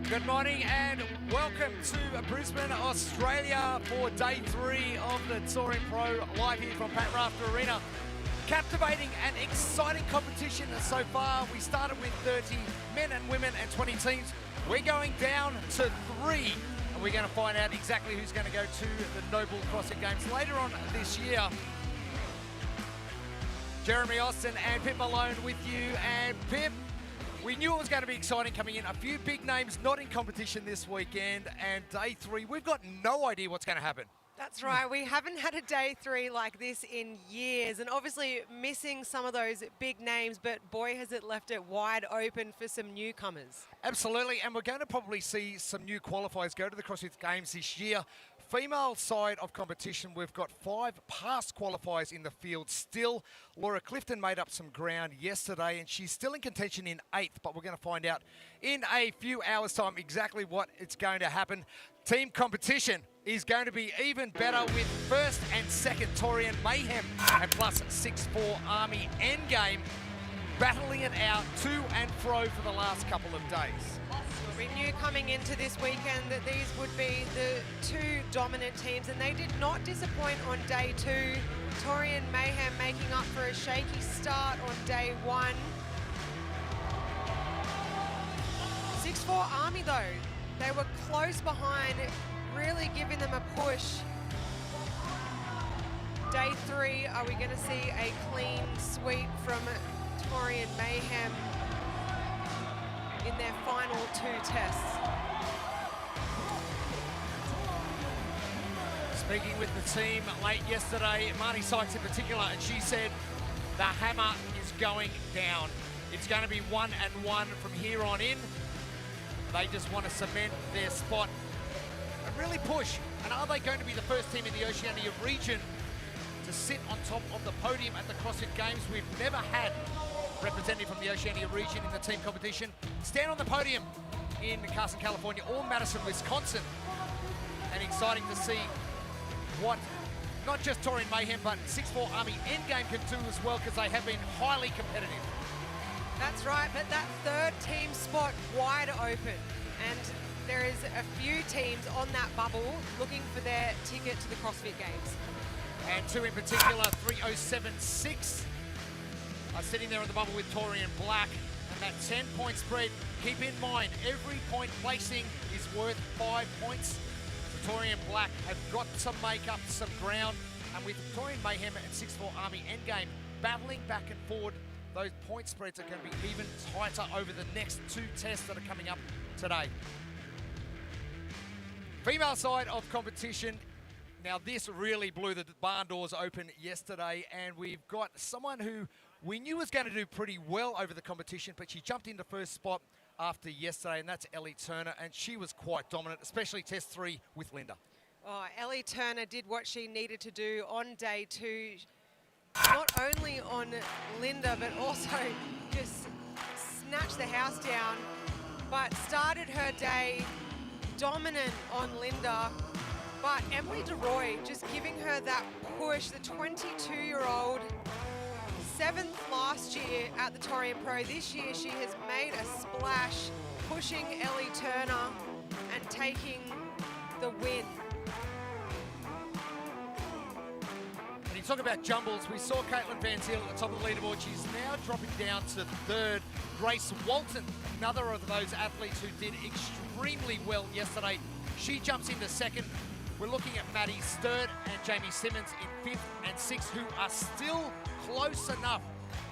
Good morning and welcome to Brisbane, Australia for day 3 of the Torian Pro live here from Pat Rafter Arena. Captivating and exciting competition so far. We started with 30 men and women and 20 teams. We're going down to 3 and we're going to find out exactly who's going to go to the NOBULL CrossFit Games later on this year. Jeremy Austin and Pip Malone with you. And Pip, we knew it was going to be exciting coming in. A few big names not in competition this weekend, and day 3, we've got no idea what's going to happen. That's right, we haven't had a day 3 like this in years, and obviously missing some of those big names, but boy has it left it wide open for some newcomers. Absolutely, and we're going to probably see some new qualifiers go to the CrossFit Games this year. Female side of competition, we've got 5 past qualifiers in the field still. Laura Clifton made up some ground yesterday and she's still in contention in 8th, but we're going to find out in a few hours' time exactly what it's going to happen. Team competition is going to be even better with 1st and 2nd Torian Mayhem and plus 6'4 Army Endgame battling it out to and fro for the last couple of days. We knew coming into this weekend that these would be the 2 dominant teams, and they did not disappoint on day 2. Torian Mayhem making up for a shaky start on day 1. 6'4 Army though, they were close behind, really giving them a push. Day 3, are we going to see a clean sweep from Torian Mayhem in their final 2 tests? Speaking with the team late yesterday, Marnie Sykes in particular, and she said the hammer is going down. It's going to be 1 and 1 from here on in. They just want to cement their spot and really push. And are they going to be the first team in the Oceania region to sit on top of the podium at the CrossFit Games? We've never had representative from the Oceania region in the team competition stand on the podium in Carson, California, or Madison, Wisconsin. And exciting to see what not just Torian Mayhem, but 6'4 Army Endgame can do as well, because they have been highly competitive. That's right, but that 3rd team spot wide open, and there is a few teams on that bubble looking for their ticket to the CrossFit Games. And 2 in particular, 3076. are sitting there in the bubble with Torian Black, and that 10-point spread. Keep in mind, every point placing is worth 5 points. So Torian Black have got to make up some ground, and with Torian Mayhem and 6'4 Army Endgame battling back and forward, those point spreads are going to be even tighter over the next 2 tests that are coming up today. Female side of competition. Now this really blew the barn doors open yesterday, and we've got someone who we knew was going to do pretty well over the competition, but she jumped into 1st spot after yesterday, and that's Ellie Turner, and she was quite dominant, especially test 3 with Linda. Oh, Ellie Turner did what she needed to do on day 2, not only on Linda, but also just snatched the house down, but started her day dominant on Linda. But Emily DeRoy just giving her that push, the 22-year-old, 7th last year at the Torian Pro. This year she has made a splash, pushing Ellie Turner and taking the win. And you talk about jumbles, we saw Caitlin Van Zyl at the top of the leaderboard. She's now dropping down to 3rd. Grace Walton, another of those athletes who did extremely well yesterday. She jumps into 2nd. We're looking at Maddie Sturt and Jamie Simmons in 5th and 6th, who are still close enough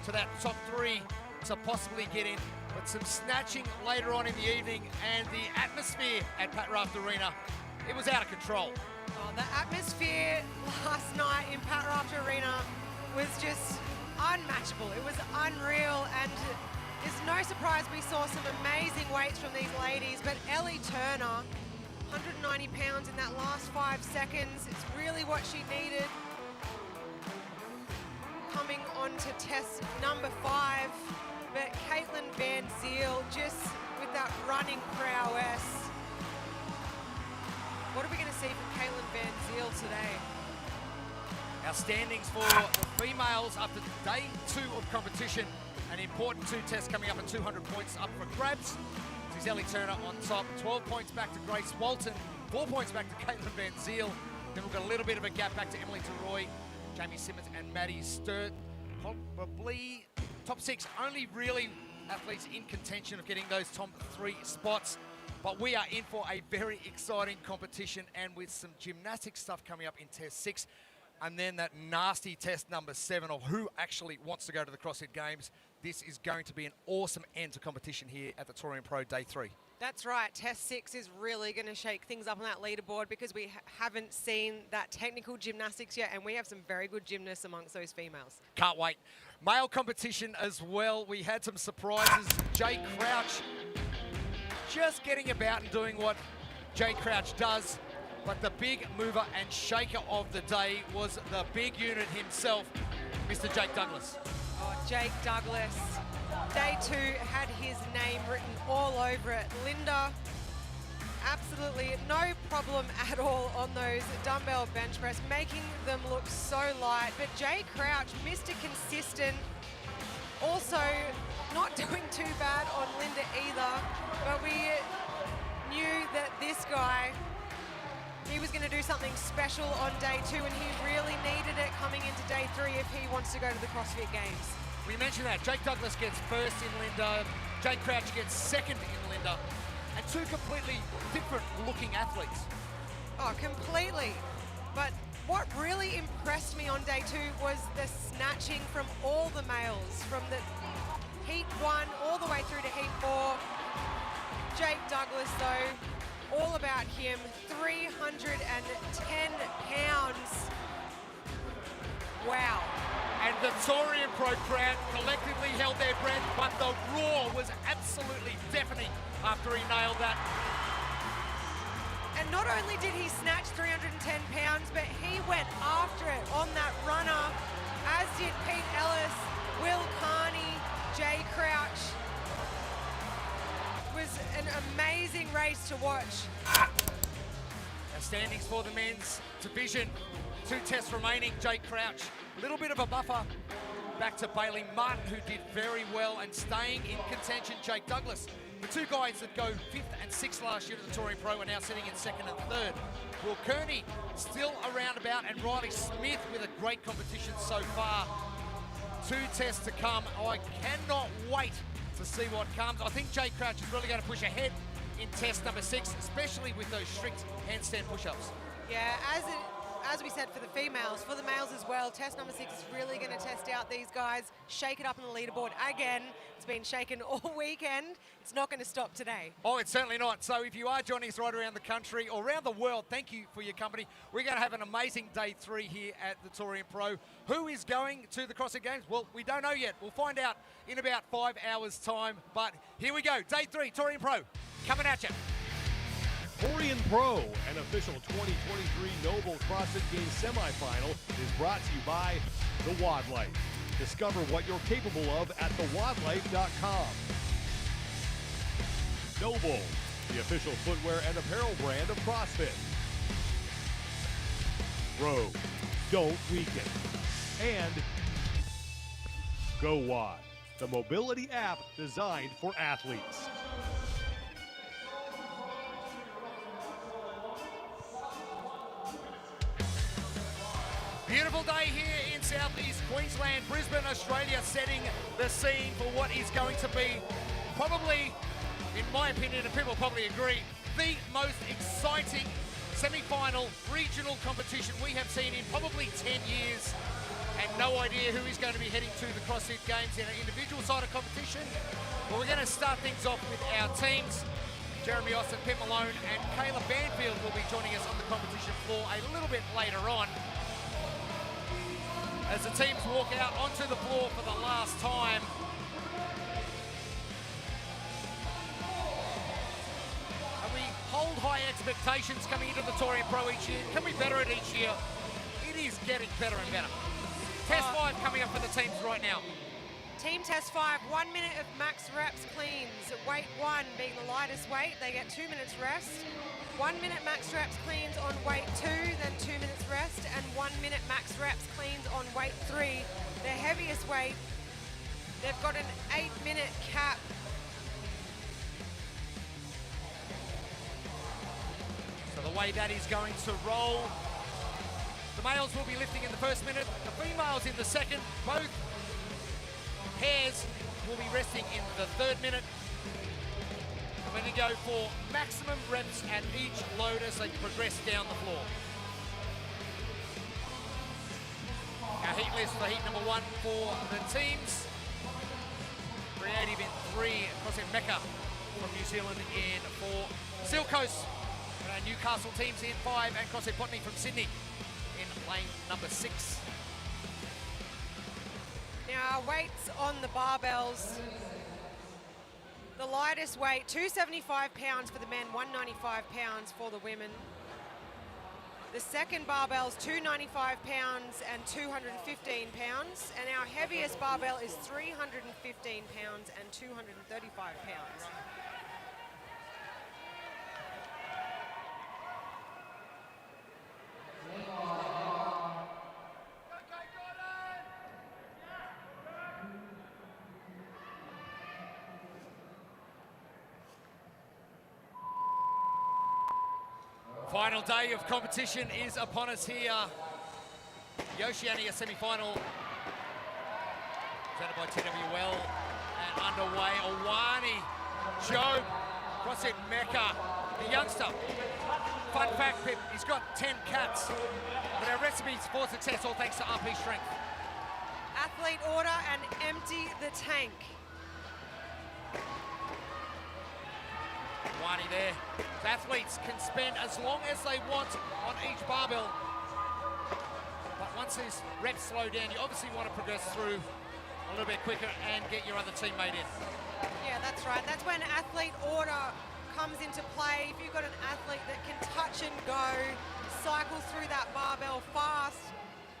to that top 3 to possibly get in. But some snatching later on in the evening, and the atmosphere at Pat Rafter Arena, it was out of control. Oh, the atmosphere last night in Pat Rafter Arena was just unmatchable. It was unreal, and it's no surprise we saw some amazing weights from these ladies, but Ellie Turner, 190 pounds in that last 5 seconds. It's really what she needed. Coming on to test number 5, but Caitlin Van Zyl just with that running prowess. What are we going to see from Caitlin Van Zyl today? Our standings for the females after day 2 of competition. An important 2 tests coming up at 200 points up for grabs. Giselle Turner on top. 12 points back to Grace Walton. 4 points back to Caitlin Van Ziel. Then we've got a little bit of a gap back to Emily Teroy, Jamie Simmons, and Maddie Sturt. Probably top 6, only really athletes in contention of getting those top 3 spots. But we are in for a very exciting competition, and with some gymnastic stuff coming up in Test 6, and then that nasty test number 7 of who actually wants to go to the CrossFit Games. This is going to be an awesome end to competition here at the Torian Pro Day 3. That's right. Test 6 is really going to shake things up on that leaderboard because we haven't seen that technical gymnastics yet, and we have some very good gymnasts amongst those females. Can't wait. Male competition as well. We had some surprises. Jay Crouch just getting about and doing what Jay Crouch does, but the big mover and shaker of the day was the big unit himself, Mr. Jake Douglas. Oh, Jake Douglas. Day 2 had his name written all over it. Linda, absolutely no problem at all on those dumbbell bench press, making them look so light. But Jay Crouch, Mr. Consistent, also not doing too bad on Linda either. But we knew that this guy, he was going to do something special on day 2, and he really needed it coming into day 3 if he wants to go to the CrossFit Games. We mentioned that. Jake Douglas gets first in Linda, Jake Crouch gets second in Linda, and 2 completely different looking athletes. Oh, completely. But what really impressed me on day 2 was the snatching from all the males, from the heat 1 all the way through to heat 4. Jake Douglas, though, all about him, 310 pounds. Wow. And the Torian Pro crowd collectively held their breath, but the roar was absolutely deafening after he nailed that. And not only did he snatch 310 pounds, but he went after it on that runner, as did Pete Ellis, Will Carney, Jay Crouch. It was an amazing race to watch. The standings for the men's division. 2 tests remaining. Jake Crouch, a little bit of a buffer back to Bailey Martin, who did very well and staying in contention. Jake Douglas, the 2 guys that go 5th and 6th last year at the Torian Pro are now sitting in 2nd and 3rd. Will Kearney still around about, and Riley Smith with a great competition so far. 2 tests to come. I cannot wait to see what comes. I think Jake Crouch is really going to push ahead in test number 6, especially with those strict handstand push-ups. Yeah, as we said for the females, for the males as well, test number 6 is really going to test out these guys, shake it up on the leaderboard again. It's been shaken all weekend. It's not going to stop today. Oh, it's certainly not. So if you are joining us right around the country or around the world, thank you for your company. We're going to have an amazing day 3 here at the Torian Pro. Who is going to the CrossFit Games? Well, we don't know yet. We'll find out in about 5 hours' time. But here we go. Day 3, Torian Pro, coming at you. Torian Pro, an official 2023 NOBULL CrossFit Games Semifinal, is brought to you by The WOD Life. Discover what you're capable of at thewodlife.com. NOBULL, the official footwear and apparel brand of CrossFit. Grow, don't weaken. And Go WOD, the mobility app designed for athletes. Beautiful day here in southeast Queensland, Brisbane, Australia, setting the scene for what is going to be probably, in my opinion, and people probably agree, the most exciting semi-final regional competition we have seen in probably 10 years. And no idea who is going to be heading to the CrossFit Games in an individual side of competition. But we're going to start things off with our teams. Jeremy Austin, Pip Malone, and Kayla Banfield will be joining us on the competition floor a little bit later on, as the teams walk out onto the floor for the last time. And we hold high expectations coming into the Torian Pro each year. Can we better it each year? It is getting better and better. Test 5 coming up for the teams right now. Team test 5, 1 minute of max reps cleans. Weight 1 being the lightest weight, they get 2 minutes rest. 1 minute max reps cleans on weight 2, then 2 minutes rest, and 1 minute max reps cleans on weight 3. The heaviest weight, they've got an 8-minute cap. way that is going to roll. The males will be lifting in the first minute, the females in the second. Both pairs will be resting in the third minute. We're going to go for maximum reps at each load as they progress down the floor. Our heat list for heat number 1 for the teams. Creative in 3, CrossFit Mecca from New Zealand in 4. Seal Coast, our Newcastle teams in 5, and CrossFit Botany from Sydney in lane number 6. Now, weights on the barbells. The lightest weight, 275 pounds for the men, 195 pounds for the women. The second barbell's 295 pounds and 215 pounds. And our heaviest barbell is 315 pounds and 235 pounds. Final day of competition is upon us here. The Oceania Semifinal, presented by TWL, and underway. Owani, Joe, CrossFit Mecca, the youngster. Fun fact, Pip, he's got 10 cats, but our recipes for success all thanks to RP Strength. Athlete order and empty the tank. Owani there. So athletes can spend as long as they want on each barbell. But once these reps slow down, you obviously want to progress through a little bit quicker and get your other teammate in. Yeah, that's right. That's when athlete order comes into play. If you've got an athlete that can touch and go, cycle through that barbell fast,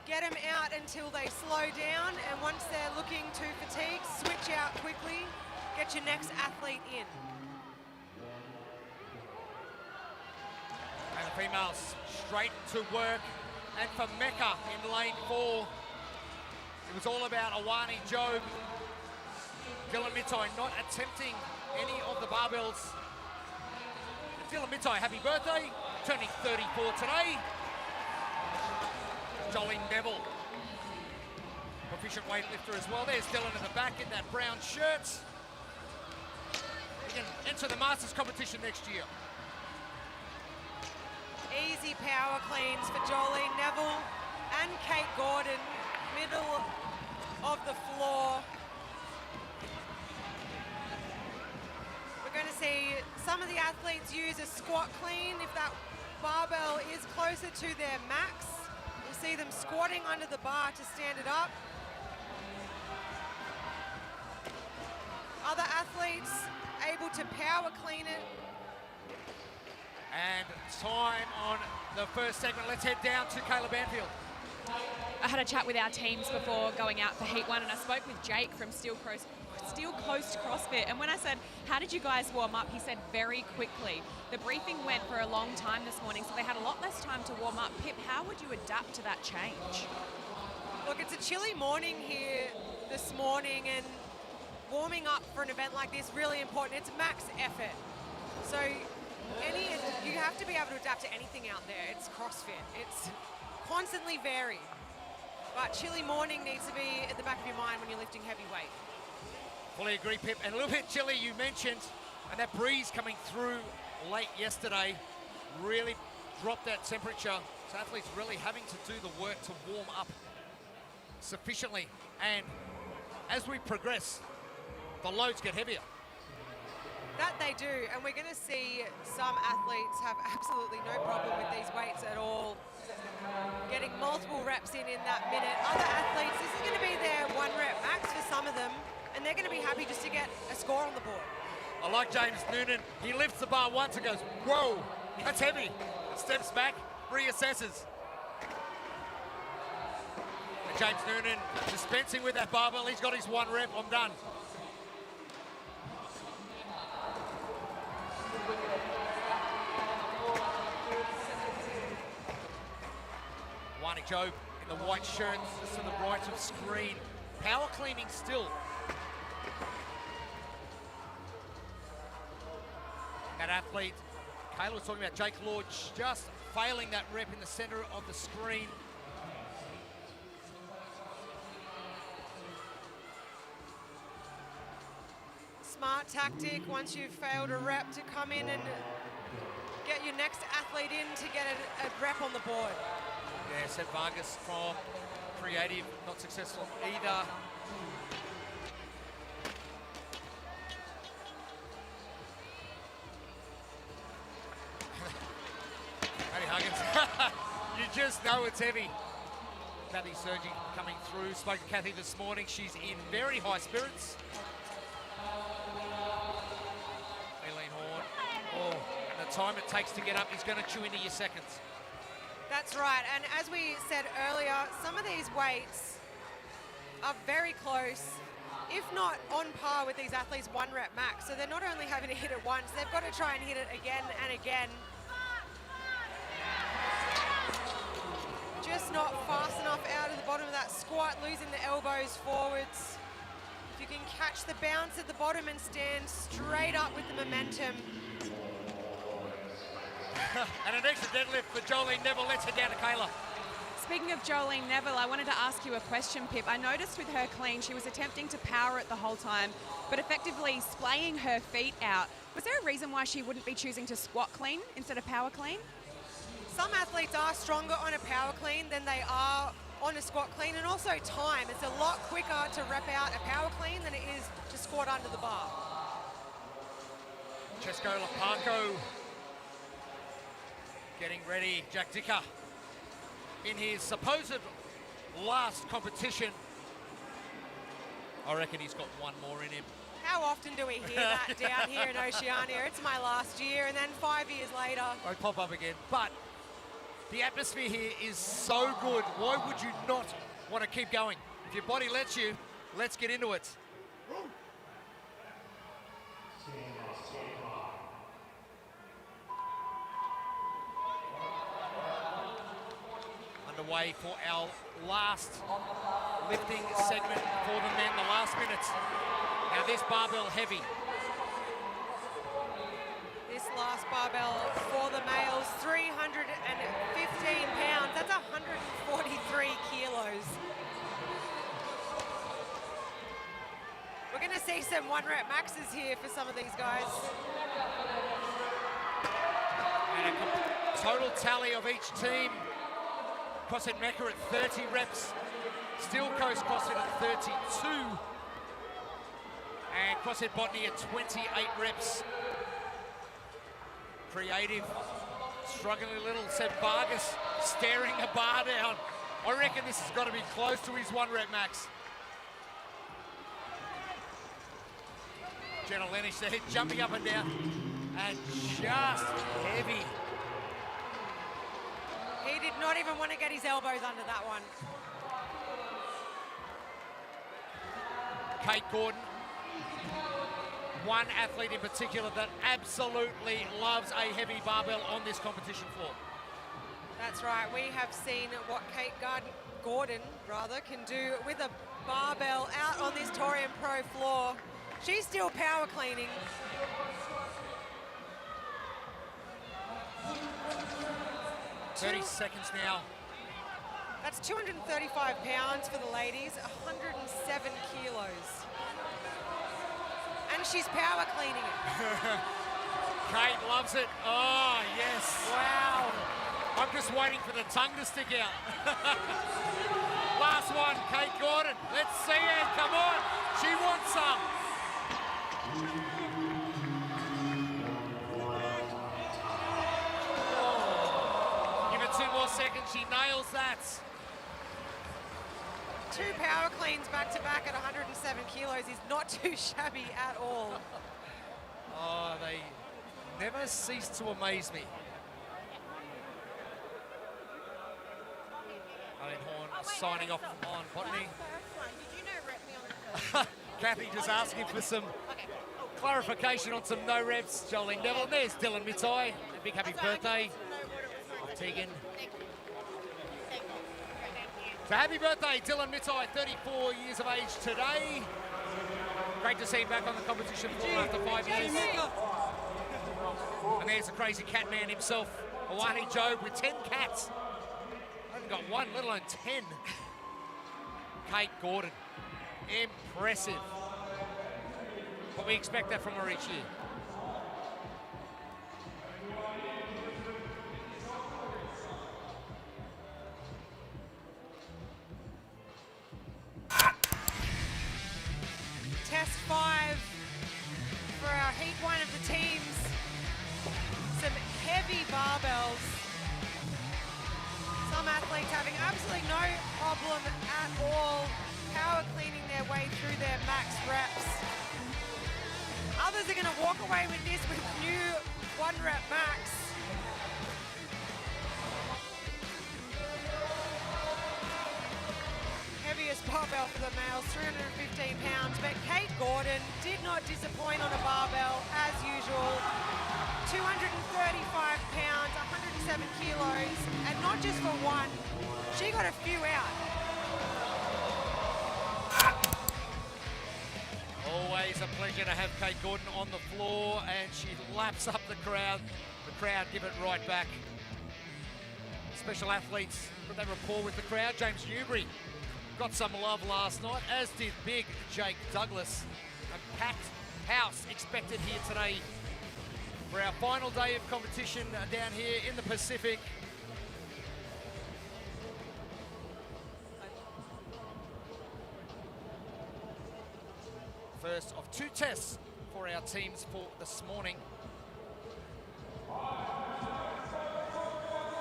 get them out until they slow down, and once they're looking to fatigue, switch out quickly, get your next athlete in. And the females straight to work. And for Mecca in lane 4, it was all about Owani, Job, Dylan Mitai not attempting any of the barbells. Dylan Mitai, happy birthday, turning 34 today. Jolly Neville, proficient weightlifter as well. There's Dylan in the back in that brown shirt. He can enter the Masters competition next year. Easy power cleans for Jolene Neville and Kate Gordon, middle of the floor. We're going to see some of the athletes use a squat clean. If that barbell is closer to their max, we'll see them squatting under the bar to stand it up. Other athletes able to power clean it. And time on the first segment. Let's head down to Kayla Banfield. I had a chat with our teams before going out for Heat 1, and I spoke with Jake from Steel Coast CrossFit. And when I said, how did you guys warm up? He said, very quickly. The briefing went for a long time this morning, so they had a lot less time to warm up. Pip, how would you adapt to that change? Look, it's a chilly morning here this morning, and warming up for an event like this, really important. It's max effort. So you have to be able to adapt to anything out there. It's CrossFit. It's constantly varied. But chilly morning needs to be at the back of your mind when you're lifting heavy weight. Fully agree, Pip. And a little bit chilly, you mentioned, and that breeze coming through late yesterday really dropped that temperature. So athletes really having to do the work to warm up sufficiently. And as we progress, the loads get heavier. That they do, and we're going to see some athletes have absolutely no problem with these weights at all. Getting multiple reps in that minute. Other athletes, this is going to be their 1 rep max for some of them, and they're going to be happy just to get a score on the board. I like James Noonan. He lifts the bar once and goes, whoa, that's heavy. Steps back, reassesses. And James Noonan dispensing with that barbell. He's got his 1 rep, I'm done. Wani Job in the white shirt, just to the right of screen. Power cleaning still. That athlete Kayla was talking about Jake Lord just failing that rep in the center of the screen. Smart tactic once you've failed a rep to come in and get your next athlete in to get a rep on the board. Yeah, Seb Vargas from Creative, not successful either. Hey, Huggins. You just know it's heavy. Kathy Sergi coming through. Spoke to Kathy this morning. She's in very high spirits. Eileen Horn. Oh, and the time it takes to get up is going to chew into your seconds. That's right, and as we said earlier, some of these weights are very close, if not on par with these athletes' 1 rep max. So they're not only having to hit it once, they've got to try and hit it again and again. Just not fast enough out of the bottom of that squat, losing the elbows forwards. If you can catch the bounce at the bottom and stand straight up with the momentum. And an extra deadlift for Jolene Neville. Let's head down to Kayla. Speaking of Jolene Neville, I wanted to ask you a question, Pip. I noticed with her clean, she was attempting to power it the whole time, but effectively splaying her feet out. Was there a reason why she wouldn't be choosing to squat clean instead of power clean? Some athletes are stronger on a power clean than they are on a squat clean, and also time. It's a lot quicker to rep out a power clean than it is to squat under the bar. Chesko Laparco getting ready. Jack Dicker in his supposed last competition. I reckon he's got one more in him. How often do we hear that down here in Oceania? It's my last year, and then 5 years later. I'll pop up again. But the atmosphere here is so good. Why would you not want to keep going? If your body lets you, let's get into it. Underway for our last lifting segment for the men, the last minutes. Now this barbell heavy. This last barbell for the males, 315 pounds. That's 143 kilos. We're going to see some 1 rep maxes here for some of these guys. And a total tally of each team. CrossFit Mecca at 30 reps. Steel Coast CrossFit at 32. And CrossFit Botany at 28 reps. Creative, struggling a little. Seb Vargas staring a bar down. I reckon this has got to be close to his 1 rep max. Jenna Lennish there, jumping up and down. And just heavy. He did not even want to get his elbows under that one. Kate Gordon, one athlete in particular that absolutely loves a heavy barbell on this competition floor. That's right, we have seen what Kate Gordon can do with a barbell out on this Torian Pro floor. She's still power cleaning. Thirty seconds now. That's 235 pounds for the ladies, 107 kilos. And she's power cleaning it. Kate loves it. Oh, yes. Wow. I'm just waiting for the tongue to stick out. Last one, Kate Gordon. Let's see it. Come on. She wants some. Give it 2 more seconds. She nails that. 2 power cleans back to back at 107 kilos is not too shabby at all. Oh, they never cease to amaze me. Eileen Horn signing off on Botany. Kathy just asking for some clarification on some no reps. Jolene Neville. There's Dylan Mitai. A big happy birthday. Tegan. So happy birthday, Dylan Mitai, 34 years of age today. Great to see him back on the competition floor after 5 years. And there's the crazy cat man himself, Awani Job, with 10 cats. I haven't got one, let alone 10. Kate Gordon, impressive. But we expect that from her each year. Test 5 for our heat 1 of the teams. Some heavy barbells. Some athletes having absolutely no problem at all power cleaning their way through their max reps. Others are going to walk away with this with new 1 rep max. Heaviest barbell for the males, 315 pounds, but Kate Gordon did not disappoint on a barbell as usual. 235 pounds, 107 kilos, and not just for one, she got a few out. Always a pleasure to have Kate Gordon on the floor, and she laps up the crowd. The crowd give it right back. Special athletes got that rapport with the crowd. James Newbury got some love last night, as did big Jake Douglas. A packed house expected here today for our final day of competition down here in the Pacific. First of 2 tests for our teams for this morning.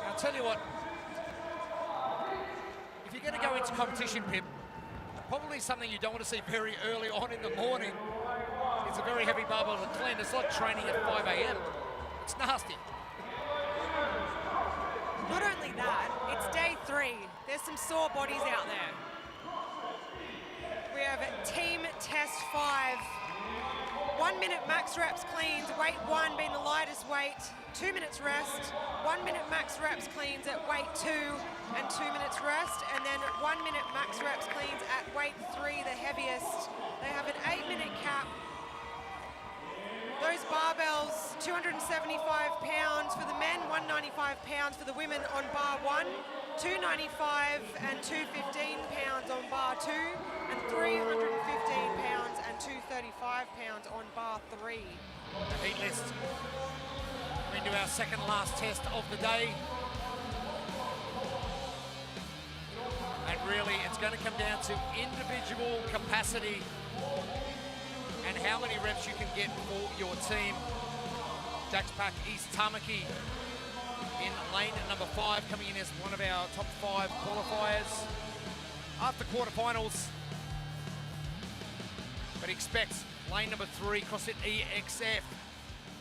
I'll tell you what, if you're going to go into competition, Pip, probably something you don't want to see very early on in the morning. It's a very heavy barbell to clean. It's like training at 5 a.m. It's nasty. Not only that, it's day 3. There's some sore bodies out there. We have team test 5. 1 minute max reps cleans, weight 1 being the lightest weight, 2 minutes rest, 1 minute max reps cleans at weight 2 and 2 minutes rest, and then 1 minute max reps cleans at weight 3, the heaviest. They have an 8-minute cap. Those barbells, 275 pounds for the men, 195 pounds for the women on bar 1, 295 and 215 pounds on bar 2, and 315 pounds and 235 pounds on bar 3. The heat list. Into our second last test of the day. And really, it's going to come down to individual capacity and how many reps you can get for your team. Jack's Pack East Tamaki in lane number 5, coming in as one of our top 5 qualifiers after quarterfinals. But expect lane number 3, CrossFit EXF,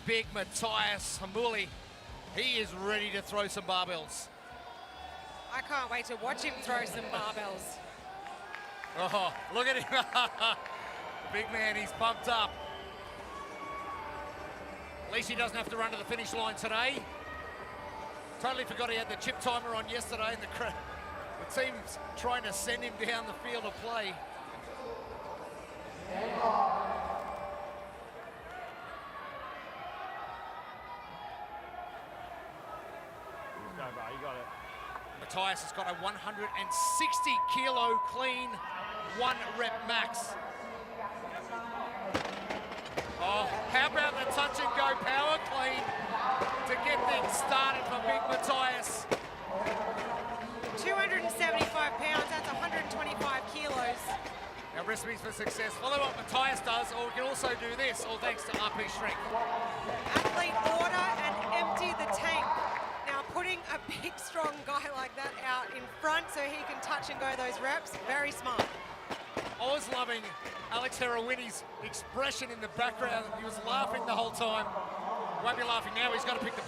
big Matthias Hamuli. He is ready to throw some barbells. I can't wait to watch him throw some barbells. Oh, look at him. Big man, he's pumped up. At least he doesn't have to run to the finish line today. Totally forgot he had the chip timer on yesterday, and the team's trying to send him down the field of play. You got it. Matthias has got a 160 kilo clean, 1 rep max. Oh, how about the touch and go power clean to get things started for big Matthias. 275 pounds, that's 125 kilos. Our recipes for success. Follow what Matthias does, or we can also do this, all thanks to RP Strength. Athlete order and empty the tank. Now putting a big, strong guy like that out in front so he can touch and go those reps, very smart. I was loving Alex Herawini's expression in the background. He was laughing the whole time. Won't be laughing now, he's got to pick the...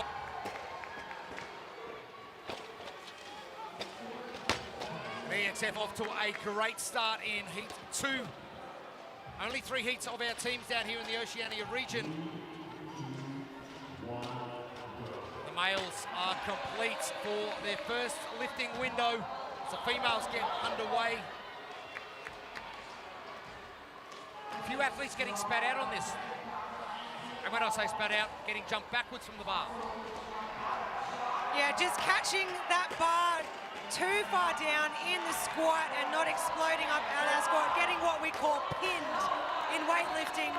EXF off to a great start in heat 2. Only 3 heats of our teams down here in the Oceania region. The males are complete for their first lifting window as the females get underway. A few athletes getting spat out on this. And when I say spat out, getting jumped backwards from the bar. Yeah, just catching that bar too far down in the squat and not exploding up out of that squat, getting what we call pinned in weightlifting.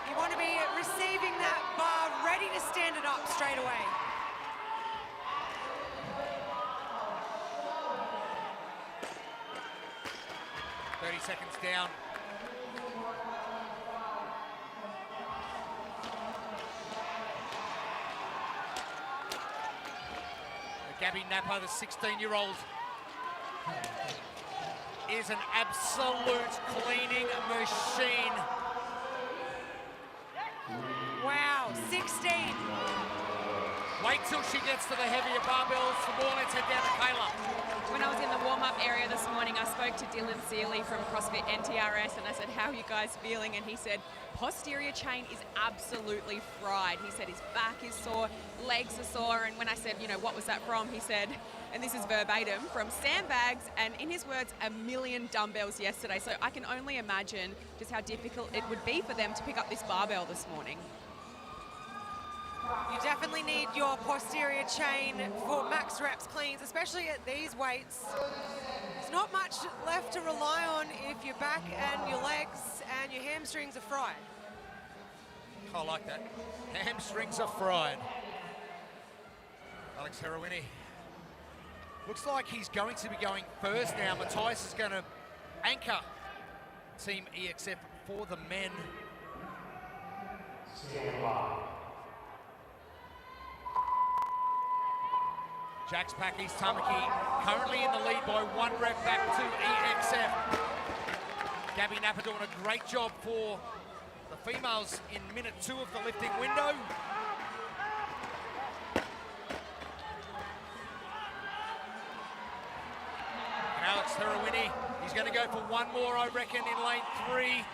You want to be receiving that bar, ready to stand it up straight away. Seconds down. Gabby Napa, the 16-year-old, is an absolute cleaning machine. Wow, 16. Wait till she gets to the heavier barbells. For more, let's head down to Kayla. When I was in the warm-up area this morning, I spoke to Dylan Seeley from CrossFit NTRS, and I said, how are you guys feeling? And he said, posterior chain is absolutely fried. He said his back is sore, legs are sore, and when I said, you know, what was that from? He said, and this is verbatim, from sandbags, and in his words, 1,000,000 dumbbells yesterday. So I can only imagine just how difficult it would be for them to pick up this barbell this morning. You definitely need your posterior chain for max reps cleans, especially at these weights. There's not much left to rely on if your back and your legs and your hamstrings are fried. I like that. Hamstrings are fried. Alex Heroini. Looks like he's going to be going first now. Matthias is going to anchor Team EXF for the men. Jax Pack, East Tamaki, currently in the lead by 1 rep back to EXF. Gabby Napa doing a great job for the females in minute 2 of the lifting window. And Alex Heroini, he's going to go for 1 more, I reckon, in lane 3.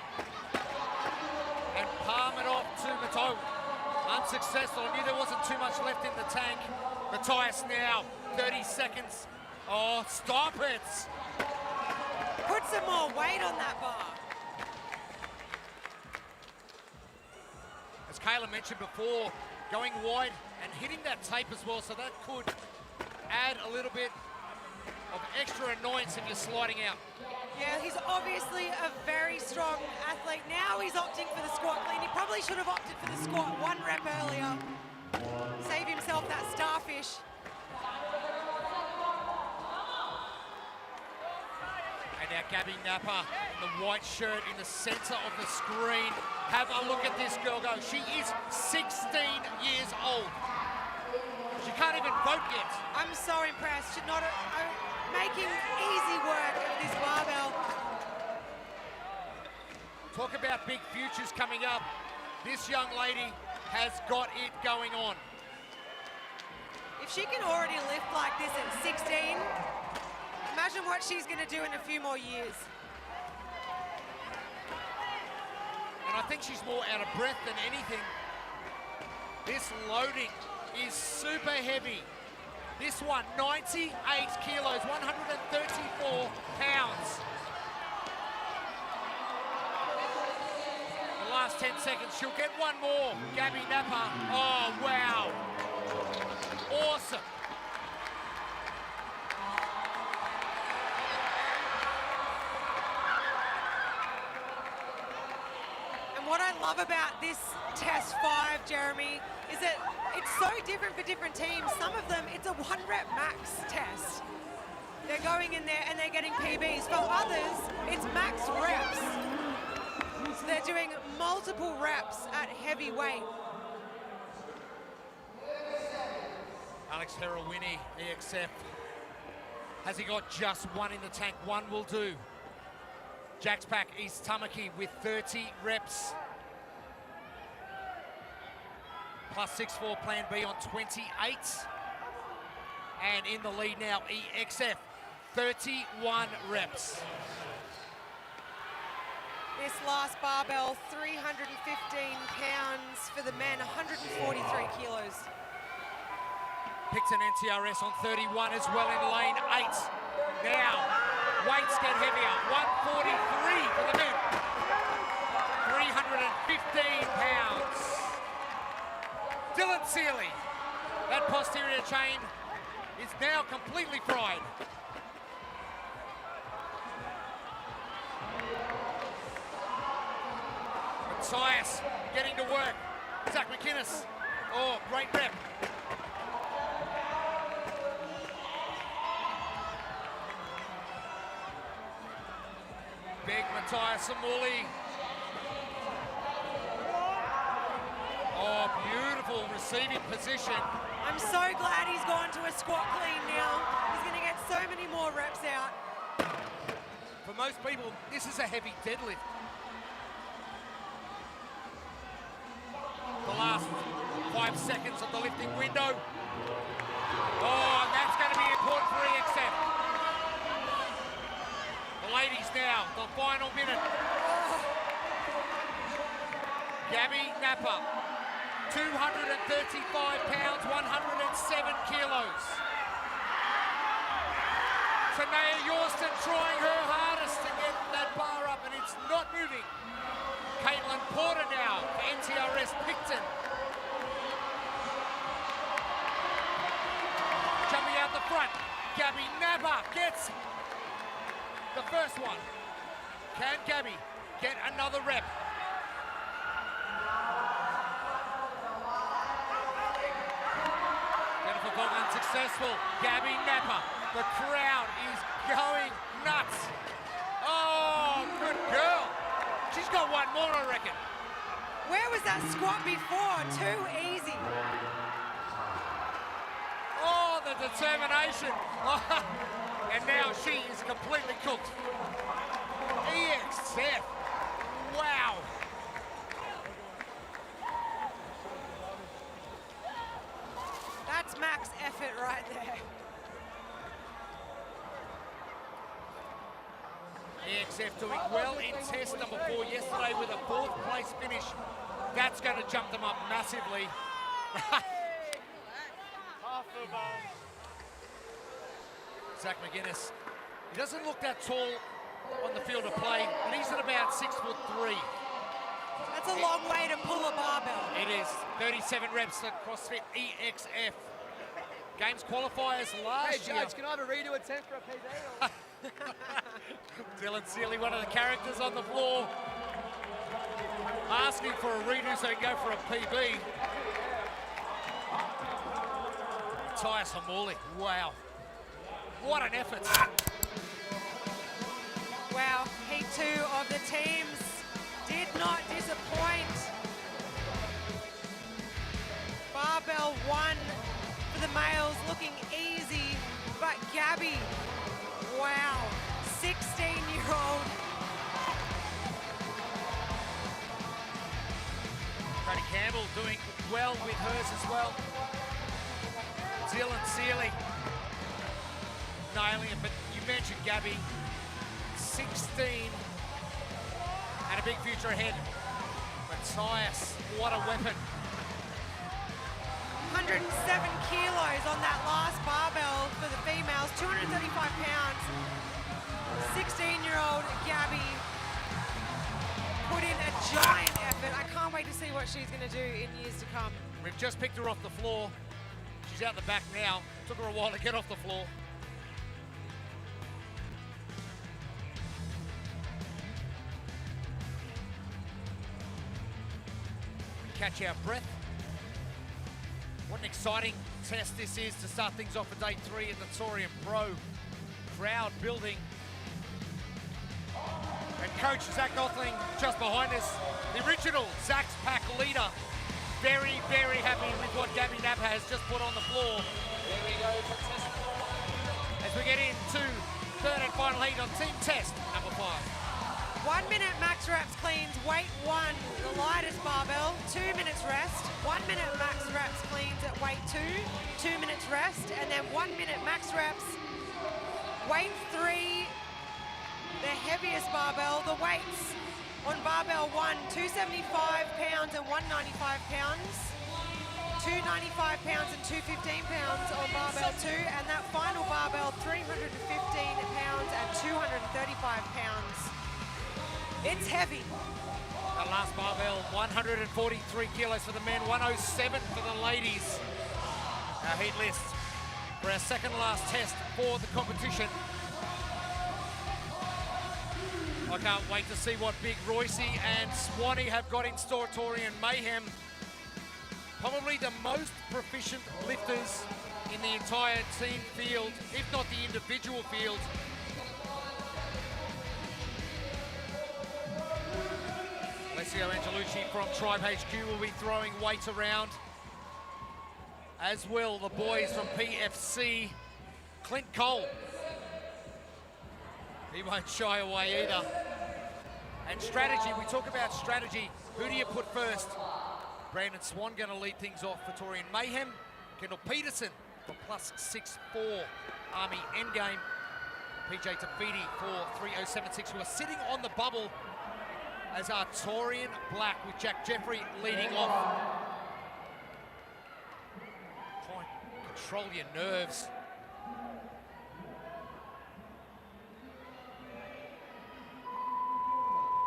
And palm it off to Matthias. Unsuccessful. I knew there wasn't too much left in the tank. Matthias now, 30 seconds. Oh, stop it! Put some more weight on that bar. As Kayla mentioned before, going wide and hitting that tape as well, so that could add a little bit of extra annoyance if you're sliding out. Yeah, he's obviously a very strong athlete. Now he's opting for the squat clean. He probably should have opted for the squat 1 rep earlier. Save himself that starfish. And now Gabby Napa in the white shirt in the center of the screen. Have a look at this girl go. She is 16 years old. She can't even vote yet. I'm so impressed. She's not making easy work of this barbell. Talk about big futures coming up. This young lady has got it going on. If she can already lift like this at 16, imagine what she's going to do in a few more years. And I think she's more out of breath than anything. This loading is super heavy. This one, 98 kilos, 134 pounds. The last 10 seconds, she'll get 1 more. Gabby Napa, oh wow. Awesome. And what I love about this test 5, Jeremy, is that it's so different for different teams. Some of them, it's a 1 rep max test. They're going in there and they're getting PBs. For others, it's max reps. So they're doing multiple reps at heavy weight. Alex Heroini, EXF. Has he got just 1 in the tank? 1 will do. Jax Pack, East Tamaki with 30 reps. Plus 6-4 plan B on 28. And in the lead now, EXF, 31 reps. This last barbell, 315 pounds for the men, 143 kilos. Picton NTRS on 31 as well in lane 8. Now, weights get heavier. 143 for the men. 315 pounds. Dylan Seeley. That posterior chain is now completely fried. Matthias getting to work. Zach McInnes. Oh, great rep. Big Matthias Samuli. Oh, beautiful receiving position. I'm so glad he's gone to a squat clean now. He's going to get so many more reps out. For most people, this is a heavy deadlift. The last 5 seconds of the lifting window. Oh, and that's going to be important for EXF. The ladies now, the final minute. Gabby Napa, 235 pounds, 107 kilos. Tanea Yorston trying her hardest to get that bar up, and it's not moving. Caitlin Porter now for NTRS Picton. Jumping out the front, Gabby Napa gets the first one. Can Gabby get another rep? Jennifer Bong unsuccessful. Gabby Napa. The crowd is going nuts. Oh, good girl. She's got one more, I reckon. Where was that squat before? Too easy. Oh, the determination. And now she is completely cooked. EXF. Wow. That's max effort right there. EXF doing well in test number 4 yesterday with a 4th place finish. That's going to jump them up massively. Zach McInnes, he doesn't look that tall on the field of play, but he's at about 6'3". That's a long way to pull a barbell. It is. 37 reps at CrossFit EXF. Games qualifiers last year. Hey, Judge, can I have a redo at 10 for a PB? Dylan Seeley, one of the characters on the floor, asking for a redo so he can go for a PB. Matthias Hamuli, wow. What an effort. Wow, heat 2 of the teams did not disappoint. Barbell 1 for the males looking easy, but Gabby, wow, 16-year-old. Cody Campbell doing well with hers as well. Dylan Seeley nailing it, but you mentioned Gabby, 16 and a big future ahead. Matthias, what a weapon. 107 kilos on that last barbell for the females, 235 pounds. 16-year-old Gabby put in a giant effort. I can't wait to see what she's going to do in years to come. We've just picked her off the floor. She's out the back now. Took her a while to get off the floor. Catch our breath. What an exciting test this is to start things off for day 3 in the Torian Pro. Crowd building. And Coach Zach Gothling just behind us. The original Zach's Pack leader. Very, very happy with what Gabby Napa has just put on the floor. There we go, fantastic. As we get into third and final heat on team test number 5. 1 minute max reps cleans, weight 1, the lightest barbell, 2 minutes rest. 1 minute max reps cleans at weight 2, 2 minutes rest, and then 1 minute max reps, weight 3, the heaviest barbell. The weights on barbell 1, 275 pounds and 195 pounds, 295 pounds and 215 pounds on barbell 2, and that final barbell, 315 pounds and 235 pounds. It's heavy. That last barbell, 143 kilos for the men, 107 for the ladies. Our heat list for our second last test for the competition. I can't wait to see what Big Royce and Swanee have got in store. Torian Mayhem, probably the most proficient lifters in the entire team field, if not the individual field. Alessio Angelucci from Tribe HQ will be throwing weight around, as will the boys from PFC. Clint Cole, he won't shy away either. And strategy, we talk about strategy. Who do you put first? Brandon Swan going to lead things off for Torian Mayhem. Kendall Peterson for +6'4" Army Endgame. PJ Tafiti for 3:07.6, who are sitting on the bubble, as are Torian Black with Jack Jeffrey leading off. Try and control your nerves.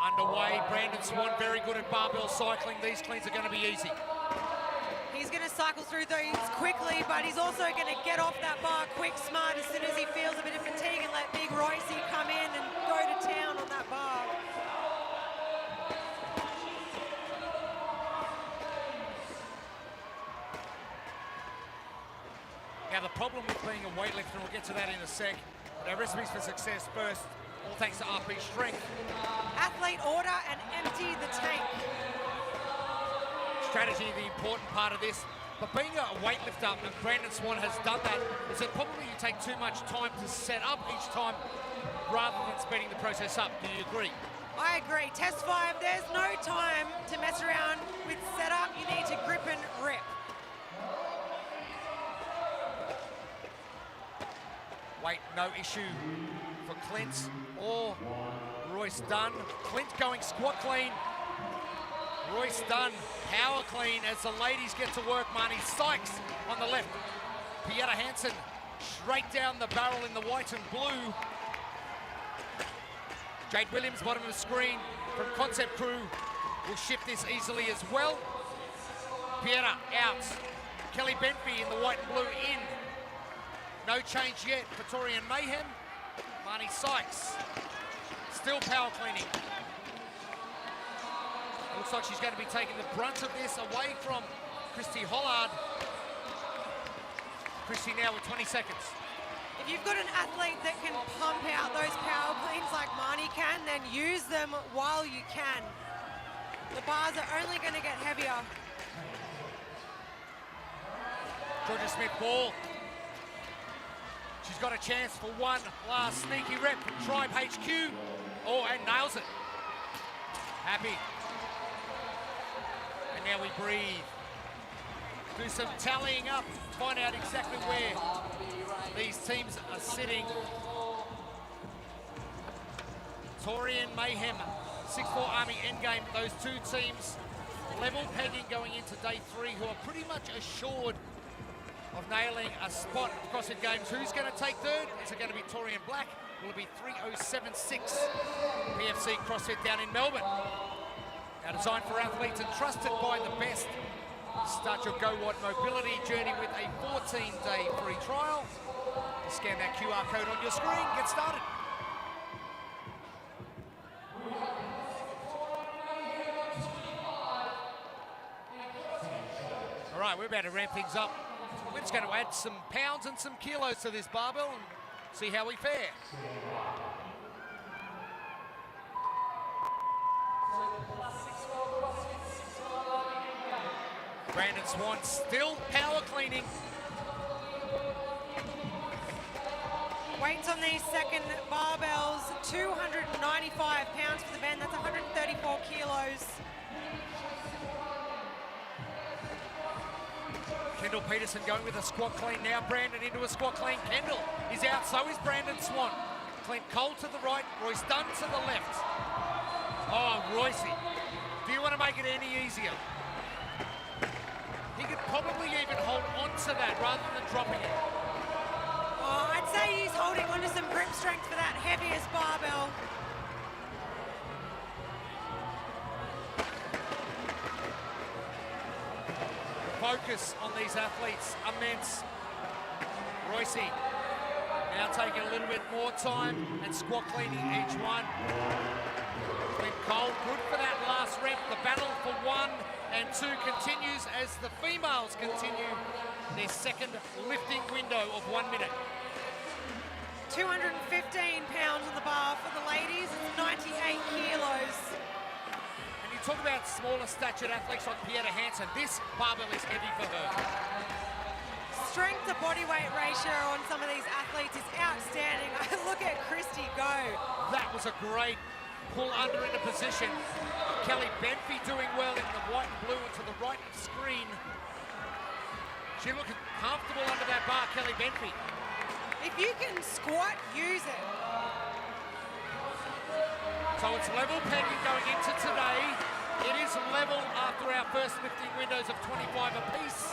Underway, Brandon Swan very good at barbell cycling. These cleans are going to be easy. He's going to cycle through those quickly, but he's also going to get off that bar quick, smart, as soon as he feels a bit of fatigue, and let Big Royce come in and go to town on that bar. Now, the problem with being a weightlifter, and we'll get to that in a sec, but our recipes for success first, all thanks to RP Strength. Athlete order and empty the tank. Strategy, the important part of this. But being a weightlifter, and Brandon Swan has done that, is that probably you take too much time to set up each time rather than speeding the process up. Do you agree? I agree. Test 5, there's no time to mess around with setup. You need to grip and rip. Weight, no issue for Clint or Royce Dunn. Clint going squat clean. Royce Dunn, power clean as the ladies get to work. Marnie Sykes on the left. Pieta Hansen straight down the barrel in the white and blue. Jade Williams, bottom of the screen from Concept Crew, will shift this easily as well. Pieta out. Kelly Benfey in the white and blue in. No change yet for Torian Mayhem. Marnie Sykes still power cleaning. Looks like she's going to be taking the brunt of this away from Christy Hollard. Christy now with 20 seconds. If you've got an athlete that can pump out those power cleans like Marnie can, then use them while you can. The bars are only going to get heavier. Georgia Smith ball. She's got a chance for one last sneaky rep from Tribe HQ. Oh, and nails it. Happy. And now we breathe. Do some tallying up, find out exactly where these teams are sitting. Torian Mayhem, 6'4" Army Endgame. Those two teams level pegging going into day 3, who are pretty much assured of nailing a spot at CrossFit Games. Who's going to take third? Is it going to be Torian Black? Will it be 3:07.6? PFC CrossFit down in Melbourne. Now designed for athletes and trusted by the best. Start your GoWatt mobility journey with a 14-day free trial. Scan that QR code on your screen, get started. All right, we're about to ramp things up. We're just going to add some pounds and some kilos to this barbell and see how we fare. Brandon Swan still power cleaning. Weights on these second barbells, 295 pounds for the men, that's 134 kilos. Kendall Peterson going with a squat clean now. Brandon into a squat clean. Kendall is out, so is Brandon Swan. Clint Cole to the right, Royce Dunn to the left. Oh, Royce, do you want to make it any easier? He could probably even hold on to that rather than dropping it. Oh, I'd say he's holding onto some grip strength for that heaviest barbell. focus on these athletes immense. Royce now taking a little bit more time and squat cleaning each one. Clint Cole, good for that last rep. The battle for 1 and 2 continues as the females continue their second lifting window of 1 minute. 215 pounds on the bar for the ladies, 98 kilos. And you talk about smaller statured athletes like Pieta Hansen, this barbell is heavy for her. Strength to body weight ratio on some of these athletes is outstanding. Look at Christy go. That was a great pull under into position. Kelly Benfey doing well in the white and blue and to the right of screen. She looking comfortable under that bar, Kelly Benfey. If you can squat, use it. So it's level pegging going into today. It is level after our first lifting windows of 25 apiece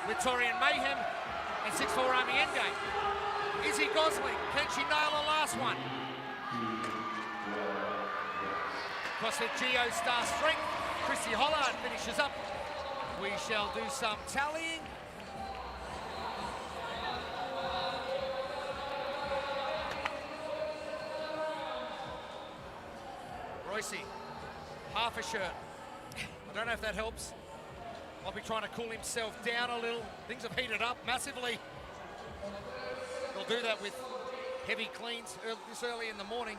with Torian Mayhem and 6'4" Army Endgame. Izzy Gosling, can she nail the last one? CrossFit Geo Star Strength, Christy Hollard finishes up. We shall do some tallying. Royce, half a shirt. I don't know if that helps. I'll be trying to cool himself down a little. Things have heated up massively. They'll do that with heavy cleans this early in the morning.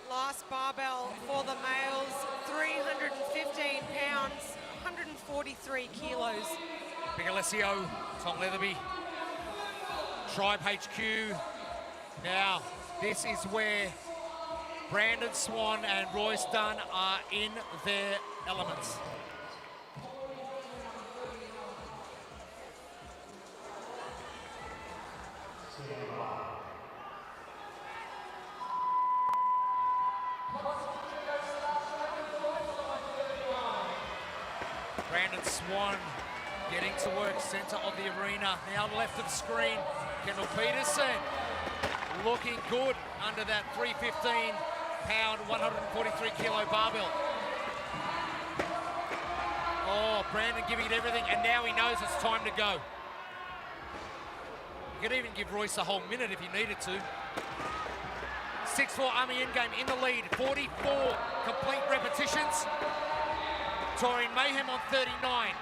Last barbell for the males, 315 pounds, 143 kilos. Big Alessio, Tom Leatherby, Tribe HQ. Now, this is where Brandon Swan and Royce Dunn are in their elements. Brandon Swan getting to work, center of the arena. Now left of screen, Kendall Peterson looking good under that 315-pound, 143-kilo barbell. Oh, Brandon giving it everything, and now he knows it's time to go. You could even give Royce a whole minute if he needed to. 6'4" Army Endgame in the lead, 44 complete repetitions. Torian Mayhem on 39.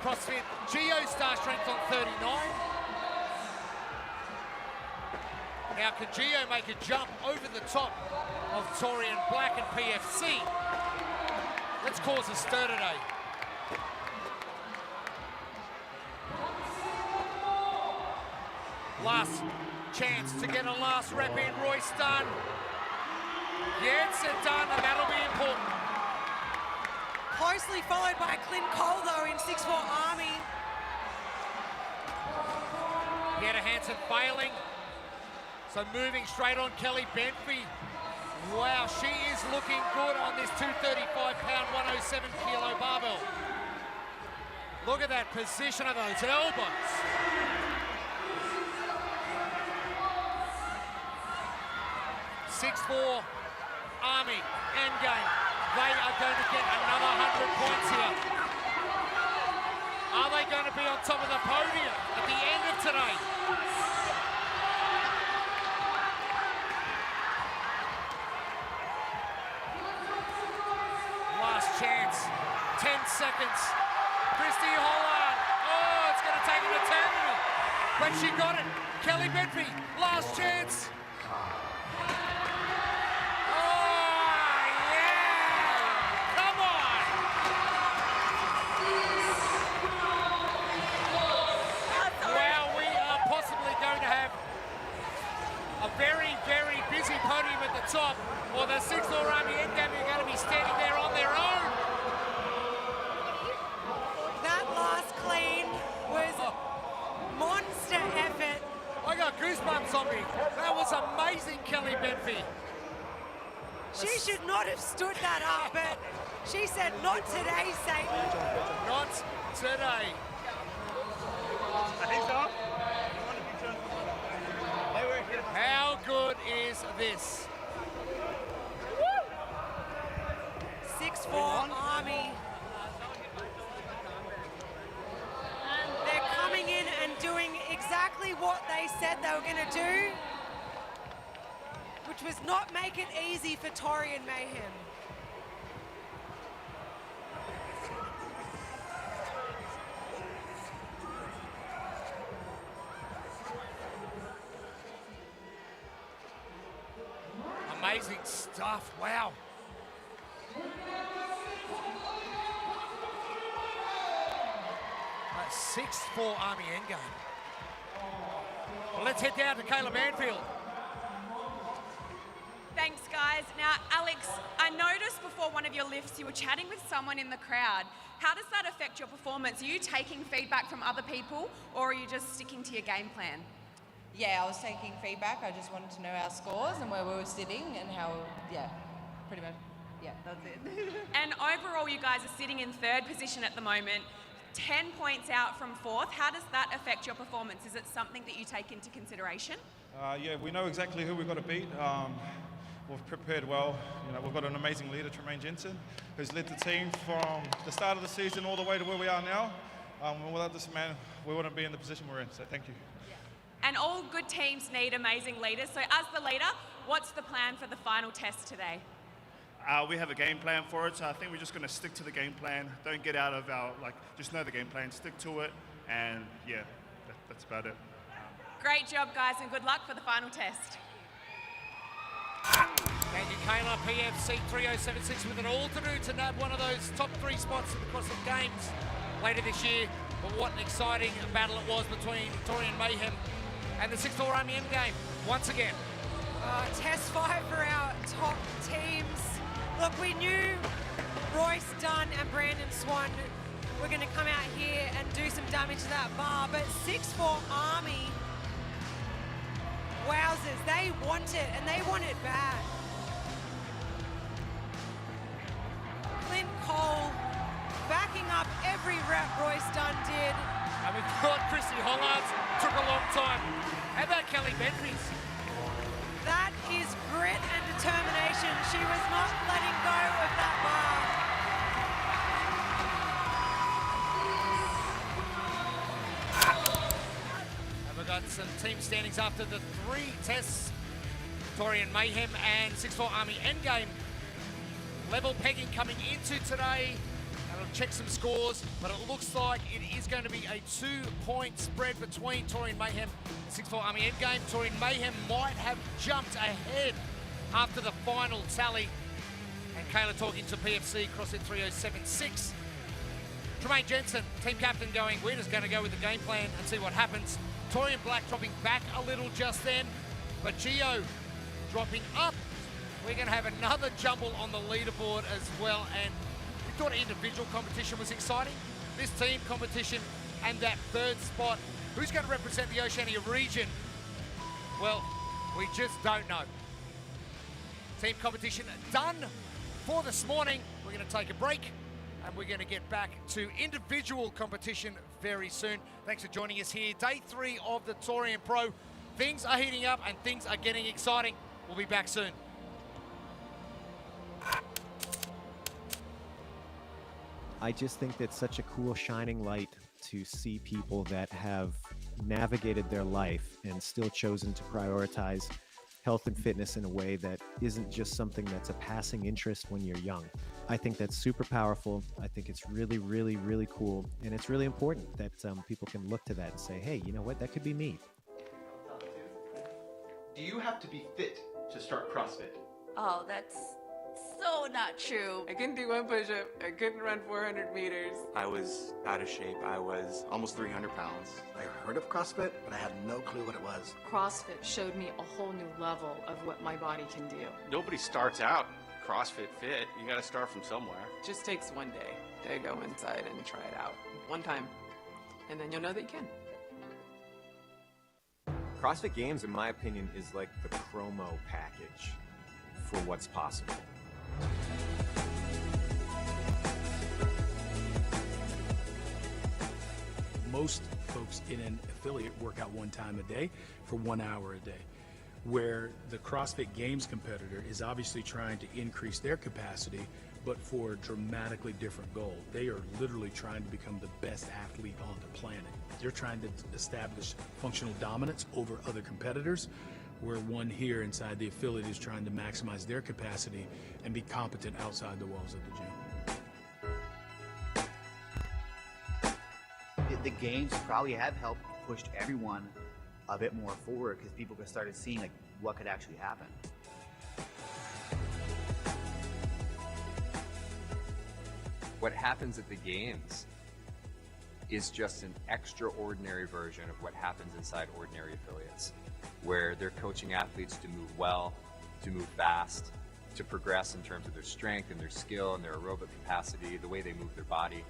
CrossFit Geo Star Strength on 39. Now can Geo make a jump over the top of Torian Black and PFC? Let's cause a stir today. Last chance to get a last rep in. Royce Dunn gets it done, and that'll be important. Closely followed by Clint Cole, though, in 6'4" Army. Pieta Hansen failing. So moving straight on Kelly Benfey. Wow, she is looking good on this 235-pound, 107-kilo barbell. Look at that position of those elbows. .64 Army Endgame. They are going to get another 100 points here. Are they going to be on top of the podium at the end of today? Last chance, 10 seconds. Christy Hollard, oh, it's going to take an eternity. But she got it. Kelly Benfey, last chance. Very, very busy podium at the top, or the 6'4" Army Endgame are going to be standing there on their own. That last clean was monster effort. I got goosebumps on me. That was amazing, Kelly Benfey. She should not have stood that up, but she said, not today, Satan. Not today. I think so. How good is this? 6'4" Army. what they said they were going to do, which was not make it easy for Torian Mayhem. Amazing stuff, wow. A 6-4 Army endgame. Well, let's head down to Kayla Banfield. Thanks, guys. Now, Alex, I noticed before one of your lifts you were chatting with someone in the crowd. How does that affect your performance? Are you taking feedback from other people, or are you just sticking to your game plan? Yeah, I was taking feedback. I just wanted to know our scores and where we were sitting and how, yeah, pretty much, yeah, that's it. And overall, you guys are sitting in third position at the moment, 10 points out from fourth. How does that affect your performance? Is it something that you take into consideration? Yeah, we know exactly who we've got to beat. We've prepared well. You know, we've got an amazing leader, Tremaine Jensen, who's led the team from the start of the season all the way to where we are now. Without this man, we wouldn't be in the position we're in, so thank you. And all good teams need amazing leaders. So as the leader, what's the plan for the final test today? We have a game plan for it, so I think we're just going to stick to the game plan. Don't get out of our, just know the game plan, stick to it, and yeah, that's about it. Great job, guys, and good luck for the final test. Thank you, Kayla. PFC 3076 with it all to do to nab one of those top 3 spots in the CrossFit Games later this year. But what an exciting battle it was between Torian Mayhem and the 6-4 Army endgame once again. Test 5 for our top teams. Look, we knew Royce Dunn and Brandon Swan were going to come out here and do some damage to that bar, but 6-4 Army, wowzers, they want it, and they want it bad. Clint Cole backing up every rep Royce Dunn did. And we thought Chrissy Hollards took a long time. How about Kelly Bentley's? That is grit and determination. She was not letting go of that bar. And we've got some team standings after the 3 tests. Torian Mayhem and 6-4 Army endgame. Level pegging coming into today. And we'll check some scores, but it looks like it is going to be a 2-point spread between Torian Mayhem and 6-4 Army endgame. Torian Mayhem might have jumped ahead after the final tally. And Kayla talking to PFC CrossFit 3076. Tremaine Jensen, team captain, going, we're just going to go with the game plan and see what happens. Torian Black dropping back a little just then, but Gio dropping up. We're going to have another jumble on the leaderboard as well. And we thought individual competition was exciting. This team competition and that 3rd spot. Who's going to represent the Oceania region? Well, we just don't know. Team competition done for this morning. We're going to take a break and we're going to get back to individual competition very soon. Thanks for joining us here. Day 3 of the Torian Pro. Things are heating up and things are getting exciting. We'll be back soon. I just think that's such a cool shining light to see people that have navigated their life and still chosen to prioritize health and fitness in a way that isn't just something that's a passing interest when you're young. I think that's super powerful. I think it's really, really, really cool. And it's really important that people can look to that and say, hey, you know what, that could be me. Do you have to be fit to start CrossFit? Oh, that's so not true. I couldn't do 1 push-up. I couldn't run 400 meters. I was out of shape. I was almost 300 pounds. I heard of CrossFit, but I had no clue what it was. CrossFit showed me a whole new level of what my body can do. Nobody starts out CrossFit fit. You got to start from somewhere. It just takes one day to go inside and try it out. One time, and then you'll know that you can. CrossFit Games, in my opinion, is like the promo package for what's possible. Most folks in an affiliate work out 1 time a day for 1 hour a day, where the CrossFit Games competitor is obviously trying to increase their capacity but for a dramatically different goal. They are literally trying to become the best athlete on the planet. They're trying to establish functional dominance over other competitors, where one here inside the affiliate is trying to maximize their capacity and be competent outside the walls of the gym. The games probably have helped push everyone a bit more forward because people started seeing like what could actually happen. What happens at the games is just an extraordinary version of what happens inside ordinary affiliates, where they're coaching athletes to move well, to move fast, to progress in terms of their strength and their skill and their aerobic capacity, the way they move their body.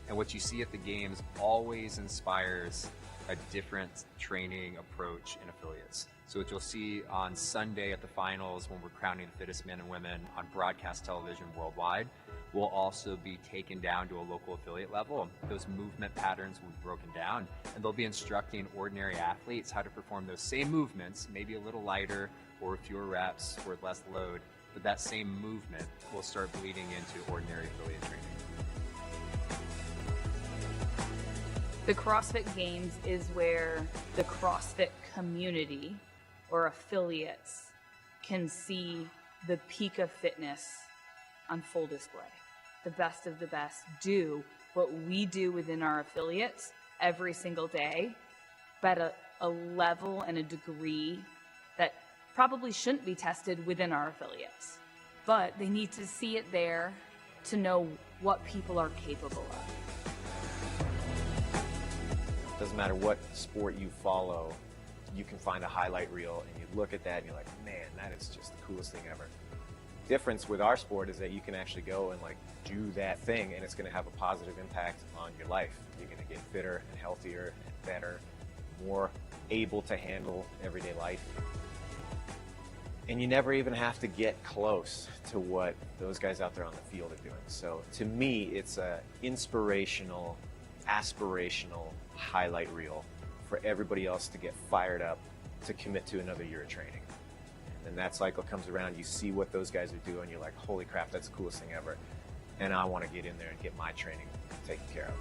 And what you see at the games always inspires a different training approach in affiliates. So what you'll see on Sunday at the finals, when we're crowning the fittest men and women on broadcast television worldwide, will also be taken down to a local affiliate level. Those movement patterns will be broken down, and they'll be instructing ordinary athletes how to perform those same movements, maybe a little lighter or fewer reps or less load, but that same movement will start bleeding into ordinary affiliate training. The CrossFit Games is where the CrossFit community or affiliates can see the peak of fitness on full display. The best of the best do what we do within our affiliates every single day, but at a level and a degree that probably shouldn't be tested within our affiliates. But they need to see it there to know what people are capable of. Doesn't matter what sport you follow, you can find a highlight reel and you look at that and you're like, man, that is just the coolest thing ever. Difference with our sport is that you can actually go and like do that thing and it's going to have a positive impact on your life. You're going to get fitter and healthier and better, more able to handle everyday life. And you never even have to get close to what those guys out there on the field are doing. So to me, it's a inspirational, aspirational highlight reel for everybody else to get fired up to commit to another year of training. And that cycle comes around, you see what those guys are doing, you're like, holy crap, that's the coolest thing ever. And I want to get in there and get my training taken care of.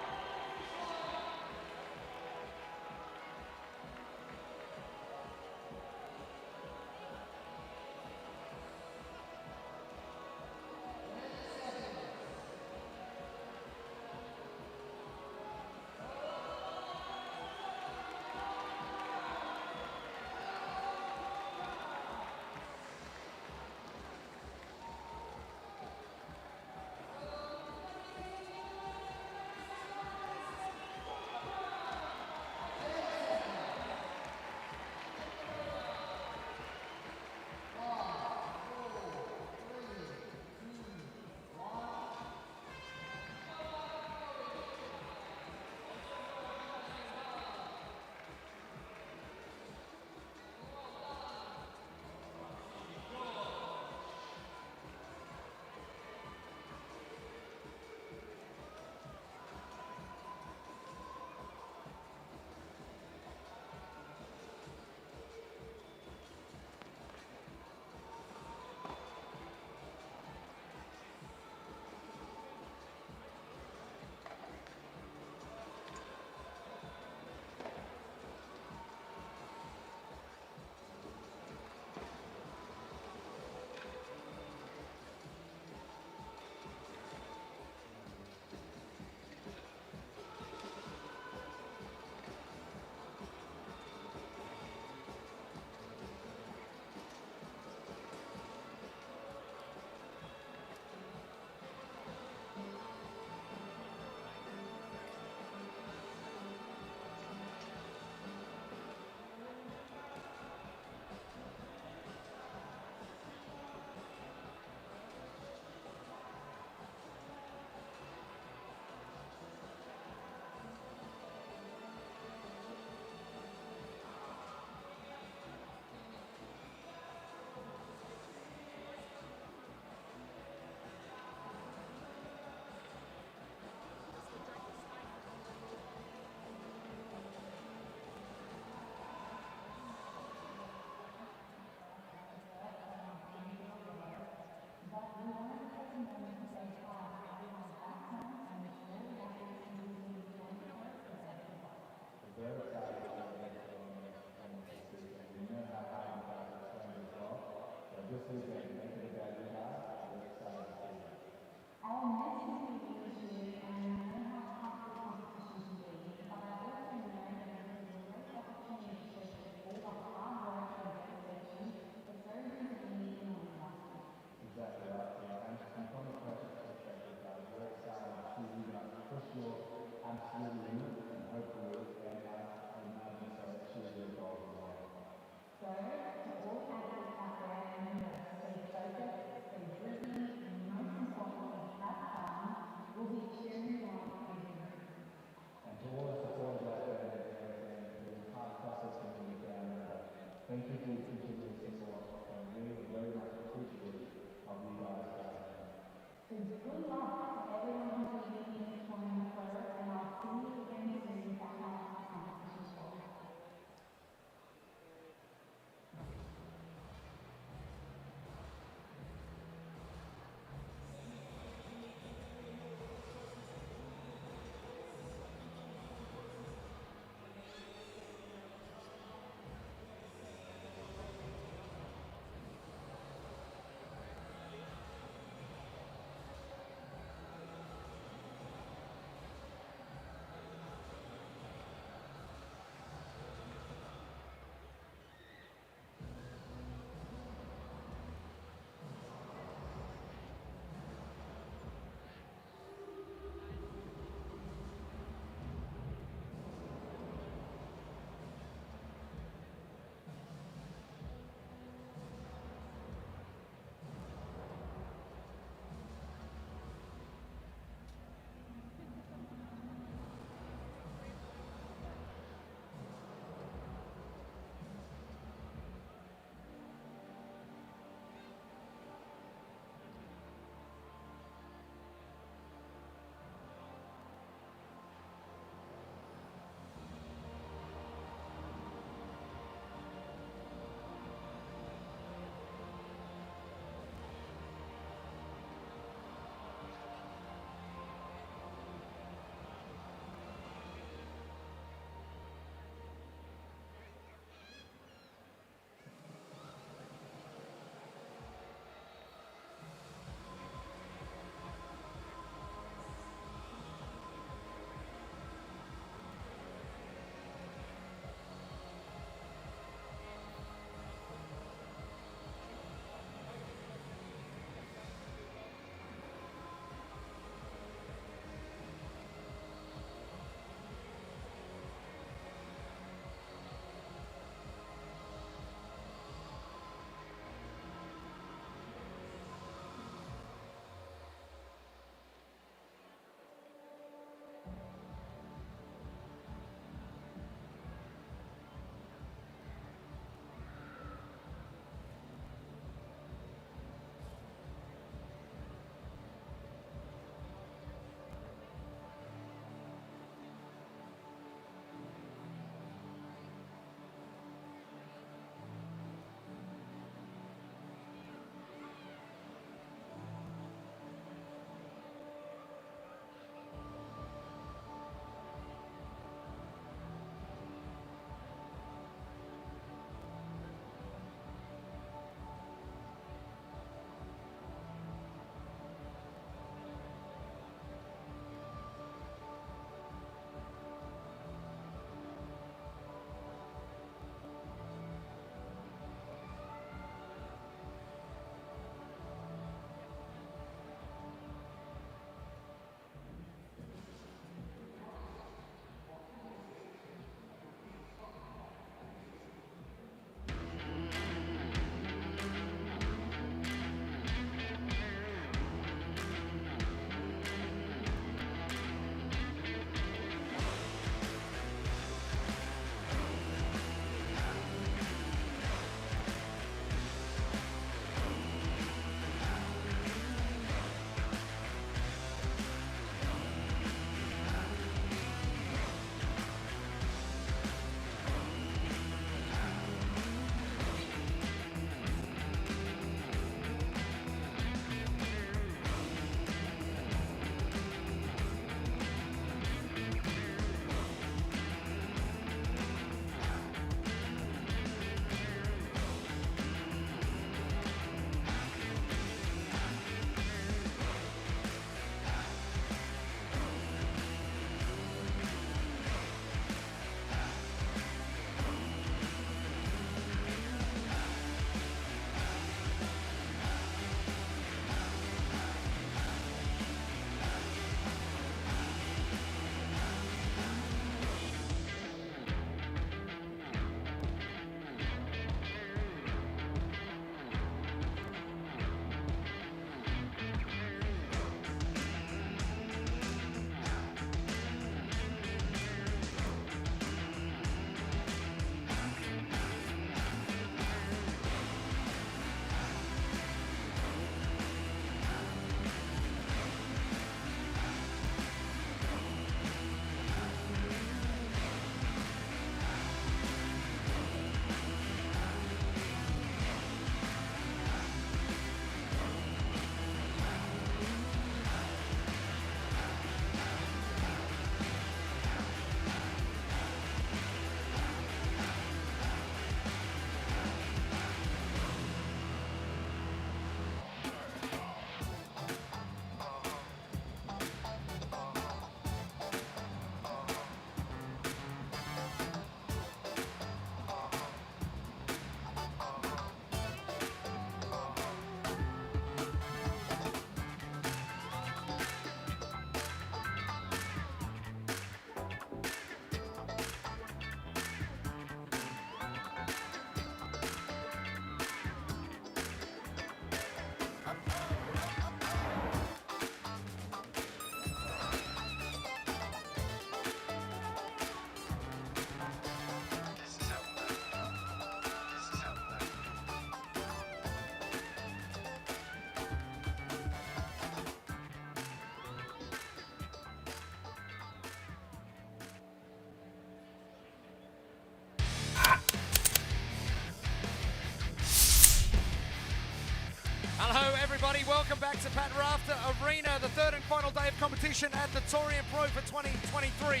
everybody. Welcome back to Pat Rafter Arena, the third and final day of competition at the Torian Pro for 2023.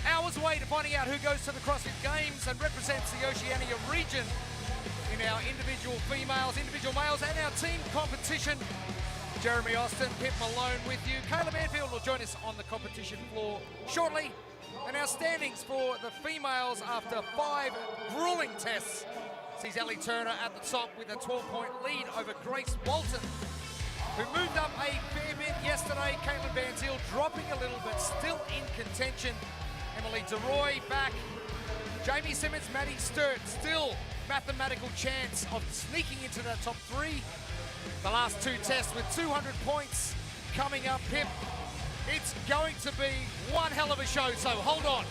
Hours away to finding out who goes to the CrossFit Games and represents the Oceania region in our individual females, individual males, and our team competition. Jeremy Austin, Pip Malone with you. Caleb Anfield will join us on the competition floor shortly. And our standings for the females after 5 grueling tests sees Ellie Turner at the top with a 12-point lead over Grace Walton, who moved up a fair bit yesterday. Caitlin Van Zyl dropping a little, but still in contention. Emily DeRoy back. Jamie Simmons, Maddie Sturt, still mathematical chance of sneaking into the top 3. The last 2 tests with 200 points coming up, Pip. It's going to be one hell of a show, so hold on.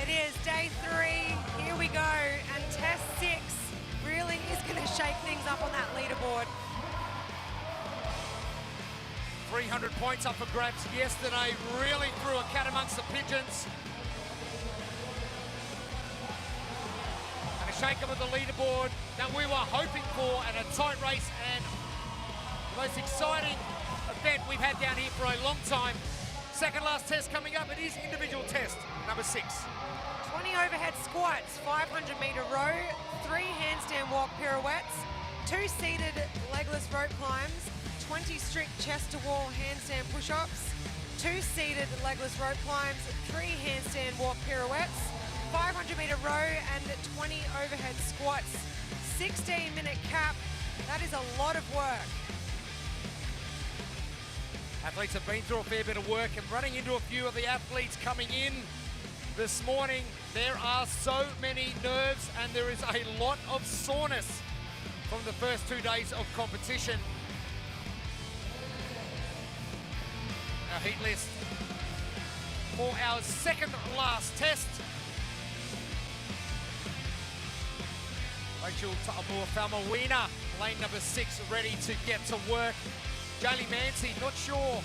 It is day 3, here we go, and test 6 really is going to shake things up on that leaderboard. 300 points up for grabs yesterday, really threw a cat amongst the pigeons. And a shake up of the leaderboard that we were hoping for, and a tight race, and the most exciting event we've had down here for a long time. Second last test coming up, it is individual test, number 6. 20 overhead squats, 500-meter row, 3 handstand walk pirouettes, 2 seated legless rope climbs, 20 strict chest-to-wall handstand push-ups, 2 seated legless rope climbs, 3 handstand walk pirouettes, 500-meter row, and 20 overhead squats. 16-minute cap. That is a lot of work. Athletes have been through a fair bit of work, and running into a few of the athletes coming in this morning, there are so many nerves and there is a lot of soreness from the first 2 days of competition. Our heat list for our second last test. Rachel Ta'amua-Falmawina, lane number 6, ready to get to work. Jaylee Mancy, not sure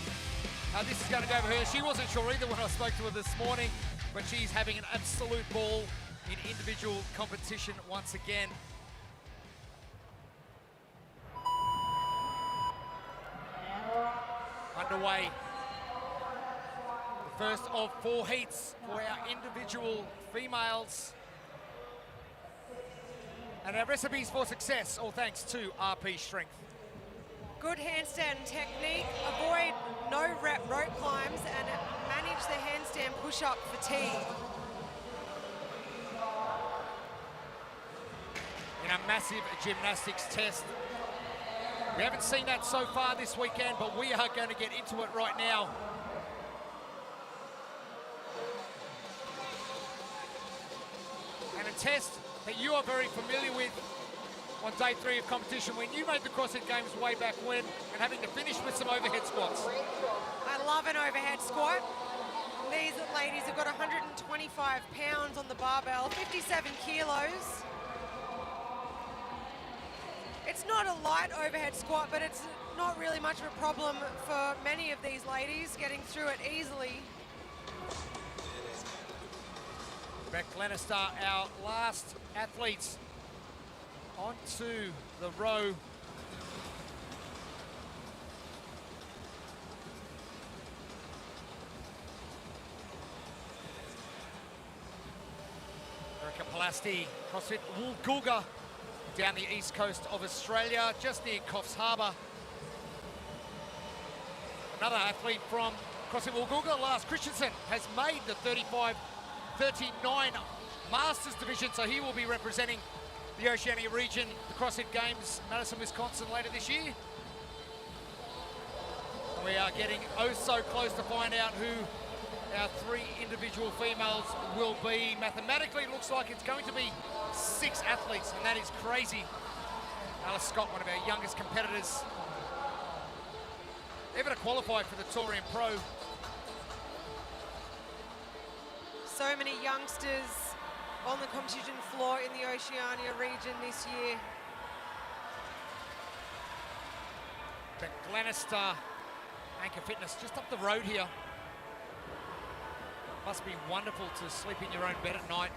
how this is going to go for her. She wasn't sure either when I spoke to her this morning, but she's having an absolute ball in individual competition once again. Underway. The first of 4 heats for our individual females. And our recipes for success, all thanks to RP Strength. Good handstand technique, avoid no-rep rope climbs, and manage the handstand push-up fatigue. In a massive gymnastics test. We haven't seen that so far this weekend, but we are going to get into it right now. And a test that you are very familiar with on day 3 of competition when you made the CrossFit Games way back when, and having to finish with some overhead squats. I love an overhead squat. These ladies have got 125 pounds on the barbell, 57 kilos. It's not a light overhead squat, but it's not really much of a problem for many of these ladies, getting through it easily. Beck Glenister, our last athletes onto the row. Erica Palasti, CrossFit Woolgoolga, down the east coast of Australia, just near Coffs Harbour. Another athlete from CrossFit Woolgoolga, Lars Christensen, has made the 35-39 Masters division, so he will be representing the Oceania region, the CrossFit Games, Madison, Wisconsin later this year. We are getting oh so close to find out who our 3 individual females will be. Mathematically, it looks like it's going to be 6 athletes, and that is crazy. Alice Scott, one of our youngest competitors, ever to qualify for the Torian Pro. So many youngsters on the competition floor in the Oceania region this year. But Glenister, Anchor Fitness, just up the road here. Must be wonderful to sleep in your own bed at night.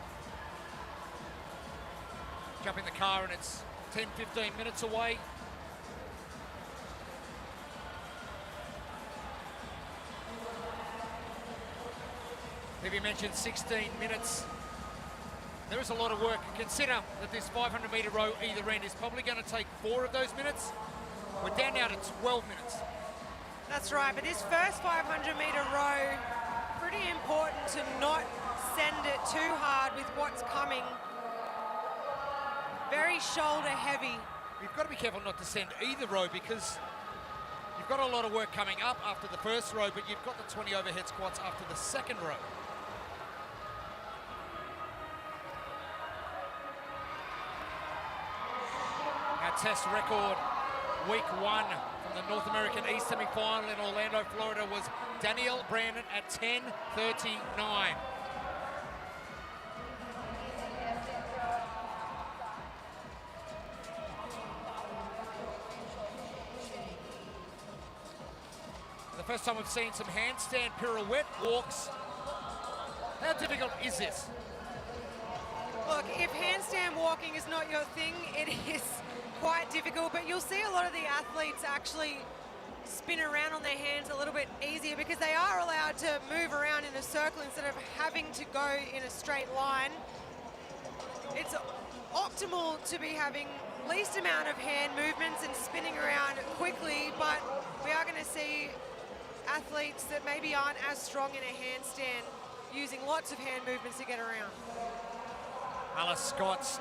Jump in the car and it's 10, 15 minutes away. Evie mentioned 16 minutes. There is a lot of work. Consider that this 500-metre row either end is probably going to take 4 of those minutes. We're down now to 12 minutes. That's right, but this first 500-metre row, pretty important to not send it too hard with what's coming. Very shoulder heavy. You've got to be careful not to send either row because you've got a lot of work coming up after the first row, but you've got the 20 overhead squats after the second row. Our test record, week 1 from the North American East Semifinal in Orlando, Florida, was Danielle Brandon at 10:39. The first time we've seen some handstand pirouette walks. How difficult is this? Look, if handstand walking is not your thing, it is quite difficult, but you'll see a lot of the athletes actually spin around on their hands a little bit easier because they are allowed to move around in a circle instead of having to go in a straight line. It's optimal to be having least amount of hand movements and spinning around quickly, but we are going to see athletes that maybe aren't as strong in a handstand using lots of hand movements to get around. Alice Scott's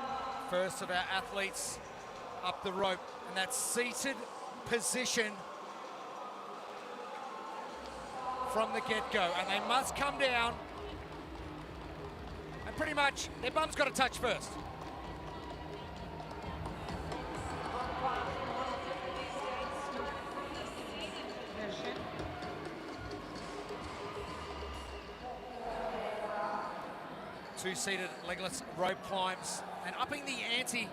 first of our athletes up the rope, and that seated position from the get-go, and they must come down and pretty much their bum's got to touch first. Two-seated legless rope climbs and upping the ante.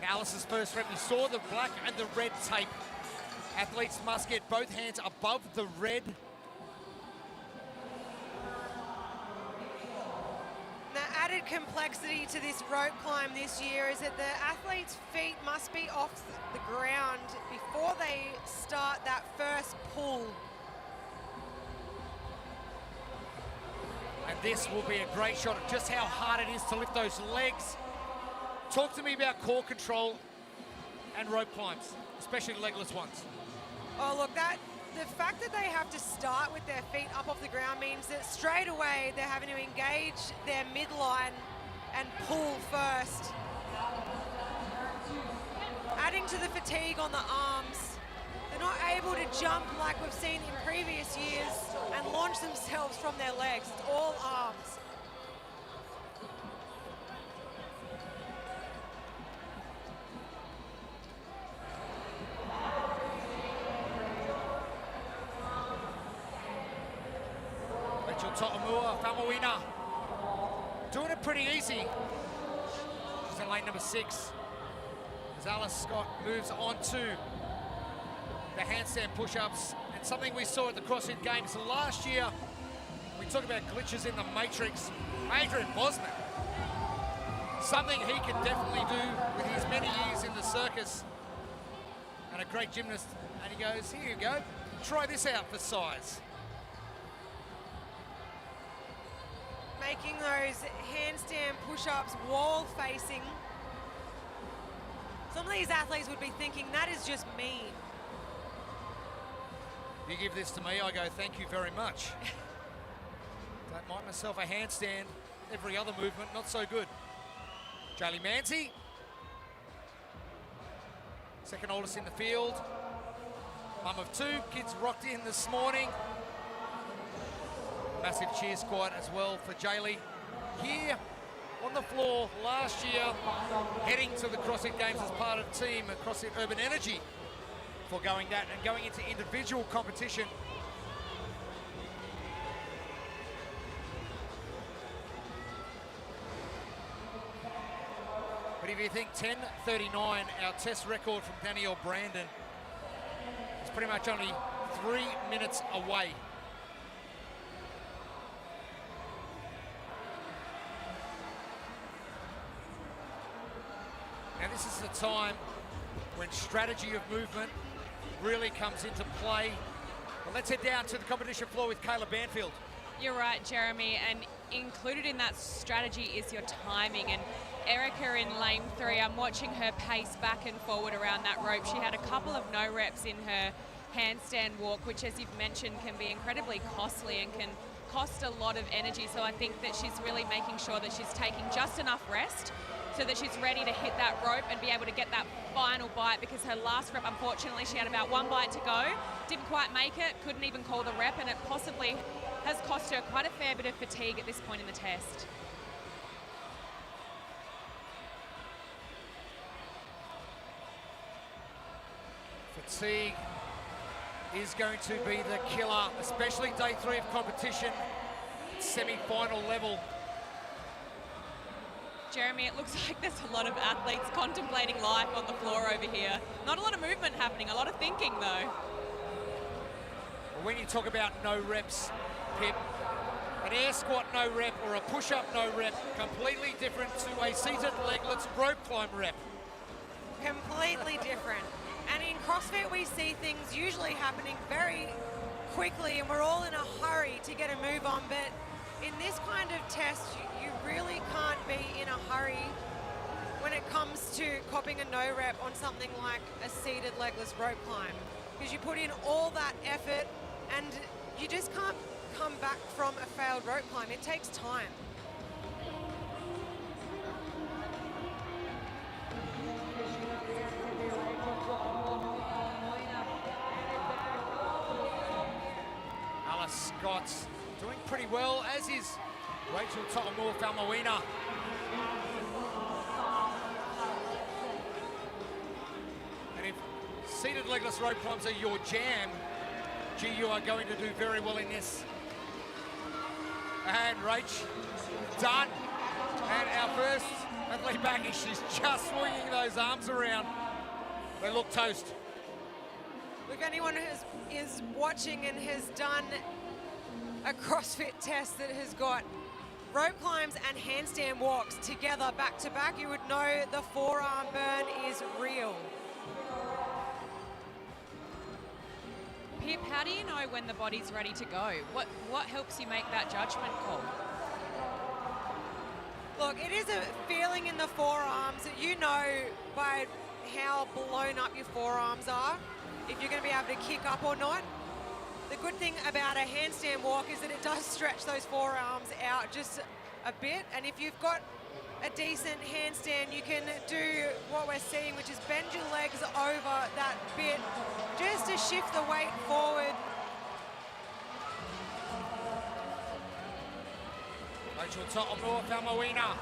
Alice's first rep, we saw the black and the red tape. Athletes must get both hands above the red. The added complexity to this rope climb this year is that the athletes' feet must be off the ground before they start that first pull. And this will be a great shot of just how hard it is to lift those legs. Talk to me about core control and rope climbs, especially legless ones. Oh, look, the fact that they have to start with their feet up off the ground means that straight away they're having to engage their midline and pull first. Adding to the fatigue on the arms. They're not able to jump like we've seen in previous years and launch themselves from their legs. It's all arms. Rachel To'omua, Famuina, doing it pretty easy. She's in lane number 6. As Alice Scott moves on to the handstand push-ups, and something we saw at the CrossFit Games last year. We talk about glitches in the matrix. Adrian Bosman, something he can definitely do with his many years in the circus, and a great gymnast. And he goes, here you go, try this out for size. Making those handstand push-ups wall-facing. Some of these athletes would be thinking, that is just mean. You give this to me, I go, thank you very much. Don't mind myself a handstand. Every other movement, not so good. Jaylee Manzi, second oldest in the field. Mum of 2, kids rocked in this morning. Massive cheer squad as well for Jaylee. Here on the floor last year, heading to the CrossFit Games as part of team CrossFit Urban Energy. Foregoing that and going into individual competition. But if you think 10:39, our test record from Danielle Brandon, is pretty much only 3 minutes away. Now this is the time when strategy of movement really comes into play. Well, let's head down to the competition floor with Kayla Banfield. You're right, Jeremy, and included in that strategy is your timing. And Erica in lane 3, I'm watching her pace back and forward around that rope. She had a couple of no reps in her handstand walk, which, as you've mentioned, can be incredibly costly and can cost a lot of energy. So I think that she's really making sure that she's taking just enough rest so that she's ready to hit that rope and be able to get that final bite, because her last rep, unfortunately, she had about 1 bite to go, didn't quite make it, couldn't even call the rep, and it possibly has cost her quite a fair bit of fatigue at this point in the test. Fatigue is going to be the killer, especially day 3 of competition, semi-final level. Jeremy, it looks like there's a lot of athletes contemplating life on the floor over here. Not a lot of movement happening, a lot of thinking though. When you talk about no reps, Pip, an air squat no rep or a push-up no rep, completely different to a seated leglets rope climb rep. Completely different. And in CrossFit, we see things usually happening very quickly, and we're all in a hurry to get a move on. But in this kind of test, you really can't be in a hurry when it comes to copping a no rep on something like a seated legless rope climb, because you put in all that effort and you just can't come back from a failed rope climb. It takes time. Scott's doing pretty well, as is Rachel To'omua-Faumuina. And if seated legless rope climbs are your jam, gee, you are going to do very well in this. And Rach, done. And our first athlete back, she's just swinging those arms around. They look toast. If anyone is watching and has done a CrossFit test that has got rope climbs and handstand walks together back to back, you would know the forearm burn is real. Pip, how do you know when the body's ready to go? What helps you make that judgment call? Look, it is a feeling in the forearms that you know by how blown up your forearms are, if you're going to be able to kick up or not. The good thing about a handstand walk is that it does stretch those forearms out just a bit, and if you've got a decent handstand, you can do what we're seeing, which is bend your legs over that bit just to shift the weight forward. Rachel To'omua-Faumuina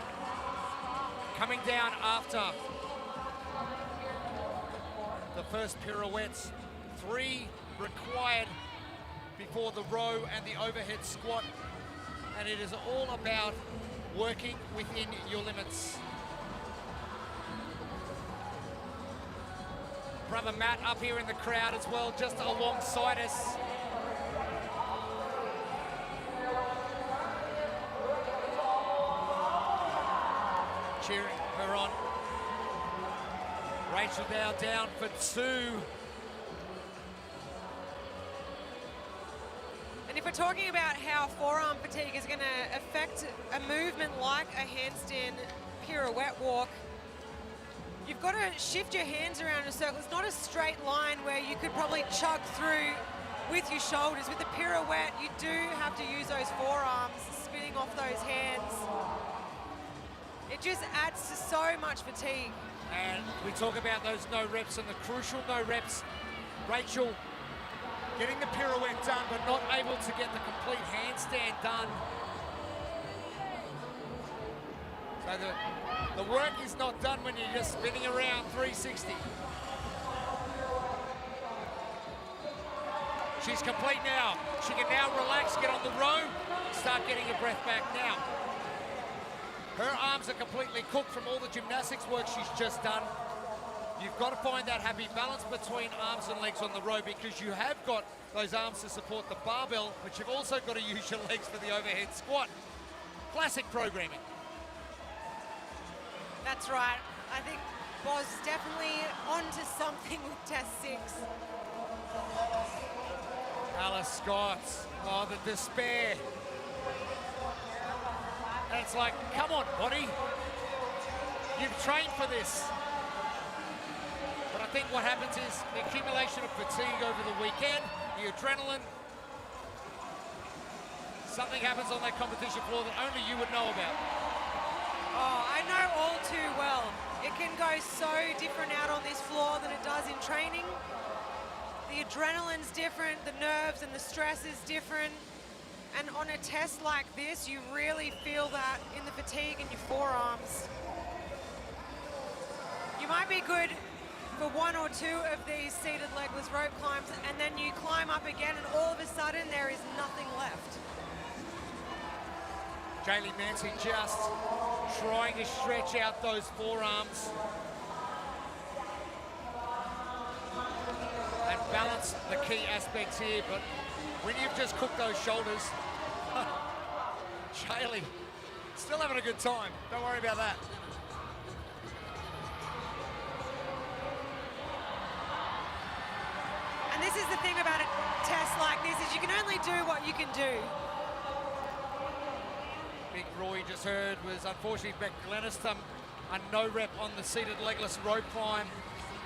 coming down after the first pirouettes. 3 required before the row and the overhead squat, and it is all about working within your limits. Brother Matt up here in the crowd as well, just alongside us. Cheering her on. Rachel now down for 2. And if we're talking about how forearm fatigue is going to affect a movement like a handstand pirouette walk, you've got to shift your hands around in a circle. It's not a straight line where you could probably chug through with your shoulders. With the pirouette, you do have to use those forearms, spinning off those hands. It just adds to so much fatigue. And we talk about those no reps and the crucial no reps. Rachel getting the pirouette done, but not able to get the complete handstand done. So the work is not done when you're just spinning around 360. She's complete now. She can now relax, get on the row, start getting her breath back now. Her arms are completely cooked from all the gymnastics work she's just done. You've got to find that happy balance between arms and legs on the row, because you have got those arms to support the barbell, but you've also got to use your legs for the overhead squat. Classic programming. That's right. I think Boz definitely onto something with test 6. Alice Scott, oh, the despair And it's like, come on, body. You've trained for this. But I think what happens is the accumulation of fatigue over the weekend, the adrenaline, something happens on that competition floor that only you would know about. Oh, I know all too well. It can go so different out on this floor than it does in training. The adrenaline's different, the nerves and the stress is different. And on a test like this, you really feel that in the fatigue in your forearms. You might be good for one or two of these seated legless rope climbs, and then you climb up again and all of a sudden there is nothing left. Jaylee Mancy just trying to stretch out those forearms and balance the key aspects here, but when you've just cooked those shoulders, Jaylee still having a good time. Don't worry about that. And this is the thing about a test like this, is you can only do what you can do. Big Roy just heard was unfortunately Beck Glenniston, a no rep on the seated legless rope climb.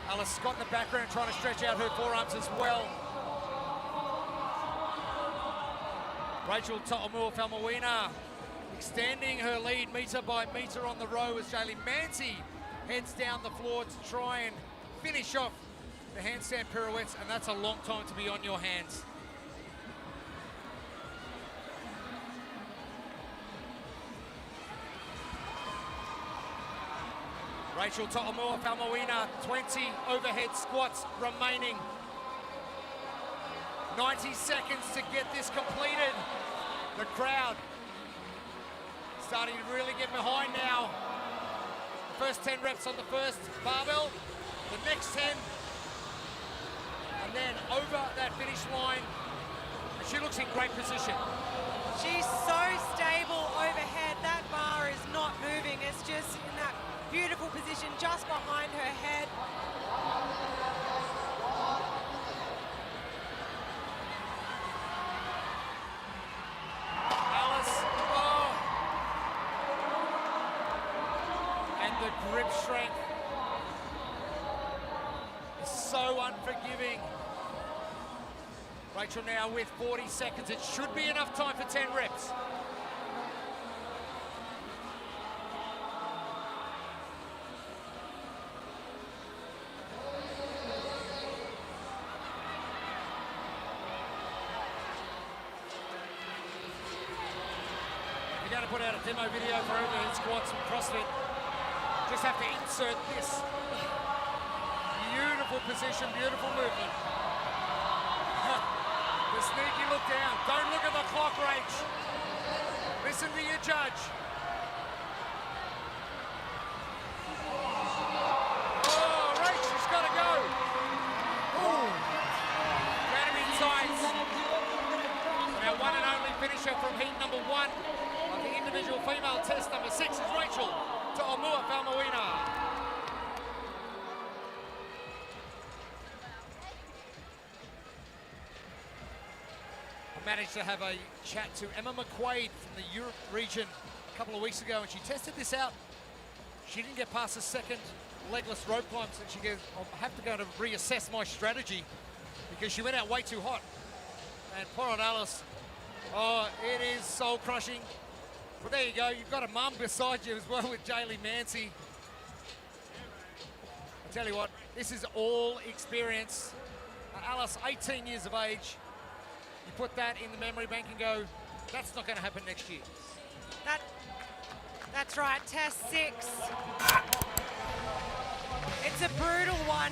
Alice Scott in the background trying to stretch out her forearms as well. Rachel To'omua-Faumuina extending her lead metre by metre on the row as Jaylee Mancy heads down the floor to try and finish off the handstand pirouettes, and that's a long time to be on your hands. Rachel To'omua-Faumuina, 20 overhead squats remaining. 90 seconds to get this completed. The crowd starting to really get behind now. The first 10 reps on the first barbell, the next 10, and then over that finish line. She looks in great position. She's so stable overhead. That bar is not moving. It's just in that beautiful position just behind her head. Alice, oh. And the grip strength is so unforgiving. Rachel now with 40 seconds. It should be enough time for 10 reps. If you're going to put out a demo video for overhead squats and CrossFit, just have to insert this. Beautiful position, beautiful movement. The sneaky look down. Don't look at the clock, Rach. Listen to your judge. Oh, Rach, she's got to go. Ooh. Academy tights. Our one and only finisher from heat number 1 of the individual female test number 6 is Rachel To'omua-Faumuina. Managed to have a chat to Emma McQuaid from the Europe region a couple of weeks ago, and she tested this out. She didn't get past the second legless rope climb, so she goes, I'll have to go to reassess my strategy because she went out way too hot. And poor old Alice, oh, it is soul crushing. But there you go, you've got a mum beside you as well with Jaylee Mancy. I tell you what, this is all experience. Alice, 18 years of age. You put that in the memory bank and go, that's not going to happen next year. That's right, test 6. It's a brutal one.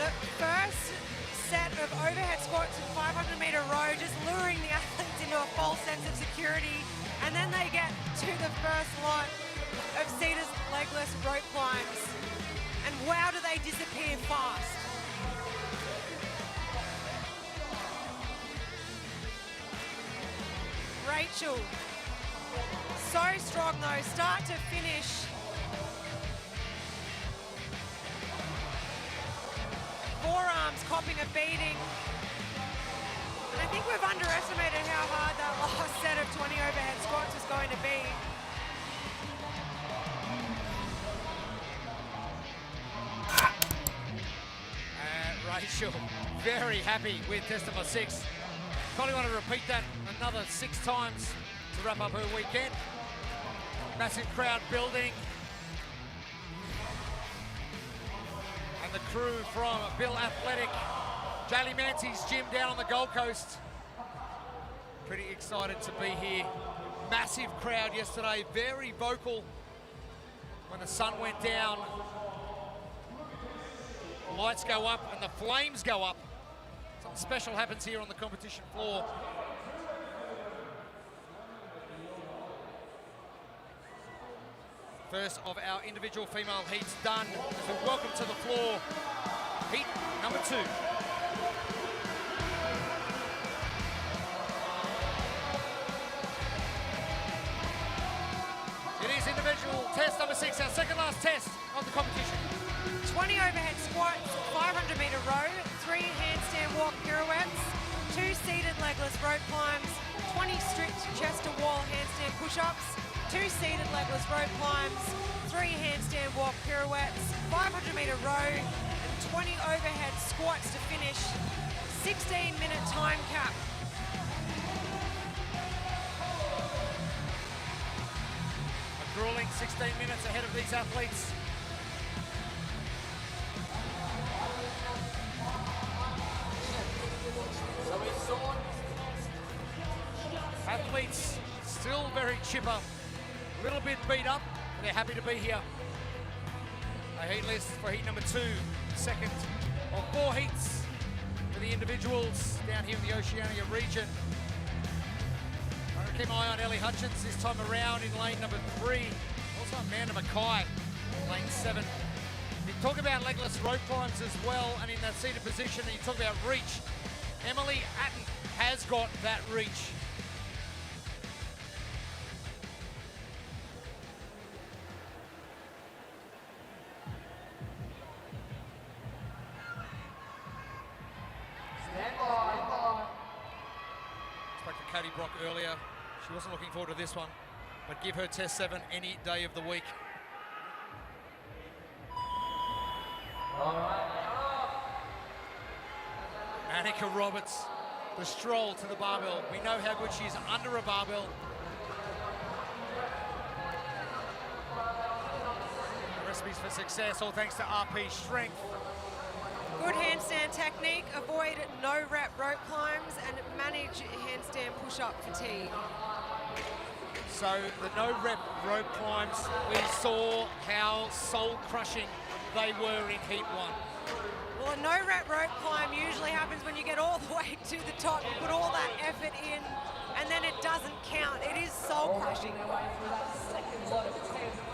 The first set of overhead squats and 500-meter row, just luring the athletes into a false sense of security, and then they get to the first lot of seated legless rope climbs. And wow, do they disappear fast. Rachel, so strong though, start to finish. Forearms copping a beating. think we've underestimated how hard that last set of 20 overhead squats is going to be. Rachel, very happy with test number 6. Probably want to repeat that another 6 times to wrap up her weekend. Massive crowd building. And the crew from Bill Athletic, Jaylee Mancy's gym down on the Gold Coast. Pretty excited to be here. Massive crowd yesterday, very vocal when the sun went down. The lights go up and the flames go up. Something special happens here on the competition floor. First of our individual female heats done. So welcome to the floor, heat number 2. It is individual test number 6, our second last test of the competition. 20 overhead squats, 500-meter row, 3 handstand walk pirouettes, 2 seated legless rope climbs, 20 strict chest to wall handstand push-ups, 2 seated legless rope climbs, 3 handstand walk pirouettes, 500-meter row, and 20 overhead squats to finish. 16-minute time cap. A grueling 16 minutes ahead of these athletes. Athletes still very chipper, a little bit beat up, but they're happy to be here. A heat list for heat number 2, second of 4 heats for the individuals down here in the Oceania region. I'm going to keep my eye on Ellie Hutchins this time around in lane number 3. Also Amanda Mackay, lane 7. You talk about legless rope climbs as well, and in that seated position, and you talk about reach. Emily Atten has got that reach. Spoke to Katie Brock earlier. She wasn't looking forward to this one, but give her test 7 any day of the week. Annika Roberts, the stroll to the barbell. We know how good she is under a barbell. The recipes for success, all thanks to RP Strength. Good handstand technique, avoid no-rep rope climbs, and manage handstand push-up fatigue. So the no-rep rope climbs, we saw how soul-crushing they were in heat 1. Well, a no-rep rope climb usually happens when you get all the way to the top, you put all that effort in, and then it doesn't count. It is soul-crushing.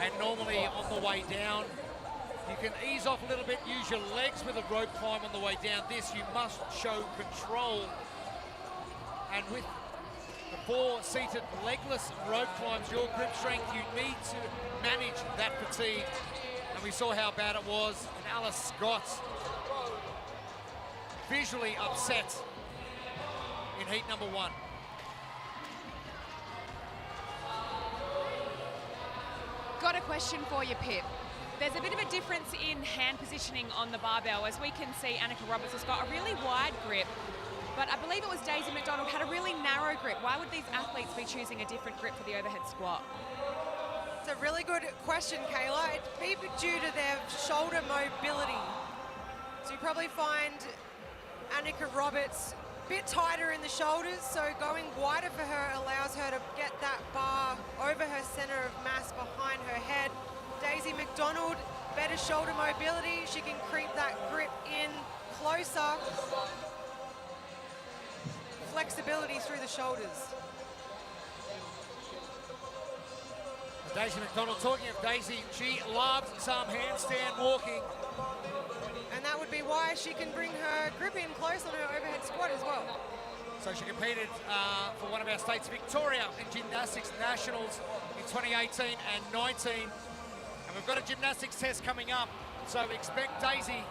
And normally on the way down, you can ease off a little bit, use your legs with a rope climb on the way down. This, you must show control. And with the 4 seated legless rope climbs, your grip strength, you need to manage that fatigue. And we saw how bad it was. And Alice Scott visually upset in heat number 1. Got a question for you, Pip. There's a bit of a difference in hand positioning on the barbell. As we can see, Annika Roberts has got a really wide grip, but I believe it was Daisy McDonald had a really narrow grip. Why would these athletes be choosing a different grip for the overhead squat? It's a really good question, Kayla. It'd be due to their shoulder mobility. So you probably find Annika Roberts a bit tighter in the shoulders, so going wider for her allows her to get that bar over her center of mass behind her head. Daisy McDonald, better shoulder mobility. She can creep that grip in closer. Flexibility through the shoulders. Daisy McDonald, talking of Daisy, she loves some handstand walking. And that would be why she can bring her grip in close on her overhead squat as well. So she competed for one of our states, Victoria, in gymnastics nationals in 2018 and 19. And we've got a gymnastics test coming up, so expect Daisy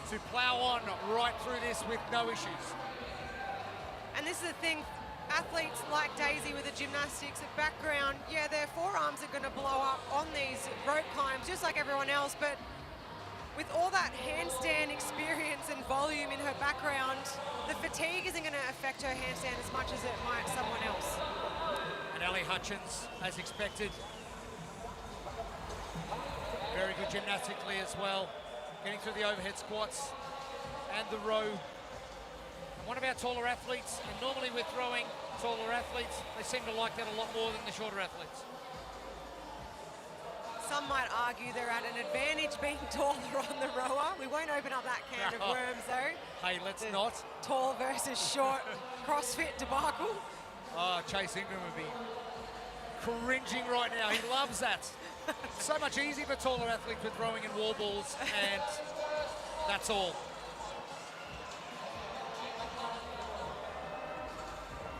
to plow on right through this with no issues. And this is the thing, athletes like Daisy with a gymnastics background, yeah, their forearms are going to blow up on these rope climbs just like everyone else, but with all that handstand experience and volume in her background, the fatigue isn't going to affect her handstand as much as it might someone else. And Ellie Hutchins, as expected, very good gymnastically as well, getting through the overhead squats and the row. And one of our taller athletes, and normally we're throwing taller athletes, they seem to like that a lot more than the shorter athletes. Some might argue they're at an advantage being taller on the rower. We won't open up that can of worms though. Hey, let's not. Tall versus short CrossFit debacle. Oh, Chase Ingram would be cringing right now. He loves that. So much easier for taller athletes with throwing in wall balls, and that's all.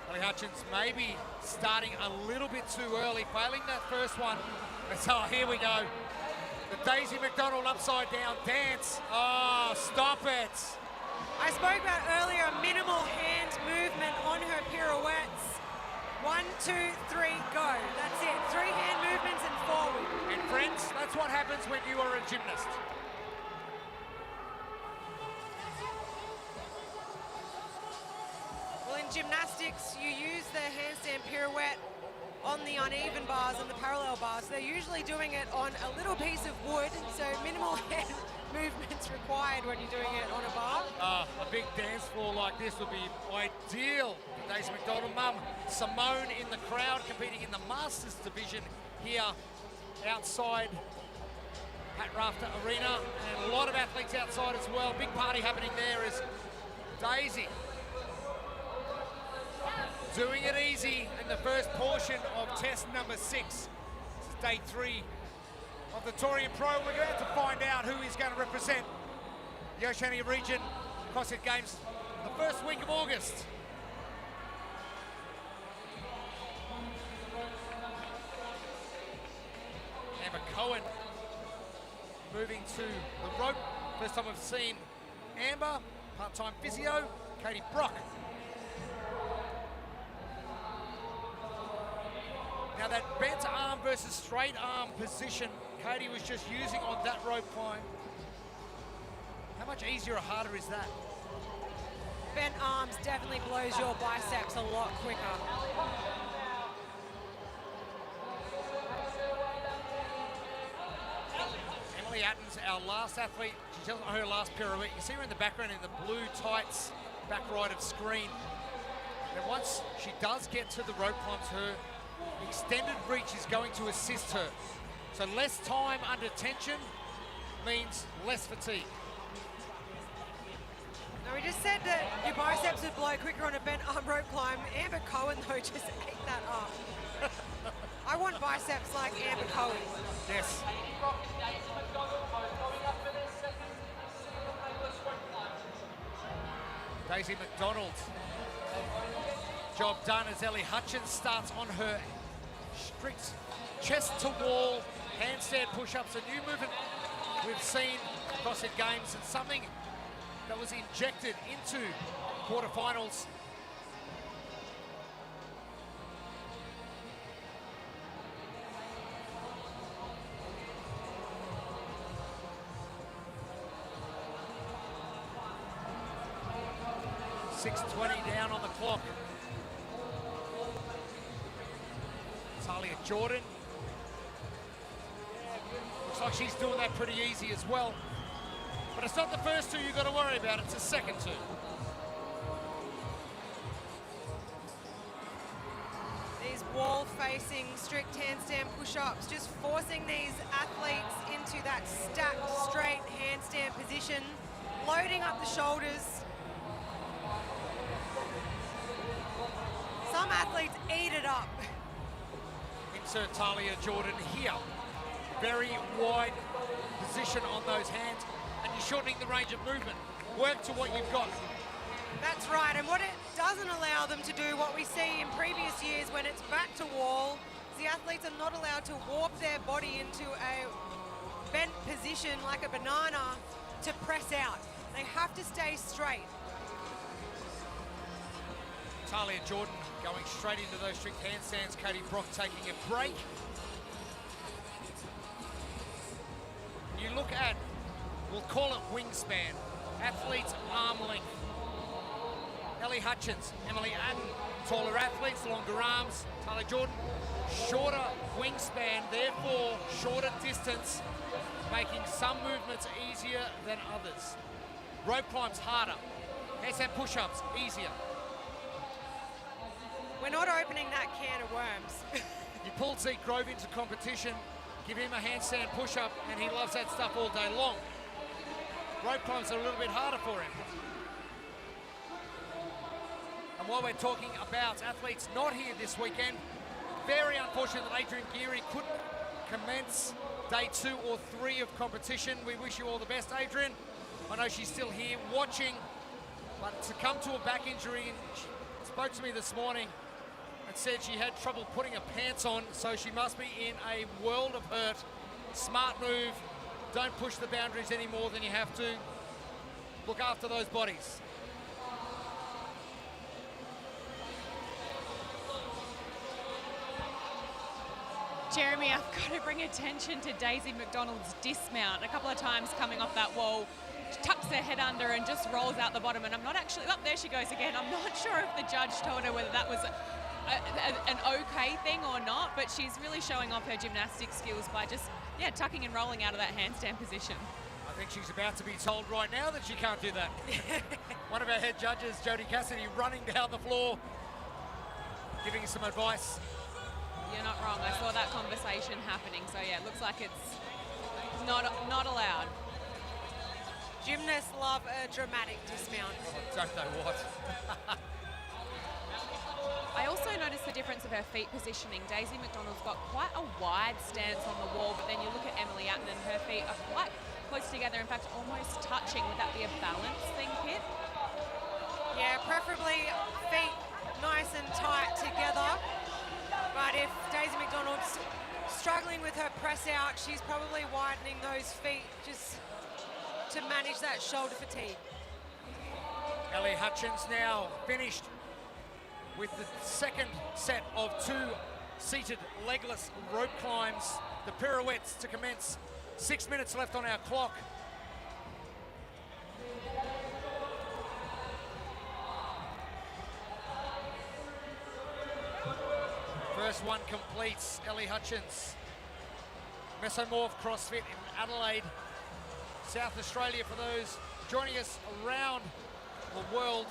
Ellie Hutchins maybe starting a little bit too early, failing that first one. So here we go. The Daisy McDonald upside down dance. Oh, stop it. I spoke about earlier minimal hand movement on her pirouettes. 1, 2, 3, go. That's it. 3 hand movements and forward. And friends, that's what happens when you are a gymnast. Well, in gymnastics, you use the handstand pirouette on the uneven bars and the parallel bars. They're usually doing it on a little piece of wood, so minimal hand movements required when you're doing it on a bar. A big dance floor like this would be ideal. Daisy McDonald mum, Simone in the crowd, competing in the Masters division here outside Pat Rafter Arena, and a lot of athletes outside as well. Big party happening there as Daisy doing it easy in the first portion of test number 6. This is day 3 of the Torian Pro. We're going to find out who is going to represent the Oceania region CrossFit Games the first week of August. Amber Cohen moving to the rope. First time we've seen Amber, part-time physio, Katie Brock. Now that bent arm versus straight arm position Katie was just using on that rope climb. How much easier or harder is that? Bent arms definitely blows your biceps a lot quicker. Emily Attons, our last athlete, she doesn't know her last pirouette. You see her in the background in the blue tights, back right of screen. And once she does get to the rope climbs, her extended reach is going to assist her. So less time under tension means less fatigue. Now we just said that your biceps would blow quicker on a bent arm rope climb. Amber Cohen though just ate that up. I want biceps like Amber Cohen. Yes. Daisy McDonald. Job done as Ellie Hutchins starts on her strict chest to wall handstand push-ups, a new movement we've seen CrossFit Games and something that was injected into quarterfinals. .6:20 down on the clock. Talia Jordan. Looks like she's doing that pretty easy as well. But it's not the first two you've got to worry about, it's the second two. These wall-facing strict handstand push-ups, just forcing these athletes into that stacked straight handstand position, loading up the shoulders. Some athletes eat it up. Insert Talia Jordan here. Very wide position on those hands, and you're shortening the range of movement. Work to what you've got. That's right, and what it doesn't allow them to do, what we see in previous years when it's back to wall, the athletes are not allowed to warp their body into a bent position like a banana to press out. They have to stay straight. Talia Jordan going straight into those strict handstands. Katie Brock taking a break. You look at, we'll call it wingspan, athletes arm length. Ellie Hutchins, Emily Atten, taller athletes, longer arms. Talia Jordan, shorter wingspan, therefore shorter distance, making some movements easier than others. Rope climbs harder. Handstand push-ups easier. We're not opening that can of worms. You pulled Zeke Grove into competition, give him a handstand push-up, and he loves that stuff all day long. Rope climbs are a little bit harder for him. And while we're talking about athletes not here this weekend, very unfortunate that Adrian Geary couldn't commence day 2 or 3 of competition. We wish you all the best, Adrian. I know she's still here watching, but to come to a back injury, and she spoke to me this morning and said she had trouble putting her pants on, so she must be in a world of hurt. Smart move. Don't push the boundaries any more than you have to. Look after those bodies. Jeremy, I've got to bring attention to Daisy McDonald's dismount. A couple of times coming off that wall, she tucks her head under and just rolls out the bottom. And I'm not actually, oh, there she goes again. I'm not sure if the judge told her whether that was an okay thing or not, but she's really showing off her gymnastic skills by just, yeah, tucking and rolling out of that handstand position. I think she's about to be told right now that she can't do that. One of our head judges, Jodie Cassidy, running down the floor, giving some advice. You're not wrong. I saw that conversation happening. So yeah, it looks like it's not allowed. Gymnasts love a dramatic dismount. I don't know what. I also noticed the difference of her feet positioning. Daisy McDonald's got quite a wide stance on the wall, but then you look at Emily Atten and her feet are quite close together. In fact, almost touching. Would that be a balance thing, Kit? Yeah, preferably feet nice and tight together. But if Daisy McDonald's struggling with her press out, she's probably widening those feet just to manage that shoulder fatigue. Ellie Hutchins now finished with the second set of 2 seated legless rope climbs. The pirouettes to commence. 6 minutes left on our clock. First one completes, Ellie Hutchins. Mesomorph CrossFit in Adelaide, South Australia, for those joining us around the world.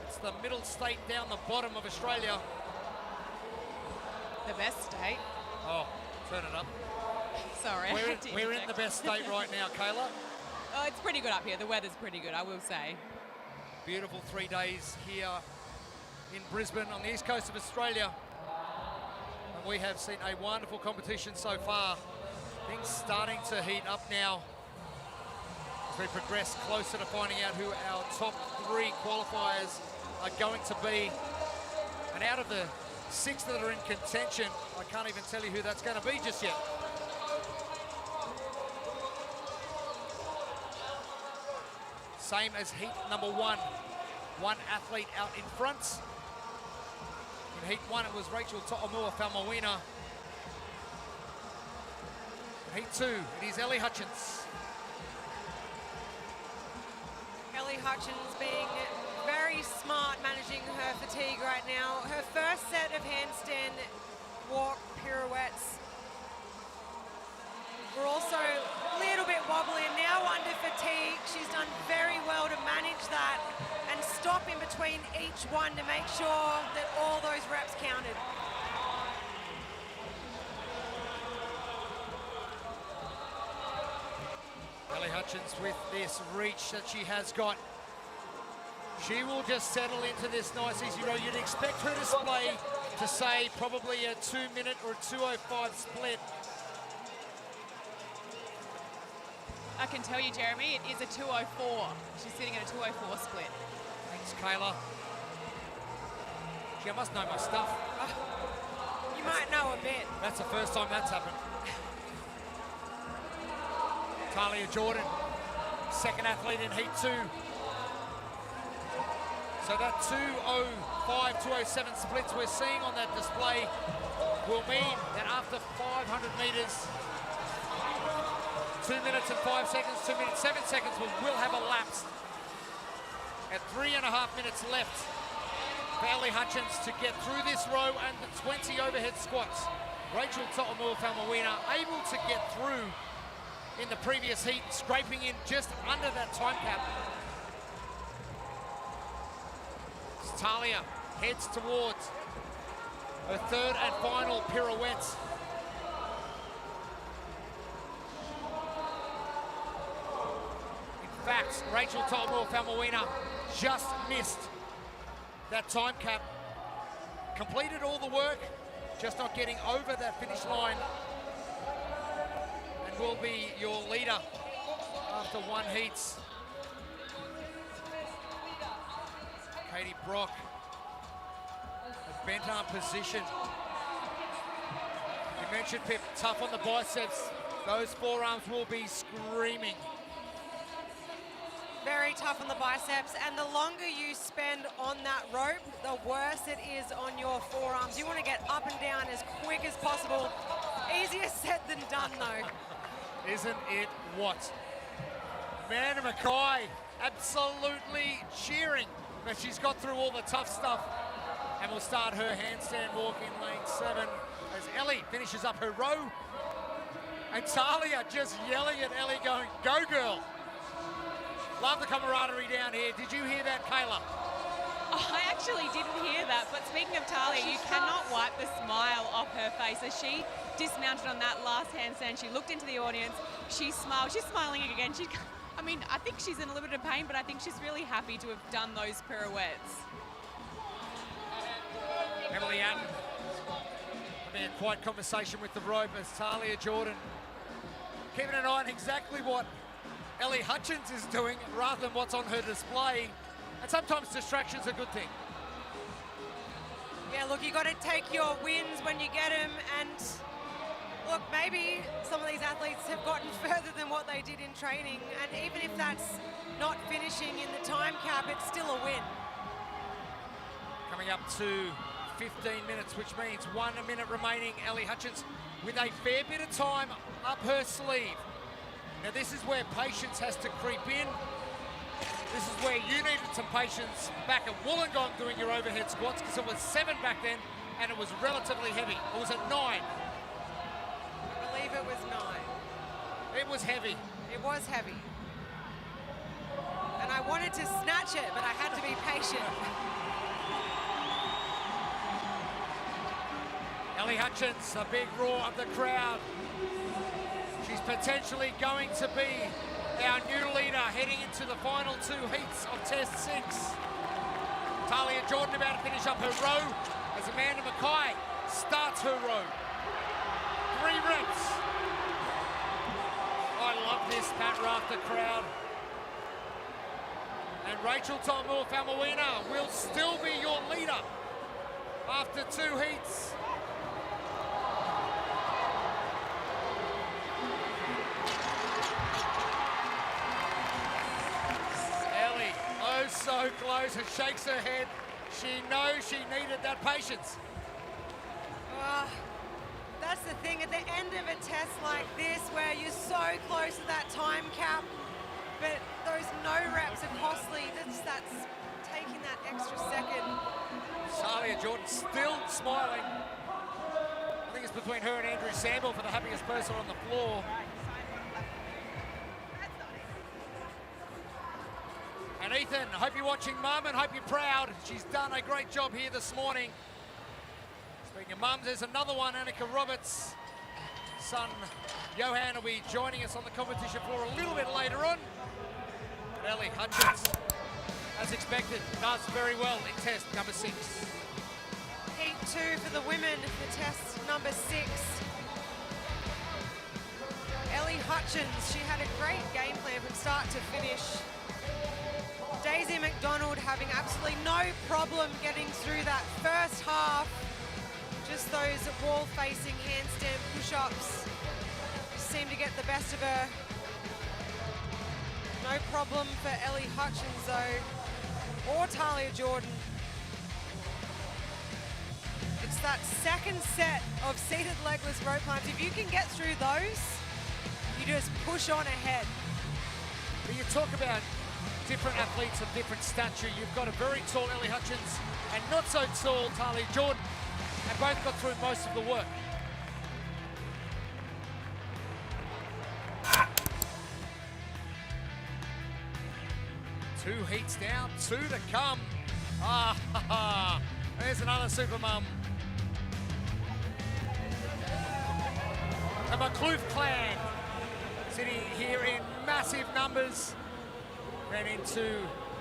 It's the middle state down the bottom of Australia. The best state. Oh, turn it up. Sorry. We're in the best state right now, Kayla. Oh, it's pretty good up here. The weather's pretty good, I will say. Beautiful 3 days here in Brisbane on the east coast of Australia. And we have seen a wonderful competition so far. Things starting to heat up now as we progress closer to finding out who our top 3 qualifiers are going to be. And out of the 6 that are in contention, I can't even tell you who that's going to be just yet. Same as heat number 1. 1 athlete out in front. In heat 1, it was Rachel To'omua Falmawina. In heat 2, it is Ellie Hutchins. Ellie Hutchins being very smart managing her fatigue right now. Her first set of handstand walk pirouettes were also a little bit wobbly, and now under fatigue. She's done very well to manage that and stop in between each one to make sure that all those reps counted. Ellie Hutchins with this reach that she has got. She will just settle into this nice easy row. You'd expect her display to say probably a 2-minute or a 2:05 split. I can tell you, Jeremy, it is a 2:04. She's sitting at a 2:04 split. Thanks, Kayla. Gee, I must know my stuff. You might know a bit. That's the first time that's happened. Talia Jordan, second athlete in heat 2. So that 2:05, 2:07 splits we're seeing on that display will mean that after 500 meters, 2 minutes and 5 seconds, 2 minutes, 7 seconds will have elapsed. At 3.5 minutes left for Ellie Hutchins to get through this row and the 20 overhead squats. Rachel To'omua-Faumuina able to get through in the previous heat, scraping in just under that time cap. Talia heads towards her third and final pirouette. In fact, Rachel To'omua-Faumuina just missed that time cap. Completed all the work, just not getting over that finish line. And will be your leader after one heats. Katie Brock, a bent arm position. You mentioned, Pip, tough on the biceps. Those forearms will be screaming. Very tough on the biceps, and the longer you spend on that rope, the worse it is on your forearms. You want to get up and down as quick as possible. Easier said than done, though. Isn't it what? Amanda Mackay absolutely cheering. But she's got through all the tough stuff and will start her handstand walk in lane 7 as Ellie finishes up her row. And Talia just yelling at Ellie going, "Go girl." Love the camaraderie down here. Did you hear that, Kayla? Oh, I actually didn't hear that, but speaking of Talia, you cannot wipe the smile off her face. As she dismounted on that last handstand, she looked into the audience, she smiled, she's smiling again. I mean, I think she's in a little bit of pain, but I think she's really happy to have done those pirouettes. Emily Atten having a quiet conversation with the rope as Talia Jordan keeping an eye on exactly what Ellie Hutchins is doing rather than what's on her display. And sometimes distraction's a good thing. Yeah, look, you got to take your wins when you get them, and look, maybe some of these athletes have gotten further than what they did in training, and even if that's not finishing in the time cap, it's still a win. Coming up to 15 minutes, which means 1 minute remaining. Ellie Hutchins with a fair bit of time up her sleeve. Now this is where patience has to creep in. This is where you needed some patience back at Wollongong doing your overhead squats, because it was 7 back then and it was relatively heavy. It was at 9. I believe it was 9. It was heavy. It was heavy. And I wanted to snatch it, but I had to be patient. Ellie Hutchins, a big roar of the crowd. She's potentially going to be our new leader heading into the final 2 heats of Test 6. Talia Jordan about to finish up her row as Amanda Mackay starts her row. 3 reps. I love this Pat Rafter crowd. And Rachel To'omua-Faumuina will still be your leader after 2 heats. Ellie, oh so close, and shakes her head. She knows she needed that patience. That's the thing, at the end of a test like this, where you're so close to that time cap, but those no reps are costly. That's taking that extra second. Talia Jordan still smiling. I think it's between her and Andrew Samble for the happiest person on the floor. And Ethan, I hope you're watching, Mum, and hope you're proud. She's done a great job here this morning. Speaking of mums, there's another one, Annika Roberts' son, Johan, will be joining us on the competition floor a little bit later on. But Ellie Hutchins, as expected, does very well in test number 6. Heat 2 for the women for test number 6. Ellie Hutchins, she had a great game plan from start to finish. Daisy McDonald having absolutely no problem getting through that first half. Just those wall-facing handstand push-ups seem to get the best of her. No problem for Ellie Hutchins though. or Talia Jordan. It's that second set of seated legless rope climbs. If you can get through those, you just push on ahead. But you talk about different athletes of different stature. You've got a very tall Ellie Hutchins and not so tall Talia Jordan, and both got through most of the work. Two heats down, two to come. There's another super mum. The McCloof clan sitting here in massive numbers. Ran into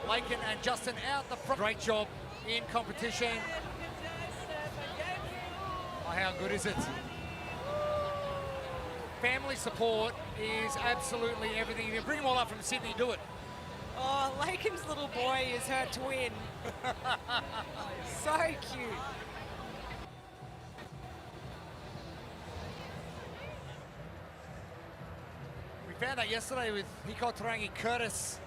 Lakin and Justin out the front. Great job in competition. Oh, how good is it? Family support is absolutely everything. You bring them all up from Sydney, do it. Oh, Lakin's little boy is her twin. So cute. We found out yesterday with Hiko Tarangi Curtis.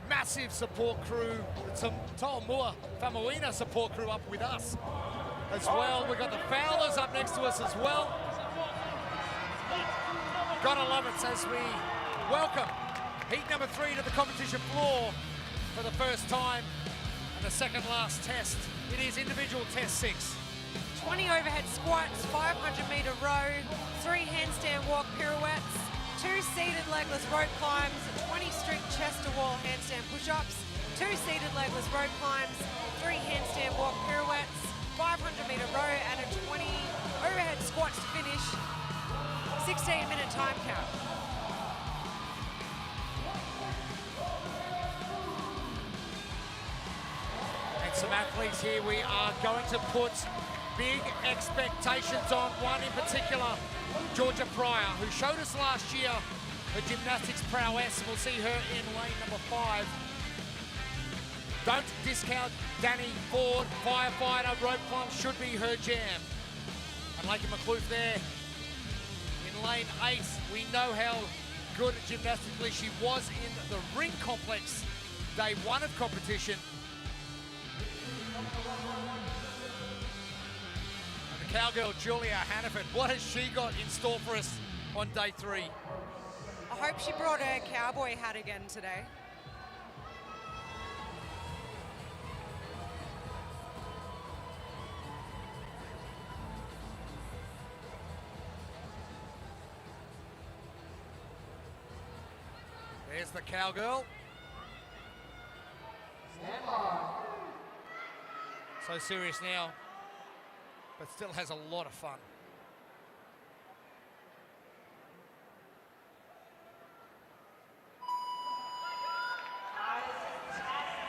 Massive support crew. Some To'omua Famuina support crew up with us as well. We've got the Fowlers up next to us as well. Gotta love it as we welcome heat number 3 to the competition floor for the first time and the second last test. It is individual test 6. 20 overhead squats, 500-meter row, 3 handstand walk pirouettes, 2 seated legless rope climbs, 20 strict chest to wall handstand push-ups, 2 seated legless rope climbs, 3 handstand walk pirouettes, 500-meter row, and a 20 overhead squats to finish. 16-minute time count. And some athletes here we are going to put big expectations on. One in particular, Georgia Pryor, who showed us last year her gymnastics prowess. We'll see her in lane number 5. Don't discount Danny Ford, firefighter, rope climb should be her jam. And Lakin McCloof there in lane 8. We know how good gymnastically she was in the ring complex day 1 of competition. And the cowgirl Julia Hannaford, what has she got in store for us on day 3? I hope she brought her cowboy hat again today. There's the cowgirl. So serious now, but still has a lot of fun.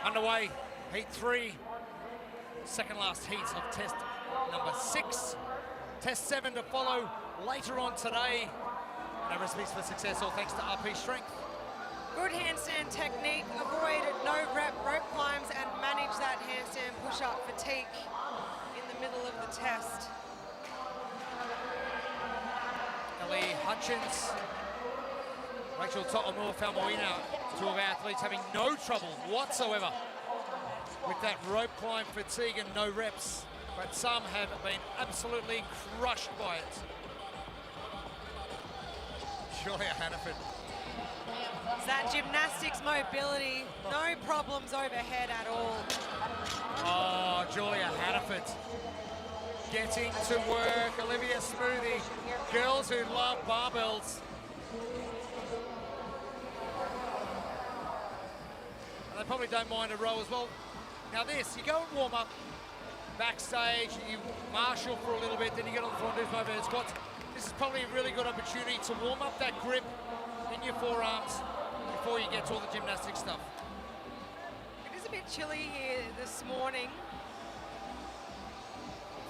Underway, heat 3, second last heat of test number 6. Test 7 to follow later on today. No recipes for success, all thanks to RP Strength. Good handstand technique, avoid no-rep rope climbs and manage that handstand push-up fatigue in the middle of the test. Ellie Hutchins, Rachel To'omua Faumuina, 2 of our athletes having no trouble whatsoever with that rope climb fatigue and no reps, but some have been absolutely crushed by it. Julia Hannaford. It's that gymnastics mobility, no problems overhead at all. Oh, Julia Hannaford getting to work. Olivia Smoothie, girls who love barbells. And they probably don't mind a row as well. Now this, you go and warm up backstage, you marshal for a little bit, then you get on the floor and do some overhead squats. This is probably a really good opportunity to warm up that grip in your forearms before you get to all the gymnastic stuff. It is a bit chilly here this morning.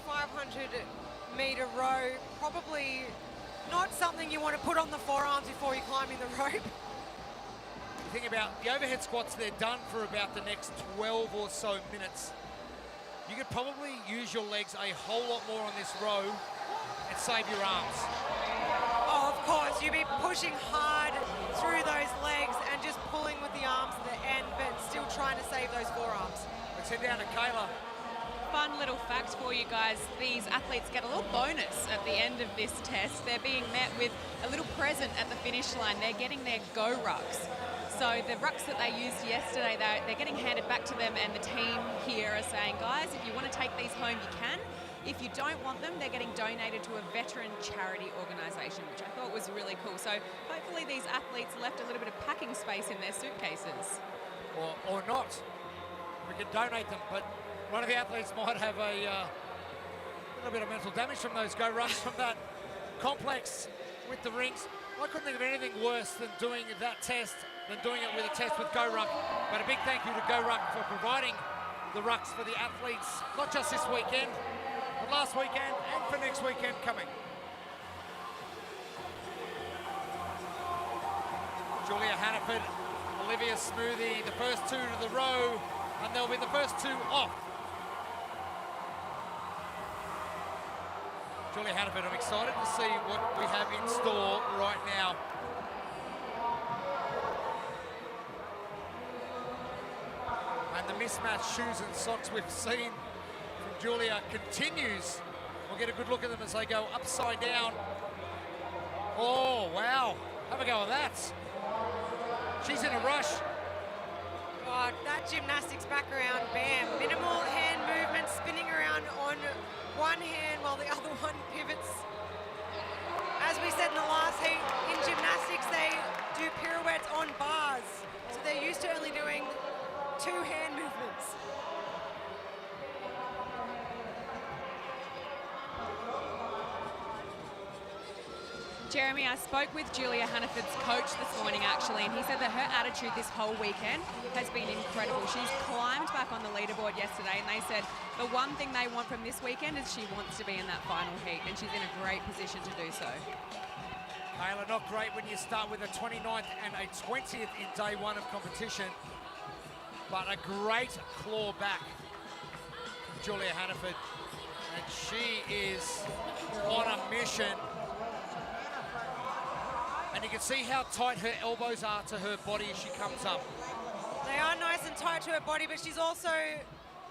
500-meter row, probably not something you want to put on the forearms before you're climbing the rope. You think about the overhead squats, they're done for about the next 12 or so minutes. You could probably use your legs a whole lot more on this row and save your arms. Oh, of course, you'd be pushing hard through those legs and just pulling with the arms at the end, but still trying to save those forearms. Let's head down to Kayla. Fun little fact for you guys, these athletes get a little bonus at the end of this test. They're being met with a little present at the finish line. They're getting their Go rucks. So the rucks that they used yesterday, they're getting handed back to them, and the team here are saying, guys, if you want to take these home, you can. If you don't want them, they're getting donated to a veteran charity organisation, which I thought was really cool. So hopefully these athletes left a little bit of packing space in their suitcases. Or not. We could donate them, but one of the athletes might have a little bit of mental damage from those Go rucks from that complex with the rings. I couldn't think of anything worse than doing that test than doing it with a test with Go Ruck. But a big thank you to Go Ruck for providing the rucks for the athletes, not just this weekend, but last weekend and for next weekend coming. Julia Hannaford, Olivia Smoothie, the first two to the row, and they'll be the first two off. Julia Hannaford, I'm excited to see what we have in store right now. And the mismatched shoes and socks we've seen from Julia continues. We'll get a good look at them as they go upside down. Oh, wow. Have a go at that. She's in a rush. Oh, that gymnastics background, bam. Minimal hand movement, spinning around on one hand while the other one pivots. As we said in the last heat, in gymnastics, they do pirouettes on bars. So they're used to only doing two hand movements. Jeremy, I spoke with Julia Hannaford's coach this morning actually, and he said that her attitude this whole weekend has been incredible. She's climbed back on the leaderboard yesterday, and they said the one thing they want from this weekend is she wants to be in that final heat, and she's in a great position to do so. Kayla, not great when you start with a 29th and a 20th in day one of competition, but a great claw back, Julia Hannaford, and she is on a mission. And you can see how tight her elbows are to her body as she comes up. They are nice and tight to her body, but she's also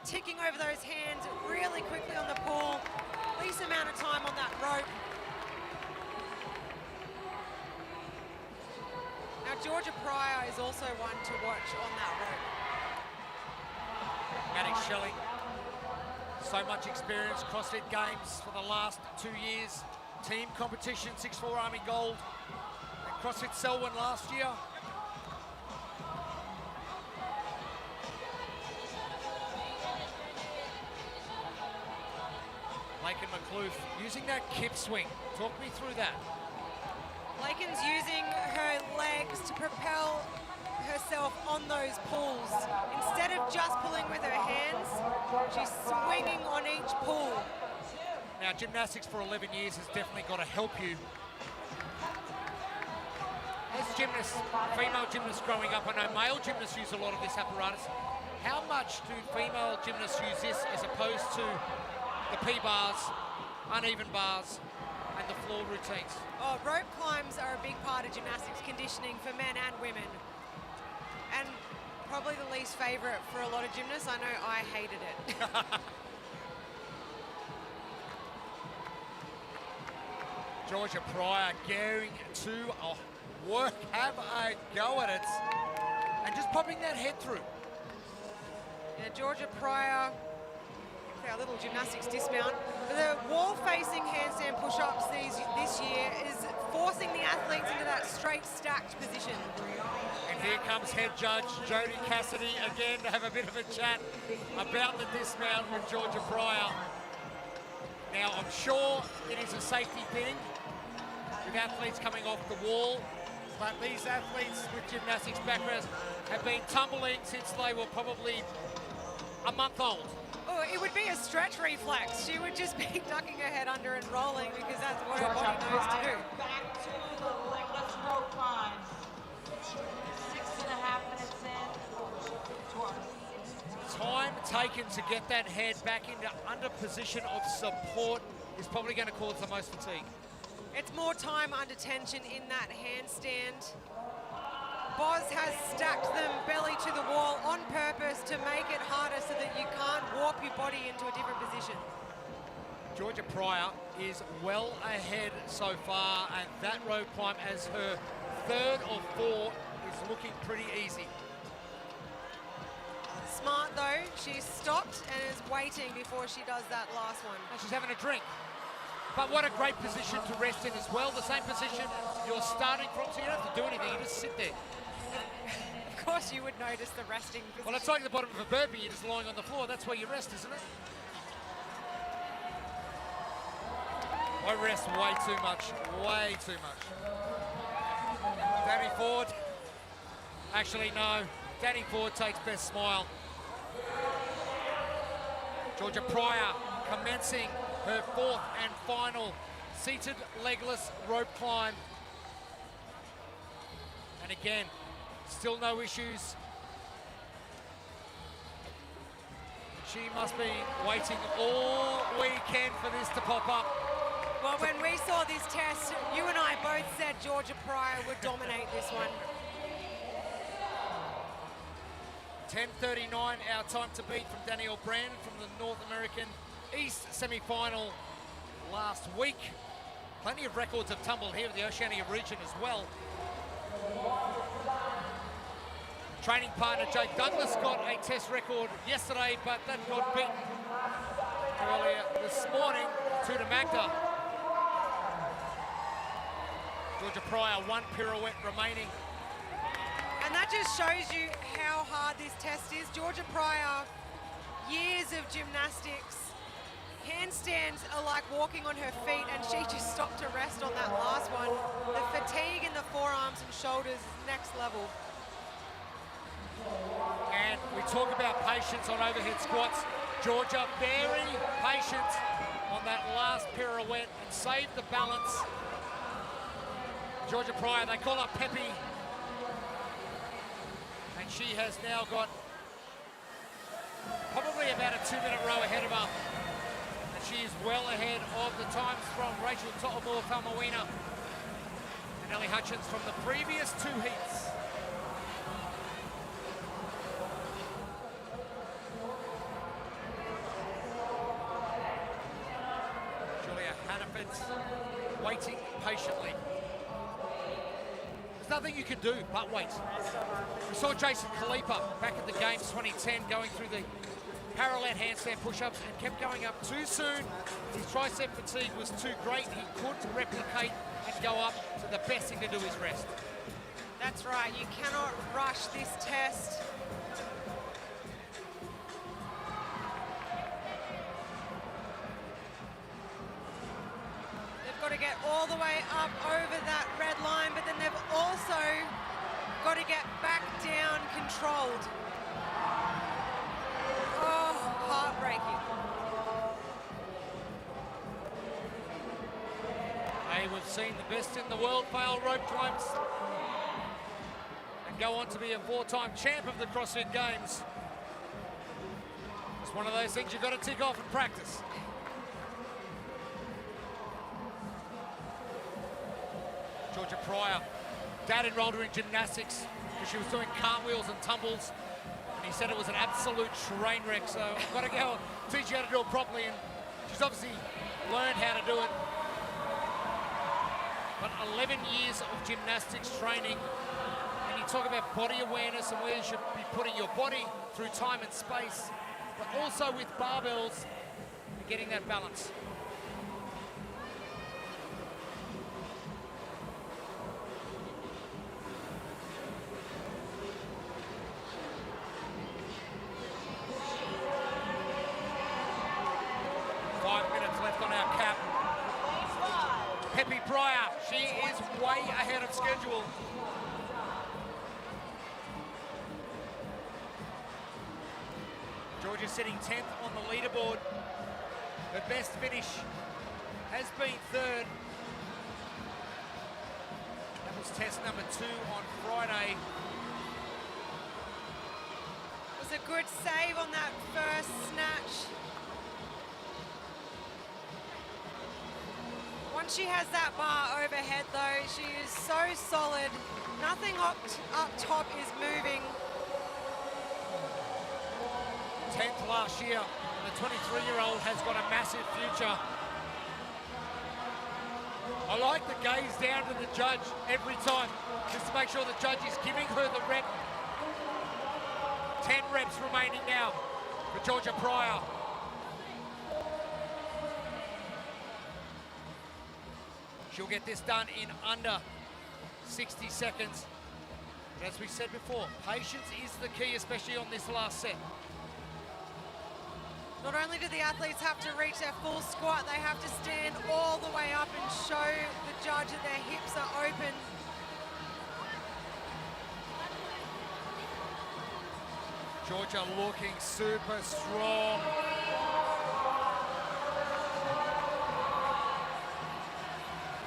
ticking over those hands really quickly on the pull. Least amount of time on that rope. Now Georgia Pryor is also one to watch on that rope. Maddie Schelling, so much experience, CrossFit Games for the last 2 years. Team competition, 6'4" Army Gold. CrossFit Selwyn last year. Lakin McCloof using that kip swing. Talk me through that. Lakin's using her legs to propel herself on those pulls. Instead of just pulling with her hands, she's swinging on each pull. Now, gymnastics for 11 years has definitely got to help you. As gymnasts, female gymnasts growing up, I know male gymnasts use a lot of this apparatus. How much do female gymnasts use this as opposed to the P-bars, uneven bars, and the floor routines? Oh, rope climbs are a big part of gymnastics conditioning for men and women. And probably the least favorite for a lot of gymnasts. I know I hated it. Georgia Pryor going to have a go at it and just popping that head through. Yeah, Georgia Pryor, our little gymnastics dismount. The wall-facing handstand push-ups this year is forcing the athletes into that straight stacked position. And here comes head judge Jody Cassidy again to have a bit of a chat about the dismount with Georgia Pryor. Now, I'm sure it is a safety thing with athletes coming off the wall, but these athletes with gymnastics backgrounds have been tumbling since they were probably a month old. Oh, it would be a stretch reflex. She would just be ducking her head under and rolling because that's what her body knows to do. Back to the legless rope climb. 6.5 minutes in. Time taken to get that head back into under position of support is probably going to cause the most fatigue. It's more time under tension in that handstand. Boz has stacked them belly to the wall on purpose to make it harder so that you can't warp your body into a different position. Georgia Pryor is well ahead so far, and that rope climb as her third of four is looking pretty easy. Smart though, she's stopped and is waiting before she does that last one. And she's having a drink. But what a great position to rest in as well. The same position you're starting from, so you don't have to do anything, you just sit there. Of course you would notice the resting position. Well, it's like the bottom of a burpee, you're just lying on the floor. That's where you rest, isn't it? I rest way too much, way too much. Danny Ford. Actually, no. Danny Ford takes best smile. Georgia Pryor commencing her fourth and final seated legless rope climb. And again, still no issues. She must be waiting all weekend for this to pop up. Well, when we saw this test, you and I both said Georgia Pryor would dominate this one. 10:39, our time to beat from Danielle Brandon from the North American East Semifinal last week. Plenty of records have tumbled here in the Oceania region as well. Training partner Jake Douglas got a test record yesterday, but that got beaten earlier this morning to Magda. Georgia Pryor, one pirouette remaining. And that just shows you how hard this test is. Georgia Pryor, years of gymnastics. Handstands are like walking on her feet, and she just stopped to rest on that last one. The fatigue in the forearms and shoulders is next level. And we talk about patience on overhead squats. Georgia very patient on that last pirouette and saved the balance. Georgia Pryor, they call her Peppy. And she has now got probably about a 2-minute row ahead of her. And she is well ahead of the times from Rachel To'omua-Faumuina and Ellie Hutchins from the previous two heats. Julia Hannaford waiting patiently. There's nothing you can do but wait. We saw Jason Kalipa back at the Games 2010 going through the parallel handstand push-ups and kept going up too soon. His tricep fatigue was too great. He couldn't replicate and go up, so the best thing to do is rest. That's right, you cannot rush this test. Got to get all the way up over that red line, but then they've also got to get back down controlled. Oh, heartbreaking. Hey, we've seen the best in the world fail rope climbs and go on to be a 4-time champ of the CrossFit Games. It's one of those things you've got to tick off in practice. Georgia Pryor, Dad enrolled her in gymnastics because she was doing cartwheels and tumbles, and he said it was an absolute train wreck, so I've got to go teach you how to do it properly, and she's obviously learned how to do it. But 11 years of gymnastics training, and you talk about body awareness and where you should be putting your body through time and space, but also with barbells, and getting that balance. Pryor, she is way ahead of schedule. Georgia sitting 10th on the leaderboard. Her best finish has been third. That was test number 2 on Friday. It was a good save on that first snatch. Once she has that bar overhead though, she is so solid. Nothing up top is moving. 10th last year. The 23-year-old has got a massive future. I like the gaze down to the judge every time, just to make sure the judge is giving her the rep. 10 reps remaining now for Georgia Pryor. She'll get this done in under 60 seconds. But as we said before, patience is the key, especially on this last set. Not only do the athletes have to reach their full squat, they have to stand all the way up and show the judge that their hips are open. Georgia looking super strong.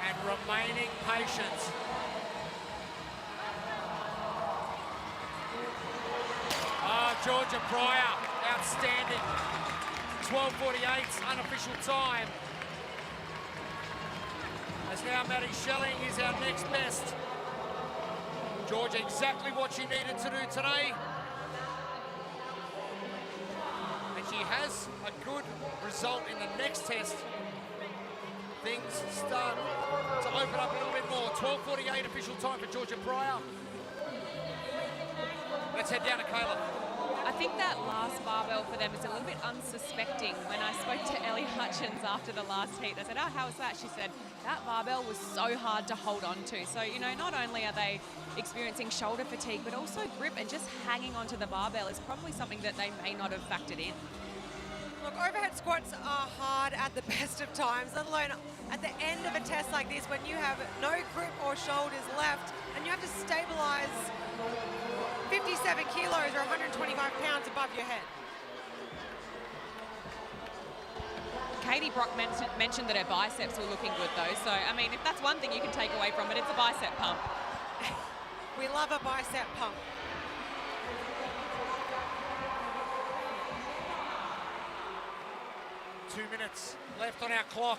And remaining patient. Georgia Pryor, outstanding. 12:48 unofficial time. As now Maddie Schelling is our next best. Georgia exactly what she needed to do today. And she has a good result in the next test. Things start to open up a little bit more. 12:48 official time for Georgia Pryor. Let's head down to Kayla. I think that last barbell for them is a little bit unsuspecting. When I spoke to Ellie Hutchins after the last heat, I said, oh, how was that? She said, that barbell was so hard to hold on to. So, you know, not only are they experiencing shoulder fatigue, but also grip, and just hanging onto the barbell is probably something that they may not have factored in. Look, overhead squats are hard at the best of times, let alone at the end of a test like this when you have no grip or shoulders left and you have to stabilize 57 kilos or 125 pounds above your head. Katie Brock mentioned that her biceps were looking good though, so I mean, if that's one thing you can take away from it, it's a bicep pump. We love a bicep pump. Two minutes left on our clock.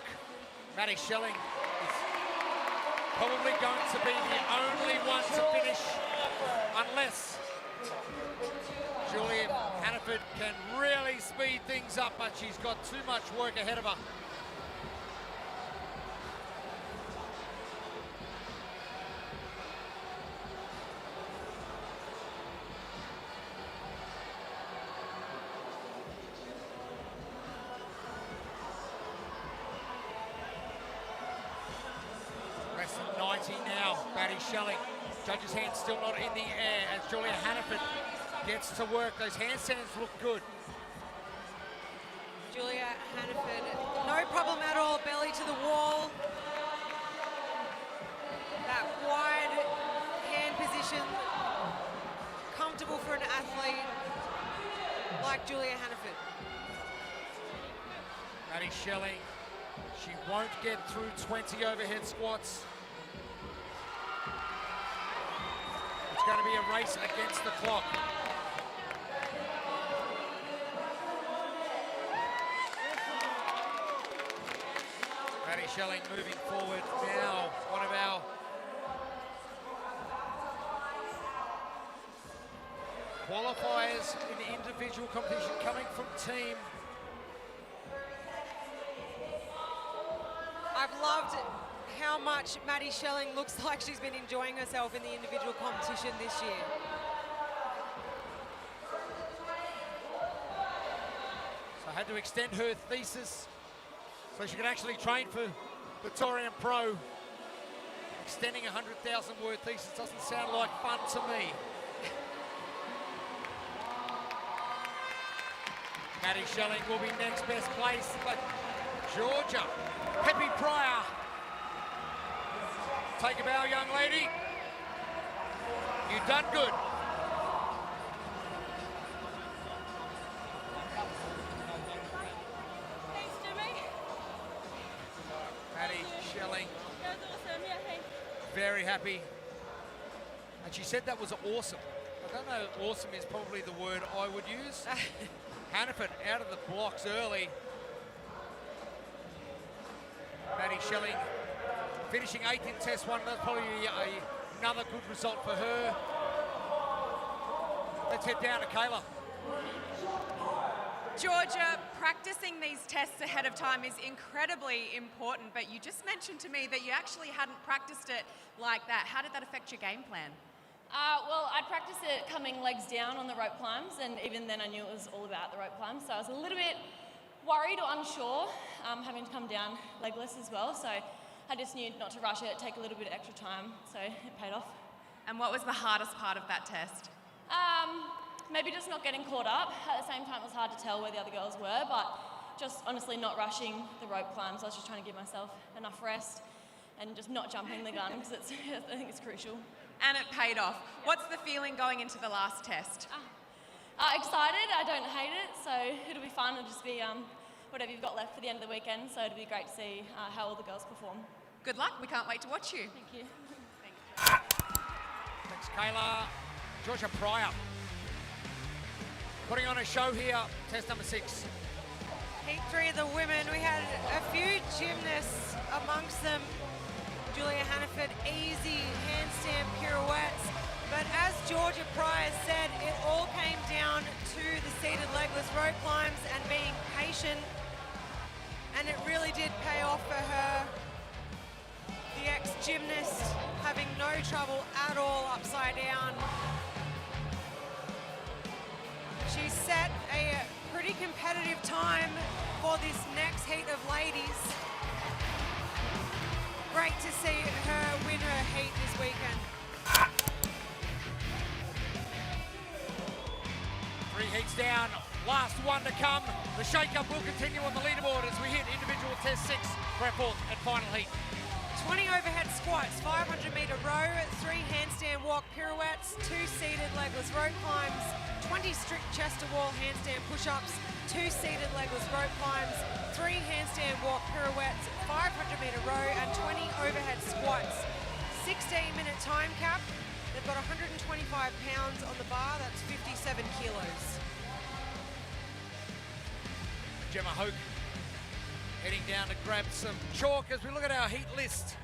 Maddie Schelling is probably going to be the only one to finish unless Julia Hannaford can really speed things up, but she's got too much work ahead of her. Less than 90 now, Maddie Schelling. Judge's hand still not in the air as Julia Hannaford gets to work. Those handstands look good. Julia Hannaford, no problem at all, belly to the wall. That wide hand position, comfortable for an athlete like Julia Hannaford. Maddie Schelling, she won't get through 20 overhead squats. It's going to be a race against the clock. Maddie Schelling moving forward now. One of our qualifiers in the individual competition coming from team. I've loved how much Maddie Schelling looks like she's been enjoying herself in the individual competition this year. So I had to extend her thesis so she could actually train for the Torian Pro. Extending a 100,000 word thesis doesn't sound like fun to me. Maddie Schelling will be next best place, but Georgia, Peppy Pryor. Take a bow, young lady. You've done good. Thanks, Jimmy. Maddie Schelling, That was awesome. Yeah, thanks. very happy. And she said that was awesome. I don't know, awesome is probably the word I would use. Hannaford out of the blocks early. Maddie Schelling finishing 8th in test one. That's probably a another good result for her. Let's head down to Kayla. Georgia, practicing these tests ahead of time is incredibly important, but you just mentioned to me that you actually hadn't practiced it like that. How did that affect your game plan? Well, I'd practiced it coming legs down on the rope climbs, and even then I knew it was all about the rope climbs, so I was a little bit worried or unsure, having to come down legless as well, so I just knew not to rush it, take a little bit of extra time, so it paid off. And what was the hardest part of that test? Maybe just not getting caught up. At the same time, it was hard to tell where the other girls were, but just honestly not rushing the rope climbs. I was just trying to give myself enough rest and just not jumping the gun, because I think it's crucial. And it paid off. What's the feeling going into the last test? Excited. I don't hate it, so it'll be fun. It'll just be whatever you've got left for the end of the weekend, so it'll be great to see how all the girls perform. Good luck. We can't wait to watch you. Thank you. Thanks, Kayla. Georgia Pryor putting on a show here, test number 6. Heat 3 of the women, we had a few gymnasts amongst them. Julia Hannaford, easy handstand pirouettes. But as Georgia Pryor said, it all came down to the seated legless rope climbs and being patient. And it really did pay off for her. The ex-gymnast having no trouble at all upside down. She set a pretty competitive time for this next heat of ladies. Great to see her win her heat this weekend. 3 heats down, last one to come. The shake-up will continue on the leaderboard as we hit individual test 6 for our 4th and final heat. 20 overhead squats, 500-meter row, 3 handstand walk pirouettes, 2 seated legless rope climbs, 20 strict chest-to-wall handstand push-ups, 2 seated legless rope climbs, 3 handstand walk pirouettes, 500-meter row, and 20 overhead squats. 16-minute time cap. They've got 125 pounds on the bar. That's 57 kilos. Gemma Hoke heading down to grab some chalk as we look at our heat list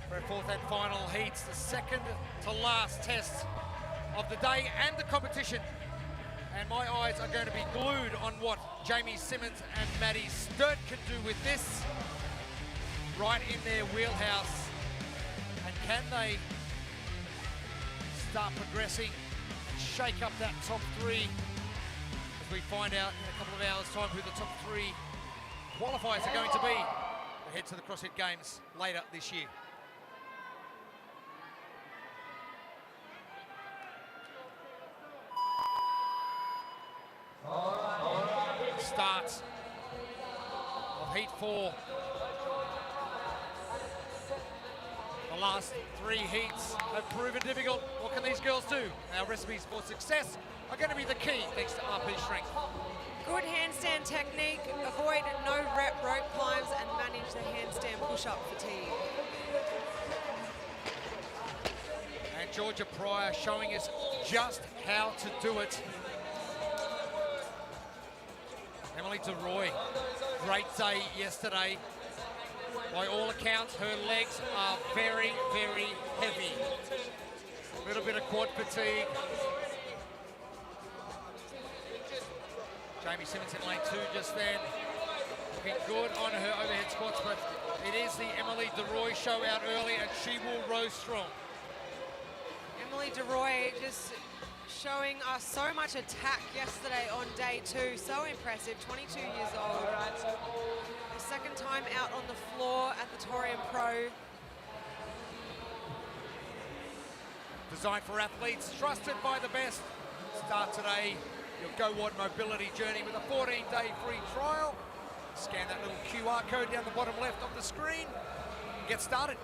for our 4th and final heats, the second to last test of the day and the competition. And my eyes are going to be glued on what Jamie Simmons and Maddie Sturt can do with this, right in their wheelhouse. And can they start progressing and shake up that top 3 as we find out in a couple of hours' time who the top 3 qualifiers are going to be to head to the CrossFit Games later this year. Start of heat 4. The last 3 heats have proven difficult. What can these girls do? Our recipes for success are going to be the key thanks to RP strength. Good handstand technique, avoid no-rep rope climbs, and manage the handstand push-up fatigue. And Georgia Pryor showing us just how to do it. Emily DeRoy, great day yesterday. By all accounts, her legs are very, very heavy. A little bit of quad fatigue. Jamie Simmons in lane 2 just then. Looking good on her overhead squats, but it is the Emily DeRoy show out early, and she will row strong. Emily DeRoy just showing us so much attack yesterday on day 2. So impressive, 22 years old. Her second time out on the floor at the Torian Pro. Designed for athletes, trusted by the best. Start today your GoWard mobility journey with a 14-day free trial. Scan that little QR code down the bottom left of the screen and get started.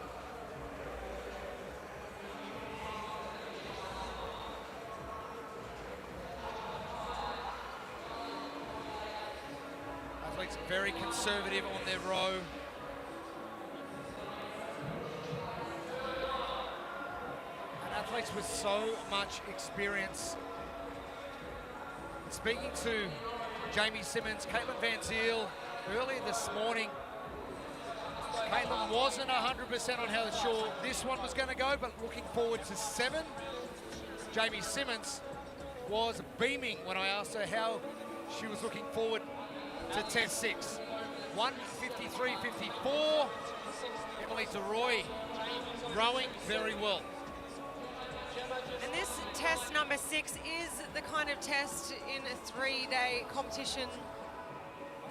Athletes very conservative on their row. And athletes with so much experience. Speaking to Jamie Simmons, Caitlin Van Ziel earlier this morning, Caitlin wasn't 100% on how sure this one was going to go, but looking forward to 7. Jamie Simmons was beaming when I asked her how she was looking forward to test 6. 1:53.54. Emily DeRoy rowing very well. And this test number 6 is the kind of test in a 3-day competition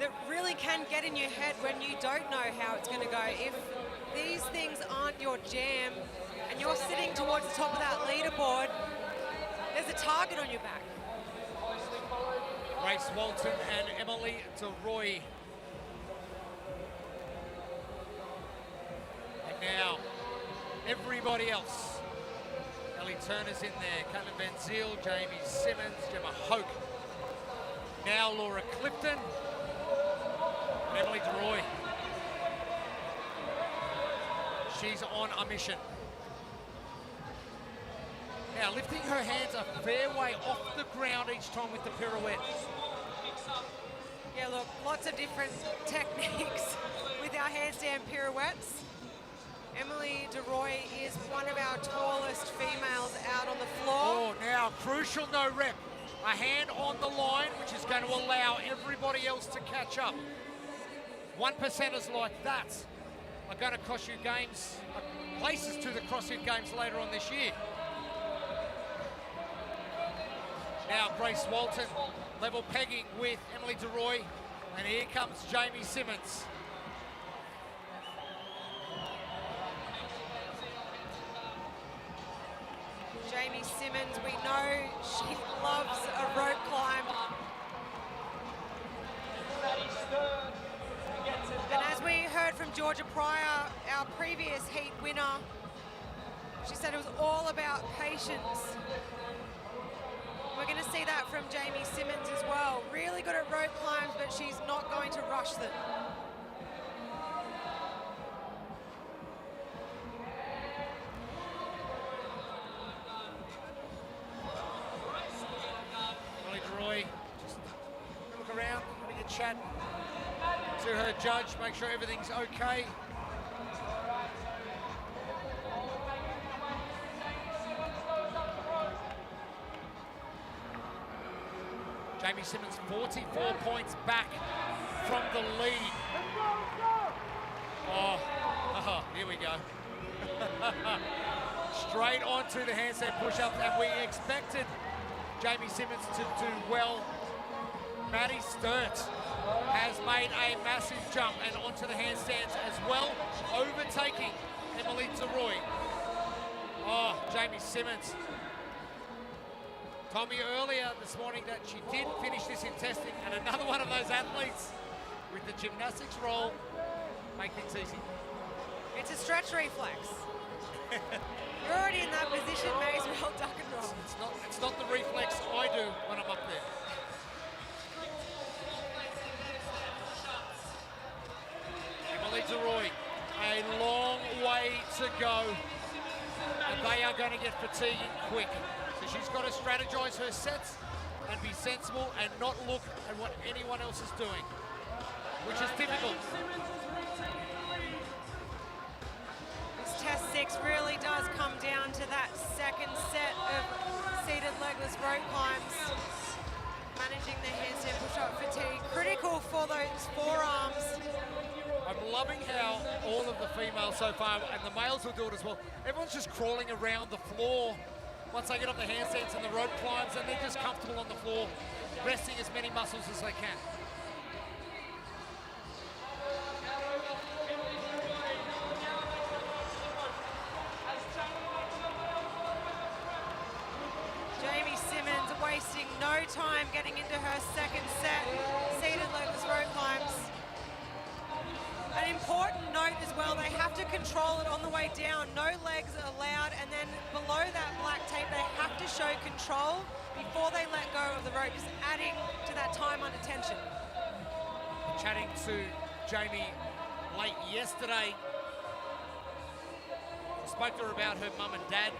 that really can get in your head when you don't know how it's going to go. If these things aren't your jam and you're sitting towards the top of that leaderboard, there's a target on your back. Grace Walton and Emily DeRoy. And now, everybody else. Ellie Turner's in there, Caitlin Van Zyl, Jamie Simmons, Gemma Hoke. Now Laura Clifton and Emily DeRoy. She's on a mission. Now lifting her hands a fair way off the ground each time with the pirouette. Yeah, look, lots of different techniques with our handstand pirouettes. Emily DeRoy is one of our tallest females out on the floor. Oh, now crucial no rep. A hand on the line, which is going to allow everybody else to catch up. 1%ers like that are going to cost you games, places to the CrossFit Games later on this year. Now Grace Walton level pegging with Emily DeRoy, and here comes Jamie Simmons. Jamie Simmons, we know she loves a rope climb. And as we heard from Georgia Pryor, our previous heat winner, she said it was all about patience. We're going to see that from Jamie Simmons as well. Really good at rope climbs, but she's not going to rush them. Emily DeRoy, just look around, having a chat to her judge, make sure everything's okay. Jamie Simmons 44 points back from the lead. Oh, here we go. Straight onto the handstand push-ups, and we expected Jamie Simmons to do well. Maddie Sturt has made a massive jump and onto the handstands as well, overtaking Emily DeRoy. Oh, Jamie Simmons told me earlier this morning that she did finish this in testing, and another one of those athletes with the gymnastics roll make things easy. It's a stretch reflex. You're already in that position, may as well duck and roll. It's not the reflex I do when I'm up there. Emily DeRoy, a long way to go, and they are going to get fatiguing quick. So she's got to strategize her sets and be sensible and not look at what anyone else is doing, which is difficult. This test 6 really does come down to that second set of seated legless rope climbs. Managing the handstand push-up fatigue, critical for those forearms. I'm loving how all of the females so far, and the males will do it as well, everyone's just crawling around the floor once they get off the handstands and the rope climbs, and they're just comfortable on the floor, resting as many muscles as they can. Jamie Simmons wasting no time getting into her second set, seated legless rope climbs. An important note as well, they have to control it on the way down. No legs allowed, and then below that black tape, they have to show control before they let go of the rope, just adding to that time under tension. Chatting to Jamie late yesterday, I spoke to her about her mum and dad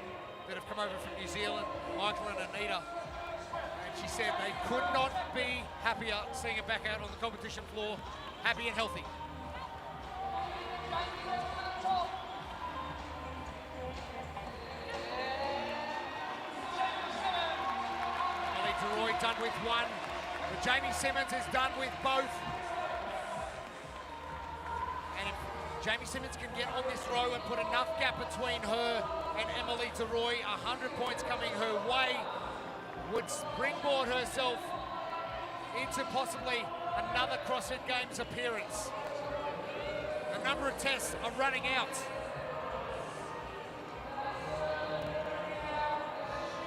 that have come over from New Zealand, Michael and Anita, and she said they could not be happier seeing her back out on the competition floor, happy and healthy. done with one, but Jamie Simmons is done with both. And if Jamie Simmons can get on this row and put enough gap between her and Emily de Roy, 100 points coming her way, would springboard herself into possibly another CrossFit Games appearance. The number of tests are running out.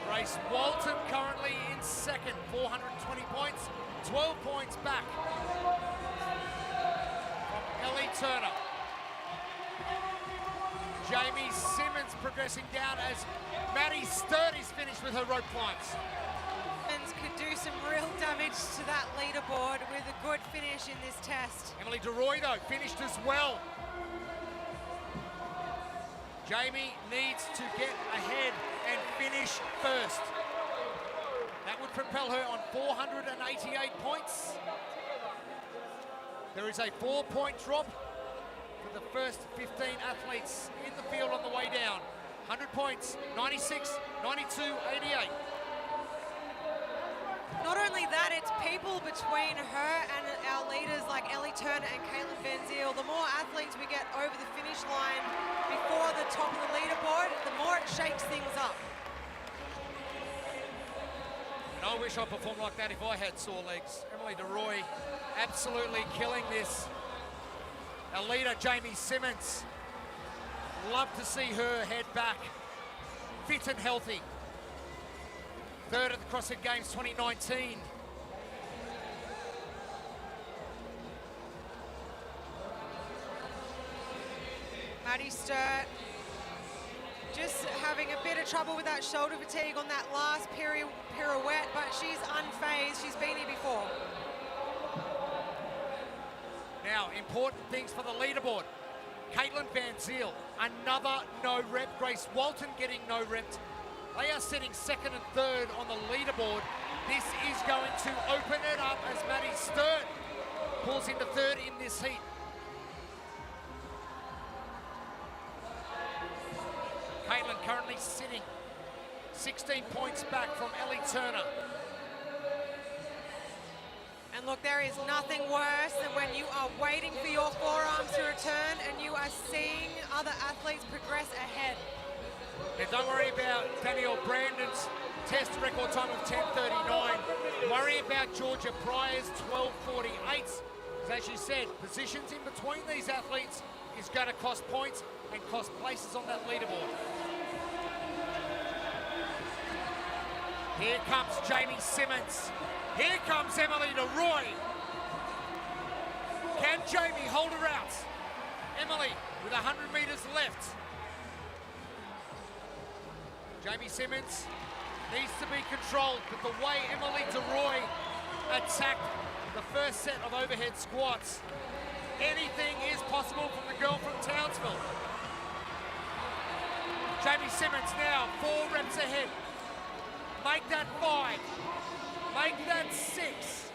Grace Walton currently in second, 420 points, 12 points back from Ellie Turner. Jamie Simmons progressing down as Maddie Sturdy's finished with her rope climbs. Could do some real damage to that leaderboard with a good finish in this test. Emily de Roy, though, finished as well. Jamie needs to get ahead and finish first. That would propel her on 488 points. There is a 4-point drop for the first 15 athletes in the field on the way down. 100 points, 96, 92, 88. Not only that, it's people between her and our leaders like Ellie Turner and Caitlin Van Zyl. The more athletes we get over the finish line before the top of the leaderboard, the more it shakes things up. And I wish I performed like that if I had sore legs. Emily de Roy absolutely killing this. Our leader, Jamie Simmons, love to see her head back, fit and healthy. Third at the CrossFit Games 2019. Maddie Sturt just having a bit of trouble with that shoulder fatigue on that last pirouette, but she's unfazed. She's been here before. Now, important things for the leaderboard. Caitlin Van Zyl, another no rep. Grace Walton getting no rep. They are sitting second and third on the leaderboard. This is going to open it up as Maddie Sturt pulls into third in this heat. Caitlin currently sitting 16 points back from Ellie Turner. And look, there is nothing worse than when you are waiting for your forearms to return and you are seeing other athletes progress ahead. Now don't worry about Danielle Brandon's test record time of 10:39. Worry about Georgia Pryor's 12:48. As you said, positions in between these athletes is going to cost points and cost places on that leaderboard. Here comes Jamie Simmons. Here comes Emily de Roy. Can Jamie hold her out? Emily with 100 meters left. Jamie Simmons needs to be controlled, but the way Emily de Roy attacked the first set of overhead squats, anything is possible from the girl from Townsville. Jamie Simmons now 4 reps ahead. Make that 5, make that 6,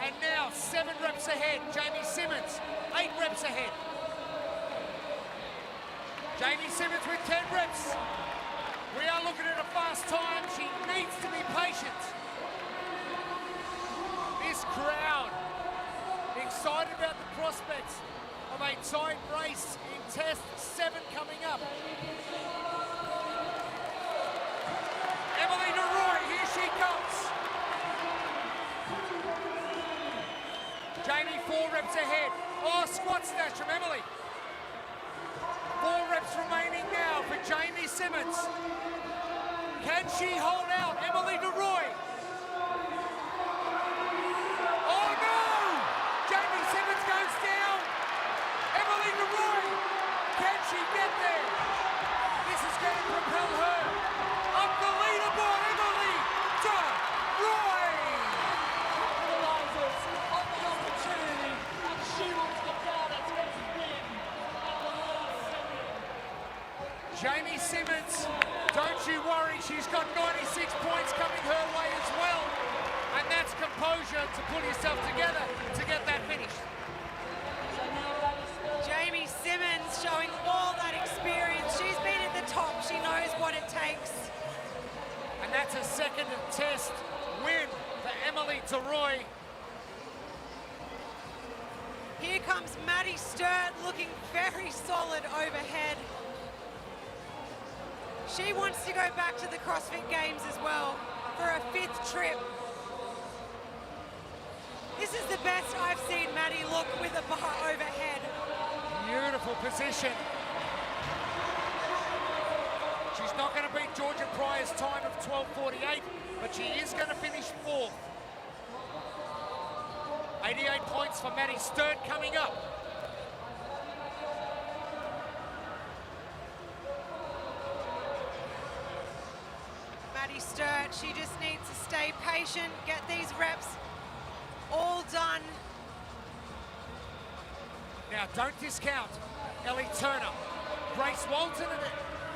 and now 7 reps ahead. Jamie Simmons, 8 reps ahead. Jamie Simmons with 10 reps. We are looking at a fast time. She needs to be patient. This crowd excited about the prospects of a tight race in Test 7 coming up. Emily de Roy, here she comes. Jamie 4 reps ahead. Oh, squat snatch from Emily. 4 reps remaining now for Jamie Simmons. Can she hold out Emily de Roy? Oh no! Jamie Simmons goes down. Emily de Roy, can she get there? This is going to propel her up the leaderboard. Emily de Roy realizes of the opportunity and she wants to down at his win at the last second. Jamie Simmons, don't you worry, she's got 96 points coming her way as well. And that's composure to pull yourself together to get that finish. Jamie Simmons showing all that experience. She's been at the top. She knows what it takes. And that's a second test win for Emily DeRoy. Here comes Maddie Sturt looking very solid overhead. She wants to go back to the CrossFit Games as well for a 5th trip. This is the best I've seen Maddie look with a bar overhead. Beautiful position. She's not going to beat Georgia Pryor's time of 12:48, but she is going to finish 4th. 88 points for Maddie Sturt coming up. Maddie Sturt, she just needs to stay patient, get these reps all done. Now, don't discount Ellie Turner, Grace Walton, and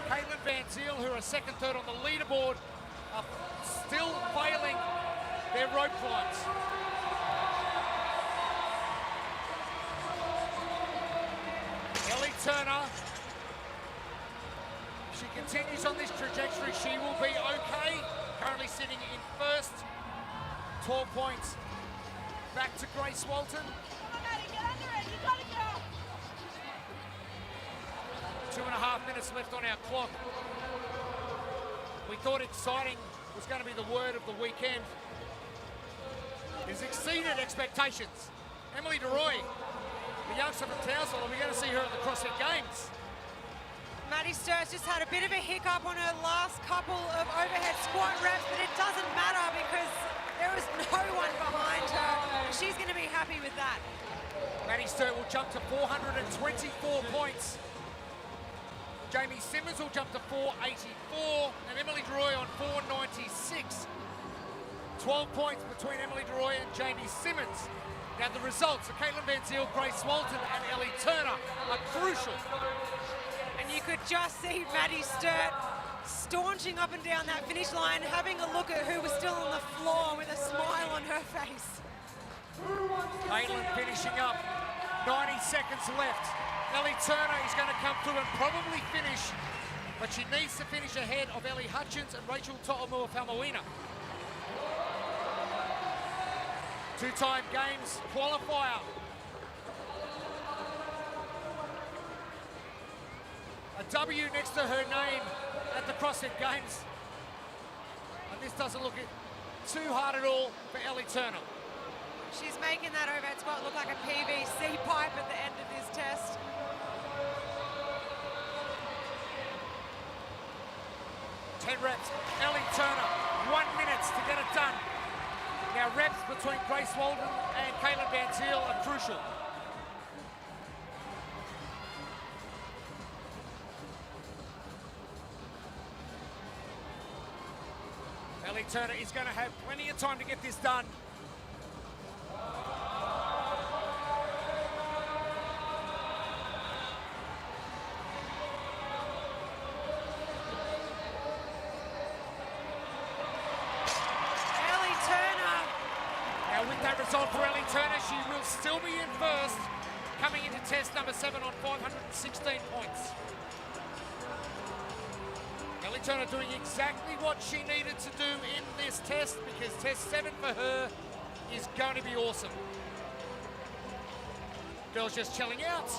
Caitlin Van Ziel, who are 2nd, 3rd on the leaderboard, are still failing their rope climbs. Ellie Turner, if she continues on this trajectory, she will be okay. Currently sitting in 1st, 12 points. Back to Grace Walton. 2.5 minutes left on our clock. We thought exciting was going to be the word of the weekend. It's exceeded expectations. Emily DeRoy, the youngster from Townsville, are we going to see her at the CrossFit Games? Maddie Sturz just had a bit of a hiccup on her last couple of overhead squat reps, but it doesn't matter because there was no one behind her. She's going to be happy with that. Maddie Sturt will jump to 424 points. Jamie Simmons will jump to 484, and Emily DeRoy on 496. 12 points between Emily DeRoy and Jamie Simmons. Now the results of Caitlin Van Ziel, Grace Walton, and Ellie Turner are crucial. And you could just see Maddie Sturt staunching up and down that finish line, having a look at who was still on the floor with a smile on her face. Caitlin finishing up, 90 seconds left. Ellie Turner is going to come through and probably finish, but she needs to finish ahead of Ellie Hutchins and Rachel To'omua-Faumuina. Two-time Games qualifier. A W next to her name at the CrossFit Games. And this doesn't look too hard at all for Ellie Turner. She's making that overhead squat look like a PVC pipe at the end of this test. Reps, Ellie Turner, 1 minute to get it done. Now reps between Grace Walton and Caitlin Van Ziel are crucial. Ellie Turner is going to have plenty of time to get this done. Result for Ellie Turner, she will still be in 1st, coming into test number 7 on 516 points. Ellie Turner doing exactly what she needed to do in this test, because test 7 for her is going to be awesome. Girls just chilling out.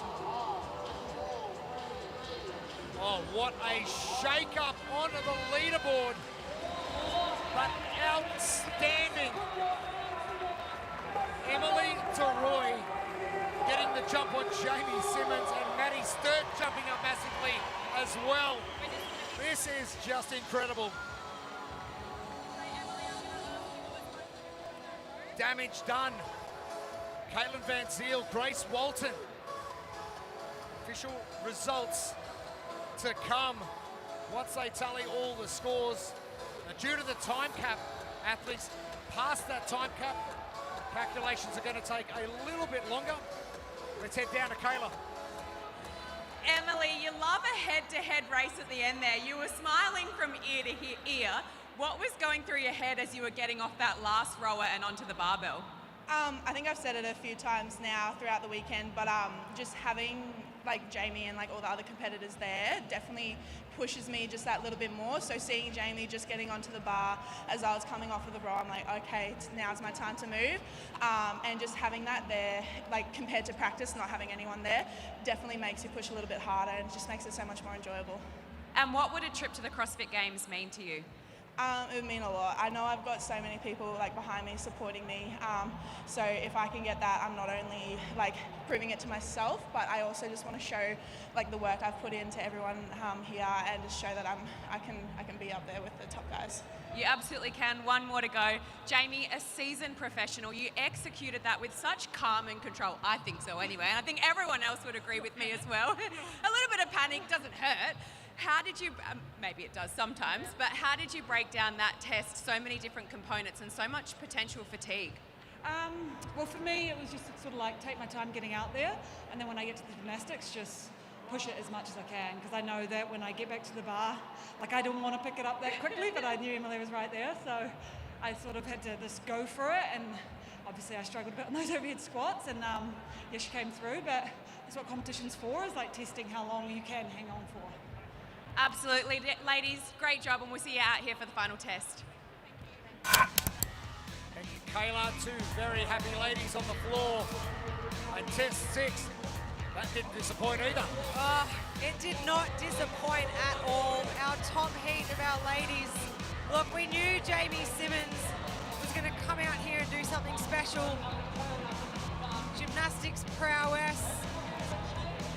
Oh, what a shake-up onto the leaderboard, but outstanding. Emily DeRoy getting the jump on Jamie Simmons, and Maddie Sturt jumping up massively as well. This is just incredible. Damage done. Caitlin Van Ziel, Grace Walton. Official results to come once they tally all the scores. Now, due to the time cap, athletes past that time cap, calculations are going to take a little bit longer. Let's head down to Kayla. Emily, you love a head-to-head race at the end there. You were smiling from ear to ear. What was going through your head as you were getting off that last rower and onto the barbell? I think I've said it a few times now throughout the weekend, but just having like Jamie and like all the other competitors there definitely pushes me just that little bit more. So seeing Jamie just getting onto the bar as I was coming off of the row, I'm like, okay, now's my time to move. And just having that there, like compared to practice, not having anyone there, definitely makes you push a little bit harder and just makes it so much more enjoyable. And what would a trip to the CrossFit Games mean to you? It would mean a lot. I know I've got so many people like behind me supporting me. So if I can get that, I'm not only like proving it to myself, but I also just want to show like the work I've put into everyone here, and just show that I can be up there with the top guys. You absolutely can. One more to go. Jamie, a seasoned professional, you executed that with such calm and control. I think so anyway, and I think everyone else would agree with me as well. A little bit of panic doesn't hurt. How did you, maybe it does sometimes, but how did you break down that test, so many different components and so much potential fatigue? Well, for me, it was just sort of like take my time getting out there, and then when I get to the gymnastics, just push it as much as I can, because I know that when I get back to the bar, like I didn't want to pick it up that quickly, but I knew Emily was right there, so I sort of had to just go for it, and obviously I struggled a bit on those overhead squats, and yeah, she came through, but that's what competition's for, is like testing how long you can hang on for. Absolutely. Ladies, great job, and we'll see you out here for the final test. Thank you, Kayla. Two very happy ladies on the floor. And test 6, that didn't disappoint either. It did not disappoint at all. Our top heat of our ladies. Look, we knew Jamie Simmons was going to come out here and do something special. Gymnastics prowess,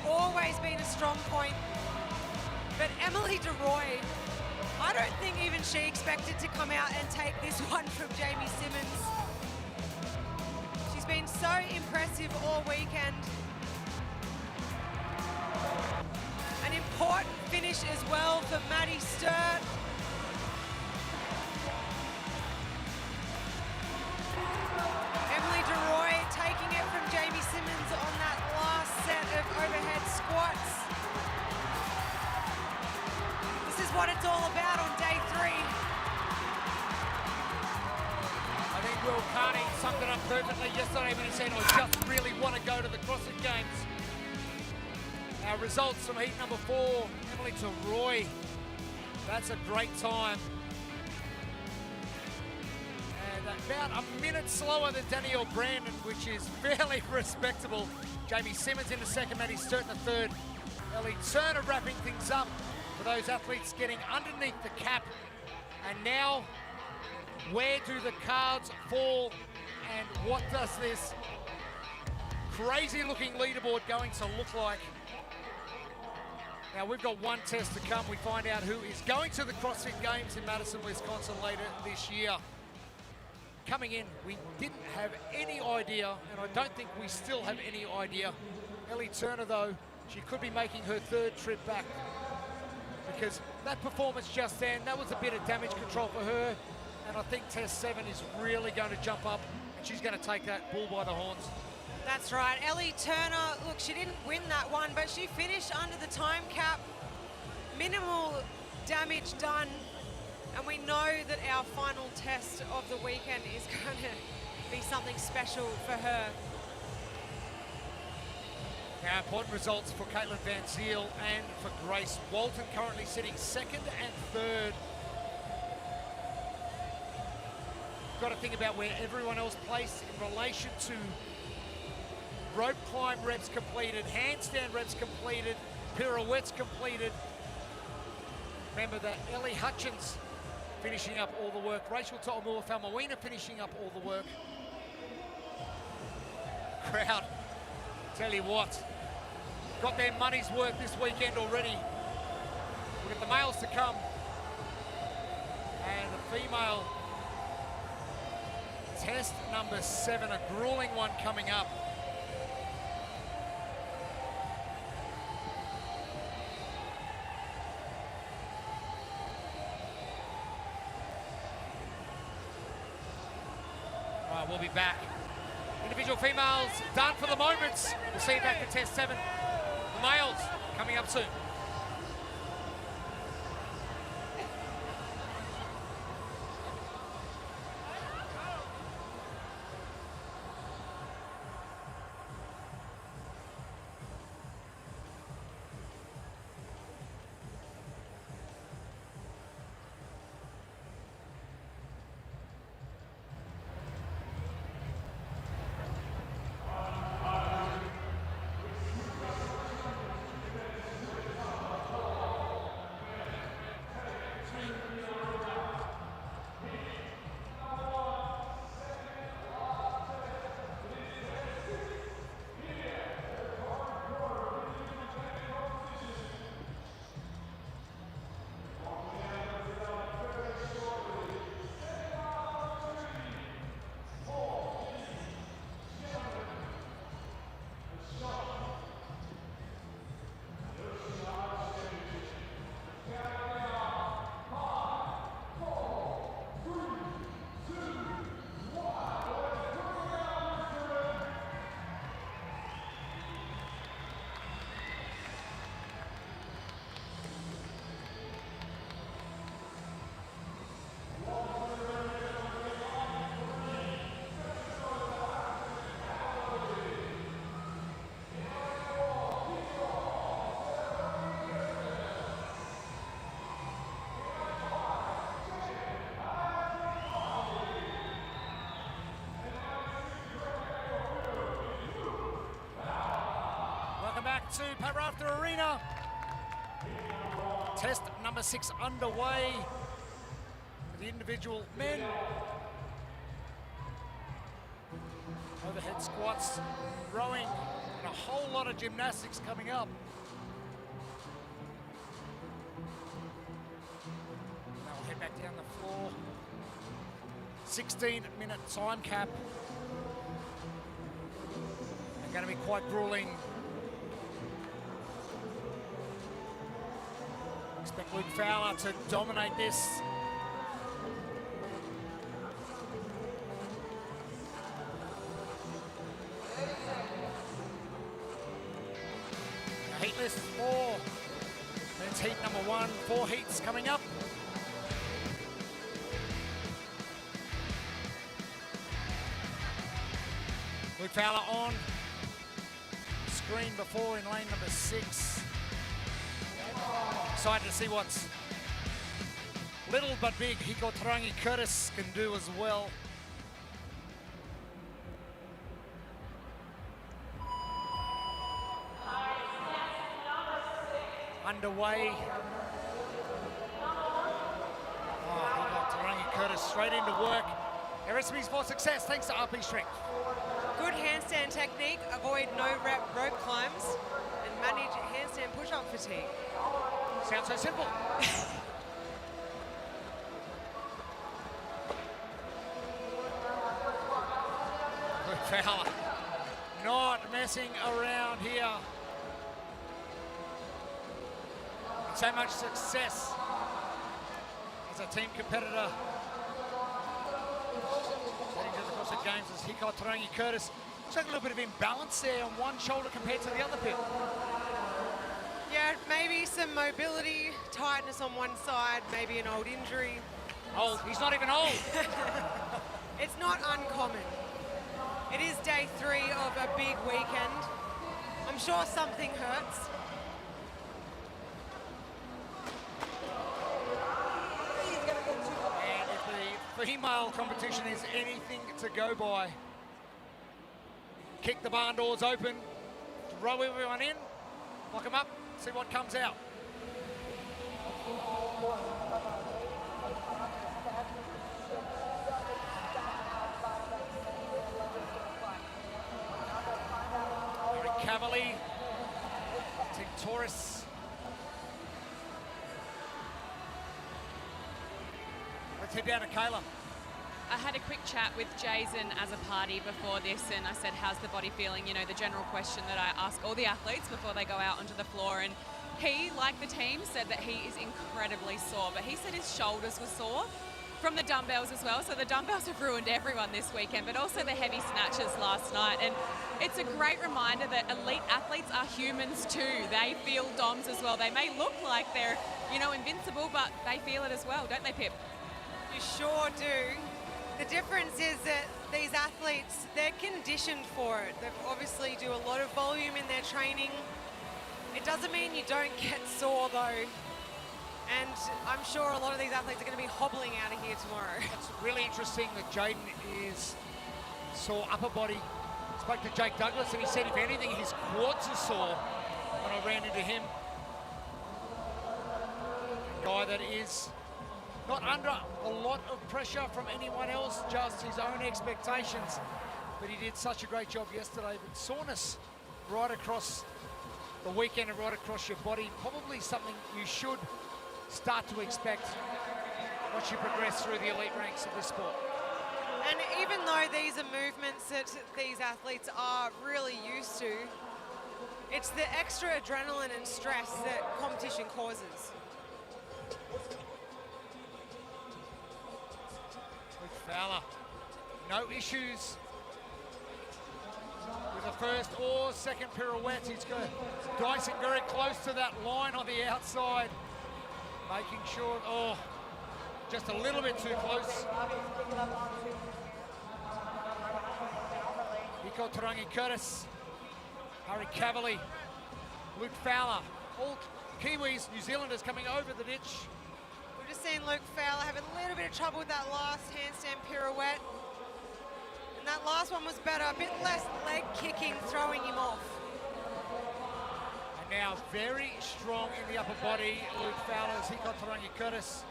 always been a strong point. But Emily DeRoy, I don't think even she expected to come out and take this one from Jamie Simmons. She's been so impressive all weekend. An important finish as well for Maddie Sturt. Emily DeRoy taking it from Jamie Simmons on that last set of overhead squats. This is what it's all about on day 3. I think Will Carney summed it up perfectly yesterday when he said, I just really want to go to the CrossFit Games. Our results from heat number 4, Emily DeRoy. That's a great time. And about a minute slower than Danielle Brandon, which is fairly respectable. Jamie Simmons in the second, Maddie Sturt in the third. Ellie Turner wrapping things up for those athletes getting underneath the cap. And now, where do the cards fall, and what does this crazy looking leaderboard going to look like? Now we've got one test to come. We find out who is going to the CrossFit Games in Madison, Wisconsin later this year. Coming in, we didn't have any idea, and I don't think we still have any idea. Ellie Turner though, she could be making her 3rd trip back, because that performance just then, that was a bit of damage control for her, and I think test 7 is really going to jump up, and she's going to take that bull by the horns. That's right, Ellie Turner, look, she didn't win that one, but she finished under the time cap. Minimal damage done, and we know that our final test of the weekend is going to be something special for her. Now, important results for Caitlin Van Ziel and for Grace Walton, currently sitting 2nd and 3rd. Got to think about where everyone else placed in relation to rope climb reps completed, handstand reps completed, pirouettes completed. Remember that Ellie Hutchins finishing up all the work, Rachel To'omua-Faumuina finishing up all the work. Crowd, tell you what, got their money's worth this weekend already. We've got the males to come, and the female test number 7, a grueling one coming up. All right, we'll be back. Individual females done for the moment. We'll see you back to test 7. The males coming up soon. to Parafter Arena. Test number 6 underway for the individual men. Overhead squats, rowing, and a whole lot of gymnastics coming up. Now we'll head back down the floor. 16-minute time cap. They're going to be quite grueling. Expect Luke Fowler to dominate this. Now heat list 4. Men's heat number 1. 4 heats coming up. Luke Fowler on screen before in lane number 6. Excited to see what's little but big Hiko Tarangi Curtis can do as well. Underway. Oh, Hiko Tarangi Curtis straight into work. A recipes for success thanks to RP Strength. Good handstand technique, avoid no-rep rope climbs, and manage handstand push-up fatigue. Sounds so simple. Luke Fowler not messing around here. And so much success as a team competitor. Heading to the CrossFit Games as Hiko Tarangi Curtis. Looks like a little bit of imbalance there on one shoulder compared to the other bit. Yeah, maybe some mobility, tightness on one side, maybe an old injury. Old, he's not even old. It's not uncommon. It is day 3 of a big weekend. I'm sure something hurts. And if the female competition is anything to go by, kick the barn doors open, row everyone in, lock them up, see what comes out. Cavalli, Tim Torres. Let's head down to Kayla. I had a quick chat with Jason as a party before this, and I said, how's the body feeling? You know, the general question that I ask all the athletes before they go out onto the floor. And he, like the team, said that he is incredibly sore, but he said his shoulders were sore from the dumbbells as well. So the dumbbells have ruined everyone this weekend, but also the heavy snatches last night. And it's a great reminder that elite athletes are humans too. They feel DOMs as well. They may look like they're, you know, invincible, but they feel it as well, don't they, Pip? You sure do. The difference is that these athletes, they're conditioned for it. They obviously do a lot of volume in their training. It doesn't mean you don't get sore though. And I'm sure a lot of these athletes are going to be hobbling out of here tomorrow. It's really interesting that Jaden is sore upper body. Spoke to Jake Douglas and he said if anything his quads are sore when I ran into him. A guy that is not under a lot of pressure from anyone else, just his own expectations. But he did such a great job yesterday. But soreness right across the weekend and right across your body, probably something you should start to expect once you progress through the elite ranks of this sport. And even though these are movements that these athletes are really used to, it's the extra adrenaline and stress that competition causes. Luke Fowler, no issues with the first or second pirouette. He's got Dyson very close to that line on the outside, making sure, oh, just a little bit too close. Hiko Tarangi Curtis, Harry Cavalli, Luke Fowler, all Kiwis, New Zealanders coming over the ditch. We've just seen Luke Fowler have a little bit of trouble with that last handstand pirouette. And that last one was better, a bit less leg kicking, throwing him off. now very strong in the upper body. Luke Fowler's Hika Tarangi Curtis.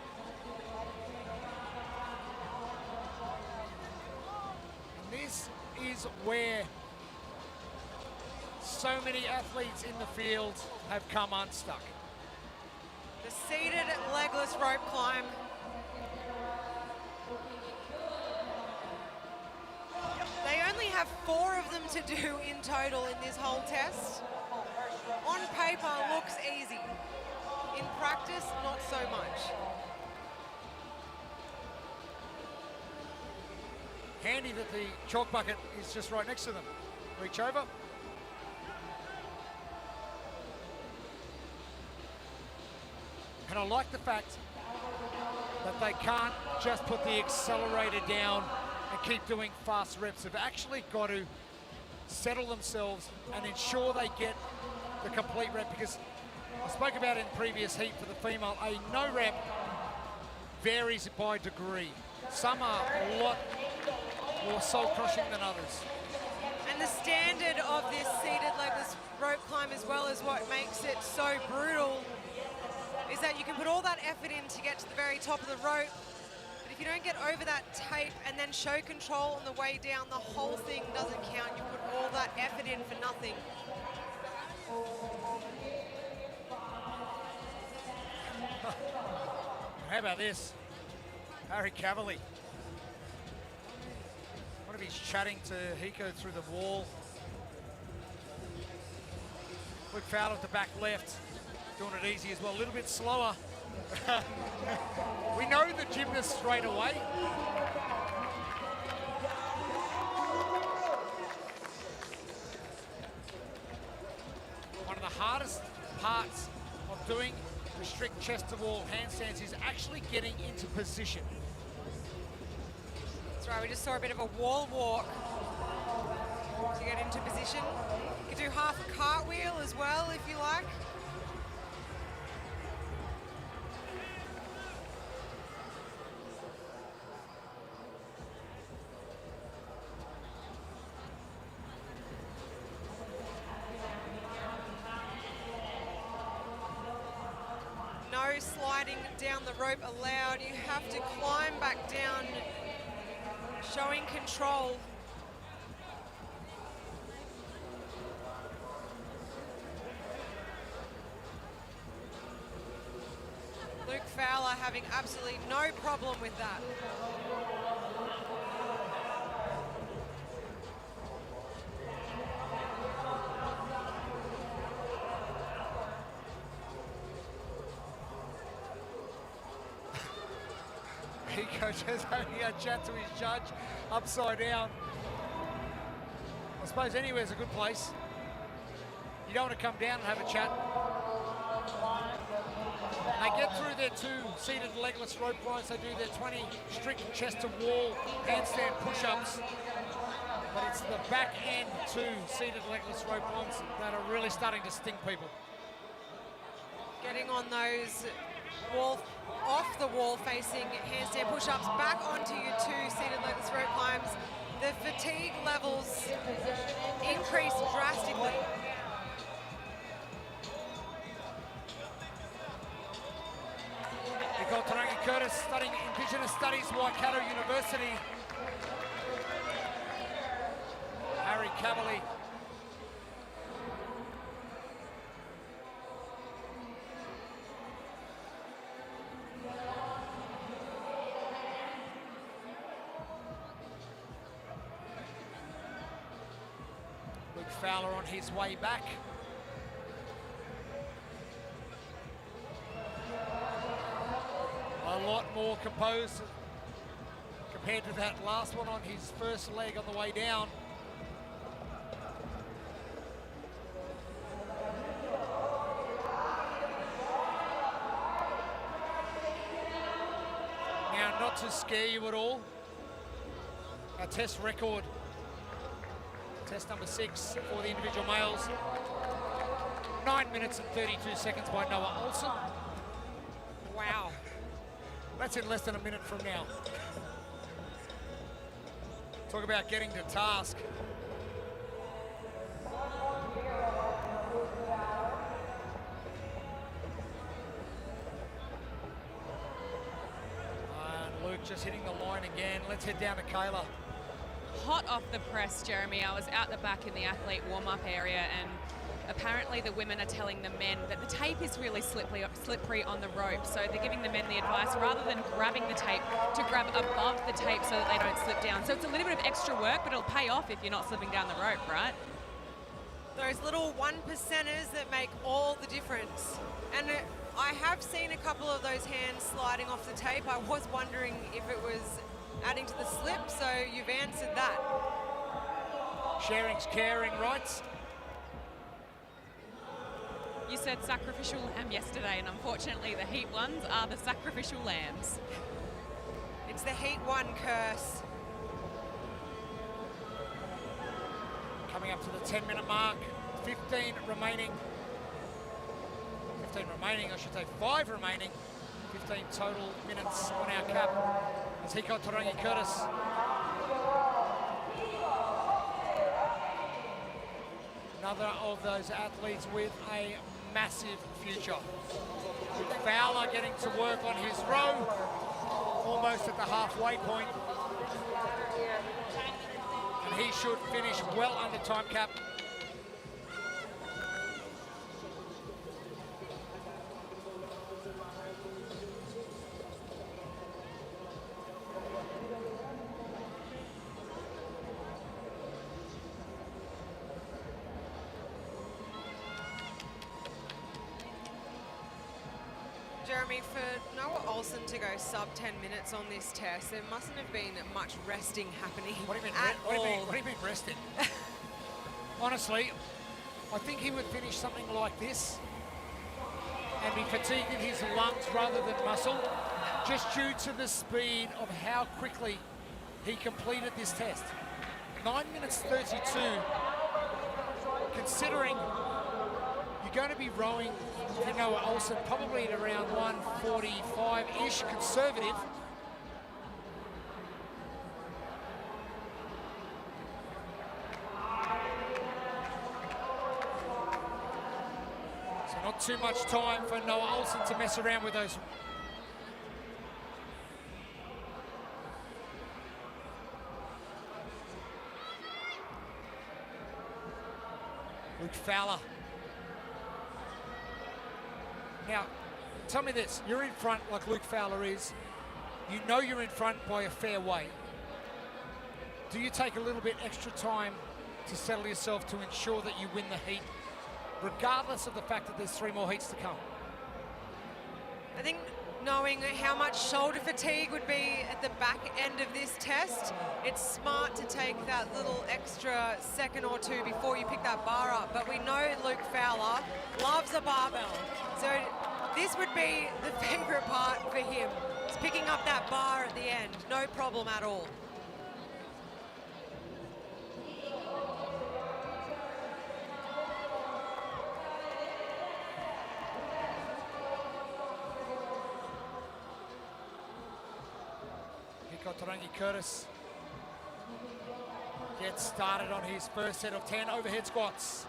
And this is where so many athletes in the field have come unstuck. The seated legless rope climb. They only have 4 of them to do in total in this whole test. On paper, looks easy. In practice, not so much. Handy that the chalk bucket is just right next to them. Reach over. And I like the fact that they can't just put the accelerator down and keep doing fast reps. They've actually got to settle themselves and ensure they get the complete rep, because I spoke about it in previous heat for the female, a no rep varies by degree. Some are a lot more soul crushing than others. And the standard of this seated legless rope climb, as well as what makes it so brutal, is that you can put all that effort in to get to the very top of the rope, but if you don't get over that tape and then show control on the way down, the whole thing doesn't count. You put all that effort in for nothing. How about this? Harry Cavalli. What if he's chatting to Hiko through the wall? Luke Fowler at the back left, doing it easy as well, a little bit slower. We know the gymnast straight away. One of the hardest parts of doing the strict chest to wall handstands is actually getting into position. That's right, we just saw a bit of a wall walk to get into position. You could do half a cartwheel as well if you like. No sliding down the rope allowed. You have to climb back down, showing control. Luke Fowler having absolutely no problem with that. Just having a chat to his judge, upside down. I suppose anywhere's a good place. You don't want to come down and have a chat. They get through their 2 seated legless rope climbs. They do their 20 strict chest to wall handstand push-ups. But it's the back end 2 seated legless rope climbs that are really starting to sting people. Getting on those off the wall facing handstand push-ups, back onto your 2 seated legless rope climbs. The fatigue levels increase drastically. Nicole Tarangi Curtis studying Indigenous Studies, Waikato University. Harry Cavalli. Fowler on his way back. A lot more composed compared to that last one on his first leg on the way down. Now, not to scare you at all, a test record. Test number 6 for the individual males. 9 minutes and 32 seconds by Noah Olsen. Wow. That's in less than a minute from now. Talk about getting to task. just hitting the line again. Let's head down to Kayla. Hot off the press, Jeremy. I was out the back in the athlete warm-up area, and apparently the women are telling the men that the tape is really slippery on the rope. So they're giving the men the advice, rather than grabbing the tape, to grab above the tape so that they don't slip down. So it's a little bit of extra work, but it'll pay off if you're not slipping down the rope, right? Those little 1%ers that make all the difference. And I have seen a couple of those hands sliding off the tape. I was wondering if it was adding to the slip, so you've answered that. Sharing's caring, right? You said sacrificial lamb yesterday, and unfortunately the Heat ones are the sacrificial lambs. It's the Heat 1 curse. Coming up to the 10-minute mark, 15 remaining. 15 remaining, I should say 5 remaining. 15 total minutes on our cap. As Hiko Tarangi Curtis. Another of those athletes with a massive future. With Fowler getting to work on his row, almost at the halfway point. And he should finish well under time cap. Jeremy, for Noah Olsen to go sub 10 minutes on this test, there mustn't have been much resting happening. What do you mean, at all. what do you mean resting? Honestly, I think he would finish something like this and be fatigued in his lungs rather than muscle, just due to the speed of how quickly he completed this test. 9 minutes 32, considering you're going to be rowing for Noah Olsen probably at around 145-ish, conservative. So not too much time for Noah Olsen to mess around with those. Luke Fowler. Now, tell me this, you're in front like Luke Fowler is. You know you're in front by a fair way. Do you take a little bit extra time to settle yourself to ensure that you win the heat, regardless of the fact that there's 3 more heats to come? I think knowing how much shoulder fatigue would be at the back end of this test, it's smart to take that little extra second or 2 before you pick that bar up. But we know Luke Fowler loves a barbell. So this would be the favorite part for him. It's picking up that bar at the end, no problem at all. Tarangi Curtis gets started on his first set of 10 overhead squats.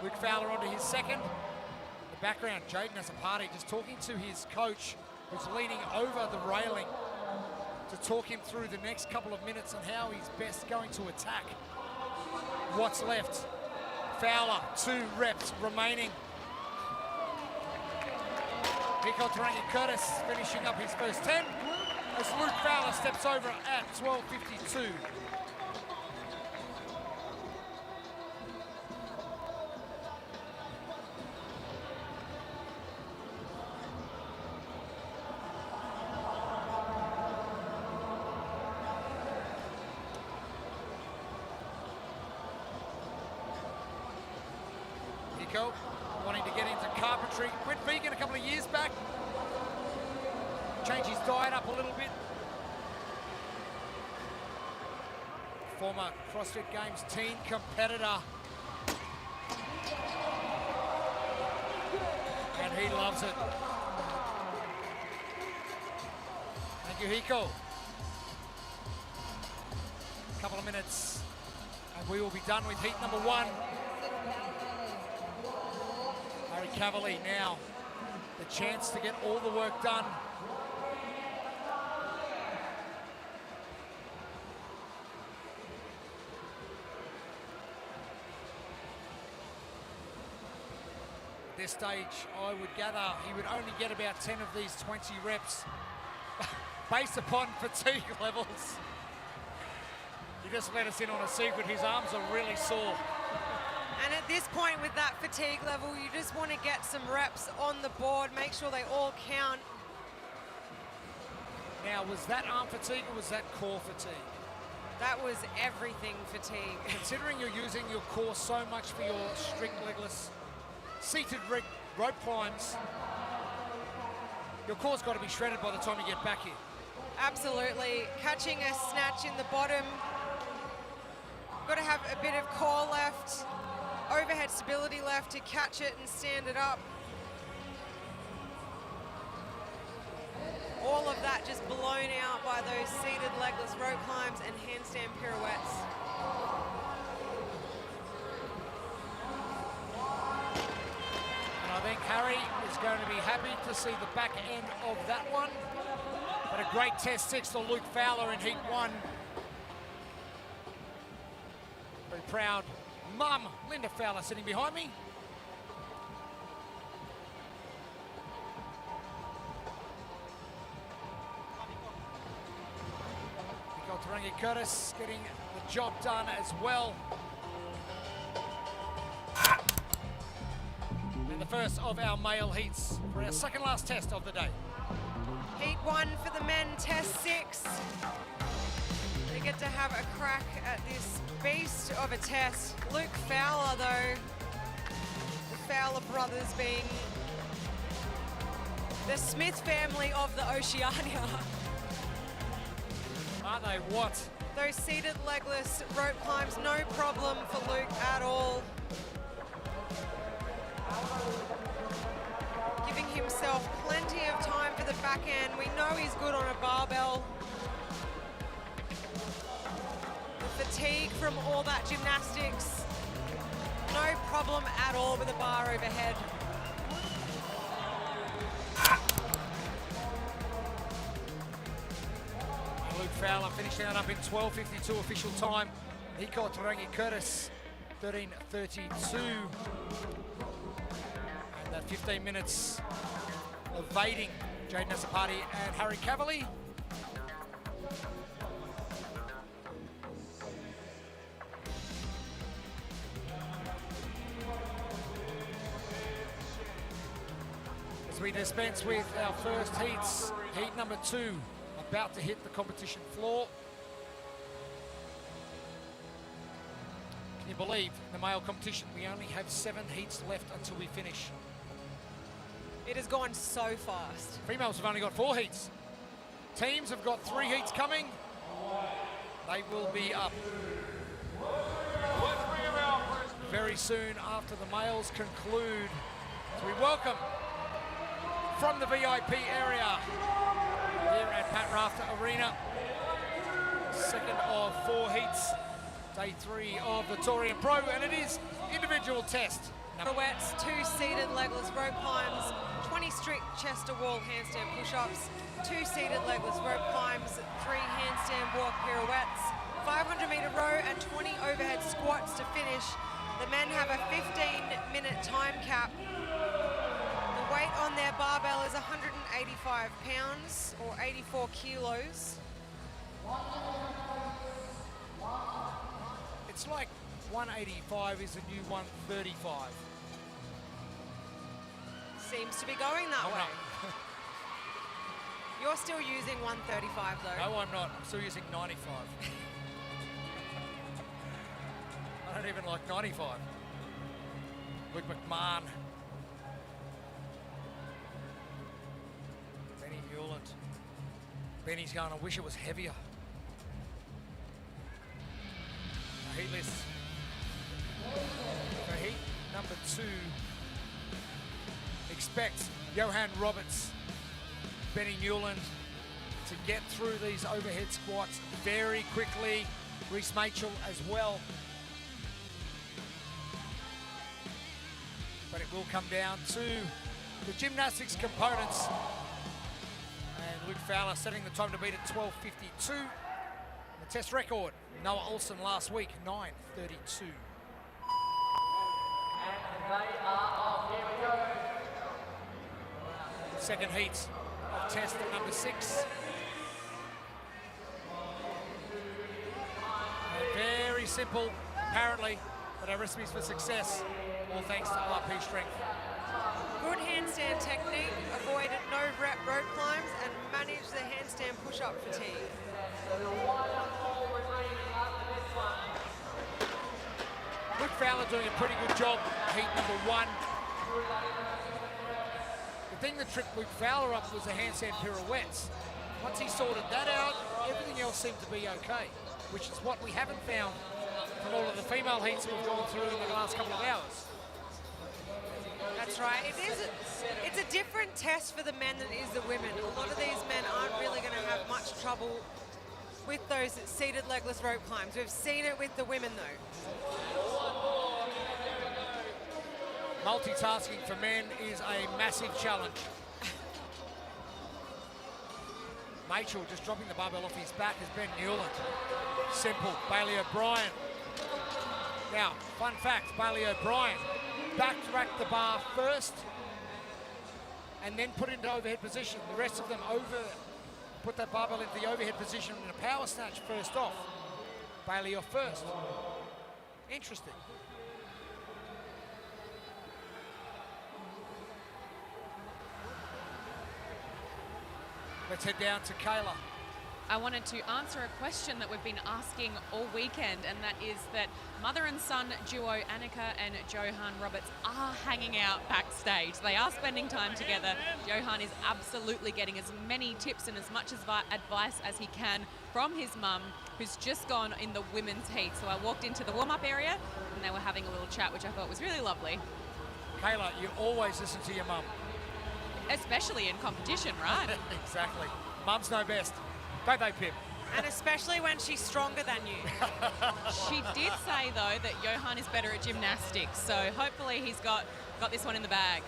Luke Fowler onto his second. In the background, Jaden has a party, just talking to his coach, who's leaning over the railing to talk him through the next couple of minutes and how he's best going to attack what's left. Fowler, 2 reps remaining. Hiko Tarangi Curtis finishing up his first 10. As Luke Fowler steps over at 12:52. Nico wanting to get into carpentry. Went vegan a couple of years back. Change his diet up a little bit. Former CrossFit Games teen competitor. And he loves it. Thank you, Hiko. Couple of minutes and we will be done with heat number 1. Harry Cavalier now, the chance to get all the work done. At this stage, I would gather he would only get about 10 of these 20 reps based upon fatigue levels. He just let us in on a secret. His arms are really sore. And at this point with that fatigue level, you just want to get some reps on the board, make sure they all count. Now, was that arm fatigue or was that core fatigue? That was everything fatigue. Considering you're using your core so much for your strict legless seated rope climbs, your core's got to be shredded by the time you get back here. Absolutely. Catching a snatch in the bottom. Got to have a bit of core left, overhead stability left to catch it and stand it up. All of that just blown out by those seated legless rope climbs and handstand pirouettes. And I think Harry is going to be happy to see the back end of that one. But a great test 6 to Luke Fowler in heat 1. Very proud mum, Linda Fowler, sitting behind me. Torian Curtis getting the job done as well. And the first of our male heats for our second last test of the day. Heat 1 for the men, test 6. They get to have a crack at this beast of a test. Luke Fowler, though, the Fowler brothers being the Smith family of the Oceania. Aren't they what? Those seated legless rope climbs, no problem for Luke at all. Giving himself plenty of time for the back end. We know he's good on a barbell. The fatigue from all that gymnastics, no problem at all with a bar overhead. Luke Fowler finishing that up in 12:52 official time. He caught Torian Curtis 13:32. And that 15 minutes evading Jaden Nasapati and Harry Cavalier. As we dispense with our first heats, heat number 2. About to hit the competition floor. Can you believe in the male competition we only have 7 heats left until we finish? It has gone so fast. Females have only got 4 heats. Teams have got 3 heats coming. They will be up very soon after the males conclude. So we welcome from the VIP area here at Pat Rafter Arena. Second of 4 heats, day 3 of the Torian Pro, and it is individual test. Pirouettes, 2 seated legless rope climbs, 20 strict chest to wall handstand push-ups, 2 seated legless rope climbs, 3 handstand walk pirouettes, 500-meter row and 20 overhead squats to finish. The men have a 15-minute time cap. The weight on their barbell is 185 pounds or 84 kilos. It's like 185 is the new 135. Seems to be going that way. No. You're still using 135 though. No, I'm not. I'm still using 95. I don't even like 95. Luke McMahon. Benny Newland. Benny's going, I wish it was heavier. Heat list. So heat number 2. Expect Johan Roberts, Benny Newland to get through these overhead squats very quickly. Reese Machel as well. But it will come down to the gymnastics components. And Luke Fowler setting the time to beat at 12:52. The test record, Noah Olsen last week, 9:32. Second heat of test number 6. Very simple, apparently, but our recipes for success, all thanks to RP strength. Good handstand technique, avoided no rep rope climbs, and managed the handstand push-up fatigue. Luke Fowler doing a pretty good job, heat number 1. The thing that tripped Luke Fowler up was the handstand pirouettes. Once he sorted that out, everything else seemed to be okay, which is what we haven't found from all of the female heats we've gone through in the last couple of hours. That's right. It's a different test for the men than it is the women. A lot of these men aren't really going to have much trouble with those seated legless rope climbs. We've seen it with the women, though. Multitasking for men is a massive challenge. Mitchell just dropping the barbell off his back as Ben Newland. Simple, Bailey O'Brien. Now, fun fact, Bailey O'Brien backtracked the bar first and then put it into overhead position. The rest of them put that barbell into the overhead position in a power snatch first off. Bailey off first. Interesting. Let's head down to Kayla. I wanted to answer a question that we've been asking all weekend, and that is that mother and son duo Annika and Johan Roberts are hanging out backstage. They are spending time together. Johan is absolutely getting as many tips and as much advice as he can from his mum, who's just gone in the women's heat. So I walked into the warm-up area and they were having a little chat, which I thought was really lovely. Kayla, you always listen to your mum. Especially in competition, right? Exactly. Mums know best. Don't they, Pip? And especially when she's stronger than you. She did say, though, that Johan is better at gymnastics, so hopefully he's got this one in the bag.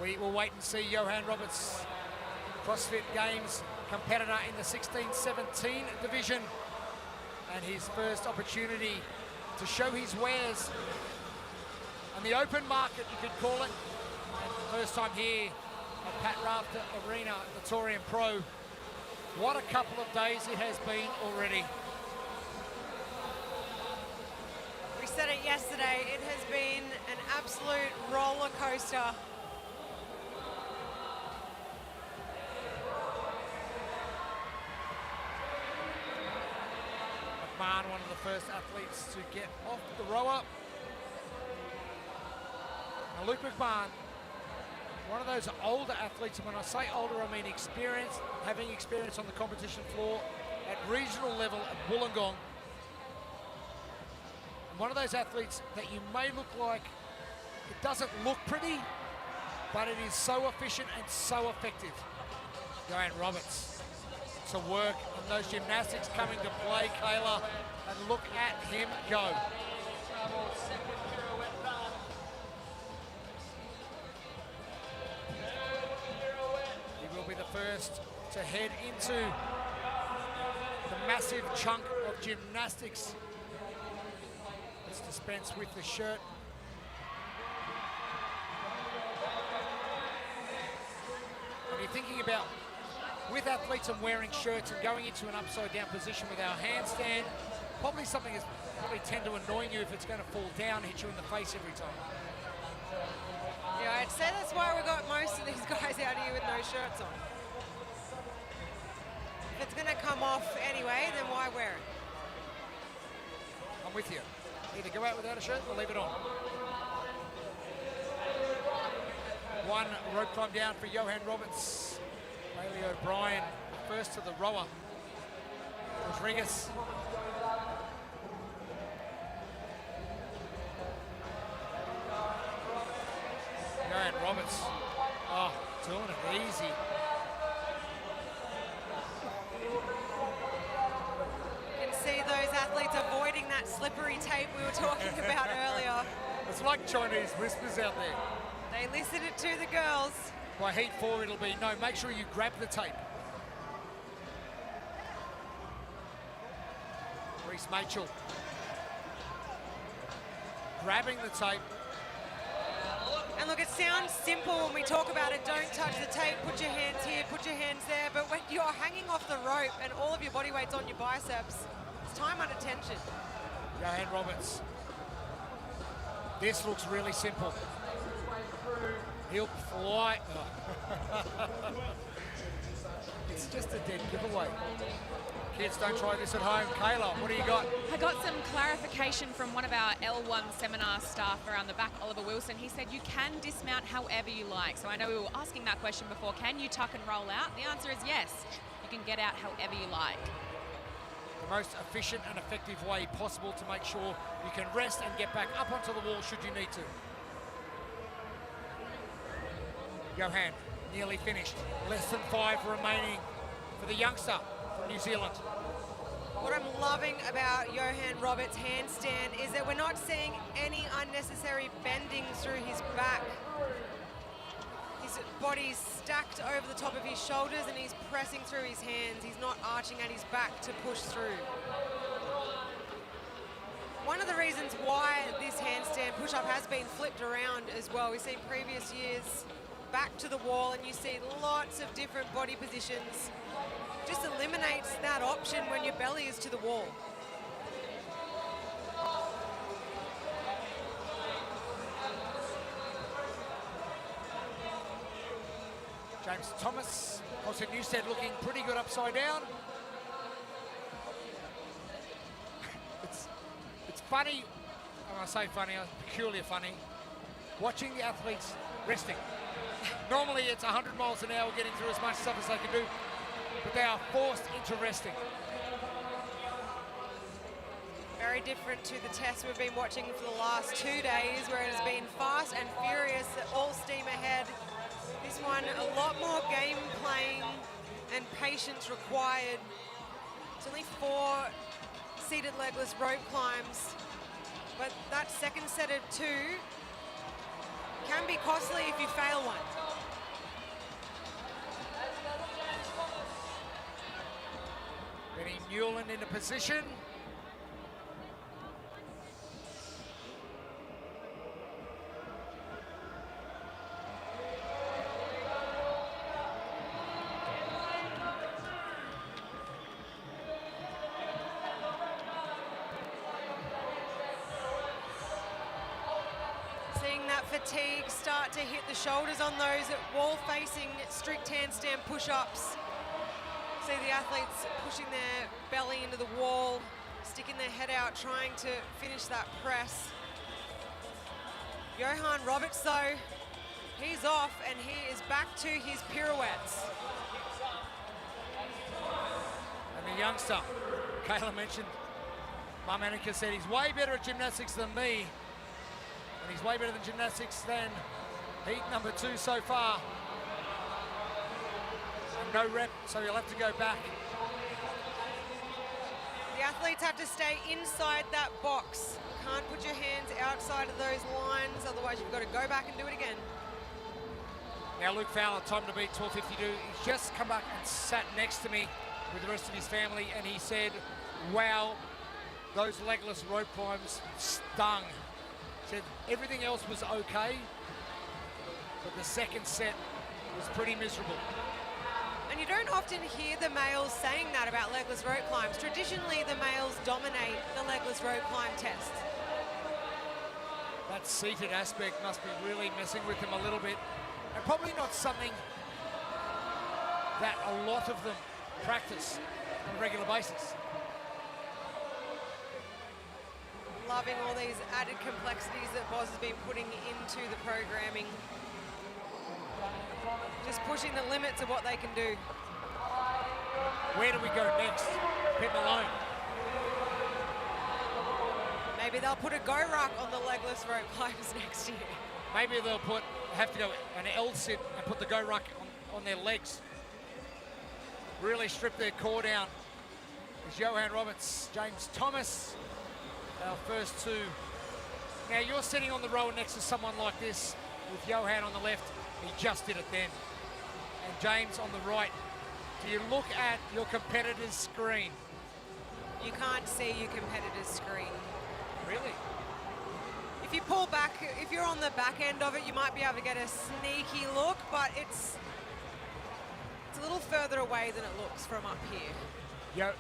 We will wait and see Johan Roberts, CrossFit Games competitor in the 16-17 division, and his first opportunity to show his wares on the open market, you could call it. And first time here at Pat Rafter Arena, the Torian Pro. What a couple of days it has been already. We said it yesterday, it has been an absolute roller coaster. McMahon, one of the first athletes to get off the rower. Now Luke McMahon, one of those older athletes, and when I say older, I mean experience, having experience on the competition floor at regional level at Wollongong. And one of those athletes that you may look like, it doesn't look pretty, but it is so efficient and so effective. Johan Roberts to work on those gymnastics coming to play, Kayla, and look at him go. First to head into the massive chunk of gymnastics. Let's dispense with the shirt. And you're thinking about, with athletes and wearing shirts and going into an upside down position with our handstand, probably something that's probably tend to annoy you if it's going to fall down, hit you in the face every time. Yeah, I'd say that's why we got most of these guys out here with no shirts on. If it's going to come off anyway, then why wear it? I'm with you. Either go out without a shirt or leave it on. One rope climb down for Johan Roberts. Bailey O'Brien, first to the rower. Rodriguez. Johan Roberts. Oh, doing it easy. See those athletes avoiding that slippery tape we were talking about earlier. It's like Chinese whispers out there. They listened it to the girls. By heat 4 it'll be, no, make sure you grab the tape. Reese Mitchell grabbing the tape, And look, it sounds simple when we talk about it. Don't touch the tape, put your hands here, put your hands there. But when you're hanging off the rope and all of your body weight's on your biceps, it's time under tension. Johan Roberts. This looks really simple. He'll fly. It's just a dead giveaway. Kids, don't try this at home. Kayla, what do you got? I got some clarification from one of our L1 seminar staff around the back, Oliver Wilson. He said you can dismount however you like. So I know we were asking that question before. Can you tuck and roll out? The answer is yes. You can get out however you like. The most efficient and effective way possible to make sure you can rest and get back up onto the wall should you need to. Johan, nearly finished. Less than 5 remaining for the youngster from New Zealand. What I'm loving about Johan Roberts' handstand is that we're not seeing any unnecessary bending through his back. His body's stacked over the top of his shoulders and he's pressing through his hands. He's not arching at his back to push through. One of the reasons why this handstand push-up has been flipped around as well, we've seen previous years back to the wall and you see lots of different body positions. Just eliminates that option when your belly is to the wall. James Thomas, also Newstead looking pretty good upside down. It's funny, when I say funny, peculiar funny, watching the athletes resting. Normally it's 100 miles an hour getting through as much stuff as they can do, but they are forced into resting. Very different to the test we've been watching for the last 2 days where it has been fast and furious, all steam ahead. This one, a lot more game playing and patience required. It's only 4 seated legless rope climbs, but that second set of 2 can be costly if you fail one. Benny Newland into position. Fatigue start to hit the shoulders on those wall-facing strict handstand push-ups. See the athletes pushing their belly into the wall, sticking their head out, trying to finish that press. Johan Roberts, though, he's off and he is back to his pirouettes. And the youngster, Kayla mentioned, Mum Annika said he's way better at gymnastics than me. And he's way better than gymnastics than heat number 2 so far. And no rep, so he'll have to go back. The athletes have to stay inside that box. Can't put your hands outside of those lines, otherwise you've got to go back and do it again. Now Luke Fowler, time to beat 12:52. He's just come back and sat next to me with the rest of his family, and he said, wow, those legless rope climbs stung. Said everything else was okay, but the second set was pretty miserable. And you don't often hear the males saying that about legless rope climbs. Traditionally, the males dominate the legless rope climb test. That seated aspect must be really messing with them a little bit, and probably not something that a lot of them practice on a regular basis. Loving all these added complexities that Boz has been putting into the programming. Just pushing the limits of what they can do. Where do we go next? Pit Malone. Maybe they'll put a go ruck on the legless rope climbs next year. Maybe they'll have to go an L sit and put the go ruck on their legs. Really strip their core down. There's Johan Roberts, James Thomas. Our first 2. Now you're sitting on the row next to someone like this with Johan on the left. He just did it then. And James on the right. Do you look at your competitor's screen? You can't see your competitor's screen. Really? If you pull back, if you're on the back end of it, you might be able to get a sneaky look, but it's a little further away than it looks from up here.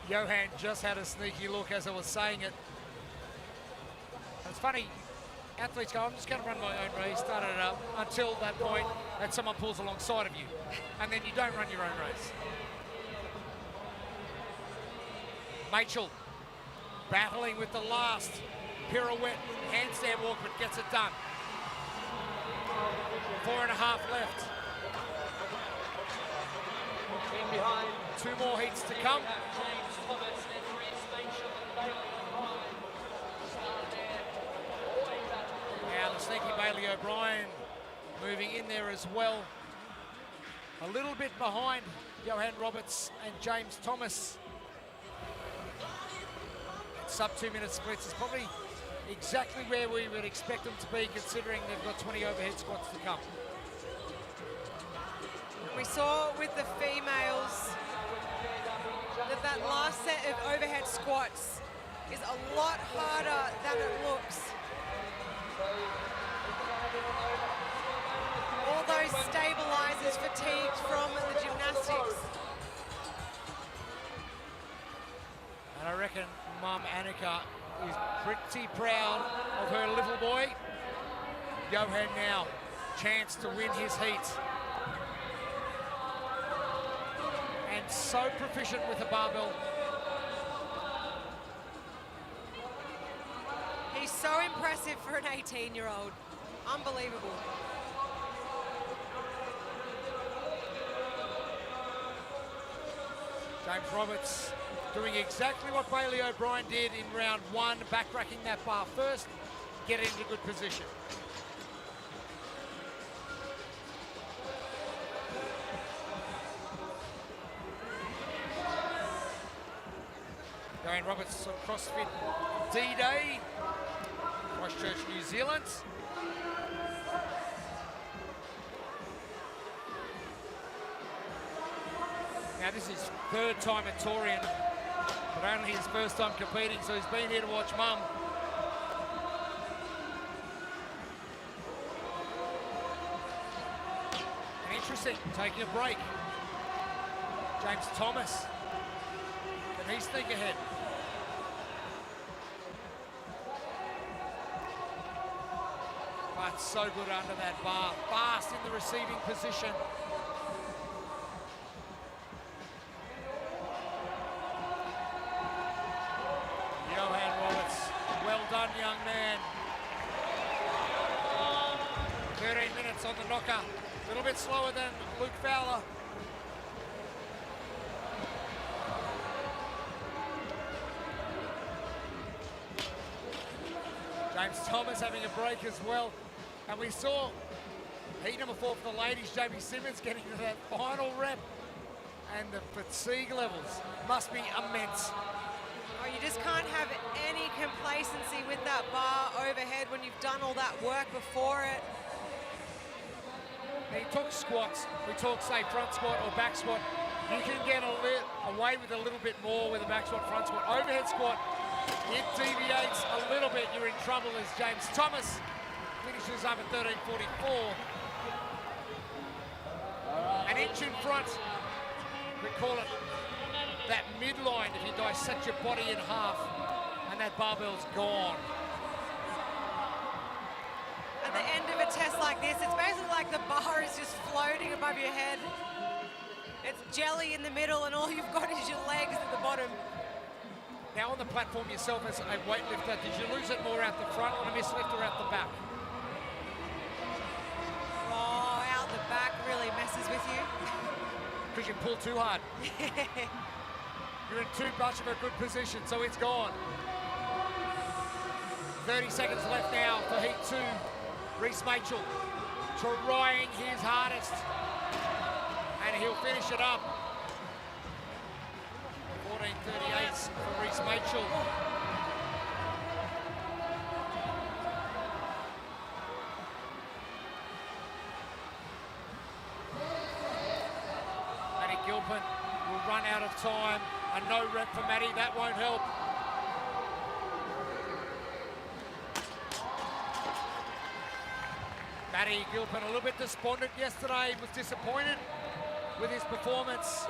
Johan just had a sneaky look as I was saying it. It's funny, athletes go, I'm just going to run my own race, start it up, until that point that someone pulls alongside of you, and then you don't run your own race. Machel battling with the last pirouette, handstand walk, but gets it done. 4.5 left. Behind. 2 more heats to come. Now the sneaky Bailey O'Brien moving in there as well. A little bit behind Johan Roberts and James Thomas. Sub 2-minute splits is probably exactly where we would expect them to be, considering they've got 20 overhead squats to come. We saw with the females that last set of overhead squats is a lot harder than it looks. All those stabilizers fatigued from the gymnastics. And I reckon Mum Annika is pretty proud of her little boy. Johan now, chance to win his heat. And so proficient with the barbell. He's so impressive for an 18-year-old. Unbelievable. James Roberts doing exactly what Bailey O'Brien did in round 1, back-racking that bar first, get into good position. Johan Roberts on CrossFit D-Day, Christchurch, New Zealand. Now this is 3rd time at Torian, but only his 1st time competing, so he's been here to watch Mum. And interesting, taking a break. James Thomas, can he sneak ahead? But so good under that bar, fast in the receiving position. Johan Roberts, well done, young man. 13 minutes on the knocker. A little bit slower than Luke Fowler. James Thomas having a break as well. And we saw heat number 4 for the ladies, Jamie Simmons getting to that final rep. And the fatigue levels must be immense. Oh, you just can't have any complacency with that bar overhead when you've done all that work before it. He took squats. We talk, say, front squat or back squat. You can get away with a little bit more with a back squat, front squat. Overhead squat, it deviates a little bit. You're in trouble as James Thomas finishes up at 13:44. An inch in front. We call it that midline if you dissect your body in half, and that barbell's gone. At the end of a test like this, it's basically like the bar is just floating above your head. It's jelly in the middle, and all you've got is your legs at the bottom. Now on the platform yourself as a weightlifter, did you lose it more out the front on a mislift or out the back? Oh, out the back really messes with you. Because you pull too hard. You're in too much of a good position, so it's gone. 30 seconds left now for heat 2. Reece Machel trying his hardest, and he'll finish it up. 14:38 for Reece Machel. Maddie Gilpin will run out of time. A no rep for Maddie, that won't help. Matty Gilpin a little bit despondent yesterday, was disappointed with his performance.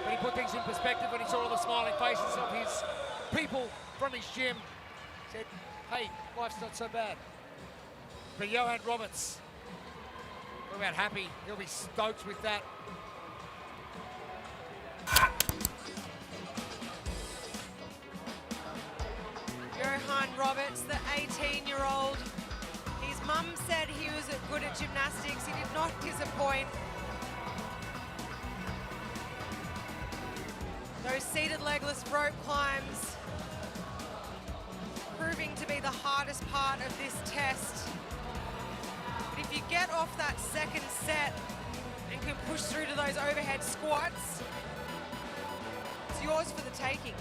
But he put things in perspective when he saw all the smiling faces of his people from his gym. Said, hey, life's not so bad. But Johan Roberts, we're about happy. He'll be stoked with that. Johan Roberts, the 18-year-old. His mum said he was good at gymnastics. He did not disappoint. Those seated legless rope climbs proving to be the hardest part of this test. But if you get off that second set and can push through to those overhead squats, it's yours for the taking.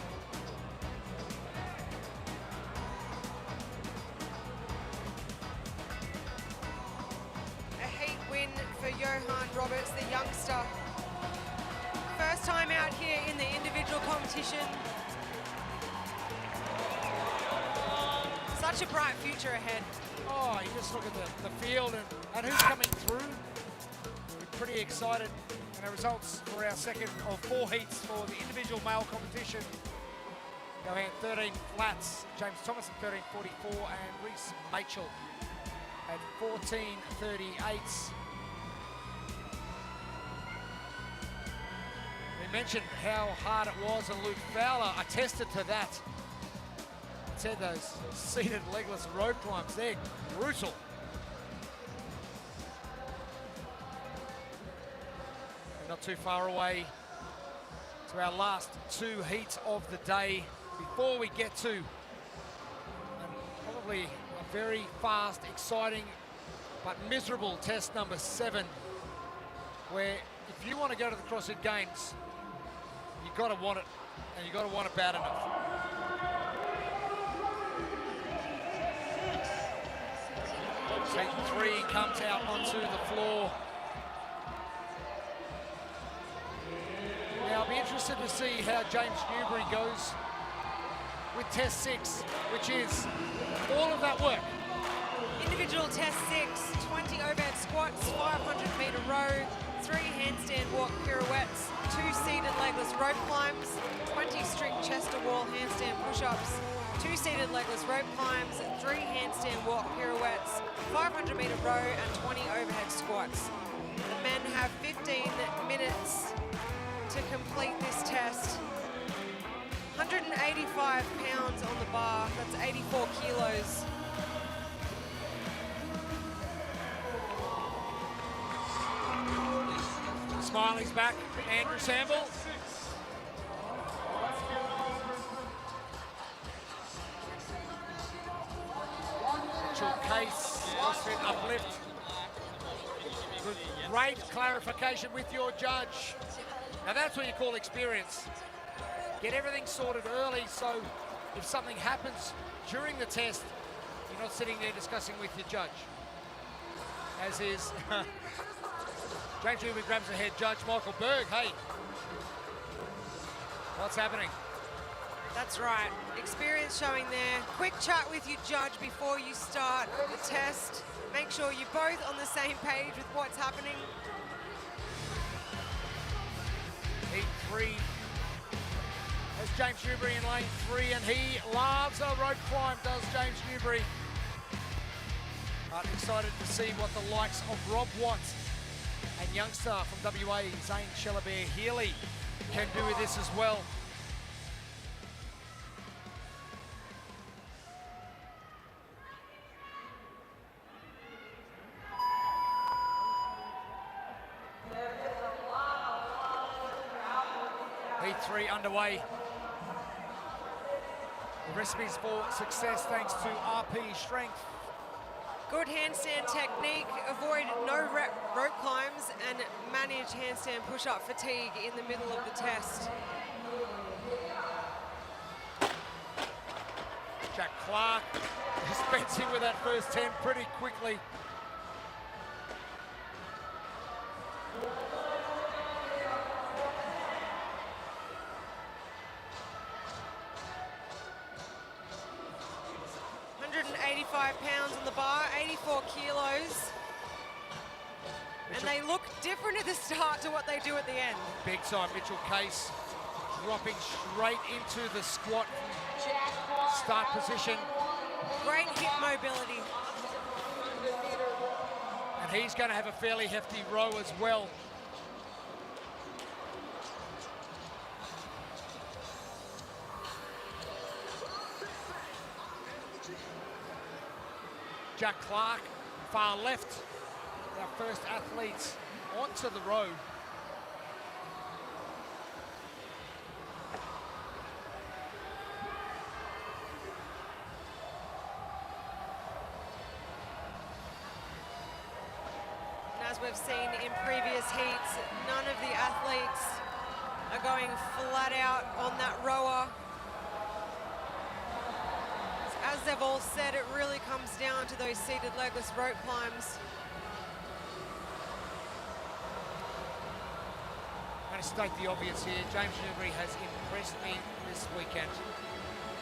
A heat win for Johan Roberts, the youngster. First time out here in the individual competition. Such a bright future ahead. Oh, you just look at the field and who's coming through. We're pretty excited. And the results for our second of 4 heats for the individual male competition. Johan 13 flats, James Thomas at 13.44, and Reese Machel at 14.38. We mentioned how hard it was, and Luke Fowler attested to that. Said those seated legless rope climbs, they're brutal. We're not too far away to our last 2 heats of the day before we get to probably a very fast, exciting, but miserable test number 7, where if you want to go to the CrossFit Games, you've got to want it, and you've got to want it bad enough. Heat 3 comes out onto the floor. Now I'll be interested to see how James Newbury goes with test 6, which is all of that work. Individual test 6, 20 overhead squats, 500-meter row, 3 handstand walk pirouettes, 2 seated legless rope climbs, 20 strict chest to wall handstand push-ups, 2 seated legless rope climbs, 3 handstand walk pirouettes, 500-meter row, and 20 overhead squats. The men have 15 minutes to complete this test. 185 pounds on the bar, that's 84 kilos. Smiley's back, Andrew Samble. Case, CrossFit Uplift. Great clarification with your judge. Now that's what you call experience. Get everything sorted early, so if something happens during the test, you're not sitting there discussing with your judge. As is James Newbury grabs the head judge, Michael Berg. Hey, what's happening? That's right, experience showing there. Quick chat with your judge before you start the test. Make sure you're both on the same page with what's happening. Heat 3 has James Newbury in lane 3, and he loves a rope climb, does James Newbury. But excited to see what the likes of Rob Watt and youngster from WA, Zane Shellabere-Healy, can do with this as well. Heat 3 underway. The recipes for success thanks to RP Strength. Good handstand technique, avoid no rope climbs, and manage handstand push-up fatigue in the middle of the test. Jack Clark dispensing with that first 10 pretty quickly. 85 pounds on the bar, 84 kilos. And they look different at the start to what they do at the end. Big time. Mitchell Case dropping straight into the squat start position. Great hip mobility. And he's going to have a fairly hefty row as well. Jack Clark, far left. Our first athletes onto the row. And as we've seen in previous heats, none of the athletes are going flat out on that rower. As they've all said, it really comes down to those seated legless rope climbs. I'm going to state the obvious here. James Newbury has impressed me this weekend.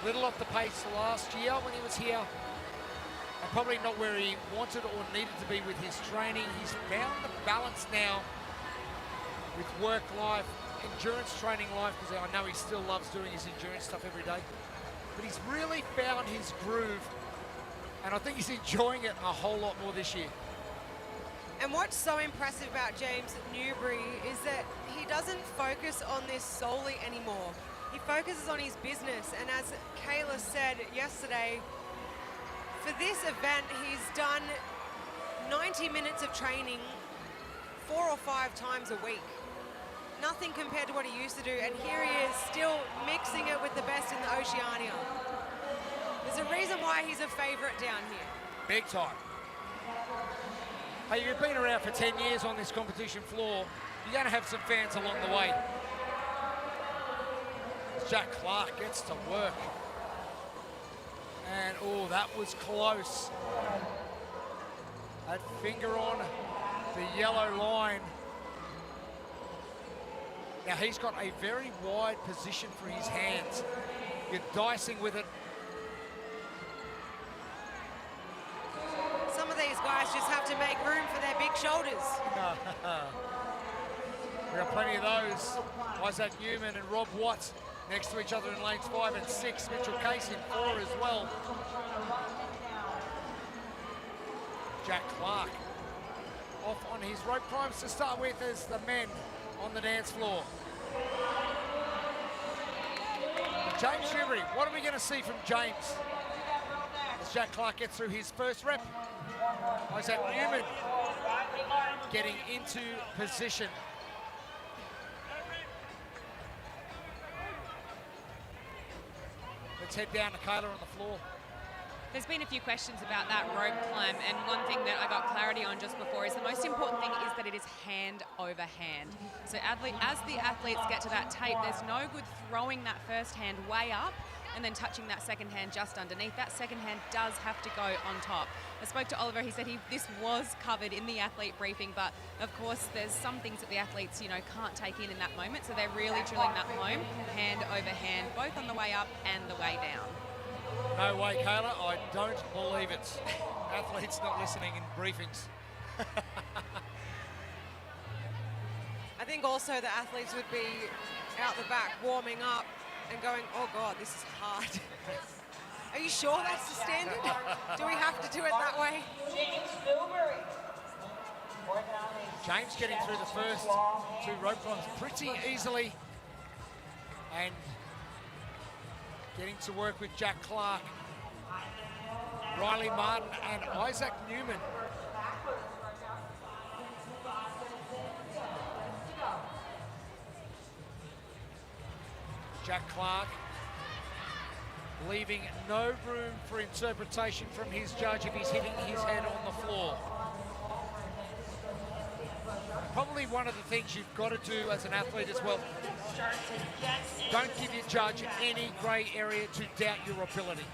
Little off the pace last year when he was here, and probably not where he wanted or needed to be with his training. He's found the balance now with work life, endurance training life, because I know he still loves doing his endurance stuff every day. But he's really found his groove, and I think he's enjoying it a whole lot more this year. And what's so impressive about James Newbury is that he doesn't focus on this solely anymore. He focuses on his business, and as Kayla said yesterday, for this event he's done 90 minutes of training 4 or 5 times a week. Nothing compared to what he used to do, and here he is still mixing it with the best in the Oceania. There's a reason why he's a favorite down here. Big time. Hey, you've been around for 10 years on this competition floor. You're going to have some fans along the way. Jack Clark gets to work. And, oh, that was close. That finger on the yellow line. Now, he's got a very wide position for his hands. You're dicing with it. Some of these guys just have to make room for their big shoulders. We've got plenty of those. Isaac Newman and Rob Watt next to each other in lanes 5 and 6. Mitchell Case in 4 as well. Jack Clark off on his rope climbs to start with as the men on the dance floor. James Newbury, what are we going to see from James? As Jack Clark gets through his first rep. Isaac Newman getting into position. Let's head down to Kayla on the floor. There's been a few questions about that rope climb, and one thing that I got clarity on just before is the most important thing is that it is hand over hand. So as the athletes get to that tape, there's no good throwing that first hand way up and then touching that second hand just underneath. That second hand does have to go on top. I spoke to Oliver, he said this was covered in the athlete briefing, but of course there's some things that the athletes, can't take in that moment, so they're really drilling that home, hand over hand, both on the way up and the way down. No way, Kayla, I don't believe it. Athletes not listening in briefings. I think also the athletes would be out the back warming up and going, oh God, this is hard. Are you sure that's the standard? Do we have to do it that way? James getting through the first 2 rope climbs pretty easily. And getting to work with Jack Clark, Riley Martin and Isaac Newman. Jack Clark leaving no room for interpretation from his judge if he's hitting his head on the floor. Probably one of the things you've got to do as an athlete as well. Don't give your judge any grey area to doubt your ability.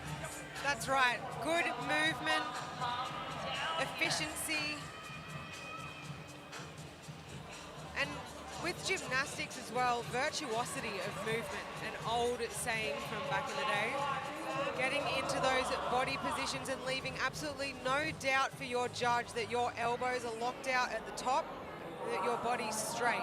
That's right. Good movement, efficiency. And with gymnastics as well, virtuosity of movement, an old saying from back in the day. Getting into those body positions and leaving absolutely no doubt for your judge that your elbows are locked out at the top, that your body's straight.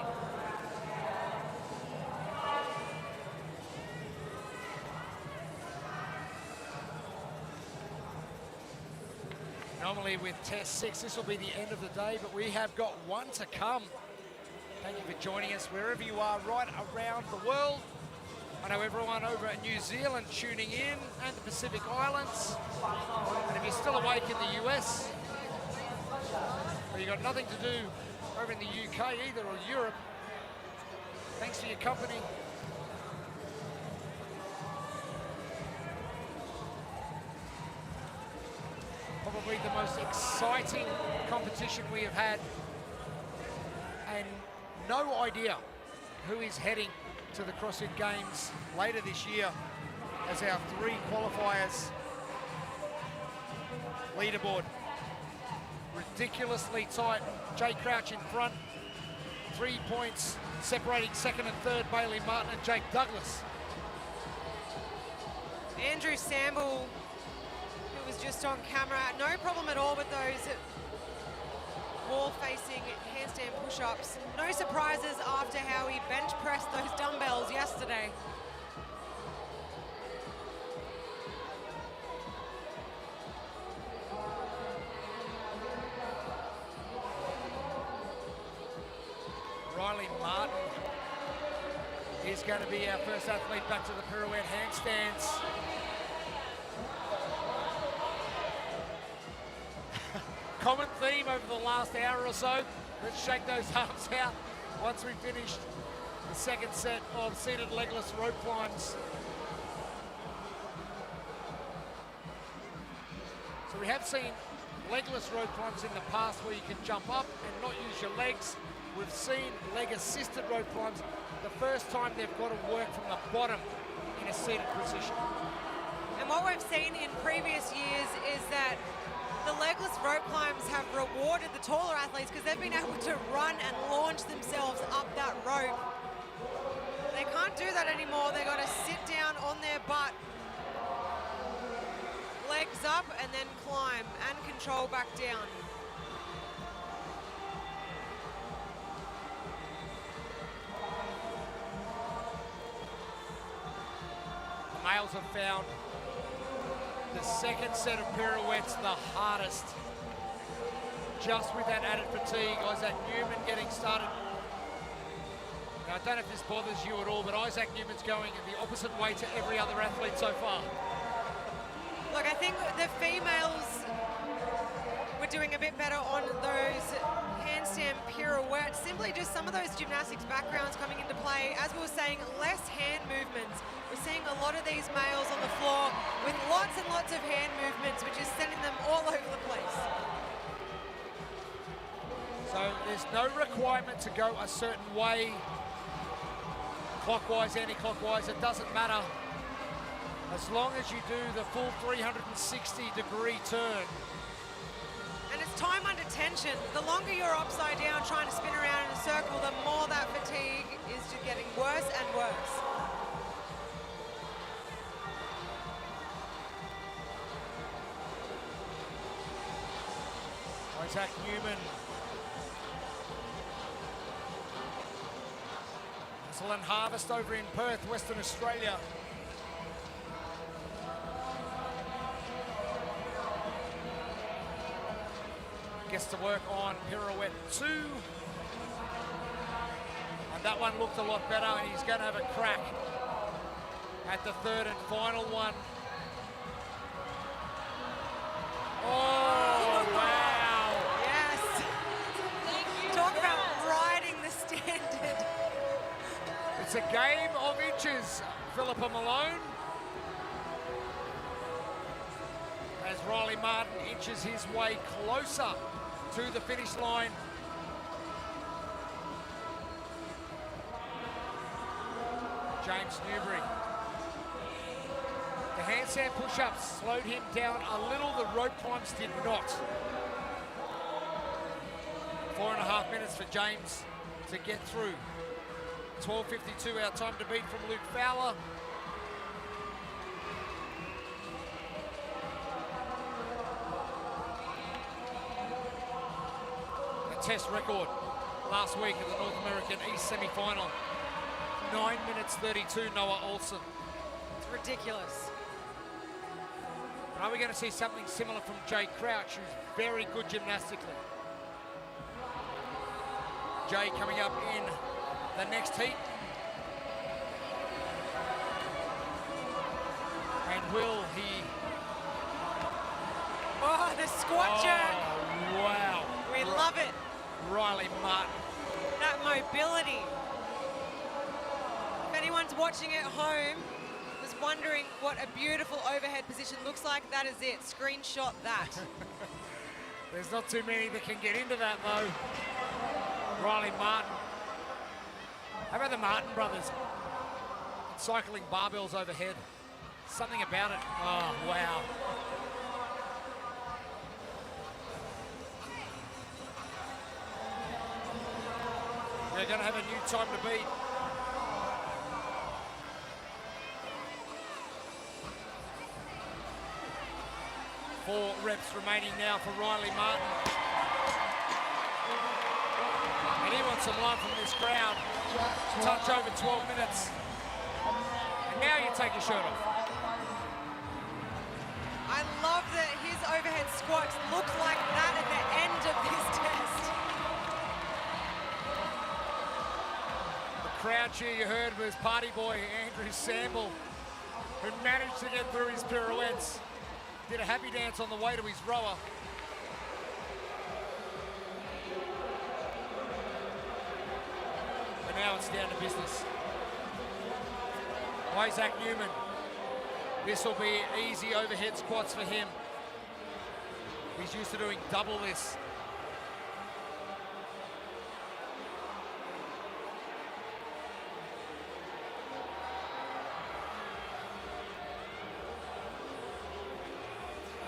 Normally with test 6, this will be the end of the day, but we have got one to come. Thank you for joining us wherever you are right around the world. I know everyone over at New Zealand tuning in and the Pacific Islands. And if you're still awake in the US, or you've got nothing to do over in the UK either, or Europe, thanks for your company. Probably the most exciting competition we have had, and no idea who is heading to the CrossFit Games later this year as our 3 qualifiers. Leaderboard ridiculously tight. Jay Crouch in front, 3 points separating second and third, Bailey Martin and Jake Douglas. Andrew Samble, who was just on camera, no problem at all with those wall-facing handstand push-ups. No surprises after how he bench pressed those dumbbells yesterday. Riley Martin is going to be our first athlete back to the pirouette handstands. Common theme over the last hour or so. Let's shake those arms out once we've finished the second set of seated legless rope climbs. So we have seen legless rope climbs in the past where you can jump up and not use your legs. We've seen leg-assisted rope climbs. The first time they've got to work from the bottom in a seated position. And what we've seen in previous years is that the legless rope climbs have rewarded the taller athletes because they've been able to run and launch themselves up that rope. They can't do that anymore. They've got to sit down on their butt, legs up, and then climb and control back down. The males have found the second set of pirouettes the hardest. Just with that added fatigue, Isaac Newman getting started. Now, I don't know if this bothers you at all, but Isaac Newman's going in the opposite way to every other athlete so far. Look, I think the females were doing a bit better on those handstand pirouettes. Simply just some of those gymnastics backgrounds coming into play. As we were saying, less hand movements. We're seeing a lot of these males on the floor with lots and lots of hand movements, which is sending them all over the place. So there's no requirement to go a certain way, clockwise, anti-clockwise, it doesn't matter. As long as you do the full 360-degree turn. And it's time under tension. The longer you're upside down trying to spin around in a circle, the more that fatigue is just getting worse and worse. Isaac Newman. Hassel and Harvest over in Perth, Western Australia. Gets to work on pirouette 2. And that one looked a lot better. He's going to have a crack at the third and final one. Oh, wow. Yes. Talk about riding the standard. It's a game of inches, Philippa Malone. As Riley Martin inches his way closer to the finish line. James Newbury. The handstand push-ups slowed him down a little, the rope climbs did not. 4.5 minutes for James to get through 12:52 our time to beat from Luke Fowler. A test record last week at the North American East Semifinal. 9 minutes 32, Noah Olsen. It's ridiculous. Are we going to see something similar from Jay Crouch, who's very good gymnastically? Jay coming up in the next heat. And will he... Oh, the squat jerk. Wow. We love it. Riley Martin. That mobility. If anyone's watching at home, was wondering what a beautiful overhead position looks like, that is it. Screenshot that. There's not too many that can get into that, though. Riley Martin. How about the Martin brothers? Cycling barbells overhead. Something about it. Oh, wow. We're going to have a new time to beat. Four reps remaining now for Riley Martin. And he wants some love from this crowd. Touch over 12 minutes. And now you take your shirt off. I love that his overhead squats look like that at the end of this test. The crowd cheer you heard was party boy Andrew Samble, who managed to get through his pirouettes. Did a happy dance on the way to his rower. But now it's down to business. Isaac Newman. This will be easy overhead squats for him. He's used to doing double this.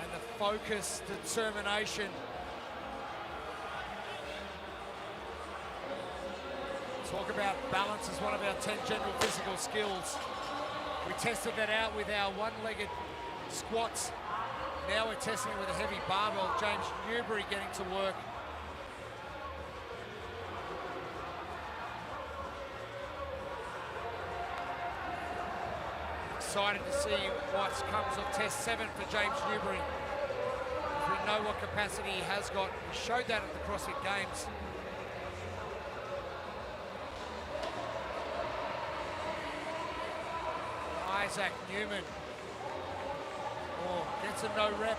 And the focus, determination. Talk about balance as one of our 10 general physical skills. We tested that out with our one-legged squats. Now we're testing it with a heavy barbell. James Newbury getting to work. Excited to see what comes of test 7 for James Newbury. We know what capacity he has got. We showed that at the CrossFit Games. Isaac Newman. Oh, gets a no rep.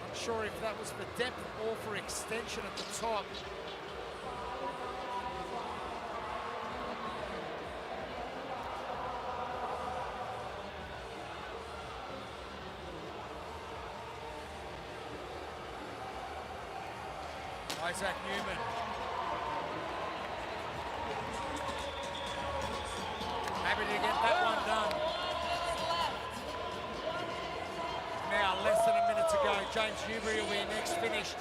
Not sure if that was for depth or for extension at the top. Isaac Newman. Happy to get that one done. Now less than a minute to go. James Newbury will be next finished.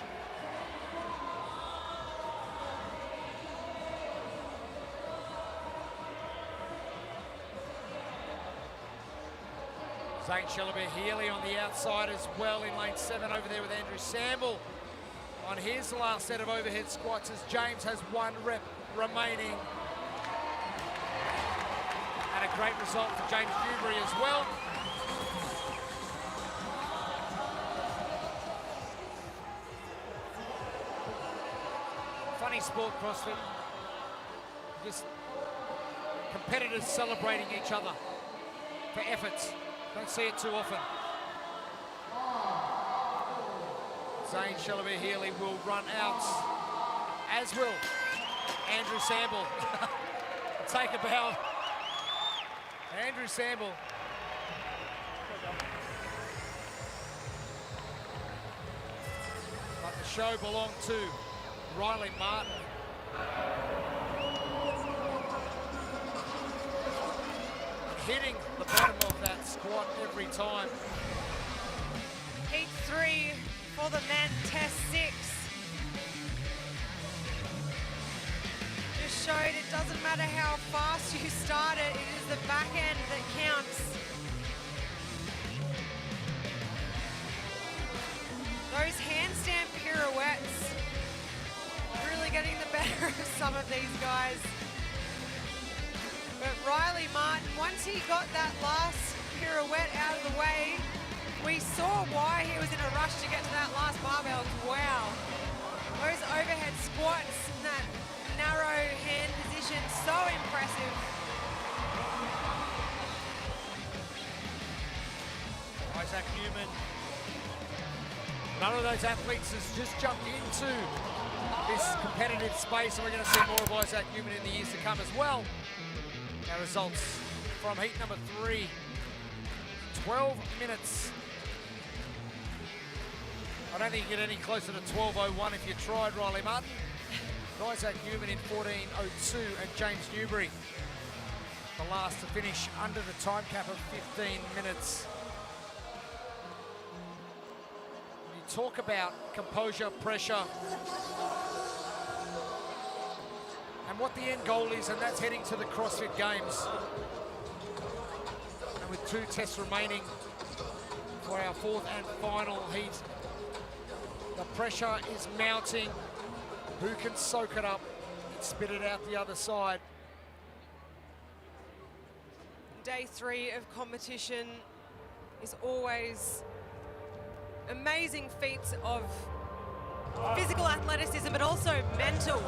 Zane Shellabear-Healy on the outside as well in lane 7 over there with Andrew Samble on his last set of overhead squats as James has 1 rep remaining. And a great result for James Newbury as well. Funny sport, CrossFit. Just competitors celebrating each other for efforts. Don't see it too often. Zane Shellabear-Healy will run out, as will Andrew Samble. Take a bow. Andrew Samble. But the show belonged to Riley Martin. Hitting the bottom of that squat every time. Heat 3 for the men, test 6. Just showed it doesn't matter matter how fast you start it, it is the back end that counts. Those handstand pirouettes really getting the better of some of these guys. But Riley Martin, once he got that last pirouette out of the way, we saw why he was in a rush to get to that last barbell. Wow. Those overhead squats in that narrow hand position, so impressive. Isaac Newman. None of those athletes has just jumped into this competitive space, and we're going to see more of Isaac Newman in the years to come as well. Our results from heat number 3. 12 minutes. I don't think you get any closer to 12:01 if you tried, Riley Martin. But Isaac Newman in 14:02 and James Newbury, the last to finish under the time cap of 15 minutes. You talk about composure, pressure, and what the end goal is, and that's heading to the CrossFit Games. And with 2 tests remaining for our 4th and final heat, the pressure is mounting. Who can soak it up and spit it out the other side? Day 3 of competition is always amazing feats of physical athleticism, but also mental.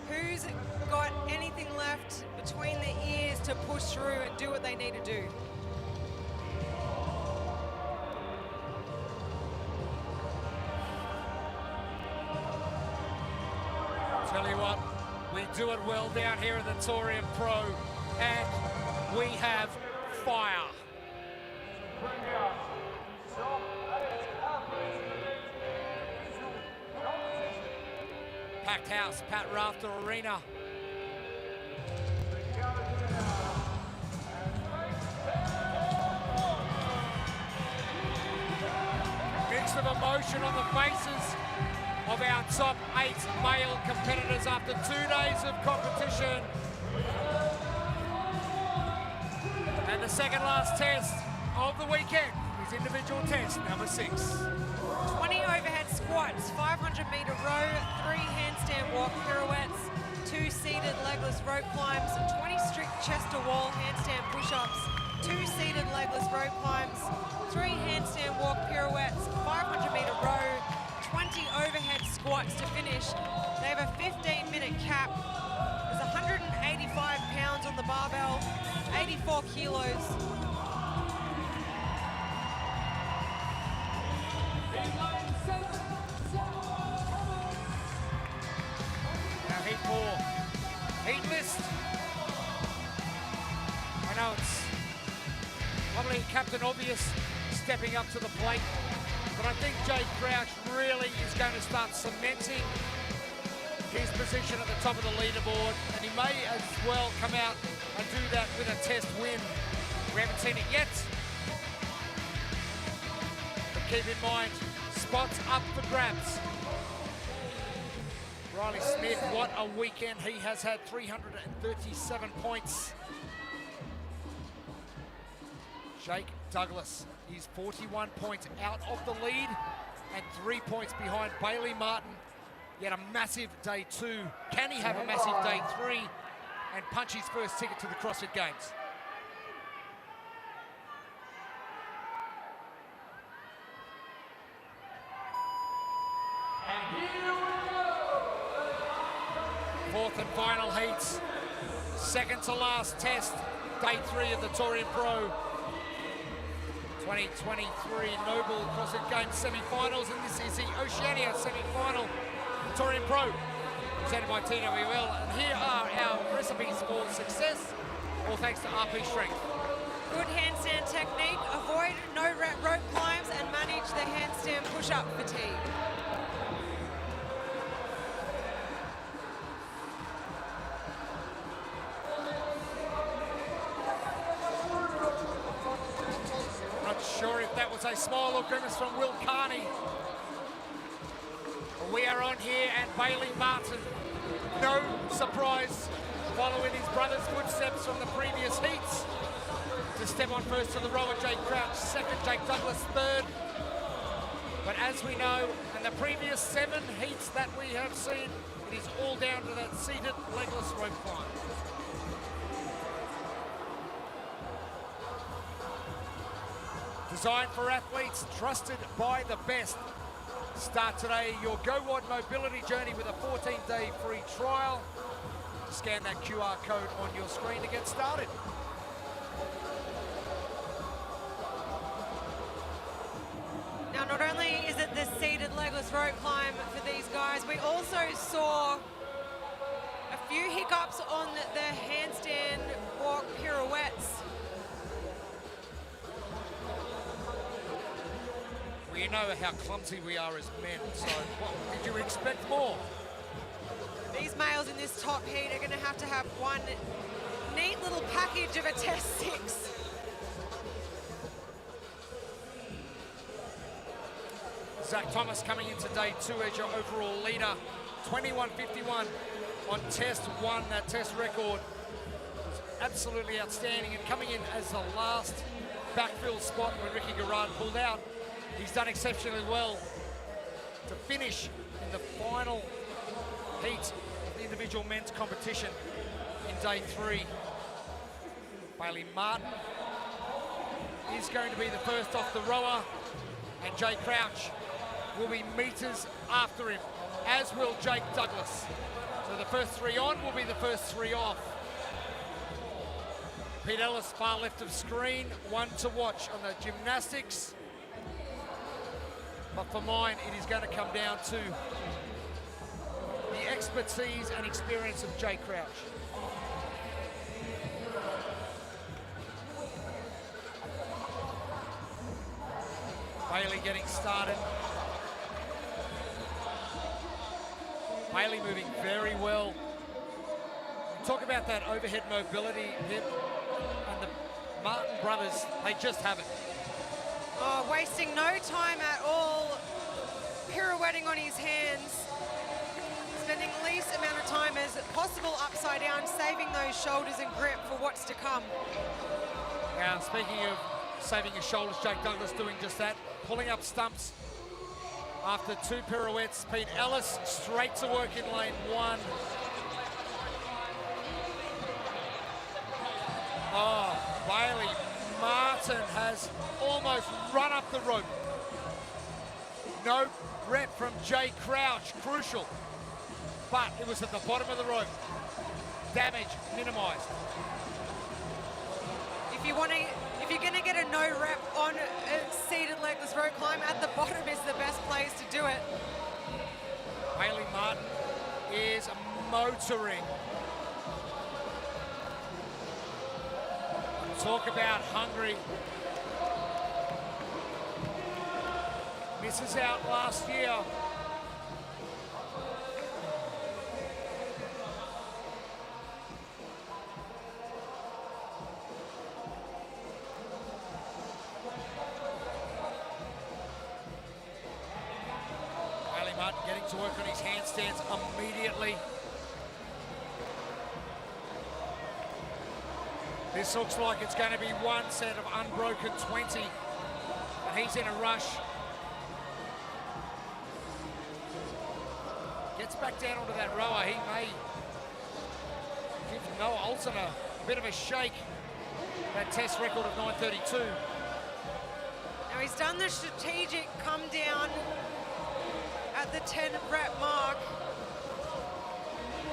Who's got anything left between the ears to push through and do what they need to do? Tell you what, we do it well down here at the Torian Pro, and we have fire. Packed house, Pat Rafter Arena. Mix of emotion on the faces of our top 8 male competitors after 2 days of competition. And the second last test of the weekend is individual test number 6. 20 overhead squats, 500-meter row, 3 handstand walk pirouettes, 2 seated legless rope climbs, 20 strict chest to wall handstand push-ups, 2 seated legless rope climbs, 3 handstand walk pirouettes, 500-meter row, 20 overhead squats to finish. They have a 15-minute cap. There's 185 pounds on the barbell, 84 kilos. Now heat 4, heat list. I know it's probably Captain Obvious stepping up to the plate, but I think Jake Crouch really is going to start cementing his position at the top of the leaderboard, and he may as well come out and do that with a test win. We haven't seen it yet, but keep in mind, spots up for grabs. Riley Smith, what a weekend he has had, 337 points. Jake Douglas, he's 41 points out of the lead and 3 points behind Bailey Martin. He had a massive day 2. Can he have a massive day 3 and punch his first ticket to the CrossFit Games? Fourth and final heats. Second to last test, day 3 of the Torian Pro 2023 NOBULL CrossFit Games Semifinals, and this is the Oceania Semifinal, Torian Pro, presented by TWL. And here are our recipes for success, all thanks to RP Strength. Good handstand technique, avoid no-rep rope climbs, and manage the handstand push-up fatigue. Sure if that was a smile or grimace from Will Carney. But we are on here, and Bailey Martin, no surprise follow in his brother's footsteps from the previous heats. To step on first to the rower, Jake Crouch, second, Jake Douglas, third. But as we know, in the previous 7 heats that we have seen, it is all down to that seated legless rope climb. Designed for athletes, trusted by the best. Start today your GoWOD mobility journey with a 14-day free trial. Scan that QR code on your screen to get started. Now, not only is it the seated legless rope climb for these guys, we also saw a few hiccups on the handstand walk pirouettes. Well, you know how clumsy we are as men, so what did you expect more? These males in this top heat are going to have one neat little package of a test 6. Zach Thomas coming into day 2 as your overall leader. 21.51 on test 1. That test record was absolutely outstanding, and coming in as the last backfill spot when Ricky Garrard pulled out. He's done exceptionally well to finish in the final heat of the individual men's competition in day 3. Bailey Martin is going to be the first off the rower, and Jake Crouch will be meters after him, as will Jake Douglas. So the first 3 on will be the first 3 off. Pete Ellis, far left of screen, one to watch on the gymnastics. But for mine, it is going to come down to the expertise and experience of Jake Crouch. Bailey getting started. Bailey moving very well. Talk about that overhead mobility, hip, and the Martin brothers, they just have it. Oh, wasting no time at all, pirouetting on his hands, spending least amount of time as possible upside down, saving those shoulders and grip for what's to come. Now, speaking of saving his shoulders, Jake Douglas doing just that, pulling up stumps after 2 pirouettes. Pete Ellis straight to work in lane 1. Oh, Bailey Martin has almost run up the rope. No rep from Jay Crouch, crucial. But it was at the bottom of the rope. Damage minimized. If you're going to get a no rep on a seated legless rope climb, at the bottom is the best place to do it. Bailey Martin is motoring. Talk about hungry. Misses out last year. Bailey Martin getting to work on his handstands immediately. This looks like it's going to be one set of unbroken 20. And he's in a rush. Gets back down onto that rower. He may give Noah Olsen a bit of a shake. That test record of 9:32. Now he's done the strategic come down at the 10 rep mark.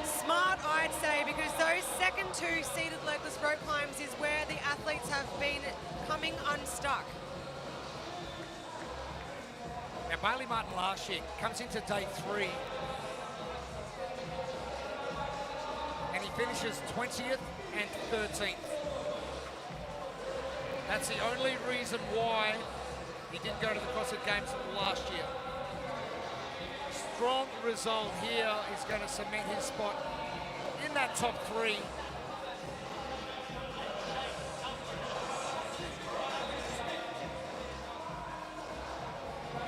Smart, I'd say, because those second 2 seated legless rope climbs is where the athletes have been coming unstuck. Now, Bailey Martin last year comes into day 3. And he finishes 20th and 13th. That's the only reason why he didn't go to the CrossFit Games last year. Strong result here is going to cement his spot in that top 3.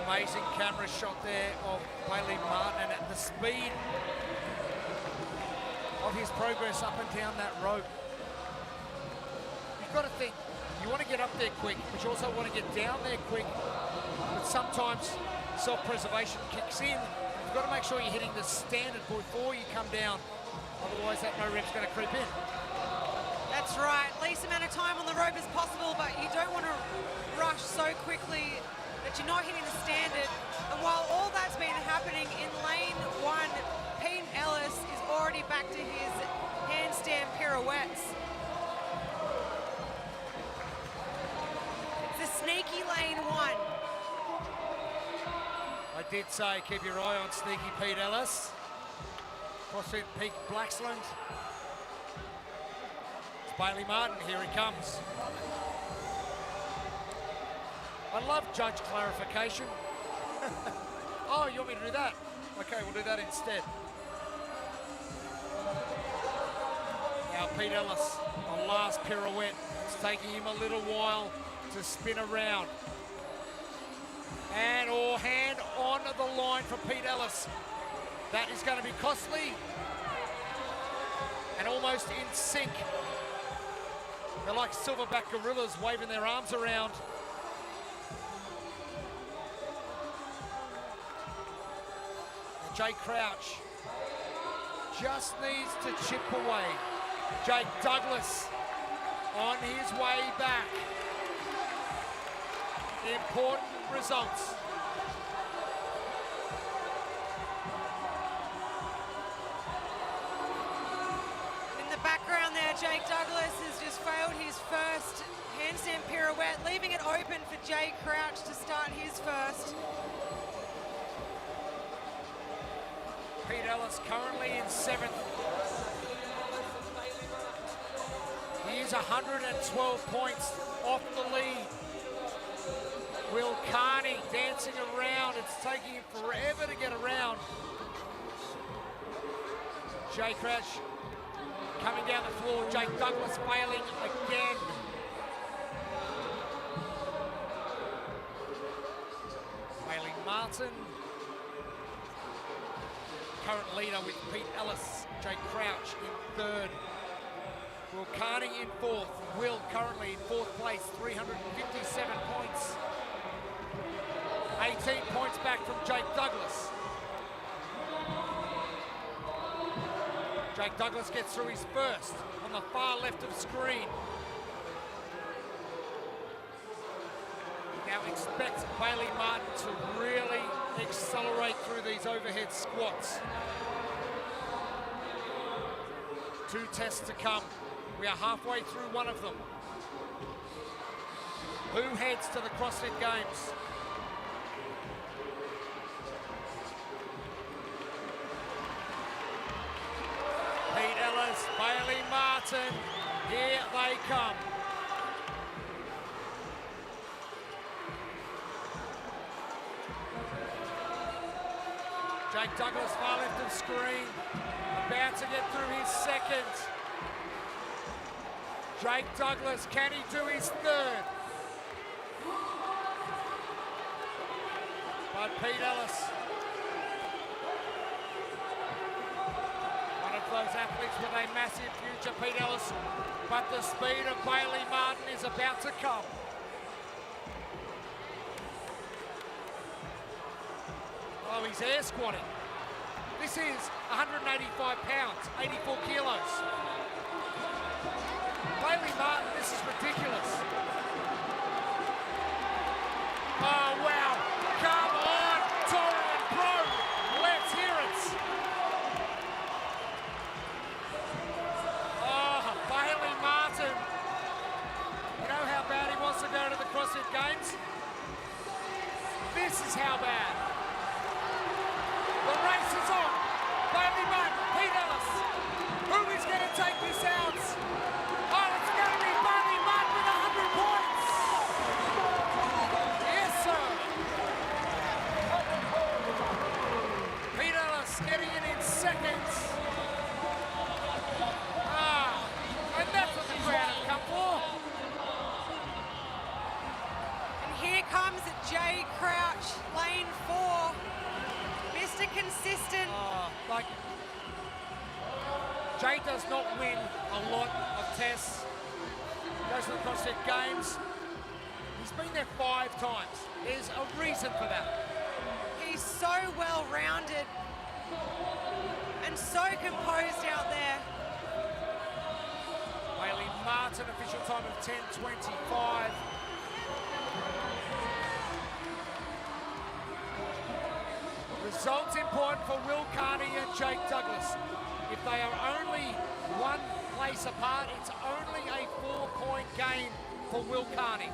Amazing camera shot there of Bailey Martin, and at the speed of of his progress up and down that rope. You've got to think, you want to get up there quick, but you also want to get down there quick. But sometimes self-preservation kicks in. You've got to make sure you're hitting the standard before you come down. Otherwise, that no rep's going to creep in. That's right. Least amount of time on the rope as possible, but you don't want to rush so quickly that you're not hitting the standard. And while all that's been happening in lane 1, Pete Ellis is already back to his handstand pirouettes. It's a sneaky lane 1. I did say keep your eye on sneaky Pete Ellis. CrossFit Peak Blacksland. It's Bailey Martin, here he comes. I love judge clarification. Oh, you want me to do that? Okay, we'll do that instead. Now Pete Ellis, the last pirouette. It's taking him a little while to spin around. And or hand on the line for Pete Ellis. That is going to be costly and almost in sync. They're like silverback gorillas waving their arms around. And Jake Crouch just needs to chip away. Jake Douglas on his way back. Important results. In the background there, Jake Douglas has just failed his first handstand pirouette, leaving it open for Jake Crouch to start his first. Pete Ellis currently in 7th. He is 112 points off the lead. Will Carney dancing around. It's taking him forever to get around. Jake Crouch coming down the floor. Jake Douglas failing again. Bailey Martin. Current leader with Pete Ellis. Jake Crouch in 3rd. Will Carney in 4th. Will currently in 4th place, 357 points. 18 points back from Jake Douglas. Jake Douglas gets through his first on the far left of screen. Now expect Bailey Martin to really accelerate through these overhead squats. 2 tests to come. We are halfway through one of them. Who heads to the CrossFit Games? Pete Ellis, Bailey Martin, here they come. Jake Douglas, far left of screen, about to get through his 2nd. Jake Douglas, can he do his 3rd? But Pete Ellis, one of those athletes with a massive future, Pete Ellis, but the speed of Bailey Martin is about to come. Oh, he's air squatting. This is 185 pounds, 84 kilos. Bailey Martin, this is ridiculous. Oh, wow. Come on, Torian Pro. Let's hear it. Oh, Bailey Martin. You know how bad he wants to go to the CrossFit Games? This is how bad. The race is on. Bailey Martin, Pete Ellis. Who is going to take this out? Oh, it's going to be Bailey Martin with 100 points. Yes, sir. Pete Ellis getting in 2nd. Ah, and that's what the crowd have come for. And here comes Jay Crouch, lane 4. Mr. Consistent. Oh, like Jay does not win a lot of tests. Goes to the CrossFit Games. He's been there 5 times. There's a reason for that. He's so well-rounded and so composed out there. Bailey Martin, official time of 10:25. Results important for Will Carney and Jake Douglas. If they are only 1 place apart, it's only a 4-point gain for Will Carney.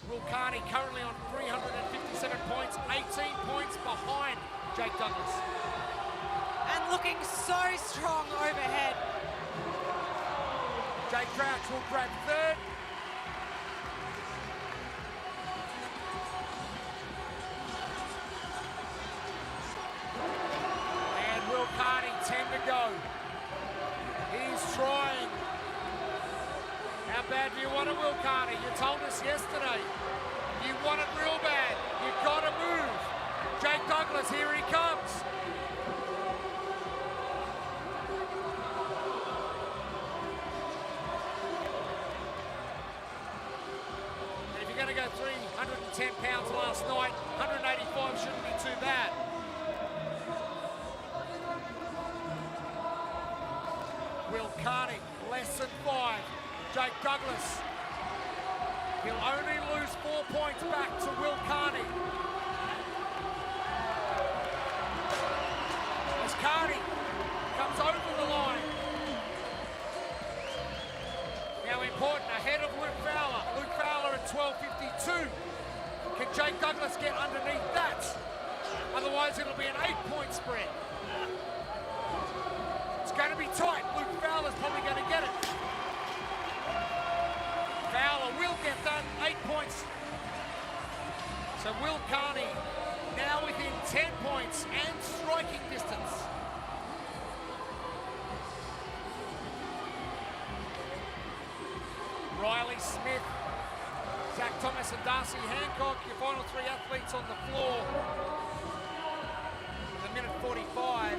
Will Carney currently on 357 points, 18 points behind Jake Douglas. And looking so strong overhead. Jake Crouch will grab 3rd. And Will Carney, 10 to go. He's trying. How bad do you want it, Will Carney? You told us yesterday. You want it real bad. You've got to move. Jake Douglas, here he comes. And if you're going to go 310 pounds last night, 185 shouldn't be too bad. Will Carney, less than 5. Jake Douglas, he'll only lose 4 points back to Will Carney. As Carney comes over the line. Now important, ahead of Luke Fowler. Luke Fowler at 12:52. Can Jake Douglas get underneath that? Otherwise it'll be an 8-point spread. It's going to be tight. Luke Fowler's probably going to get it. Fowler will get that, 8 points. So Will Carney now within 10 points and striking distance. Riley Smith, Zach Thomas and Darcy Hancock, your final 3 athletes on the floor. With 1:45.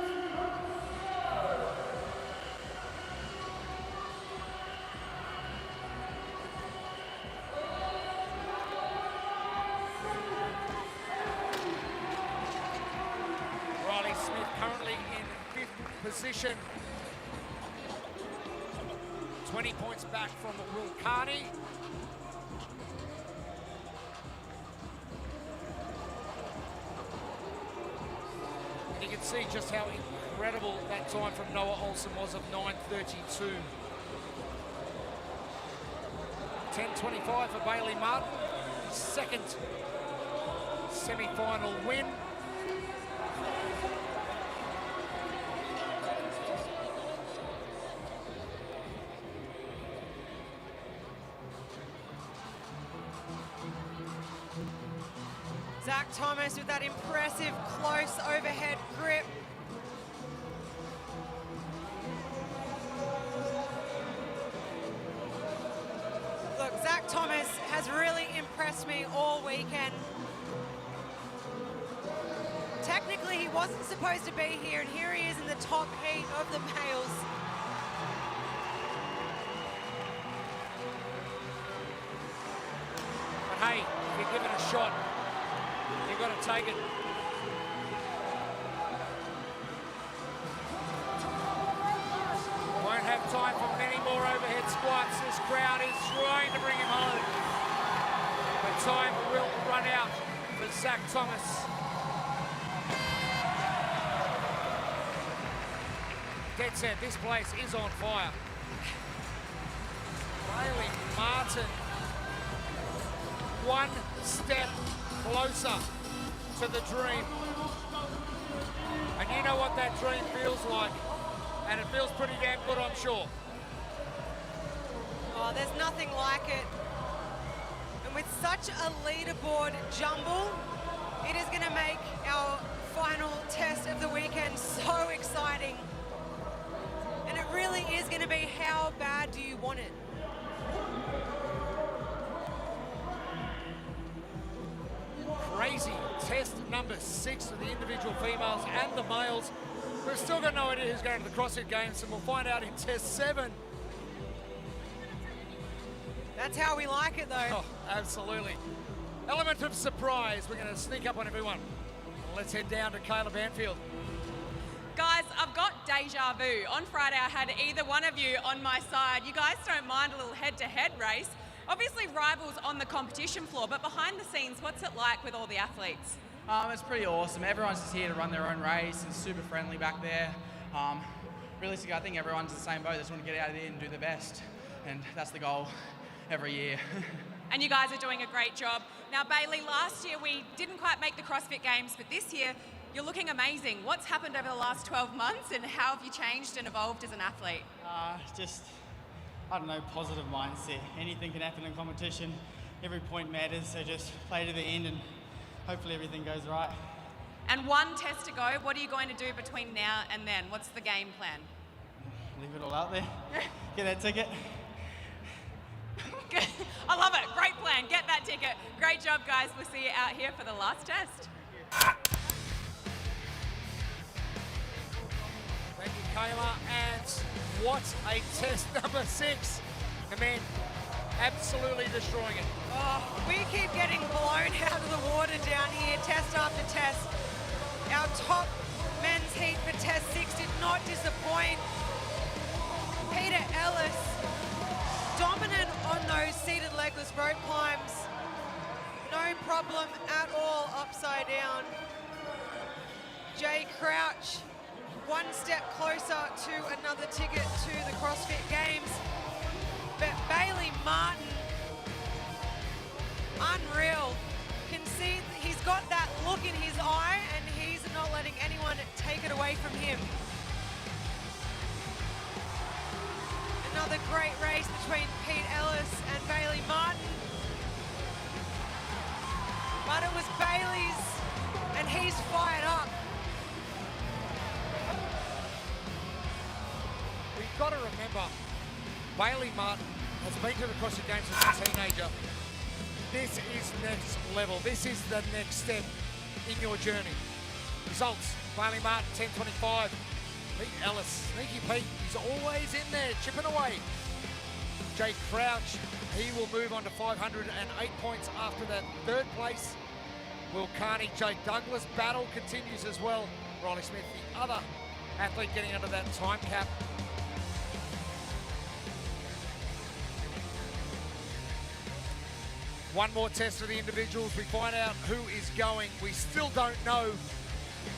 Riley Smith currently in 5th position. 20 points back from Will Carney. And you can see just how incredible that time from Noah Olsen was of 9:32. 10:25 for Bailey Martin, his 2nd semi-final win. Zach Thomas with that impressive close overhead grip. Look, Zach Thomas has really impressed me all weekend. Technically, he wasn't supposed to be here, and here he is in the top heat of the males. But hey, if you're given a shot, you've got to take it. Won't have time for many more overhead squats. This crowd is trying to bring him home. But time will run out for Zach Thomas. Dead set, this place is on fire. Bailey Martin, 1 step closer to the dream. And you know what that dream feels like. And it feels pretty damn good, I'm sure. Oh, there's nothing like it. And with such a leaderboard jumble, it is going to make our final test of the weekend so exciting. And it really is going to be, how bad do you want it? Crazy test number 6 for the individual females and the males. We've still got no idea who's going to the CrossFit Games, and we'll find out in Test 7. That's how we like it, though. Oh, absolutely. Element of surprise. We're going to sneak up on everyone. Let's head down to Kayla Banfield. Guys, I've got deja vu. On Friday, I had either one of you on my side. You guys don't mind a little head-to-head race. Obviously, rivals on the competition floor, but behind the scenes, what's it like with all the athletes? It's pretty awesome. Everyone's just here to run their own race and super friendly back there. Realistically, I think everyone's in the same boat. They just want to get out of there and do their best. And that's the goal every year. And you guys are doing a great job. Now, Bailey, last year we didn't quite make the CrossFit Games, but this year you're looking amazing. What's happened over the last 12 months and how have you changed and evolved as an athlete? Just, I don't know, positive mindset. Anything can happen in competition. Every point matters, so just play to the end and hopefully everything goes right. And one test to go. What are you going to do between now and then? What's the game plan? Leave it all out there. Get that ticket. I love it. Great plan. Get that ticket. Great job, guys. We'll see you out here for the last test. Thank you, Kayla. And what a test, number 6. The men absolutely destroying it. Oh, we keep getting blown out of the water down here, test after test. Our top men's heat for test 6 did not disappoint. Peter Ellis, dominant on those seated legless rope climbs. No problem at all upside down. Jay Crouch, one step closer to another ticket to the CrossFit Games. But Bailey Martin, unreal. Can see he's got that look in his eye and he's not letting anyone take it away from him. Another great race between Pete Ellis and Bailey Martin. But it was Bailey's and he's fired up. We've got to remember, Bailey Martin has been to the CrossFit Games as a teenager. This is next level. This is the next step in your journey. Results, Bailey Martin, 10:25. Pete Ellis, sneaky Pete, he's always in there, chipping away. Jake Crouch, he will move on to 508 points after that 3rd place. Will Carney, Jake Douglas, battle continues as well. Riley Smith, the other athlete getting under that time cap. One more test for the individuals. We find out who is going. We still don't know.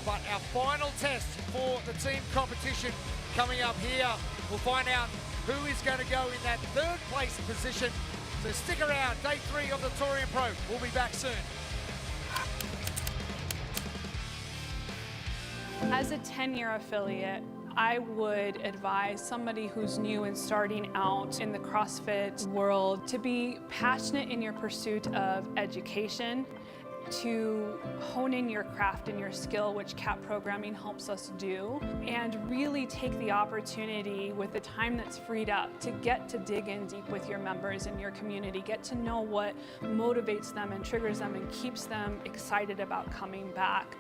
But our final test for the team competition coming up here. We'll find out who is going to go in that 3rd place position. So stick around. Day 3 of the Torian Pro. We'll be back soon. As a 10-year affiliate, I would advise somebody who's new and starting out in the CrossFit world to be passionate in your pursuit of education, to hone in your craft and your skill, which CAP programming helps us do, and really take the opportunity with the time that's freed up to get to dig in deep with your members and your community, get to know what motivates them and triggers them and keeps them excited about coming back.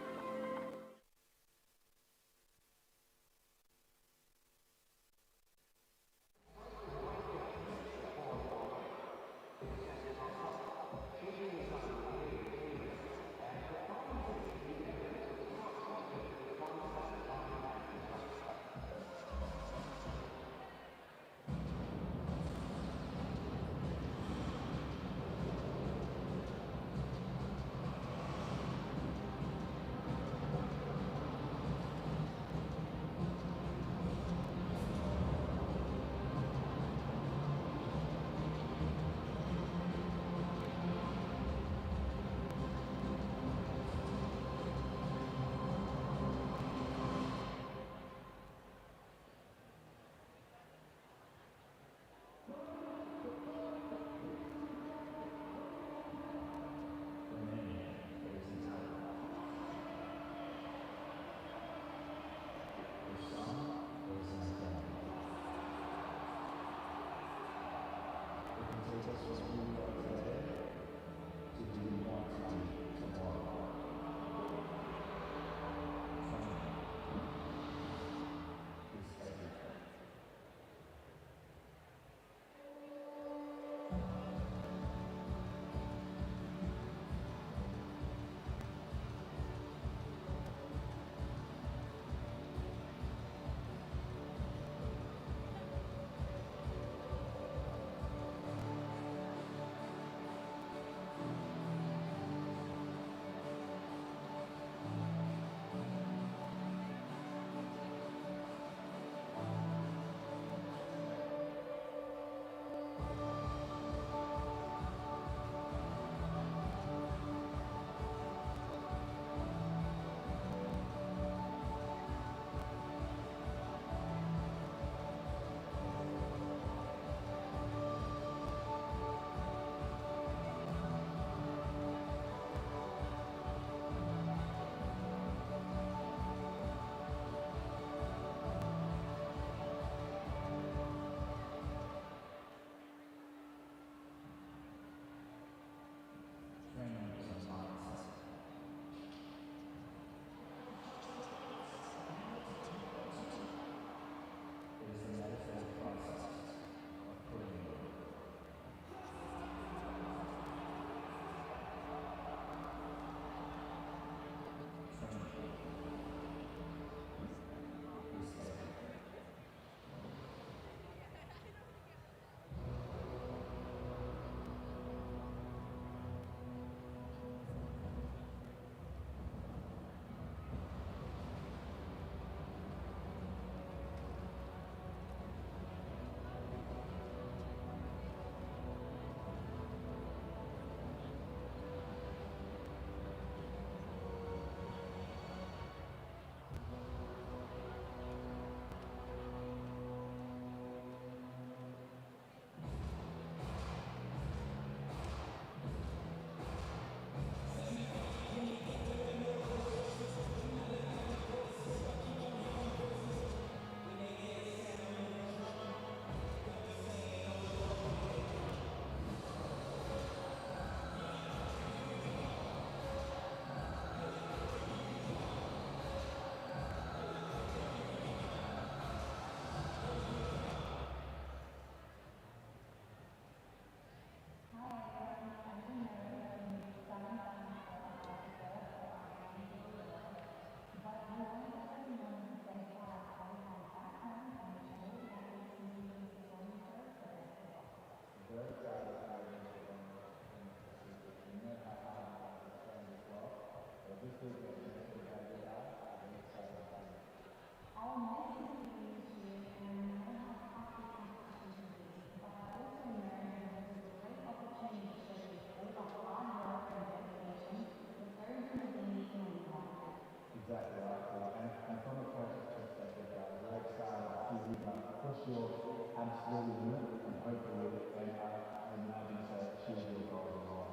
absolutely knew it, and hopefully I imagine that she will go as well.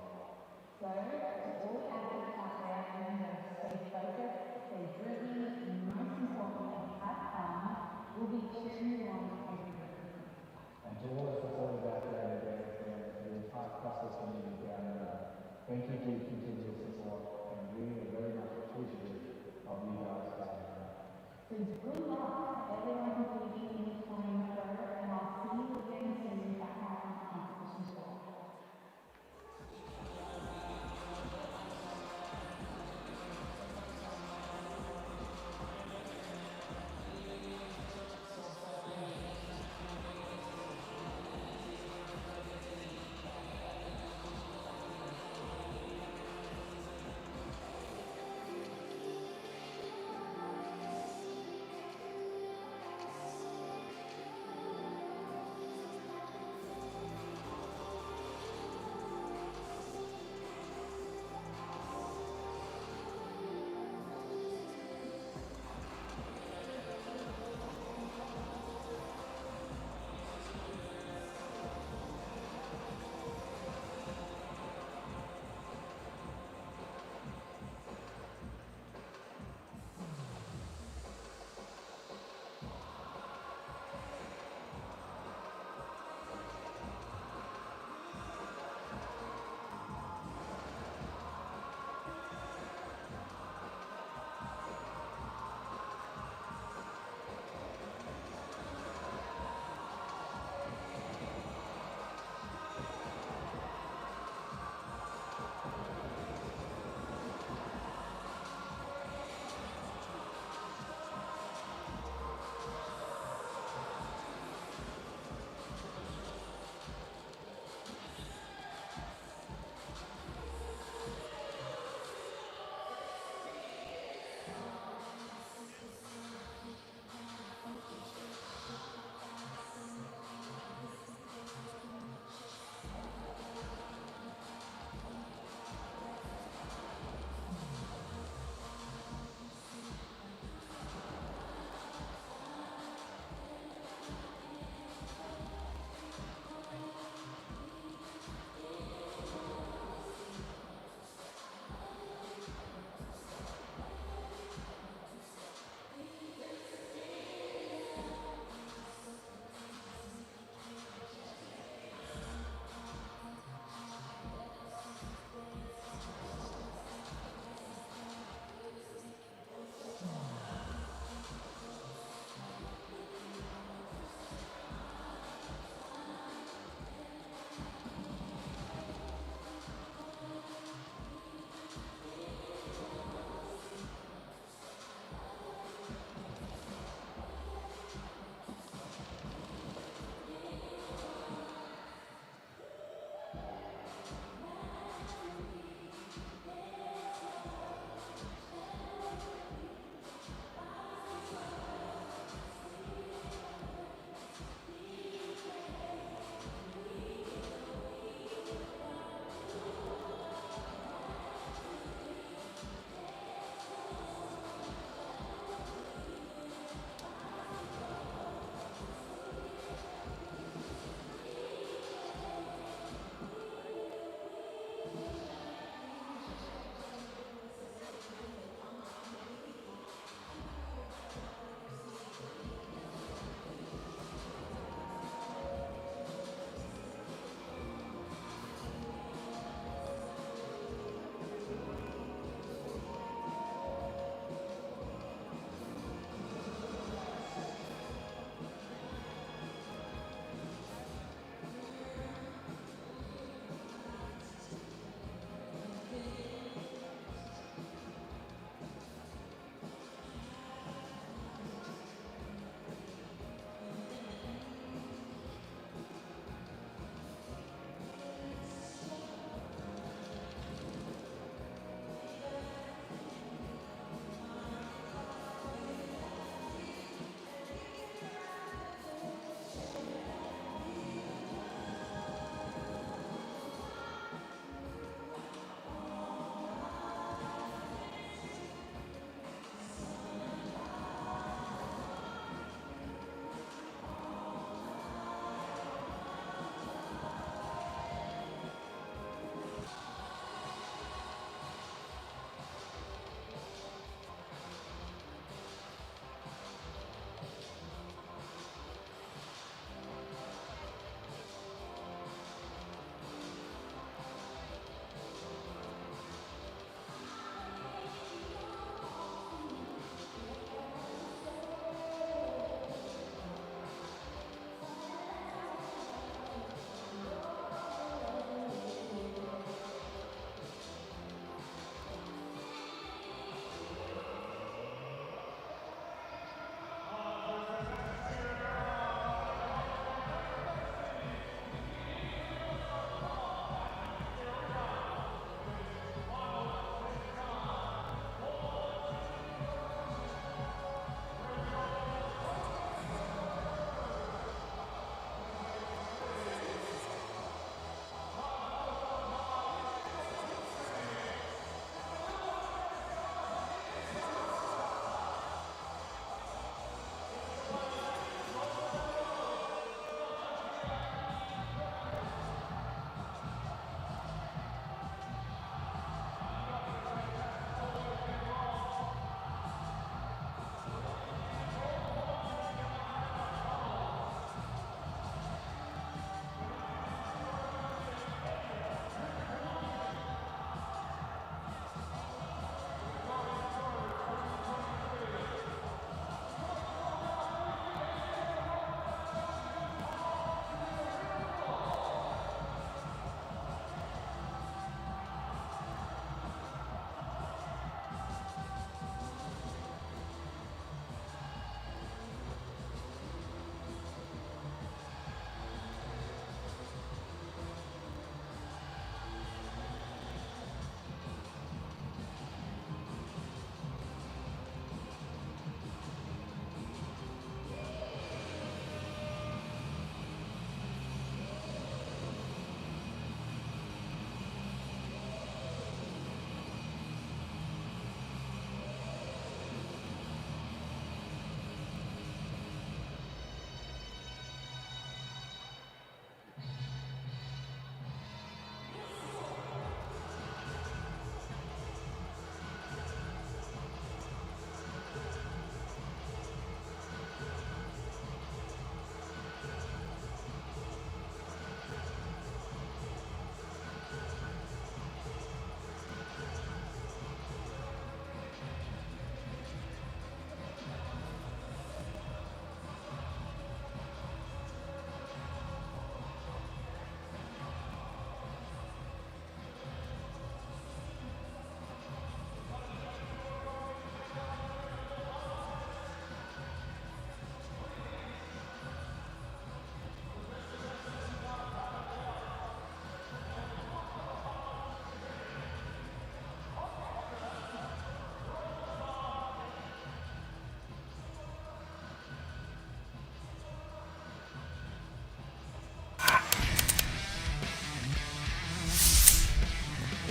So, to all the athletes out there, remember, stay focused, stay driven, most importantly, have fun. We'll be cheering you on every day. And to all the supporters out there and the entire CrossFit community down there, thank you for your continued support, and we are very much appreciative of you guys down there. So good luck to everyone competing in 2024, and I'll see you again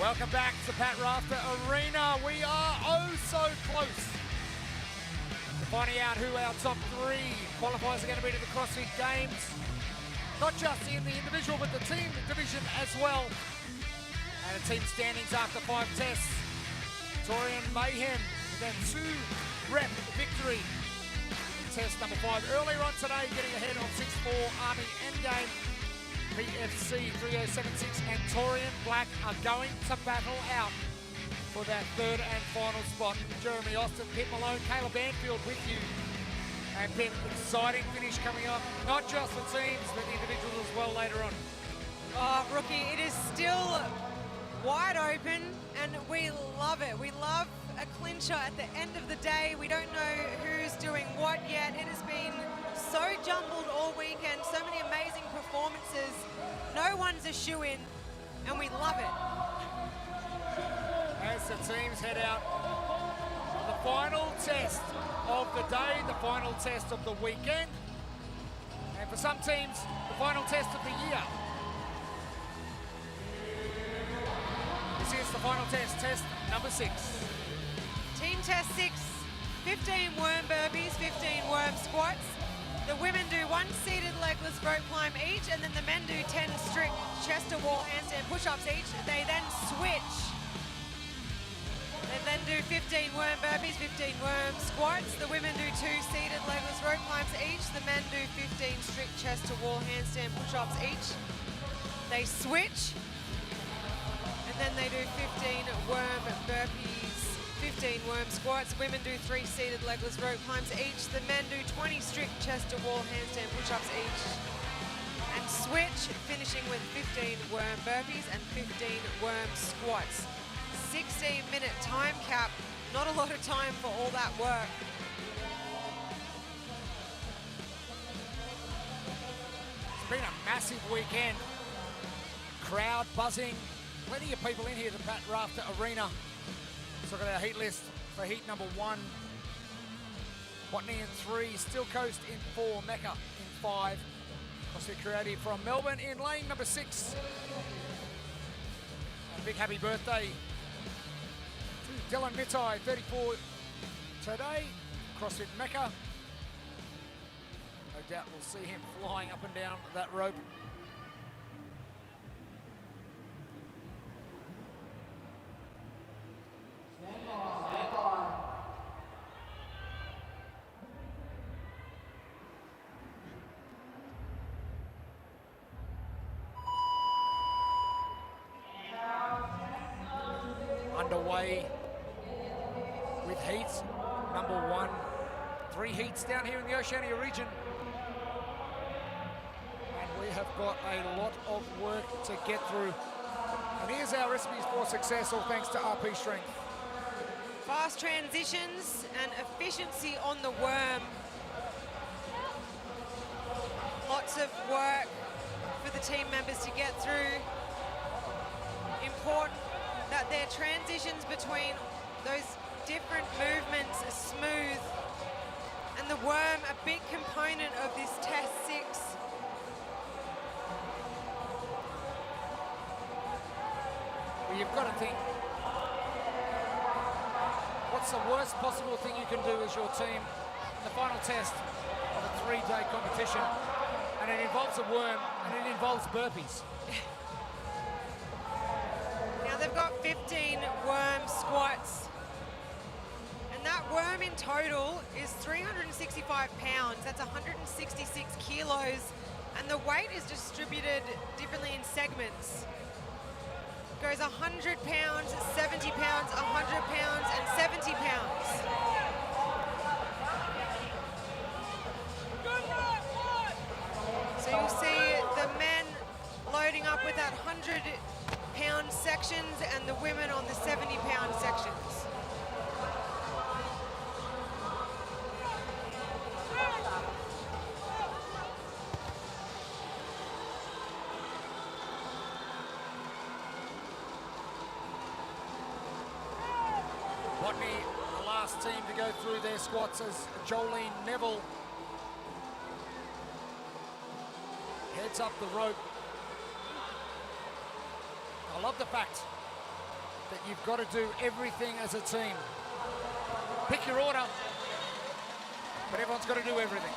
Welcome back to Pat Rafter Arena. We are oh so close to finding out who our top 3 qualifiers are going to be to the CrossFit Games. Not just in the individual, but the team division as well. And the team standings after 5 tests. Torian Mayhem with that 2-rep victory in test number 5. Earlier on today, getting ahead of 6-4 Army Endgame. PFC 3076 and Torian Black are going to battle out for that 3rd and final spot. Jeremy Austin, Pip Malone, Caleb Banfield with you. And Pip, exciting finish coming up, not just the teams, but the individuals as well later on. Oh, Rookie, it is still wide open, and we love it. We love a clincher at the end of the day. We don't know who's doing what yet. It has been so jumbled all weekend, so many amazing performances. No one's a shoe-in, and we love it. As the teams head out for the final test of the day, the final test of the weekend, and for some teams, the final test of the year. This is the final test, test number 6. Team test 6, 15 worm burpees, 15 worm squats. The women do 1 seated legless rope climb each, and then the men do 10 strict chest to wall handstand push-ups each. They then switch. They then do 15 worm burpees, 15 worm squats. The women do 2 seated legless rope climbs each. The men do 15 strict chest to wall handstand push-ups each. They switch, and then they do 15 worm burpees, 15 worm squats. Women do 3 seated legless rope climbs each. The men do 20 strict chest to wall handstand push-ups each. And switch, finishing with 15 worm burpees and 15 worm squats. 16-minute time cap. Not a lot of time for all that work. It's been a massive weekend. Crowd buzzing. Plenty of people in here to Pat Rafter Arena. Let's look at our heat list for heat number 1. Watney in 3, Still Coast in 4, Mecca in 5. CrossFit Creative from Melbourne in lane number 6. And a big happy birthday to Dylan Mitai, 34 today, CrossFit Mecca. No doubt we'll see him flying up and down that rope. Underway with heat number 1. 3 heats down here in the Oceania region. And we have got a lot of work to get through. And here's our recipes for success, all thanks to RP Strength. Fast transitions and efficiency on the worm. Lots of work for the team members to get through. Important that their transitions between those different movements are smooth. And the worm, a big component of this test 6. Well, you've got to think, what's the worst possible thing you can do as your team in the final test of a 3-day competition? And it involves a worm, and it involves burpees. Now they've got 15 worm squats. And that worm in total is 365 pounds. That's 166 kilos. And the weight is distributed differently in segments. Goes 100 pounds, 70 pounds, 100 pounds, and 70 pounds. So you'll see the men loading up with that 100-pound sections and the women on the 70-pound sections. Watney, the last team to go through their squats, as Jolene Neville heads up the rope. I love the fact you've got to do everything as a team. Pick your order, but everyone's got to do everything.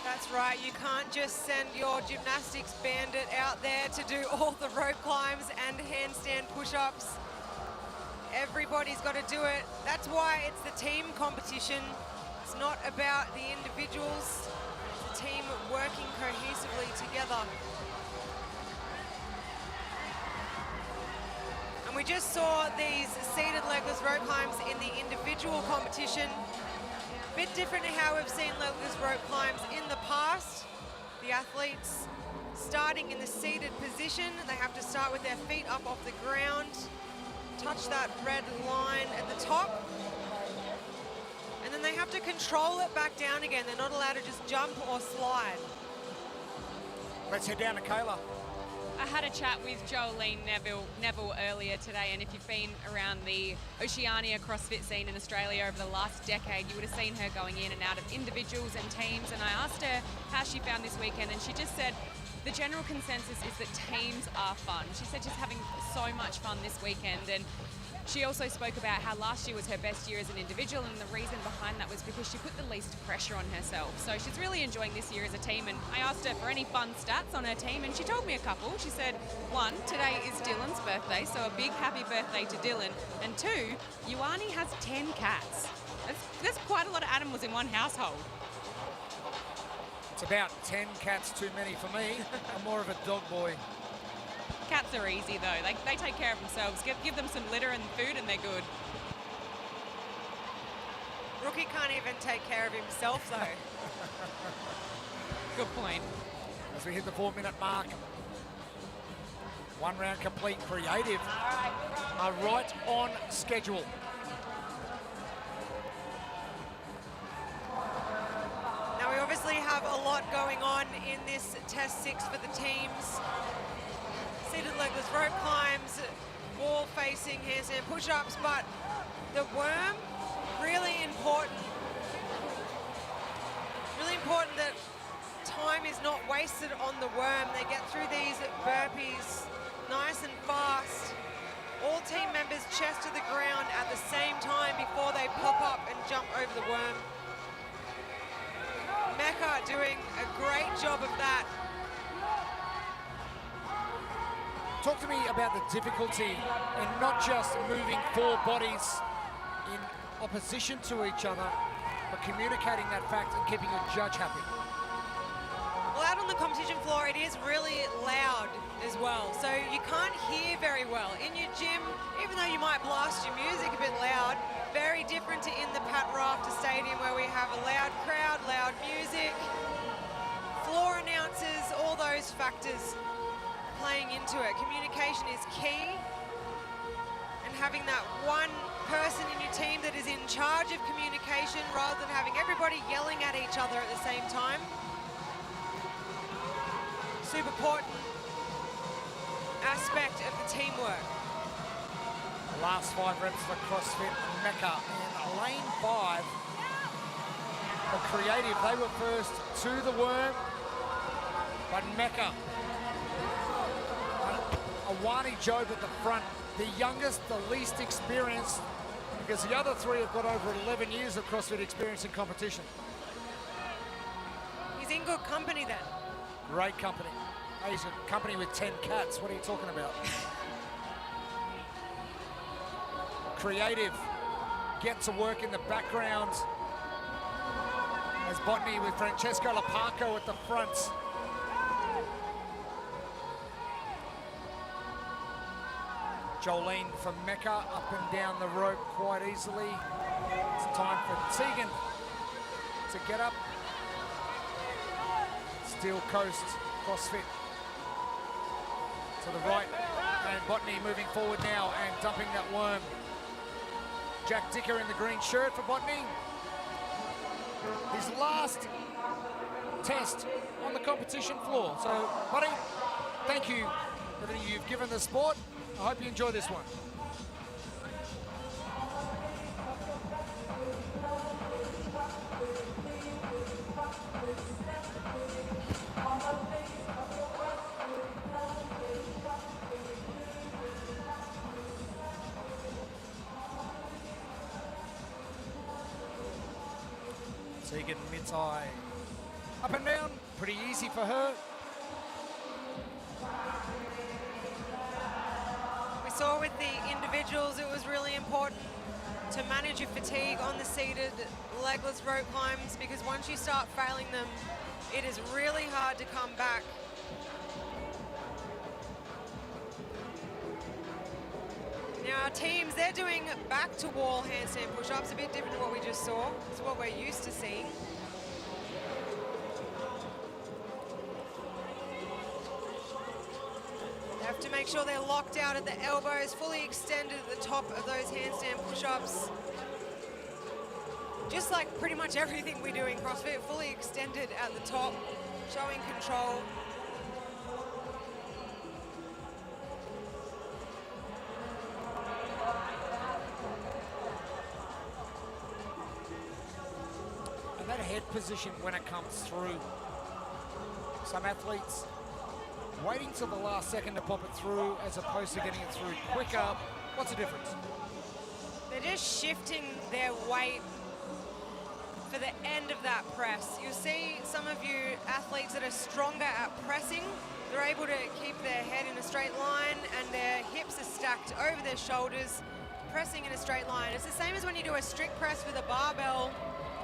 That's right, you can't just send your gymnastics bandit out there to do all the rope climbs and handstand push-ups. Everybody's got to do it. That's why it's the team competition. It's not about the individuals. It's the team working cohesively together. And we just saw these seated legless rope climbs in the individual competition. A bit different to how we've seen legless rope climbs in the past. The athletes starting in the seated position, they have to start with their feet up off the ground, touch that red line at the top, and then they have to control it back down again. They're not allowed to just jump or slide. Let's head down to Kayla. I had a chat with Jolene Neville earlier today, and if you've been around the Oceania CrossFit scene in Australia over the last decade, you would have seen her going in and out of individuals and teams, and I asked her how she found this weekend, and she just said the general consensus is that teams are fun. She said she's having so much fun this weekend, and she also spoke about how last year was her best year as an individual, and the reason behind that was because she put the least pressure on herself. So she's really enjoying this year as a team, and I asked her for any fun stats on her team, and she told me a couple. She said, 1, today is Dylan's birthday, so a big happy birthday to Dylan. And 2, Ioane has 10 cats. That's quite a lot of animals in one household. It's about 10 cats too many for me. I'm more of a dog boy. Cats are easy though. They take care of themselves. Give them some litter and food and they're good. Rookie can't even take care of himself though. Good point. As we hit the 4-minute mark. 1 round complete. Creative are right on schedule. Now we obviously have a lot going on in this test 6 for the teams. Seated legless rope climbs, wall facing handstand push-ups, but the worm, really important. Really important that time is not wasted on the worm. They get through these burpees nice and fast. All team members chest to the ground at the same time before they pop up and jump over the worm. Mecca doing a great job of that. Talk to me about the difficulty in not just moving 4 bodies in opposition to each other, but communicating that fact and keeping your judge happy. Well, out on the competition floor, it is really loud as well, so you can't hear very well. In your gym, even though you might blast your music a bit loud, very different to in the Pat Rafter Stadium where we have a loud crowd, loud music, floor announcers, all those factors playing into it. Communication is key, and having that one person in your team that is in charge of communication rather than having everybody yelling at each other at the same time. Super important aspect of the teamwork. The last 5 reps for CrossFit Mecca in lane 5. The Creative, they were first to the worm, but Mecca, Ioane Jobe at the front, the youngest, the least experienced, because the other 3 have got over 11 years of CrossFit experience in competition. He's in good company then. Great company. Oh, he's a company with 10 cats. What are you talking about? Creative get to work in the background as Botany with Francesco Laparco at the front. Jolene from Mecca up and down the rope quite easily. It's time for Tegan to get up. Steel Coast CrossFit to the right, and Botany moving forward now and dumping that worm. Jack Dicker in the green shirt for Botany. His last test on the competition floor. So, buddy, thank you for everything you've given the sport. I hope you enjoy this one. Tegan Mitai. Up and down, pretty easy for her. We saw with the individuals, it was really important to manage your fatigue on the seated legless rope climbs, because once you start failing them, it is really hard to come back. Now our teams, they're doing back to wall handstand push-ups, a bit different to what we just saw. It's what we're used to seeing. They have to make sure they're locked out at the elbows, fully extended at the top of those handstand push-ups. Just like pretty much everything we do in CrossFit, fully extended at the top, showing control. And that head position when it comes through. Some athletes waiting till the last second to pop it through as opposed to getting it through quicker. What's the difference? They're just shifting their weight for the end of that press. You'll see some of you athletes that are stronger at pressing, they're able to keep their head in a straight line and their hips are stacked over their shoulders, pressing in a straight line. It's the same as when you do a strict press with a barbell.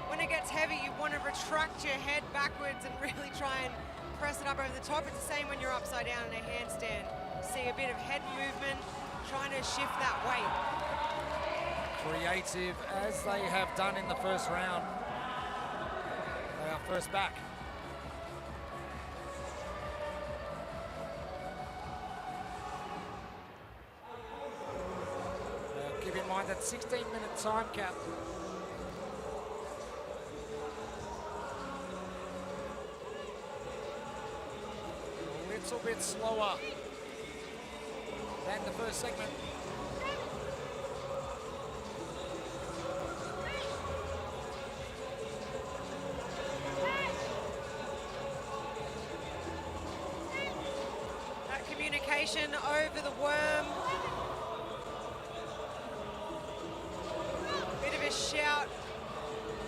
When it gets heavy, you want to retract your head backwards and really try and press it up over the top. It's the same when you're upside down in a handstand. See a bit of head movement, trying to shift that weight. Creative as they have done in the first round. They are first back. Keep in mind that 16-minute time cap. A little bit slower than the first segment. That communication over the worm. Bit of a shout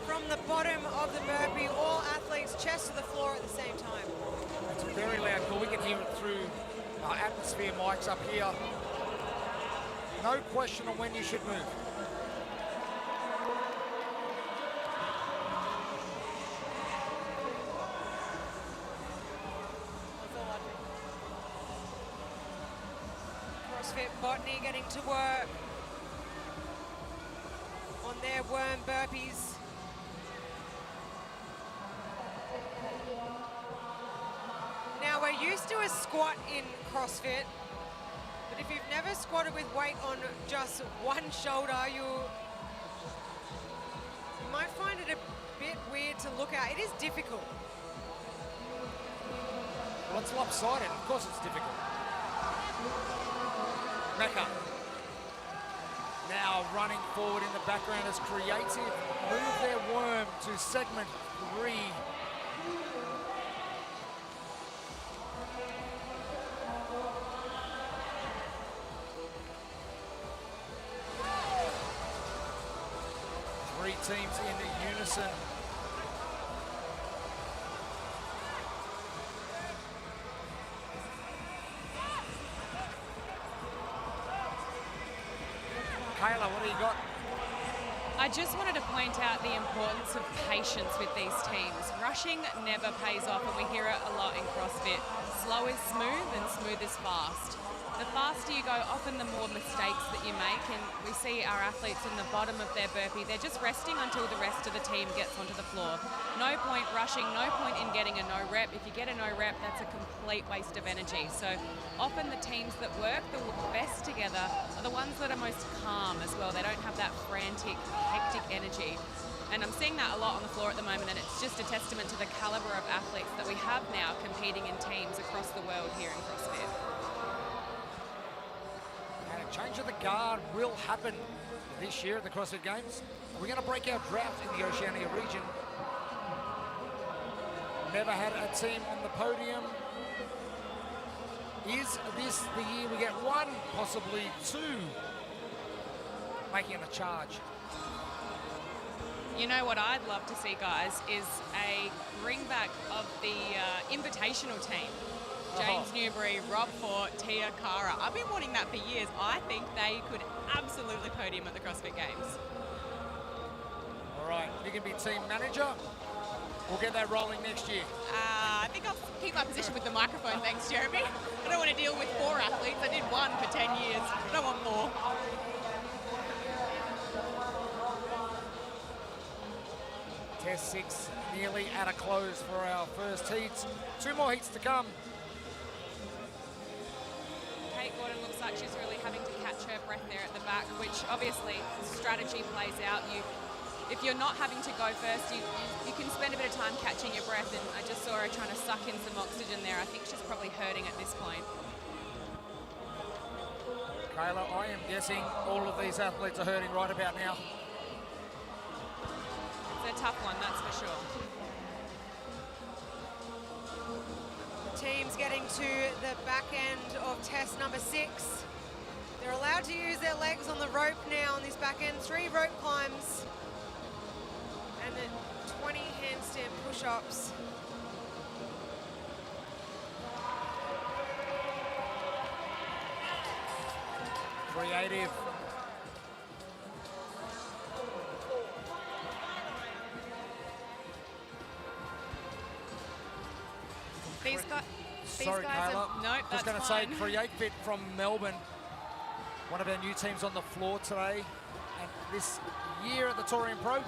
from the bottom of the burpee. All athletes chest to the floor at the same time. It's a very loud call. We can hear it through our atmosphere mics up here. No question on when you should move. CrossFit Botany getting to work on their worm burpees. Now we're used to a squat in CrossFit, but if you've never squatted with weight on just one shoulder, you might find it a bit weird to look at. It is difficult. Well, it's lopsided. Of course it's difficult. Mecca. Now running forward in the background as Creative move their worm to segment 3. Three teams in unison. Kayla, what do you got? I just wanted to point out the importance of patience with these teams. Rushing never pays off, and we hear it a lot in CrossFit. Slow is smooth and smooth is fast. The faster you go, often the more mistakes that you make, and we see our athletes in the bottom of their burpee, they're just resting until the rest of the team gets onto the floor. No point rushing, no point in getting a no rep. If you get a no rep, that's a complete waste of energy. So often the teams that work the best together are the ones that are most calm as well. They don't have that frantic, hectic energy. And I'm seeing that a lot on the floor at the moment, and it's just a testament to the caliber of athletes that we have now competing in teams across the world here in CrossFit. And a change of the guard will happen this year at the CrossFit Games. We're going to break our draft in the Oceania region. Never had a team on the podium. Is this the year we get one, possibly two, making a charge? You know what I'd love to see, guys, is a bring back of the invitational team. James Newbury, Rob Fort, Tia Cara. I've been wanting that for years. I think they could absolutely podium at the CrossFit Games. All right, you can be team manager. We'll get that rolling next year. I think I'll keep my position with the microphone, thanks, Jeremy. I don't want to deal with 4 athletes. I did 1 for 10 years. I don't want more. Test 6 nearly at a close for our first heats. 2 more heats to come. Kate Gordon looks like she's really having to catch her breath there at the back, which obviously strategy plays out. If you're not having to go first, you can spend a bit of time catching your breath, and I just saw her trying to suck in some oxygen there. I think she's probably hurting at this point. Kayla, I am guessing all of these athletes are hurting right about now. It's a tough one, that's for sure. Teams getting to the back end of test number 6. They're allowed to use their legs on the rope now on this back end. 3 rope climbs and then 20 handstand push-ups. Creative. These guys Sorry, Kayla. are, nope, Just going to say, Create Fit from Melbourne, one of our new teams on the floor today, and this year at the Torian Pro.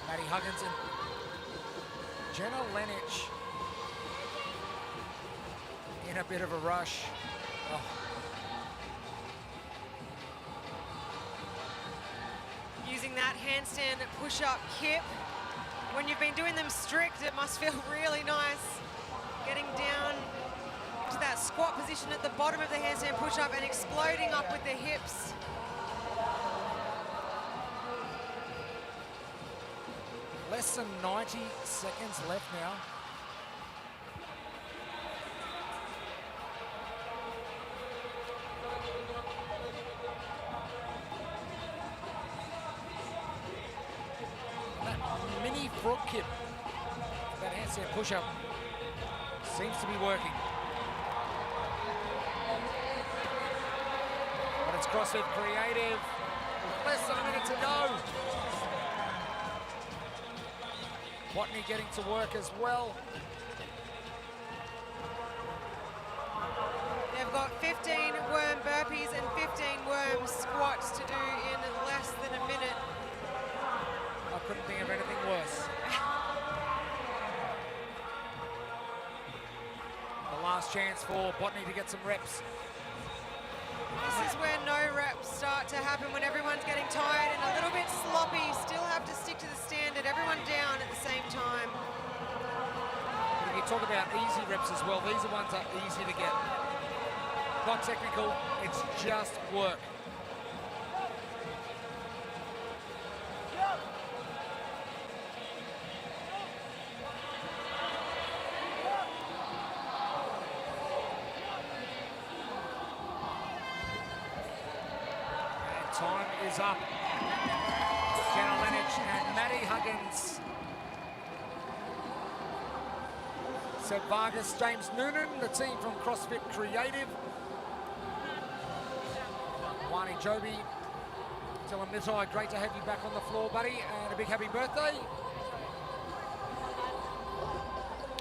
Maddie Huggins and Jenna Lenich in a bit of a rush. Oh. Using that handstand push-up hip. When you've been doing them strict, it must feel really nice. Getting down to that squat position at the bottom of the handstand push-up and exploding up with the hips. Less than 90 seconds left now. That mini frog kip, that handstand push-up, seems to be working. But it's CrossFit Creative. Less than a minute to go. Watney getting to work as well. They've got 15 worm burpees and 15 worm squats to do in less than a minute. I couldn't think of anything worse. The last chance for Botany to get some reps. This is where no reps start to happen, when everyone's getting tired and a little bit sloppy. Still have to stick to the standard, everyone down at the same time. But if you talk about easy reps as well, these are ones that are easy to get. Not technical, it's just work. Time is up. Jenna Lenich and Maddie Huggins. Seb Vargas, James Noonan, the team from CrossFit Creative. Wani Joby, Dylan Nitai, great to have you back on the floor, buddy, and a big happy birthday.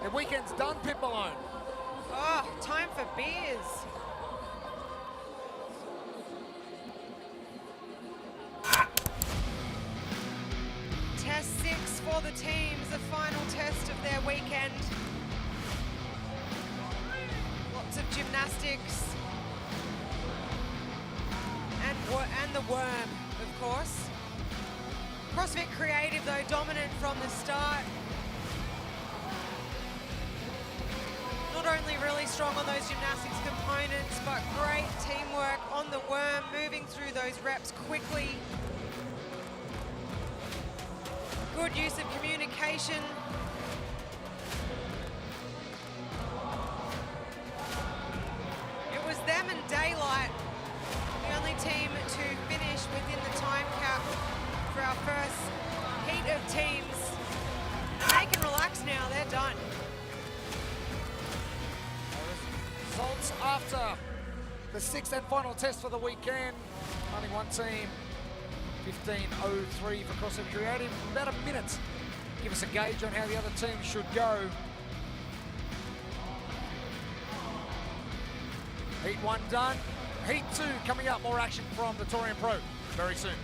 The weekend's done, Pip Malone. Oh, time for beers. Test 6 for the teams, the final test of their weekend. Lots of gymnastics. And the worm, of course. CrossFit Creative, though, dominant from the start. Not only really strong on those gymnastics components, but great teamwork on the worm, moving through those reps quickly. Good use of communication. It was them and Daylight, the only team to finish within the time cap for our first heat of teams. And they can relax now, they're done. Results after the sixth and final test for the weekend. Only one team, 15:03 for CrossFit Creative. About a minute. Give us a gauge on how the other team should go. Heat 1 done. Heat 2 coming up. More action from the Torian Pro very soon.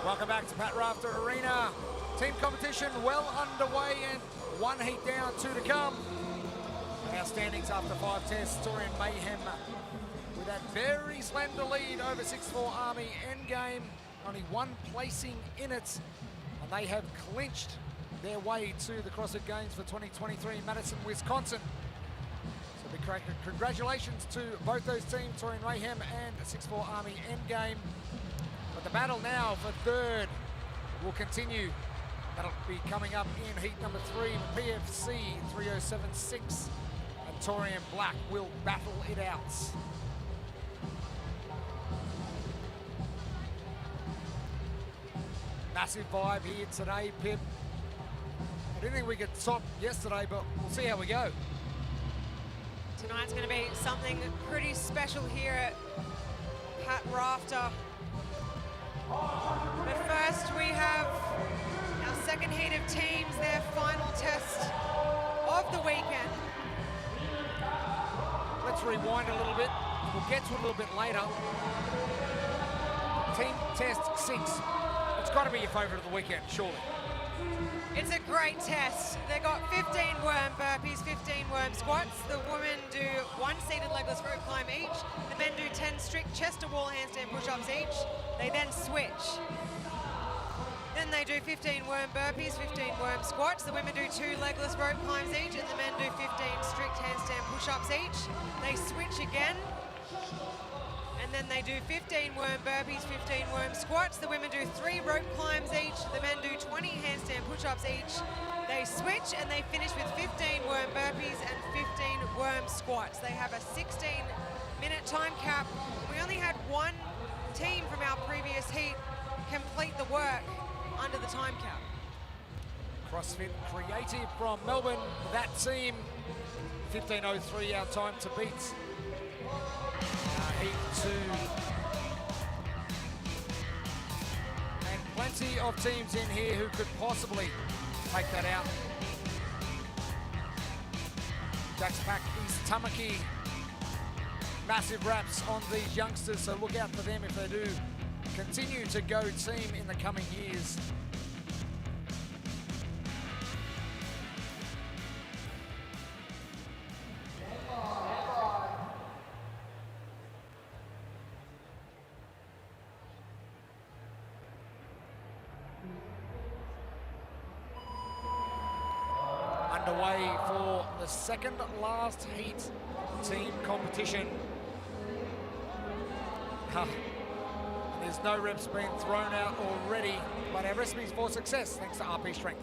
Welcome back to Pat Rafter Arena. Team competition well underway and one heat down, two to come. Our standings after 5 tests, Torian Mayhem with that very slender lead over 6'4" Army Endgame. Only one placing in it, and they have clinched their way to the CrossFit Games for 2023 in Madison, Wisconsin. So big congratulations to both those teams, Torian Mayhem and 6'4" Army Endgame. But the battle now for third will continue. That'll be coming up in heat number 3, PFC 3076, and Torian Black will battle it out. Massive vibe here today, Pip. I didn't think we could top yesterday, but we'll see how we go. Tonight's going to be something pretty special here at Pat Rafter. But first we have our second heat of teams, their final test of the weekend. Let's rewind a little bit. We'll get to it a little bit later. Team test 6. It's got to be your favourite of the weekend, surely. It's a great test. They got 15 worm burpees, 15 worm squats. The women do 1 seated legless rope climb each. The men do 10 strict chest to wall handstand push-ups each. They then switch. Then Then they do 15 worm burpees, 15 worm squats. The women do 2 legless rope climbs each, and the men do 15 strict handstand push-ups each. They switch again. And then they do 15 worm burpees, 15 worm squats. The women do 3 rope climbs each. The men do 20 handstand push-ups each. They switch and they finish with 15 worm burpees and 15 worm squats. They have a 16-minute time cap. We only had one team from our previous heat complete the work under the time cap. CrossFit Creative from Melbourne, that team. 15:03 our time to beat. Heat 2. And plenty of teams in here who could possibly take that out. Jack's Pack East Tamaki. Massive raps on these youngsters, so look out for them if they do continue to go team in the coming years. Underway for the second last heat team competition. There's no reps being thrown out already, but our recipes for success thanks to RP Strength.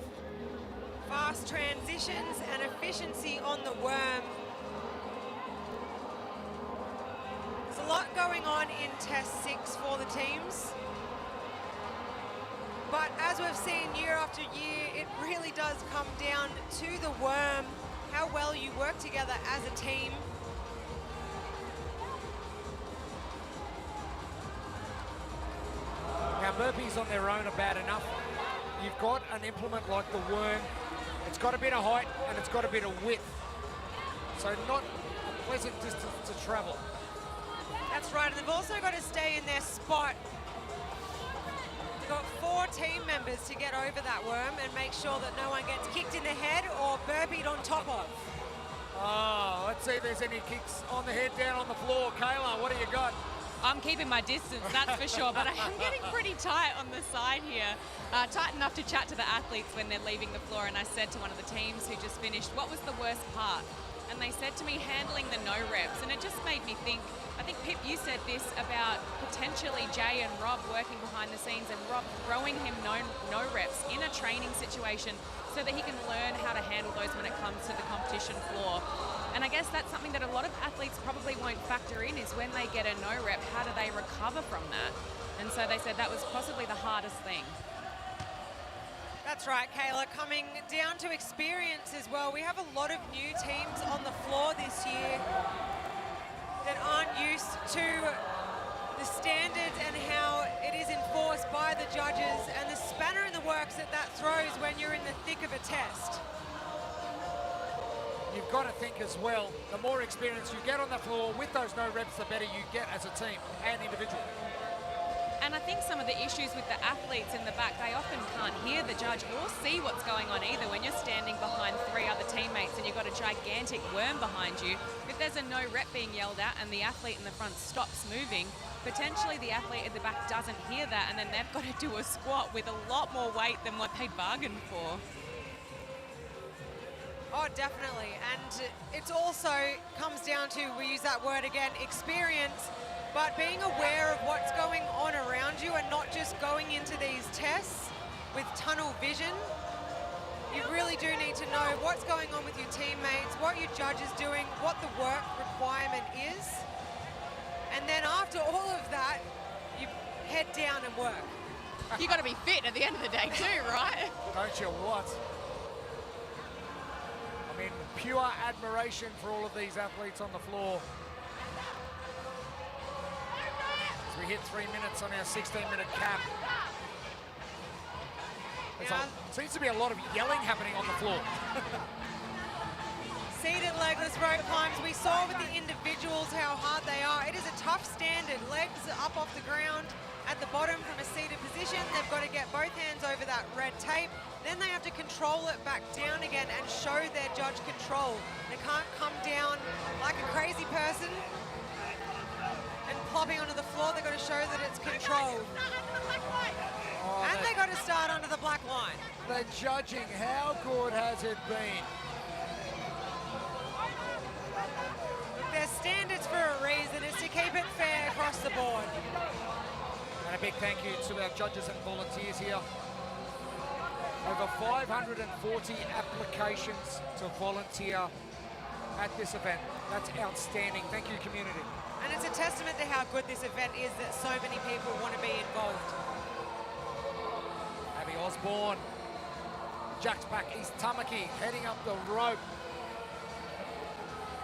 Fast transitions and efficiency on the worm. There's a lot going on in test 6 for the teams. But as we've seen year after year, it really does come down to the worm, how well you work together as a team. Now burpees on their own are bad enough. You've got an implement like the worm. It's got a bit of height and it's got a bit of width. So not a pleasant distance to travel. That's right, and they've also got to stay in their spot. They've got 4 team members to get over that worm and make sure that no one gets kicked in the head or burpeed on top of. Oh, let's see if there's any kicks on the head, down on the floor. Kayla, what do you got? I'm keeping my distance, that's for sure, but I am getting pretty tight on the side here. Tight enough to chat to the athletes when they're leaving the floor, and I said to one of the teams who just finished, what was the worst part? And they said to me, handling the no reps, and it just made me think, I think Pip, you said this about potentially Jay and Rob working behind the scenes and Rob throwing him no reps in a training situation so that he can learn how to handle those when it comes to the competition floor. And I guess that's something that a lot of athletes probably won't factor in, is when they get a no rep, how do they recover from that? And so they said that was possibly the hardest thing. That's right, Kayla, coming down to experience as well. We have a lot of new teams on the floor this year that aren't used to the standards and how it is enforced by the judges and the spanner in the works that throws when you're in the thick of a test. You've got to think as well, the more experience you get on the floor with those no reps, the better you get as a team and individual. And I think some of the issues with the athletes in the back, they often can't hear the judge or see what's going on either. When you're standing behind 3 other teammates and you've got a gigantic worm behind you, if there's a no rep being yelled at and the athlete in the front stops moving, potentially the athlete at the back doesn't hear that, and then they've got to do a squat with a lot more weight than what they bargained for. Oh, definitely. And it's also comes down to, we use that word again, experience, but being aware of what's going on around you and not just going into these tests with tunnel vision. You really do need to know what's going on with your teammates, what your judge is doing, what the work requirement is. And then after all of that, you head down and work. You got to be fit at the end of the day too, right? Don't you what? I mean, pure admiration for all of these athletes on the floor. As we hit 3 minutes on our 16-minute cap. Seems to be a lot of yelling happening on the floor. Seated legless rope climbs. We saw with the individuals how hard they are. It is a tough standard. Legs up off the ground at the bottom from a seated position. They've got to get both hands over that red tape. Then they have to control it back down again and show their judge control. They can't come down like a crazy person and plopping onto the floor. They've got to show that it's controlled. Oh, and they got to start under the black line. The judging, how good has it been? Their standards for a reason is to keep it fair across the board. And a big thank you to our judges and volunteers here. Over 540 applications to volunteer at this event. That's outstanding. Thank you, community. And it's a testament to how good this event is that so many people want to be involved. Abby Osborne, Jack's back, East Tamaki heading up the rope.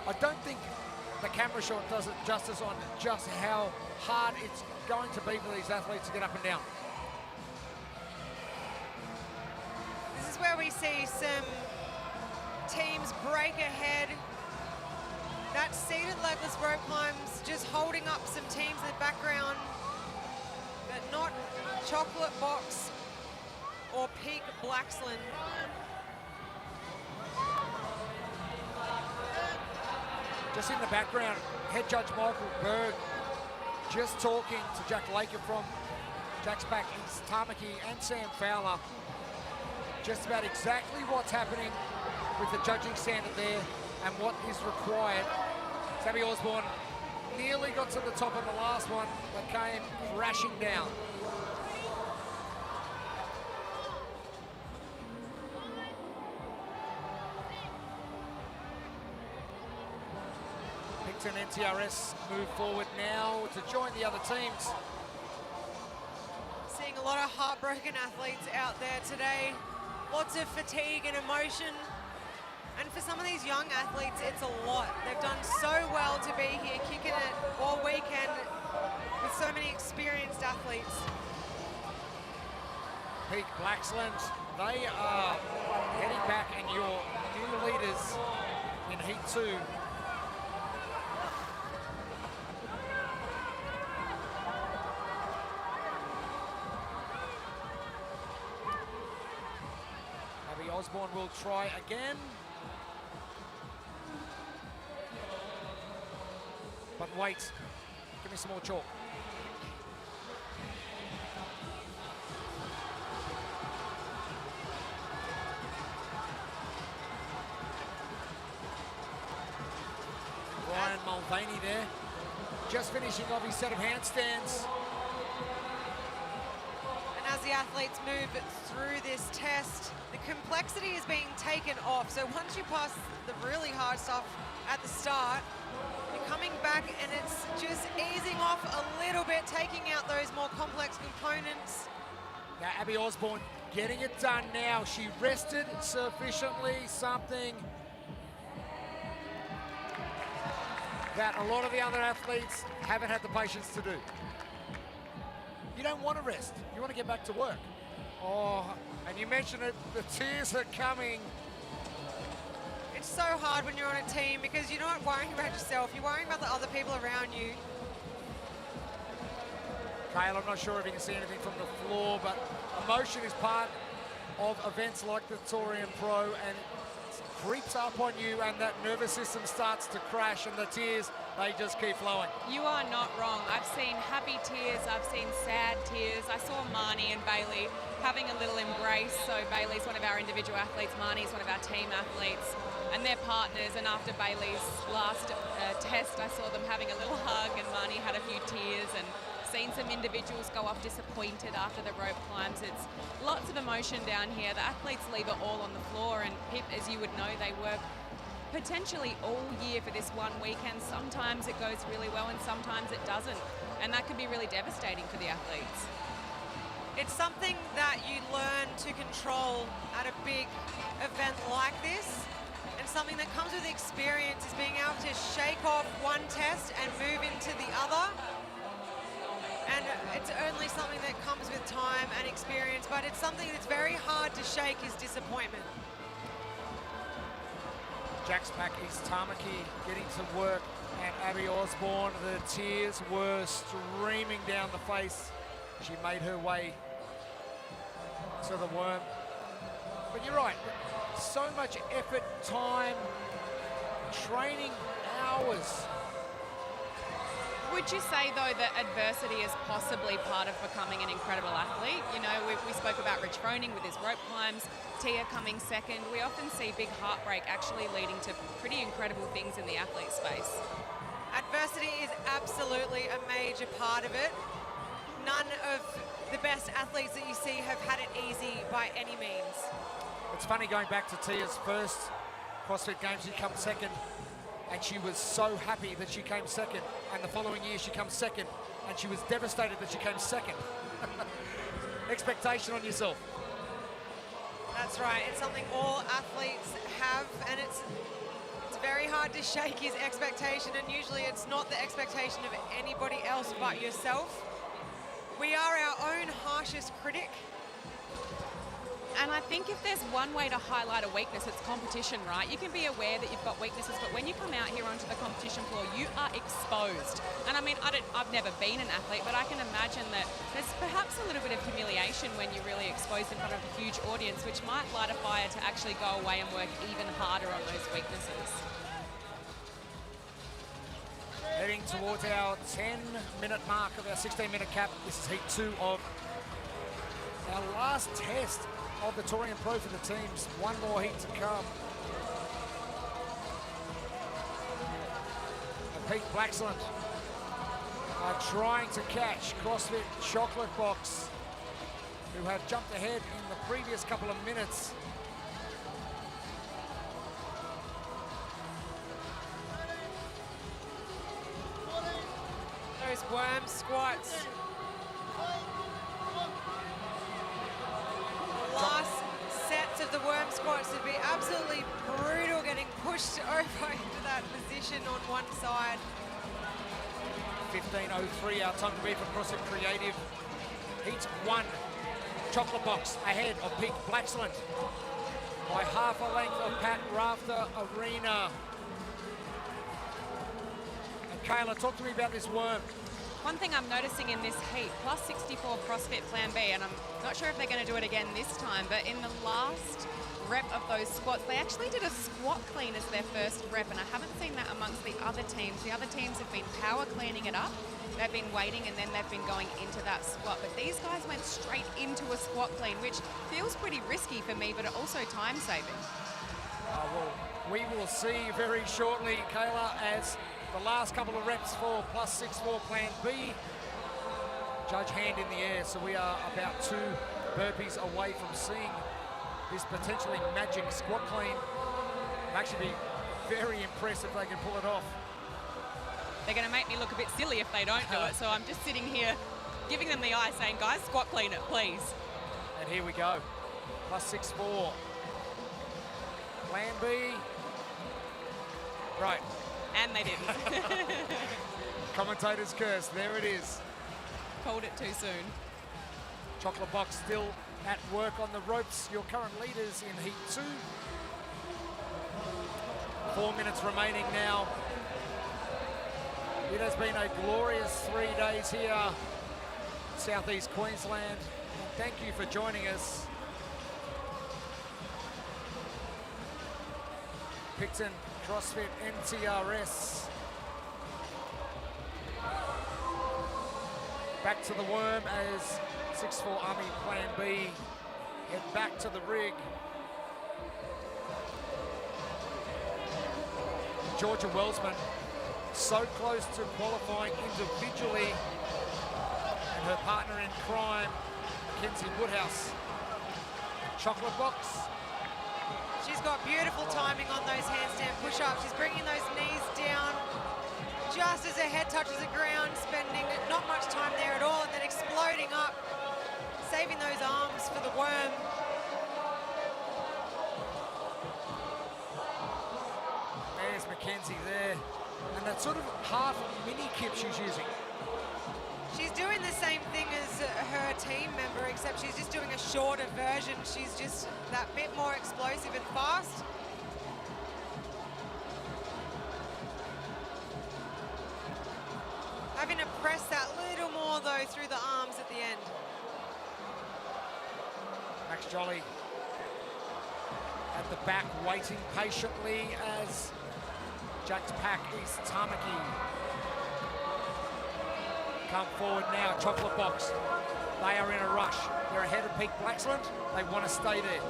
I don't think the camera shot does it justice on just how hard it's going to be for these athletes to get up and down. This is where we see some teams break ahead. That seated legless rope climbs just holding up some teams in the background, but not Chocolate Box or Peak Blaxland. Just in the background, head judge Michael Berg just talking to Jack Laker from Jack's back, East Tamaki, and Sam Fowler, just about exactly what's happening with the judging standard there and what is required. Abby Osborne nearly got to the top of the last one, but came crashing down. Picton NTRS move forward now to join the other teams. Seeing a lot of heartbroken athletes out there today. Lots of fatigue and emotion. And for some of these young athletes, it's a lot. They've done so well to be here, kicking it all weekend with so many experienced athletes. Peak Blaxland, they are heading back, and your new leaders in Heat 2. Abby Osborne will try again. But wait, give me some more chalk. Ryan Mulvaney there, just finishing off his set of handstands. And as the athletes move through this test, the complexity is being taken off. So once you pass the really hard stuff at the start, you're coming back and it's just easing off a little bit, taking out those more complex components. Now Abby Osborne getting it done now. She rested sufficiently, something that a lot of the other athletes haven't had the patience to do. You don't want to rest. You want to get back to work. Oh, and you mentioned it, the tears are coming. It's so hard when you're on a team because you're not worrying about yourself, you're worrying about the other people around you. Kyle, I'm not sure if you can see anything from the floor, but emotion is part of events like the Torian Pro, and it creeps up on you and that nervous system starts to crash, and the tears, they just keep flowing. You are not wrong. I've seen happy tears, I've seen sad tears. I saw Marnie and Bailey having a little embrace. So Bailey's one of our individual athletes, Marnie's one of our team athletes, and they're partners. And after Bailey's last test, I saw them having a little hug, and Marnie had a few tears, and seen some individuals go off disappointed after the rope climbs. It's lots of emotion down here. The athletes leave it all on the floor, and Pip, as you would know, they work potentially all year for this one weekend. Sometimes it goes really well and sometimes it doesn't, and that can be really devastating for the athletes. It's something that you learn to control at a big event like this, and something that comes with experience is being able to shake off one test and move into the other. And it's only something that comes with time and experience, but it's something that's very hard to shake is disappointment. Jack's back, East Tamaki getting to work, and Abby Osborne, the tears were streaming down the face. She made her way to the worm. But you're right, so much effort, time, training hours. Would you say, though, that adversity is possibly part of becoming an incredible athlete? You know, we spoke about Rich Froning with his rope climbs, Tia coming second. We often see big heartbreak actually leading to pretty incredible things in the athlete space. Adversity is absolutely a major part of it. None of the best athletes that you see have had it easy by any means. It's funny going back to Tia's first CrossFit Games, she came second, and she was so happy that she came second, and the following year she comes second, and she was devastated that she came second. Expectation on yourself. That's right, it's something all athletes have, and it's very hard to shake his expectation, and usually it's not the expectation of anybody else but yourself. We are our own harshest critic. And I think if there's one way to highlight a weakness, it's competition, right? You can be aware that you've got weaknesses, but when you come out here onto the competition floor, you are exposed. And I mean, I've never been an athlete, but I can imagine that there's perhaps a little bit of humiliation when you're really exposed in front of a huge audience, which might light a fire to actually go away and work even harder on those weaknesses. Heading towards our 10-minute mark of our 16-minute cap. This is heat 2 of our last test of the Torian Pro for the teams. One more heat to come. And Pete Blacksland are trying to catch CrossFit Chocolate Box, who have jumped ahead in the previous couple of minutes. Those worm squats. Last sets of the worm squats would be absolutely brutal, getting pushed over into that position on one side. 15:03 our time to be for CrossFit Creative. Heat 1, Chocolate Box ahead of Pete Blacksland by half a length of Pat Rafter Arena. And Kayla, talk to me about this worm. One thing I'm noticing in this heat, plus 64 CrossFit Plan B, and I'm not sure if they're going to do it again this time, but in the last rep of those squats, they actually did a squat clean as their first rep, and I haven't seen that amongst the other teams. The other teams have been power cleaning it up. They've been waiting, and then they've been going into that squat. But these guys went straight into a squat clean, which feels pretty risky for me, but also time-saving. Well, we will see very shortly, Kayla, as the last couple of reps for plus 64 Plan B. Judge hand in the air, so we are about 2 burpees away from seeing this potentially magic squat clean. It'll actually be very impressive if they can pull it off. They're going to make me look a bit silly if they don't do it, so I'm just sitting here giving them the eye saying, guys, squat clean it, please. And here we go, plus 64. Plan B. Right. And they didn't. Commentator's curse, there it is. Called it too soon. Chocolate Box still at work on the ropes. Your current leaders in heat 2. 4 minutes remaining now. It has been a glorious 3 days here in Southeast Queensland. And thank you for joining us. Picton CrossFit NTRS. Back to the worm as 6-4 Army Plan B head back to the rig. Georgia Wellsman so close to qualifying individually, and her partner in crime, Mackenzie Woodhouse. Chocolate Box. She's got beautiful timing on those handstand push-ups. She's bringing those knees down just as her head touches the ground, spending not much time there at all, and then exploding up, saving those arms for the worm. There's Mackenzie there. And that sort of half mini kip she's using. She's doing the same thing as her team member, except she's just doing a shorter version. She's just that bit more explosive and fast. Having to press that little more, though, through the arms at the end. Max Jolly at the back, waiting patiently as Jack's pack is Tamaki. come forward now. Chocolate Box. They are in a rush. They're ahead of Peak Blacksland. They want to stay there.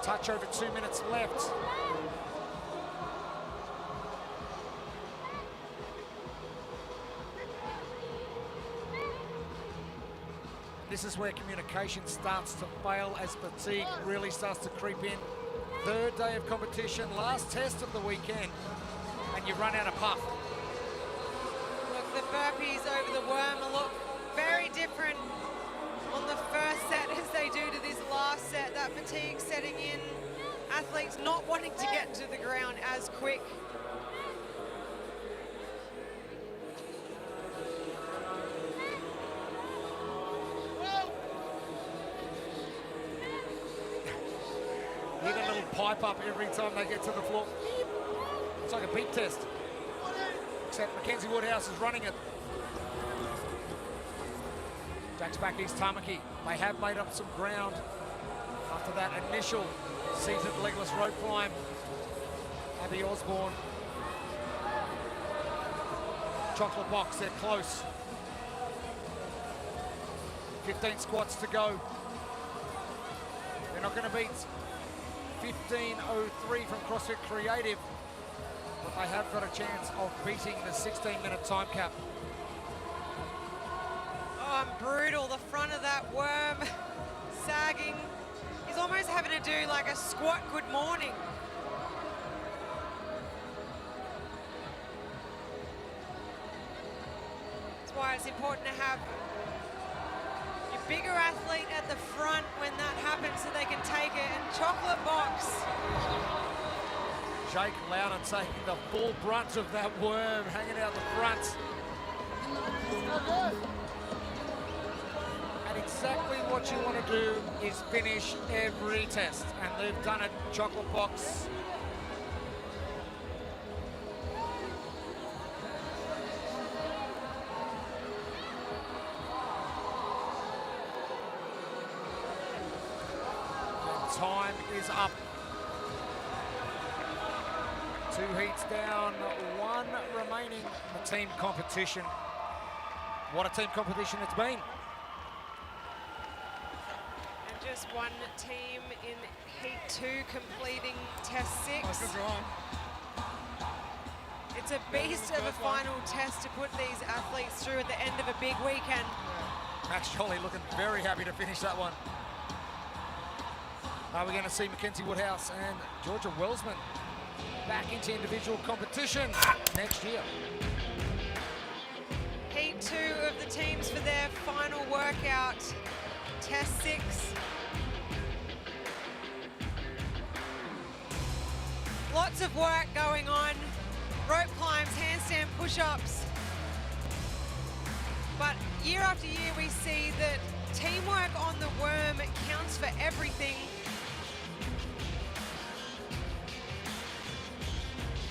Touch over 2 minutes left. This is where communication starts to fail as fatigue really starts to creep in. Third day of competition, last test of the weekend, and you run out of puff. Look, the burpees over the worm look very different on the first set as they do to this last set. That fatigue setting in, athletes not wanting to get to the ground as quick. Need a little pipe up every time they get to the floor. It's like a beat test. Except Mackenzie Woodhouse is running it. Jack's back East Tamaki. They have made up some ground after that initial seated legless rope climb. Abby Osborne. Chocolate Box, they're close. 15 squats to go. They're not going to beat 15:03 from CrossFit Creative, but they have got a chance of beating the 16-minute time cap. Oh, and brutal, the front of that worm sagging. He's almost having to do like a squat good morning. That's why it's important to have your bigger athlete at the front when that happens so they can take it. And Chocolate Box. Jake Loudon taking the full brunt of that worm, hanging out the front. And exactly what you want to do is finish every test, and they've done it. Chocolate Box. And time is up. 2 heats down, 1 remaining in the team competition. What a team competition it's been. And just one team in Heat 2 completing Test 6. It's a beast of a final test to put these athletes through at the end of a big weekend. Max Jolly looking very happy to finish that one. Are we going to see Mackenzie Woodhouse and Georgia Welsman back into individual competition next year? Heat 2 of the teams for their final workout, Test 6. Lots of work going on, rope climbs, handstand push-ups. But year after year we see that teamwork on the worm counts for everything.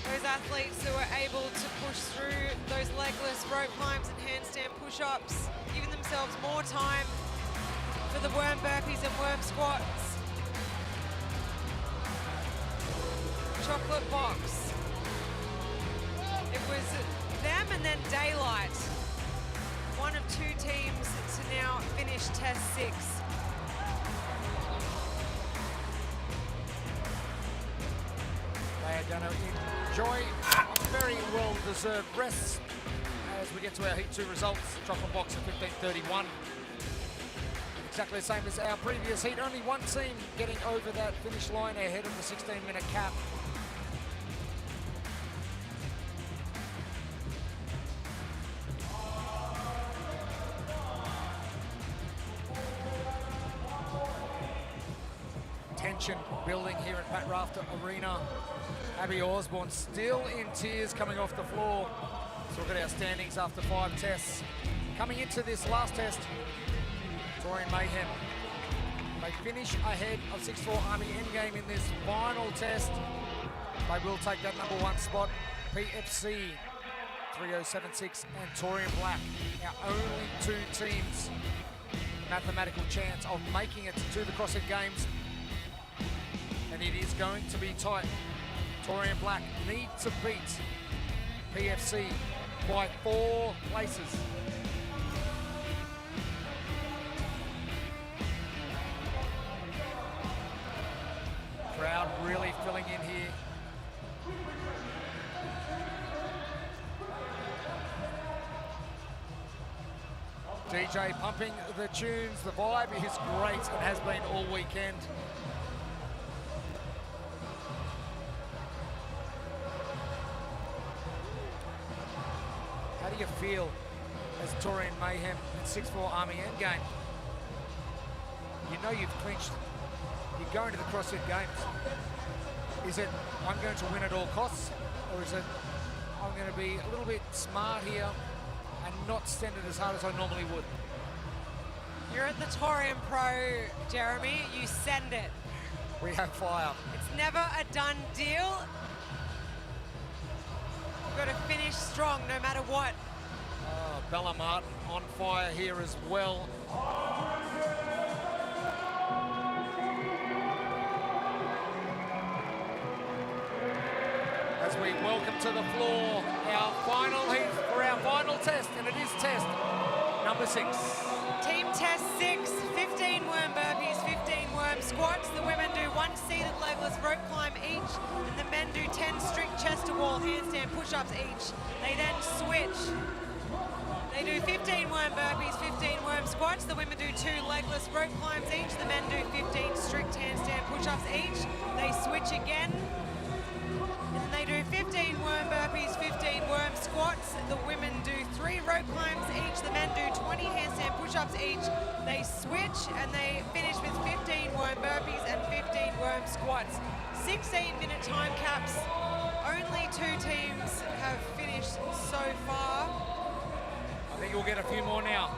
Those athletes who are able to push through those legless rope climbs and handstand push-ups, giving themselves more time for the worm burpees and worm squats. Chocolate Box. It was them and then Daylight. One of 2 teams to now finish Test 6. They are going to enjoy a very well-deserved rest as we get to our Heat 2 results. Chocolate Box at 15:31. Exactly the same as our previous heat. Only one team getting over that finish line ahead of the 16-minute cap. Tension building here at Pat Rafter Arena. Abby Osborne still in tears coming off the floor. Let's look at our standings after 5 tests. Coming into this last test, Torian Mayhem. They finish ahead of 6'4" Army Endgame in this final test. They will take that #1 spot. PFC 3076 and Torian Black, our only 2 teams mathematical chance of making it to the CrossFit Games. And it is going to be tight. Torian Black need to beat PFC by 4 places. Crowd really filling in here. DJ pumping the tunes. The vibe is great and has been all weekend. How do you feel as Torian Mayhem and 6'4" Army Endgame? You know you've clinched. You're going to the CrossFit Games. Is it, I'm going to win at all costs? Or is it, I'm going to be a little bit smart here and not send it as hard as I normally would? You're at the Torian Pro, Jeremy. You send it. We have fire. It's never a done deal. You've got to finish strong no matter what. Oh, Bella Martin on fire here as well. As we welcome to the floor our final heat for our final test, and it is test number 6. Team test 6, 15 worm burpees, 15 worm squats. The women do 1 seated legless rope climb each, and the men do 10 strict chest to wall handstand push-ups each. They then switch. They do 15 worm burpees, 15 worm squats. The women do 2 legless rope climbs each. The men do 15 strict handstand push-ups each. They switch again. And they do 15 worm burpees, 15 worm squats. The women do 3 rope climbs each. The men do 20 handstand push-ups each. They switch and they finish with 15 worm burpees and 15 worm squats. 16-minute time caps. Only 2 teams have finished so far. I think you'll get a few more now.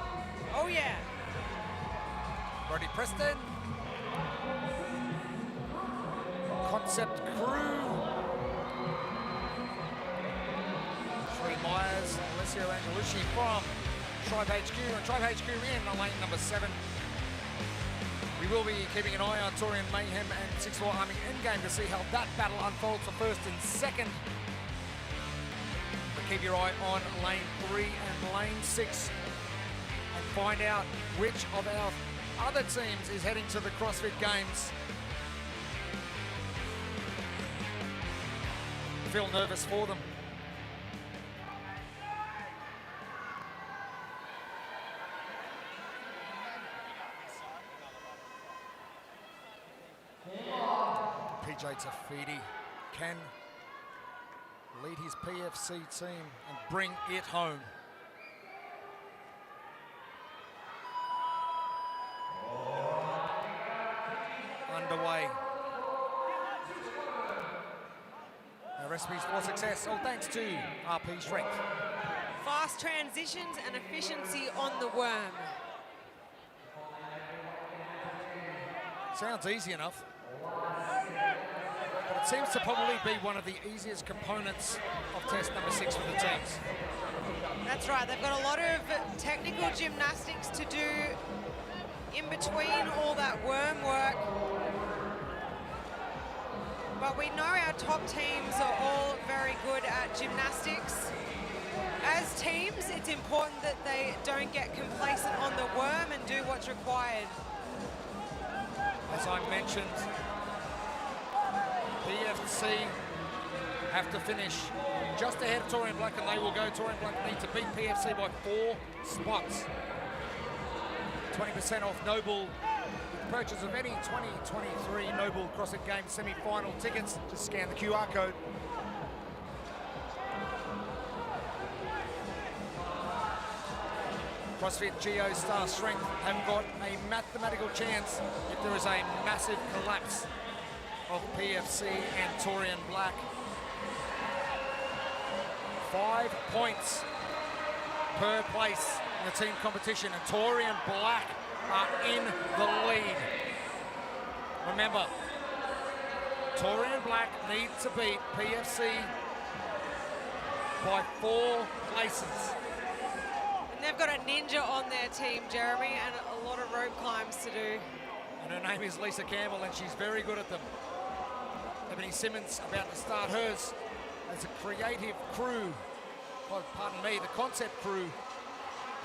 Oh yeah. Brody Preston. Concept Crew. Sheree Myers, Alessio Angelucci from Tribe HQ, and Tribe HQ in lane number 7. We will be keeping an eye on Torian Mayhem and 6'4" Army Endgame to see how that battle unfolds for first and second. But keep your eye on lane 3 and lane 6 and find out which of our other teams is heading to the CrossFit Games. Feel nervous for them. PJ Tafidi can lead his PFC team and bring it home. Underway. Our recipes for success, all thanks to RP Strength. Fast transitions and efficiency on the worm. Sounds easy enough. But it seems to probably be one of the easiest components of test number 6 for the teams. That's right, they've got a lot of technical gymnastics to do in between all that worm work. But we know our top teams are all very good at gymnastics. As teams, it's important that they don't get complacent on the worm and do what's required. As I mentioned, PFC have to finish just ahead of Torian Black, and they will go. Torian Black need to beat PFC by 4 spots. 20% off NOBULL with purchase of any 2023 NOBULL CrossFit Games Semifinal tickets. Just scan the QR code. CrossFit Geo Star Strength have got a mathematical chance if there is a massive collapse of PFC and Torian Black. 5 points per place in the team competition, and Torian Black are in the lead. Remember, Torian Black need to beat PFC by 4 places. And they've got a ninja on their team, Jeremy, and a lot of rope climbs to do. And her name is Lisa Campbell, and she's very good at them. Ebony Simmons about to start hers as a creative crew pardon me, the concept crew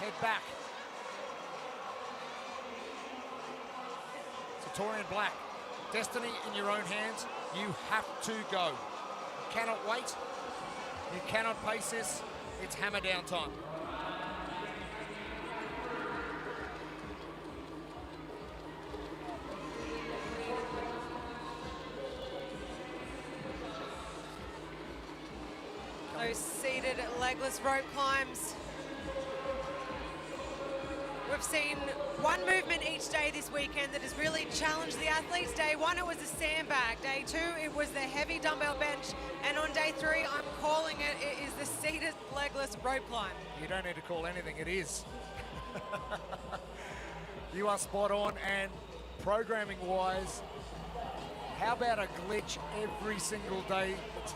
head back. So Torian Black, destiny in your own hands. You have to go. You cannot wait. You cannot pace this. It's hammer down time. Those seated legless rope climbs. We've seen one movement each day this weekend that has really challenged the athletes. Day one, it was the sandbag. Day two, it was the heavy dumbbell bench. And on day three, I'm calling it, it is the seated legless rope climb. You don't need to call anything, it is. You are spot on, and programming-wise, how about a glitch every single day? It's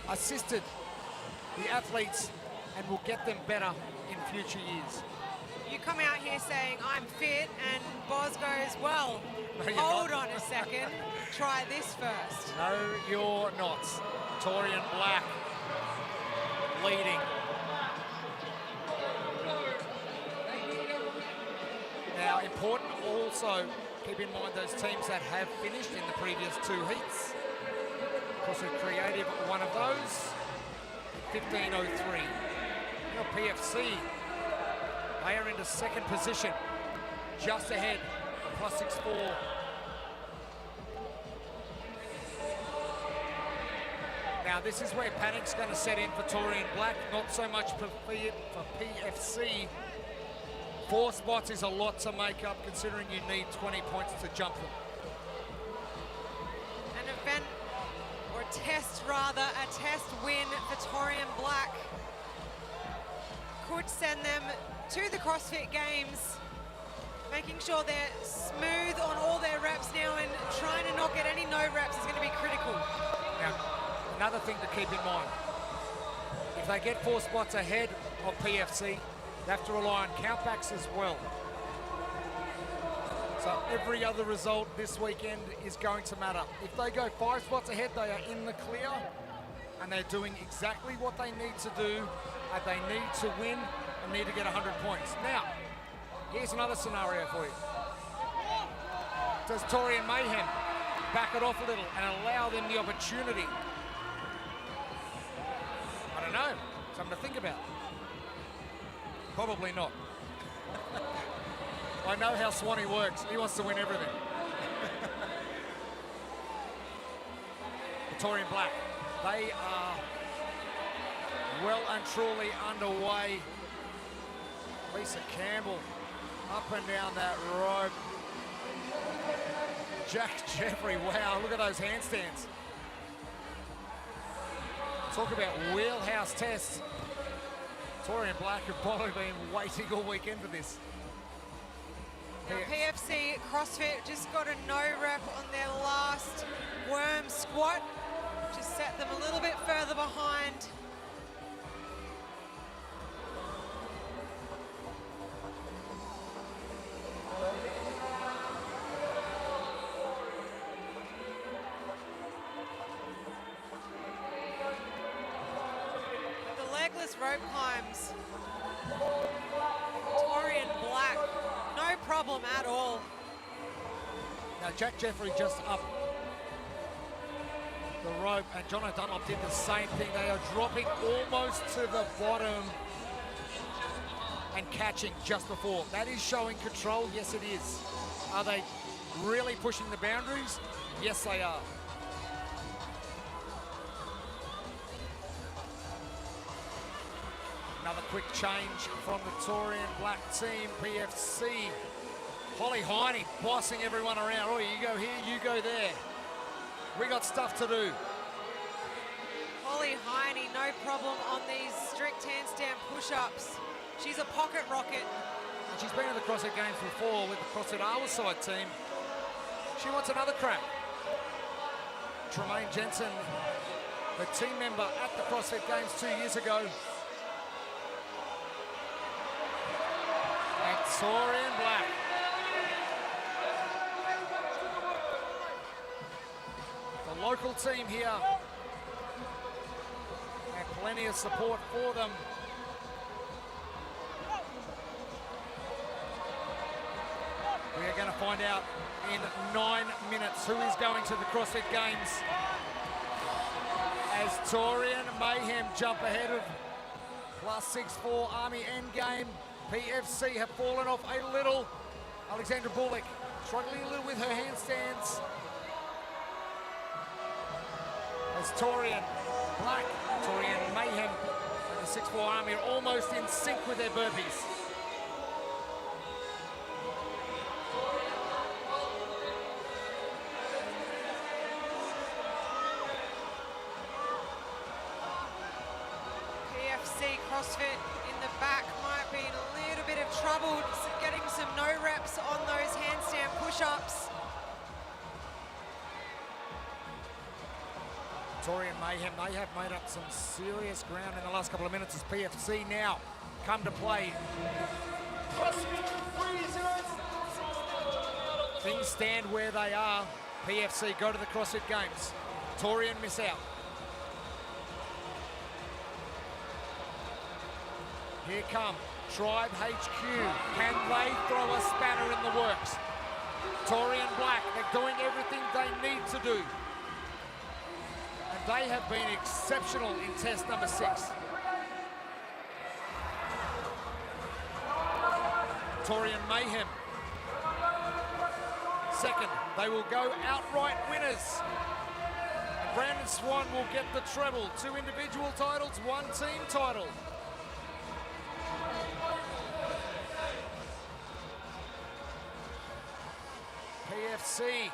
assisted the athletes and will get them better in future years. You come out here saying, I'm fit, and Boz goes, well, No, you're hold not. on a second, try this first. No, you're not. Torian Black leading. Now, important also, keep in mind those teams that have finished in the previous two heats. Of course, a creative one of those, 15:03. Now, PFC, they are into second position, just ahead of +6'4". Now, this is where panic's going to set in for Torian Black, not so much for PFC. 4 spots is a lot to make up, considering you need 20 points to jump them. An event, or a test rather, a test win for Torian Black could send them to the CrossFit Games, making sure they're smooth on all their reps now, and trying to not get any no reps is going to be critical. Now, another thing to keep in mind, if they get 4 spots ahead of PFC, they have to rely on countbacks as well. So every other result this weekend is going to matter. If they go 5 spots ahead, they are in the clear, and they're doing exactly what they need to do, and they need to win and need to get 100 points. Now, here's another scenario for you. Does Torian Mayhem back it off a little and allow them the opportunity? I don't know, something to think about. Probably not. I know how Swanee works. He wants to win everything. Torian Black, they are well and truly underway. Lisa Campbell up and down that rope. Jack Jeffrey, wow, look at those handstands. Talk about wheelhouse tests. Torian Black have probably been waiting all weekend for this. Now, PFC CrossFit just got a no rep on their last worm squat. Just set them a little bit further behind. The legless rope climbs. Torian Black, no problem at all. Now Jack Jeffrey just up the rope, and John O'Donnell did the same thing. They are dropping almost to the bottom and catching just before. That is showing control. Yes, it is. Are they really pushing the boundaries? Yes, they are. Another quick change from the Torian Black team, PFC. Holly Heine bossing everyone around. Oh, you go here, you go there. We got stuff to do. Holly Heine, no problem on these strict handstand push-ups. She's a pocket rocket. And she's been in the CrossFit Games before with the CrossFit Arleside team. She wants another crack. Tremaine Jensen, the team member at the CrossFit Games 2 years ago. And Torian Black. The local team here. And Plenty of support for them. We are going to find out in 9 minutes who is going to the CrossFit Games as Torian Mayhem jump ahead of +6'4" Army Endgame. PFC have fallen off a little. Alexandra Bullock struggling a little with her handstands. As Torian Black, Torian Mayhem and the 6'4" Army are almost in sync with their burpees. PFC CrossFit in the back might be in a little bit of trouble getting some no reps on those handstand push-ups. Torian Mayhem, they have made up some serious ground in the last couple of minutes as PFC now come to play. Things stand where they are. PFC go to the CrossFit Games. Torian miss out. Here come Tribe HQ. Can they throw a spanner in the works? Torian Black, they're doing everything they need to do. And they have been exceptional in test number 6. Torian Mayhem. Second, they will go outright winners. And Brandon Swan will get the treble. 2 individual titles, 1 team title. PFC,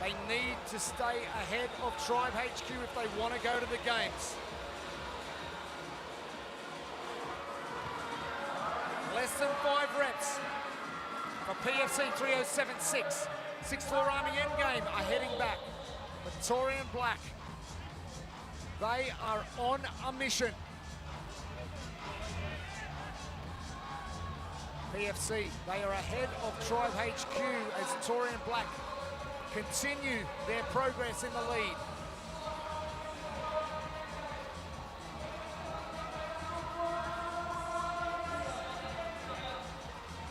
they need to stay ahead of Tribe HQ if they want to go to the Games. Less than 5 reps for PFC 307.6. 6'4" Army Endgame are heading back. But Torian Black, they are on a mission. PFC, they are ahead of Tribe HQ as Torian Black continue their progress in the lead.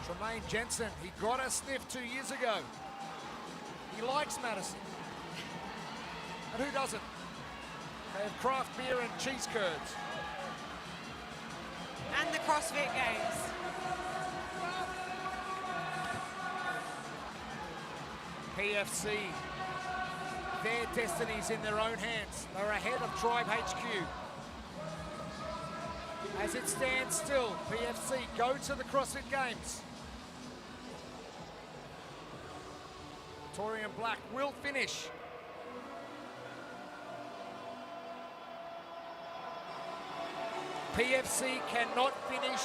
Tremaine Jensen, he got a sniff 2 years ago. He likes Madison. And who doesn't? They have craft beer and cheese curds. And the CrossFit Games. PFC, their destinies in their own hands. They're ahead of Tribe HQ. As it stands still, PFC go to the CrossFit Games. Torian Black will finish. PFC cannot finish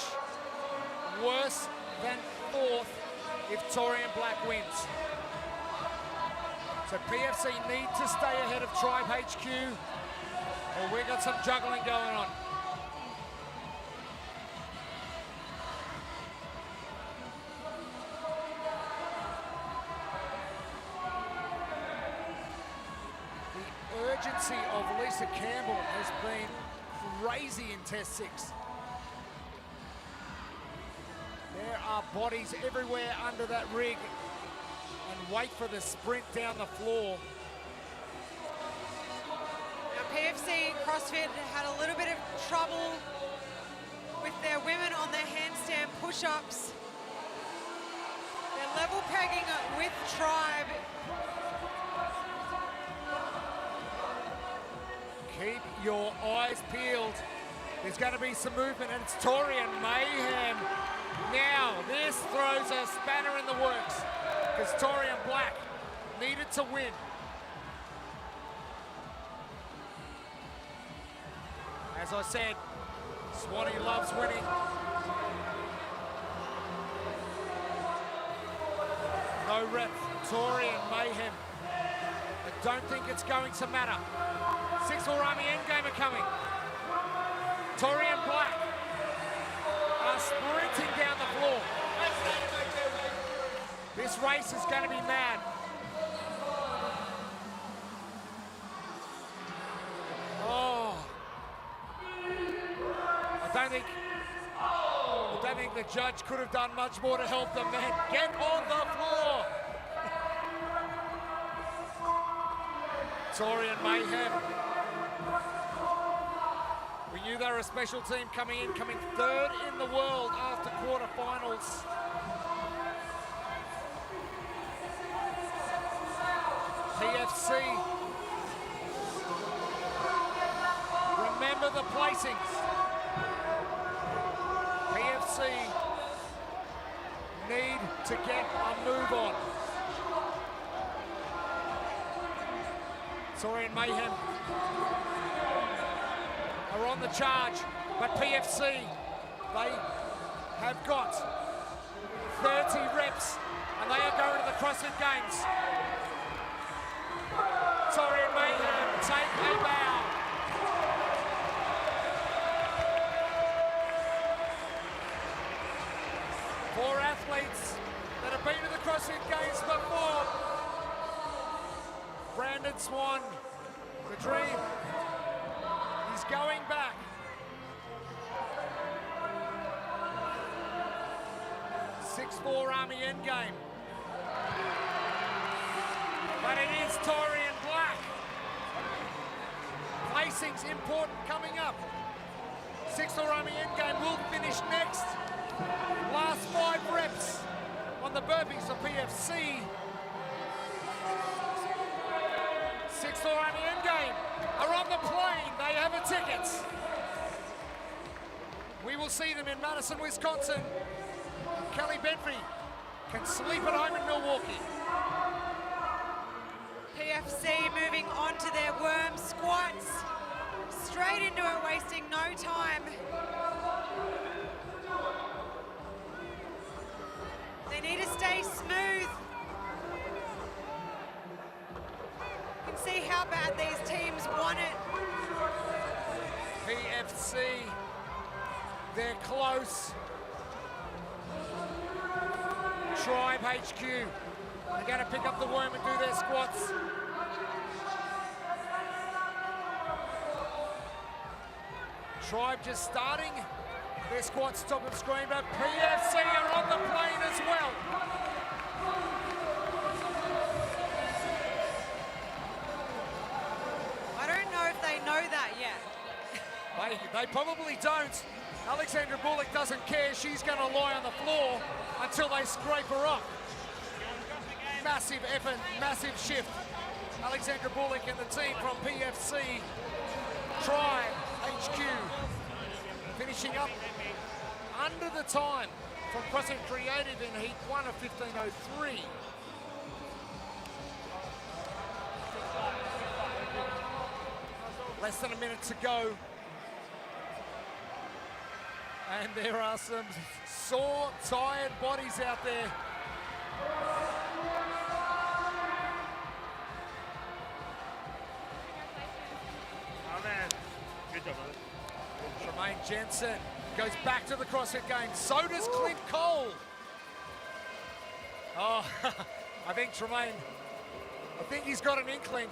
worse than 4th if Torian Black wins. So PFC need to stay ahead of Tribe HQ, or we've got some juggling going on. The urgency of Lisa Campbell has been crazy in Test 6. There are bodies everywhere under that rig. And wait for the sprint down the floor. Now PFC CrossFit had a little bit of trouble with their women on their handstand push-ups. They're level pegging with Tribe. Keep your eyes peeled. There's going to be some movement, and it's Torian Mayhem. Now, this throws a spanner in the works, because Torian Black needed to win. As I said, Swanee loves winning. No rep, Torian Mayhem. I don't think it's going to matter. 6'4" Army Endgame are coming. Torian Black are sprinting down the floor. This race is going to be mad. Oh. don't think the judge could have done much more to help the men get on the floor. Torian Mayhem. We knew they were a special team coming third in the world after quarterfinals. PFC. Remember the placings. PFC need to get a move on. Torian Mayhem are on the charge, but PFC, they have got 30 reps and they are going to the CrossFit Games. Torian Mayhem take a bow. Four athletes that have been to the CrossFit Games before. Brandon Swan, the dream, is going back. .64 Army endgame. But it is Torian Black. Placing's important coming up. .64 Army endgame will finish next. Last 5 reps on the burpees for PFC. .64 Army endgame are on the plane. They have a ticket. We will see them in Madison, Wisconsin. Kelly Benfrey can sleep at home in Milwaukee. PFC moving on to their worm squats. Straight into it, wasting no time. They need to stay smooth. You can see how bad these teams want it. PFC, they're close. Tribe HQ, they're going to pick up the worm and do their squats. Tribe just starting their squats top of screen, but PFC are on the plane as well. I don't know if they know that yet. They probably don't. Alexandra Bullock doesn't care. She's going to lie on the floor until they scrape her up. Massive effort, massive shift. Alexandra Bullock and the team from PFC. Tribe HQ finishing up under the time from CrossFit Creative in Heat 1 of 15:03. Less than a minute to go. And there are some sore, tired bodies out there. Oh man, good job, brother. Tremaine Jensen goes back to the CrossFit Games. So does Clint Cole. Oh, I think Tremaine, he's got an inkling.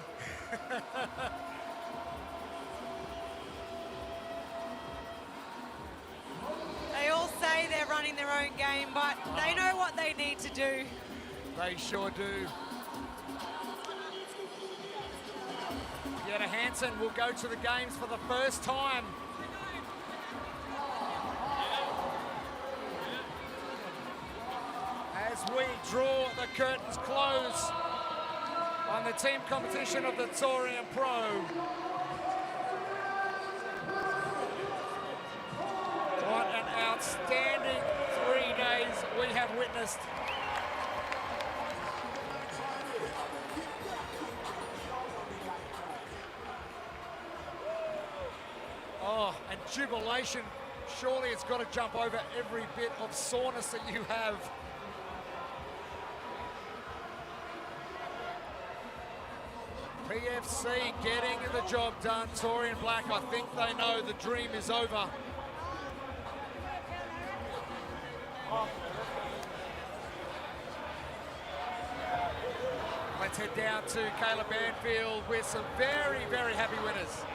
They all say they're running their own game, but they know what they need to do. They sure do. Jetta Hansen will go to the Games for the first time. As we draw the curtains close on the team competition of the Torian Pro. What an outstanding 3 days we have witnessed. Oh, and jubilation. Surely it's got to jump over every bit of soreness that you have. PFC getting the job done. Torian Black, I think they know the dream is over. Let's head down to Caleb Banfield with some very, very happy winners.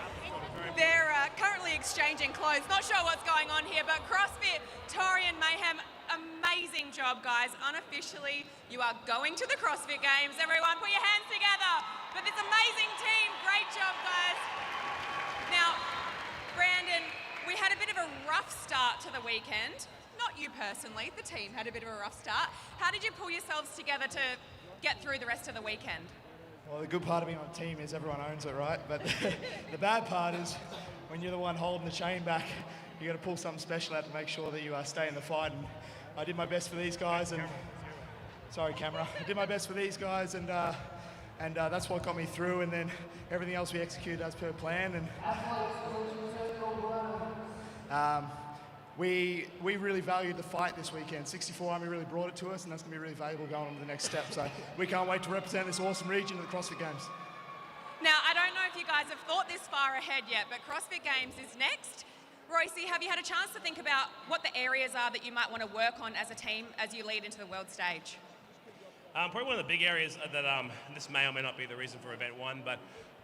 They're currently exchanging clothes. Not sure what's going on here, but CrossFit, Torian Mayhem, amazing job, guys. Unofficially, you are going to the CrossFit Games. Everyone, put your hands together for this amazing team. Great job, guys. Now, Brandon, we had a bit of a rough start to the weekend. Not you personally, the team had a bit of a rough start. How did you pull yourselves together to get through the rest of the weekend? Well, the good part of being on a team is everyone owns it, right? But the bad part is when you're the one holding the chain back, you got to pull something special out to make sure that you stay in the fight. And I did my best for these guys, and sorry, camera. I did my best for these guys, and that's what got me through. And then everything else we executed as per plan. And we really valued the fight this weekend. 64 Army really brought it to us, and that's going to be really valuable going on to the next step. So we can't wait to represent this awesome region at the CrossFit Games. Now, I don't know if you guys have thought this far ahead yet, but CrossFit Games is next. Royce, have you had a chance to think about what the areas are that you might want to work on as a team as you lead into the world stage? Probably one of the big areas that this may or may not be the reason for event one, but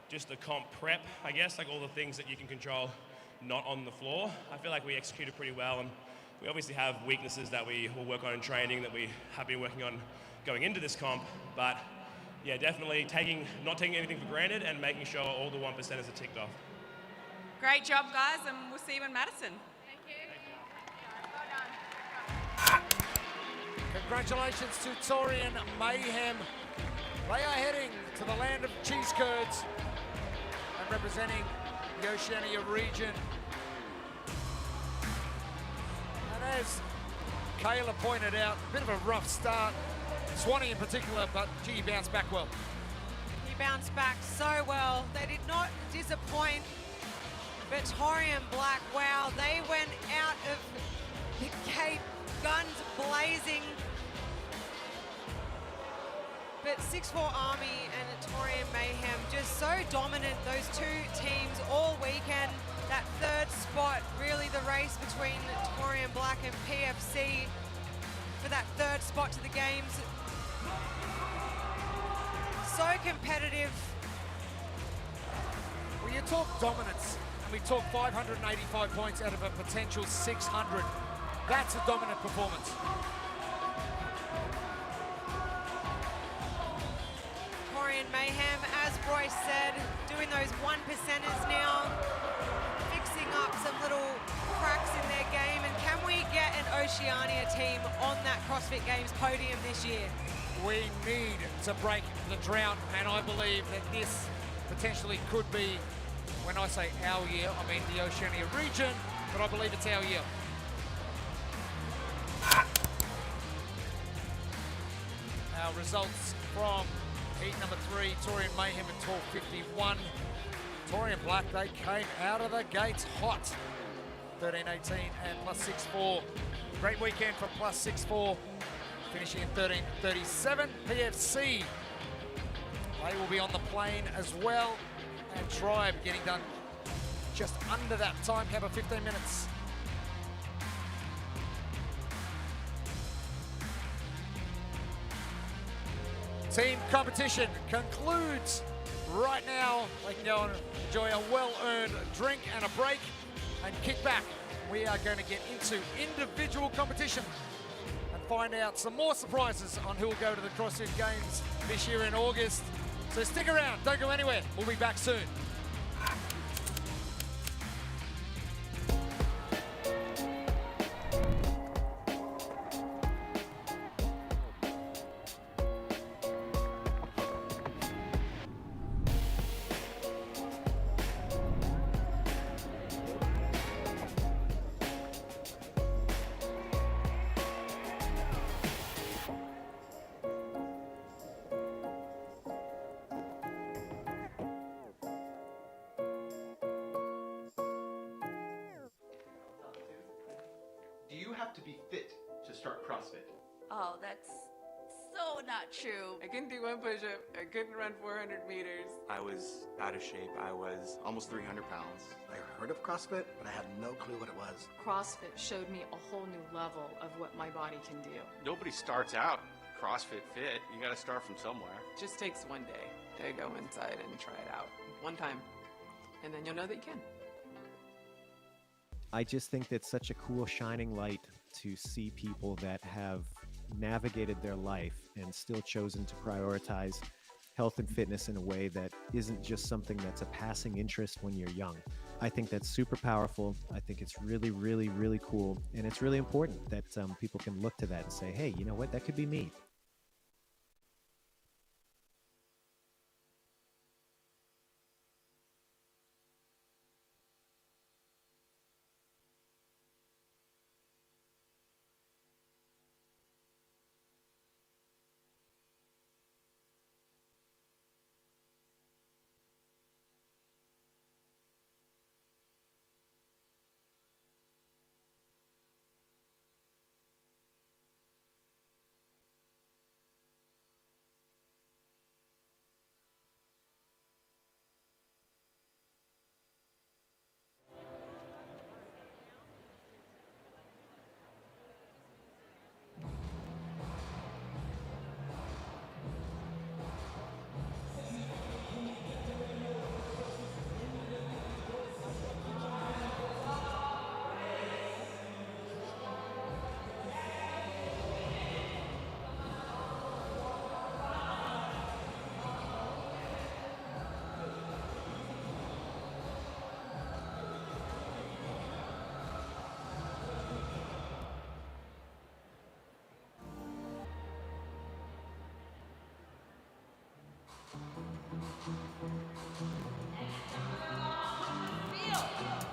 just the comp prep, I guess, like all the things that you can control not on the floor. I feel like we executed pretty well, and we obviously have weaknesses that we will work on in training that we have been working on going into this comp, but yeah, definitely not taking anything for granted and making sure all the 1%ers are ticked off. Great job, guys, and we'll see you in Madison. Thank you. Congratulations to Torian Mayhem. They are heading to the land of cheese curds and representing the Oceania region. And as Kayla pointed out, a bit of a rough start. Swanee in particular, but gee, he bounced back well. He bounced back so well. They did not disappoint. But Torian Black, wow, they went out of the gate, guns blazing. But 6'4 Army and Torian Mayhem just so dominant, those two teams all weekend. That third spot, really the race between Torian Black and PFC for that third spot to the games. So competitive. Well, you talk dominance, and we talk 585 points out of a potential 600. That's a dominant performance. Torian Mayhem, as Royce said, doing those 1%ers now, fixing up some little cracks in their game. And can we get an Oceania team on that CrossFit Games podium this year? We need to break the drought, and I believe that this potentially could be, when I say our year, I mean the Oceania region, but I believe it's our year. Our results from heat number 3, Torian Mayhem at 12:51. Torian Black, they came out of the gates hot. 13:18 and plus 6'4". Great weekend for plus 6'4", finishing in 13:37. PFC, they will be on the plane as well. And Tribe getting done just under that time cap of 15 minutes. Team competition concludes right now. They can go and enjoy a well-earned drink and a break and kick back. We are going to get into individual competition and find out some more surprises on who will go to the CrossFit Games this year in August. So stick around, don't go anywhere. We'll be back soon. Do you have to be fit to start CrossFit? Oh, that's so not true. I couldn't do one push-up. I couldn't run 400 meters. I was out of shape. I was almost 300 pounds. I heard of CrossFit, but I had no clue what it was. CrossFit showed me a whole new level of what my body can do. Nobody starts out CrossFit fit. You got to start from somewhere. Just takes one day to go inside and try it out. One time. And then you'll know that you can. I just think that's such a cool shining light to see people that have navigated their life and still chosen to prioritize health and fitness in a way that isn't just something that's a passing interest when you're young. I think that's super powerful. I think it's really, really, really cool. And it's really important that people can look to that and say, hey, you know what, that could be me.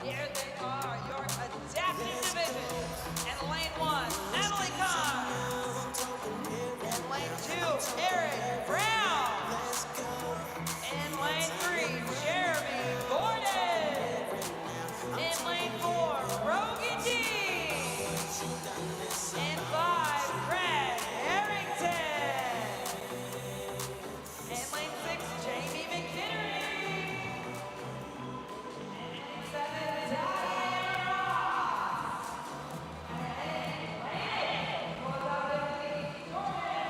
Here they are, your adaptive division. In lane 1, Emily Kahn. In lane 2, Eric Brown. In lane 3, Jeremy Gordon. In lane 4, Rogan D. In 5, Brad Harrington. In lane 6, Jamie McKittery. In 7, Diana Ross. In lane 8, Torian Pro.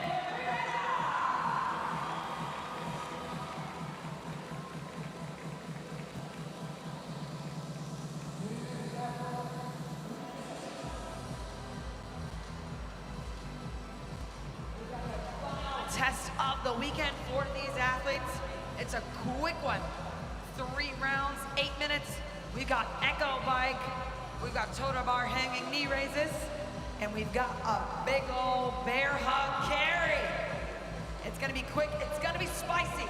Test of the weekend for these athletes. It's a quick one. 3 rounds, 8 minutes. We've got echo bike, we've got total bar hanging knee raises, and we've got a big old bear hug carry. It's gonna be quick, it's gonna be spicy.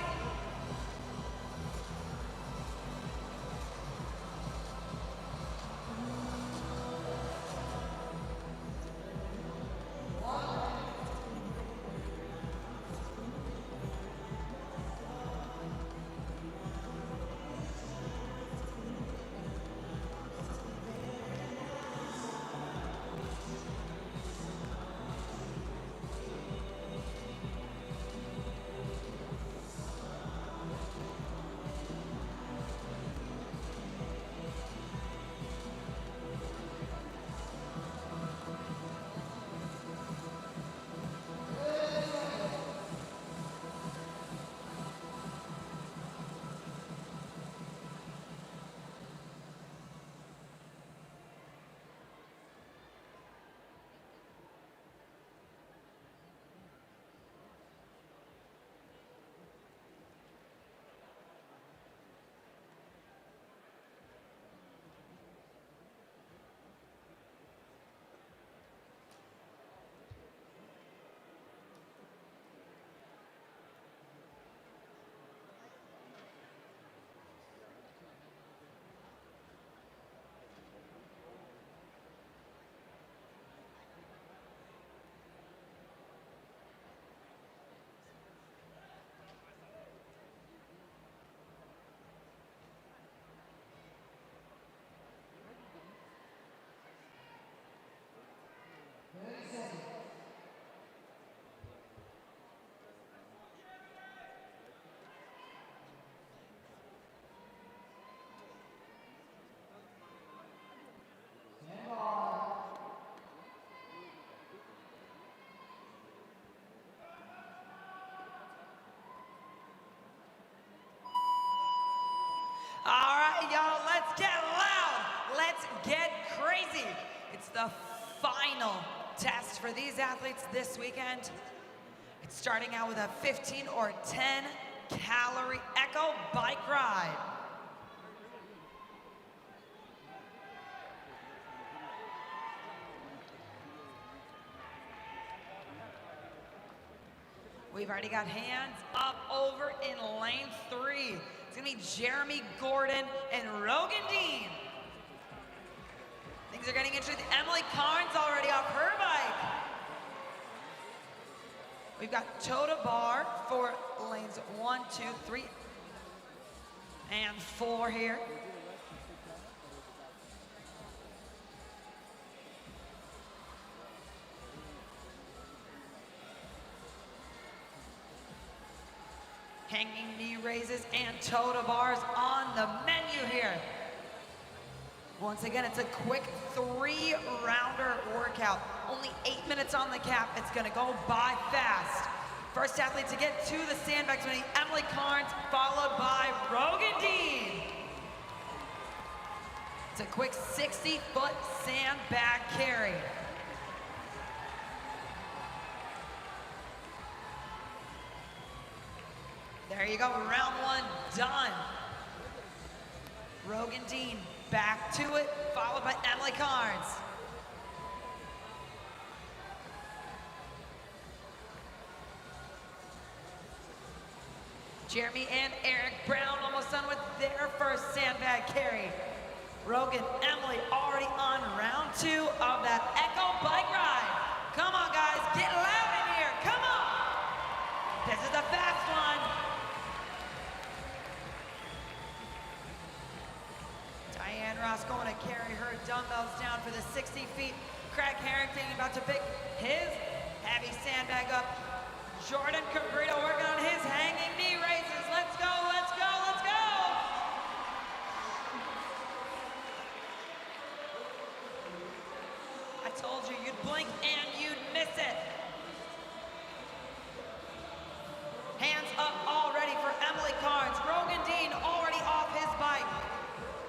All right, y'all, let's get loud. Let's let's get crazy. It's the final test for these athletes this weekend. It's starting out with a 15 or 10 calorie echo bike ride. We've already got hands up over in lane 3. It's gonna be Jeremy Gordon and Rogan Dean. Things are getting interesting. Emily Carnes already off her bike. We've got toe to bar for lanes 1, 2, 3, and 4 here. Hanging knee raises and toe to bars on the menu here. Once again, it's a quick 3-rounder workout. Only 8 minutes on the cap. It's gonna go by fast. First athlete to get to the sandbags will be Emily Carnes, followed by Rogan Dean. It's a quick 60-foot sandbag carry. There you go, round 1 done. Rogan Dean back to it, followed by Emily Carnes. Jeremy and Eric Brown almost done with their first sandbag carry. Rogan, Emily already on round 2 of that Echo bike ride. Come on guys, get loud in here, come on. This is the fast one. Diane Ross going to carry her dumbbells down for the 60 feet. Craig Harrington about to pick his heavy sandbag up. Jordan Cabrito working on his hanging knee raises. Let's go, let's go, let's go! I told you, you'd blink and you'd miss it. Hands up already for Emily Carnes. Rogan Dean already off his bike.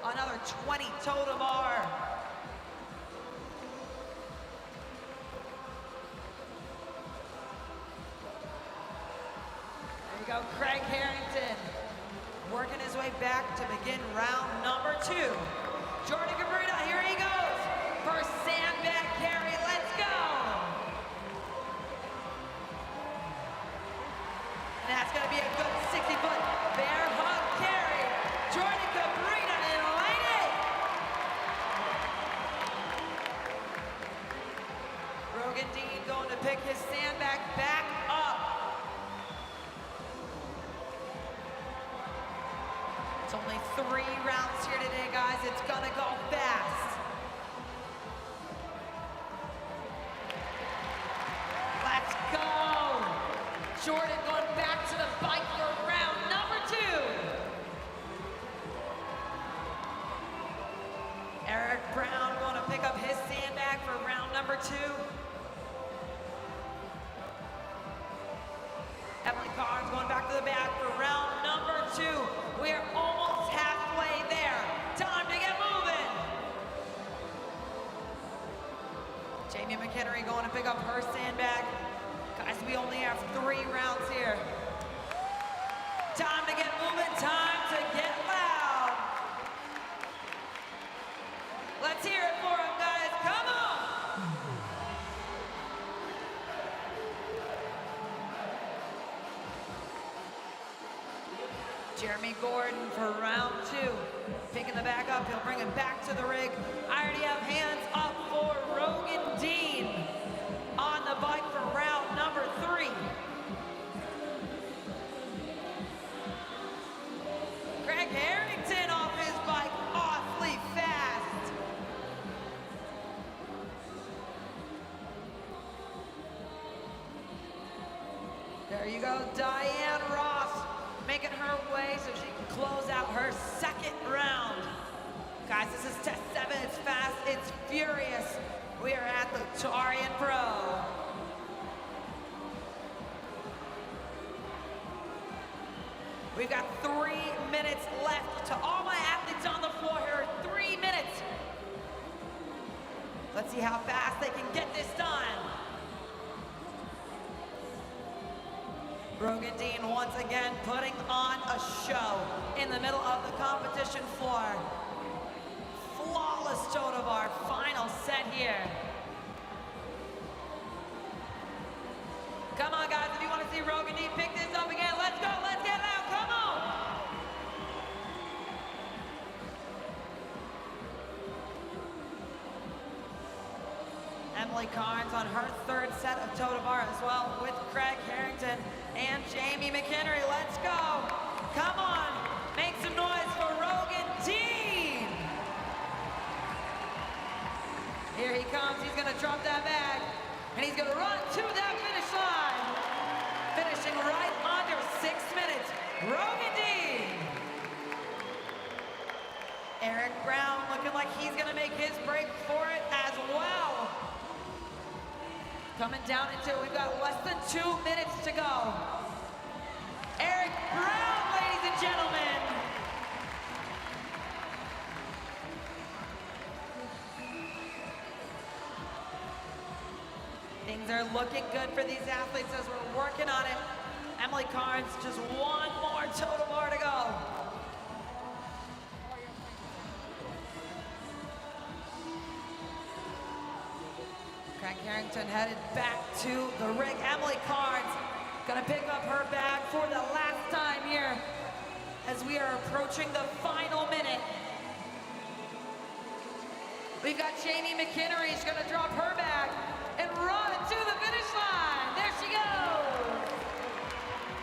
Another 20 toe to bar. There you go, Craig Harrington working his way back to begin round number 2. Jordan Cabrita, here he goes. First sandbag carry, let's go. And that's gonna be a good 60-foot bear hug carry. Jordan Cabrita in lane 8. Rogan Dean going to pick his sandbag back up. It's only 3 rounds here today, guys. It's gonna go fast. Let's go. Jordan going back to the bike for round number 2. Eric Brown going to pick up his sandbag for round number 2. Emily Carnes going back to the back for round number 2. We are almost halfway there. Time to get moving. Jamie McHenry going to pick up her sandbag. Guys, we only have 3 rounds here. Time to get moving, time to get loud. Let's hear it for them, guys, come on. Jeremy Gordon for round 2. Picking the back up, he'll bring it back to the rig. I already have hands up for Rogan Dean on the bike for round number 3. Craig Harrington off his bike awfully fast. There you go, Diane Ross making her way so she can close out her 2nd round. Guys, this is test 7, it's fast, it's furious. We are at the Torian Pro. We've got 3 minutes left. To all my athletes on the floor here, 3 minutes. see how fast they can get this done. Brogan Dean once again putting on a show in the middle of the competition floor. Flawless toe to bar, final set here. Come on guys, if you want to see Brogan Dean pick this up again, let's go, let's get it out, come on! Emily Carnes on her third set of toe to bar as well with Craig Harrington and Jamie McHenry. Let's go. Come on. Make some noise for Brogan Dean. Here he comes. He's going to drop that bag. And he's going to run to that finish line. Finishing right under 6 minutes. Brogan Dean. Eric Brown looking like he's going to make his break for it as well. Coming down into it, we've got less than 2 minutes to go. Eric Brown, ladies and gentlemen. Things are looking good for these athletes as we're working on it. Emily Carnes, just one more toe to bar to go. Craig Harrington headed back to the rig. Emily Carnes gonna pick up her bag for the last time here as we are approaching the final minute. We've got Jamie McHenry. She's gonna drop her bag and run to the finish line. There she goes.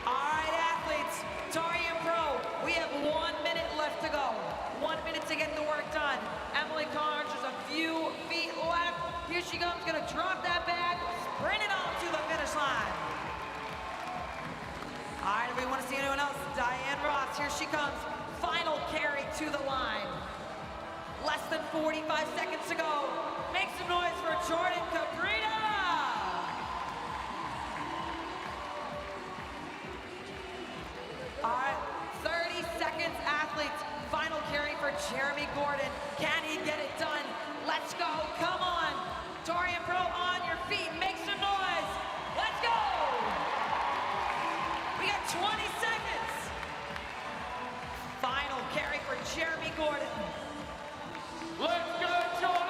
All right, athletes, Torian Pro, we have 1 minute left to go. 1 minute to get the work done. Emily Carnes, just a few feet left. Here she comes, gonna drop that bag, sprint it on to the finish line. All right, if we want to see anyone else, Diane Ross, here she comes. Final carry to the line. Less than 45 seconds to go. Make some noise for Jordan Cabrita. All right, 30 seconds, athletes. Final carry for Jeremy Gordon. Can he get it done? Let's go, come on. Torian Pro on your feet, make some noise. Let's go. We got 20 seconds. Final carry for Jeremy Gordon. Let's go, Jordan!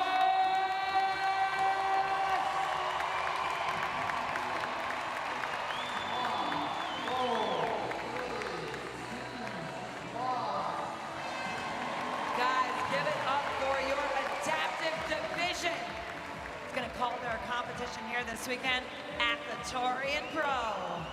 Guys, give it up for your adaptive division. It's gonna call their competition here this weekend at the Torian Pro.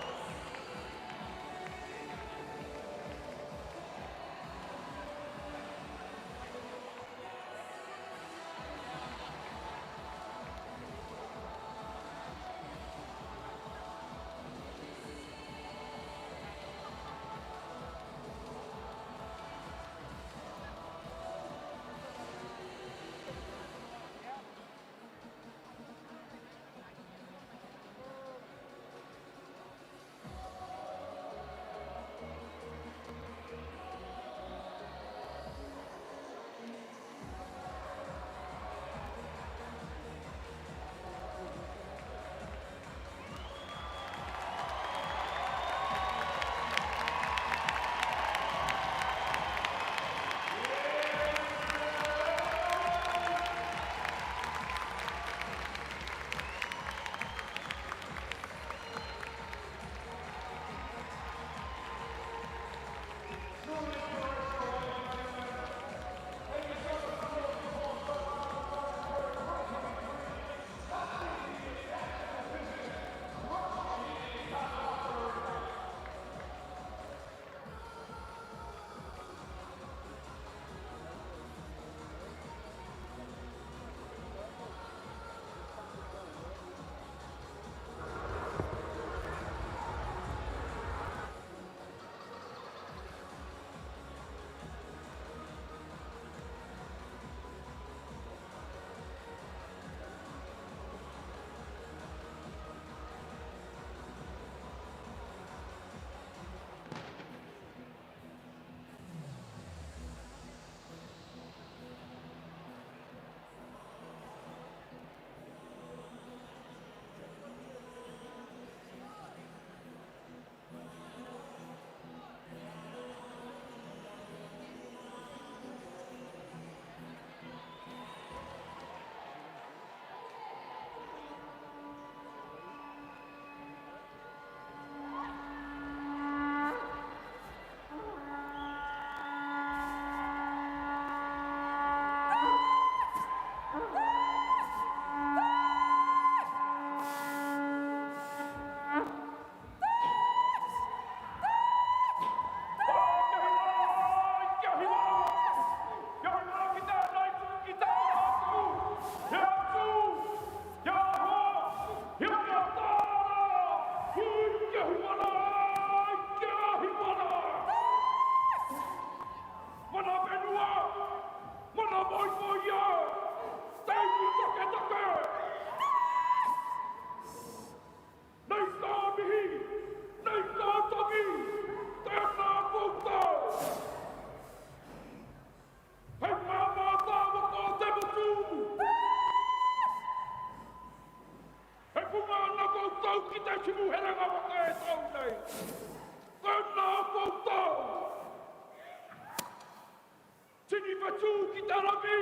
tū ki te rapi.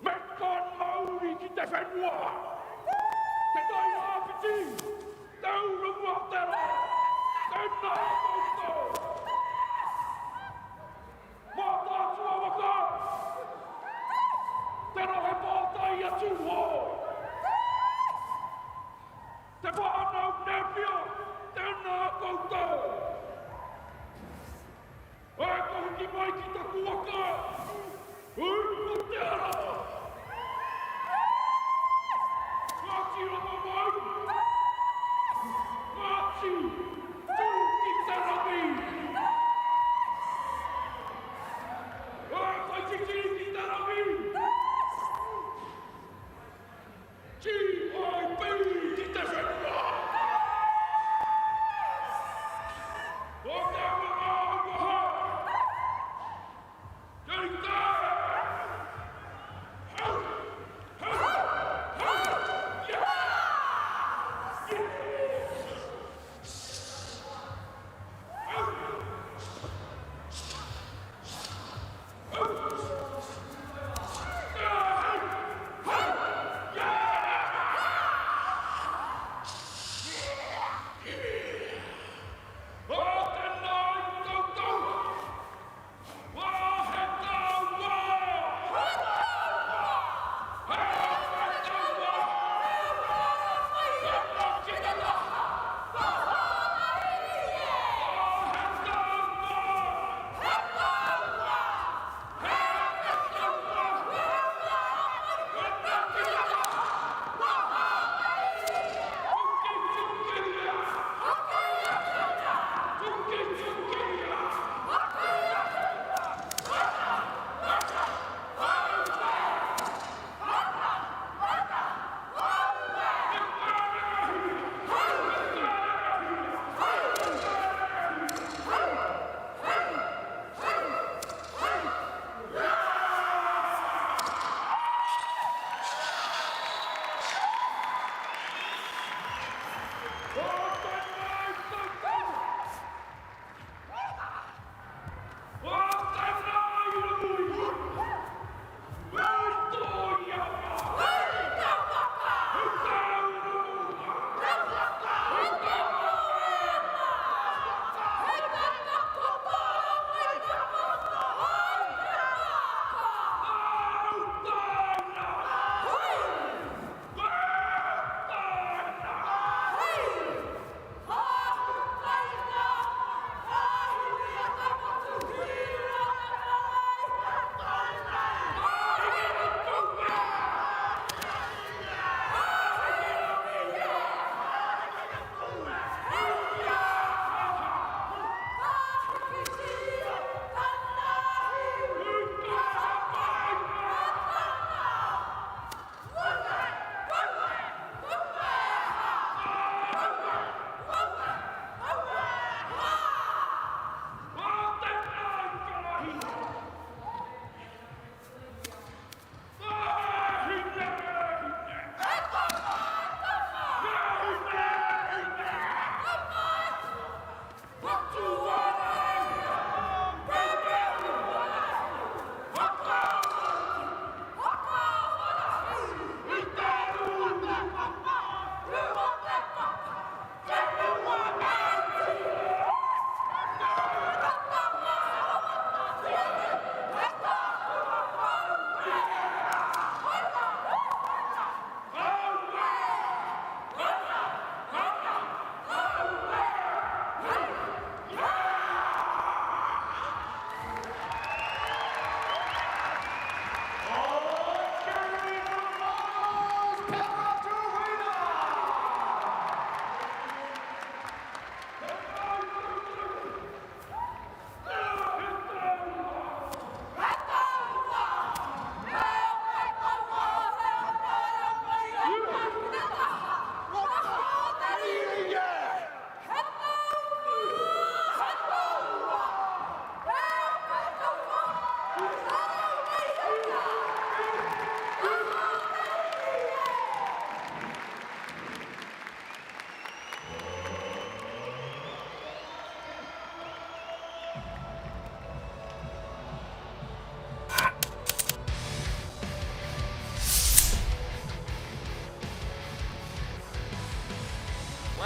Me kon mauri ki te whenua. Te tai āpiti. Te urunga te rā. Te nā koutou. Mā tātua waka. Te rohe pātai atu hoi. Te whanau nepia. Te nā koutou. Ai kohu ki mai ki ta kuaka. Ui te ara. Ngāti rama mai. Ngāti. Tū ki te rapi.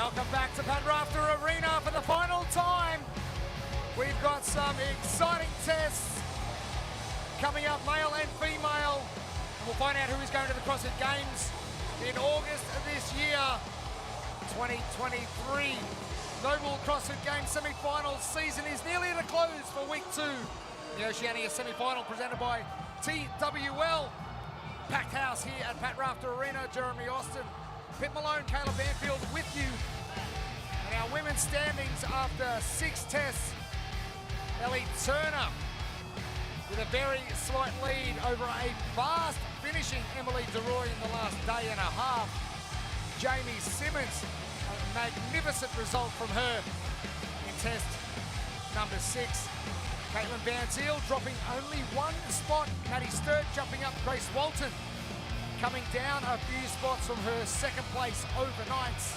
Welcome back to Pat Rafter Arena for the final time. We've got some exciting tests coming up, male and female. And we'll find out who is going to the CrossFit Games in August of this year, 2023. NOBULL CrossFit Games Semifinals season is nearly at a close for week 2. The Oceania Semifinal presented by TWL. Packed house here at Pat Rafter Arena. Jeremy Austin, Pip Malone, Caleb Banfield with you. And our women's standings after 6 tests. Ellie Turner with a very slight lead over a fast finishing Emily DeRoy in the last day and a half. Jamie Simmons, a magnificent result from her in test number 6. Caitlin Van Zyl dropping only 1 spot. Maddie Sturt jumping up. Grace Walton coming down a few spots from her 2nd place overnights.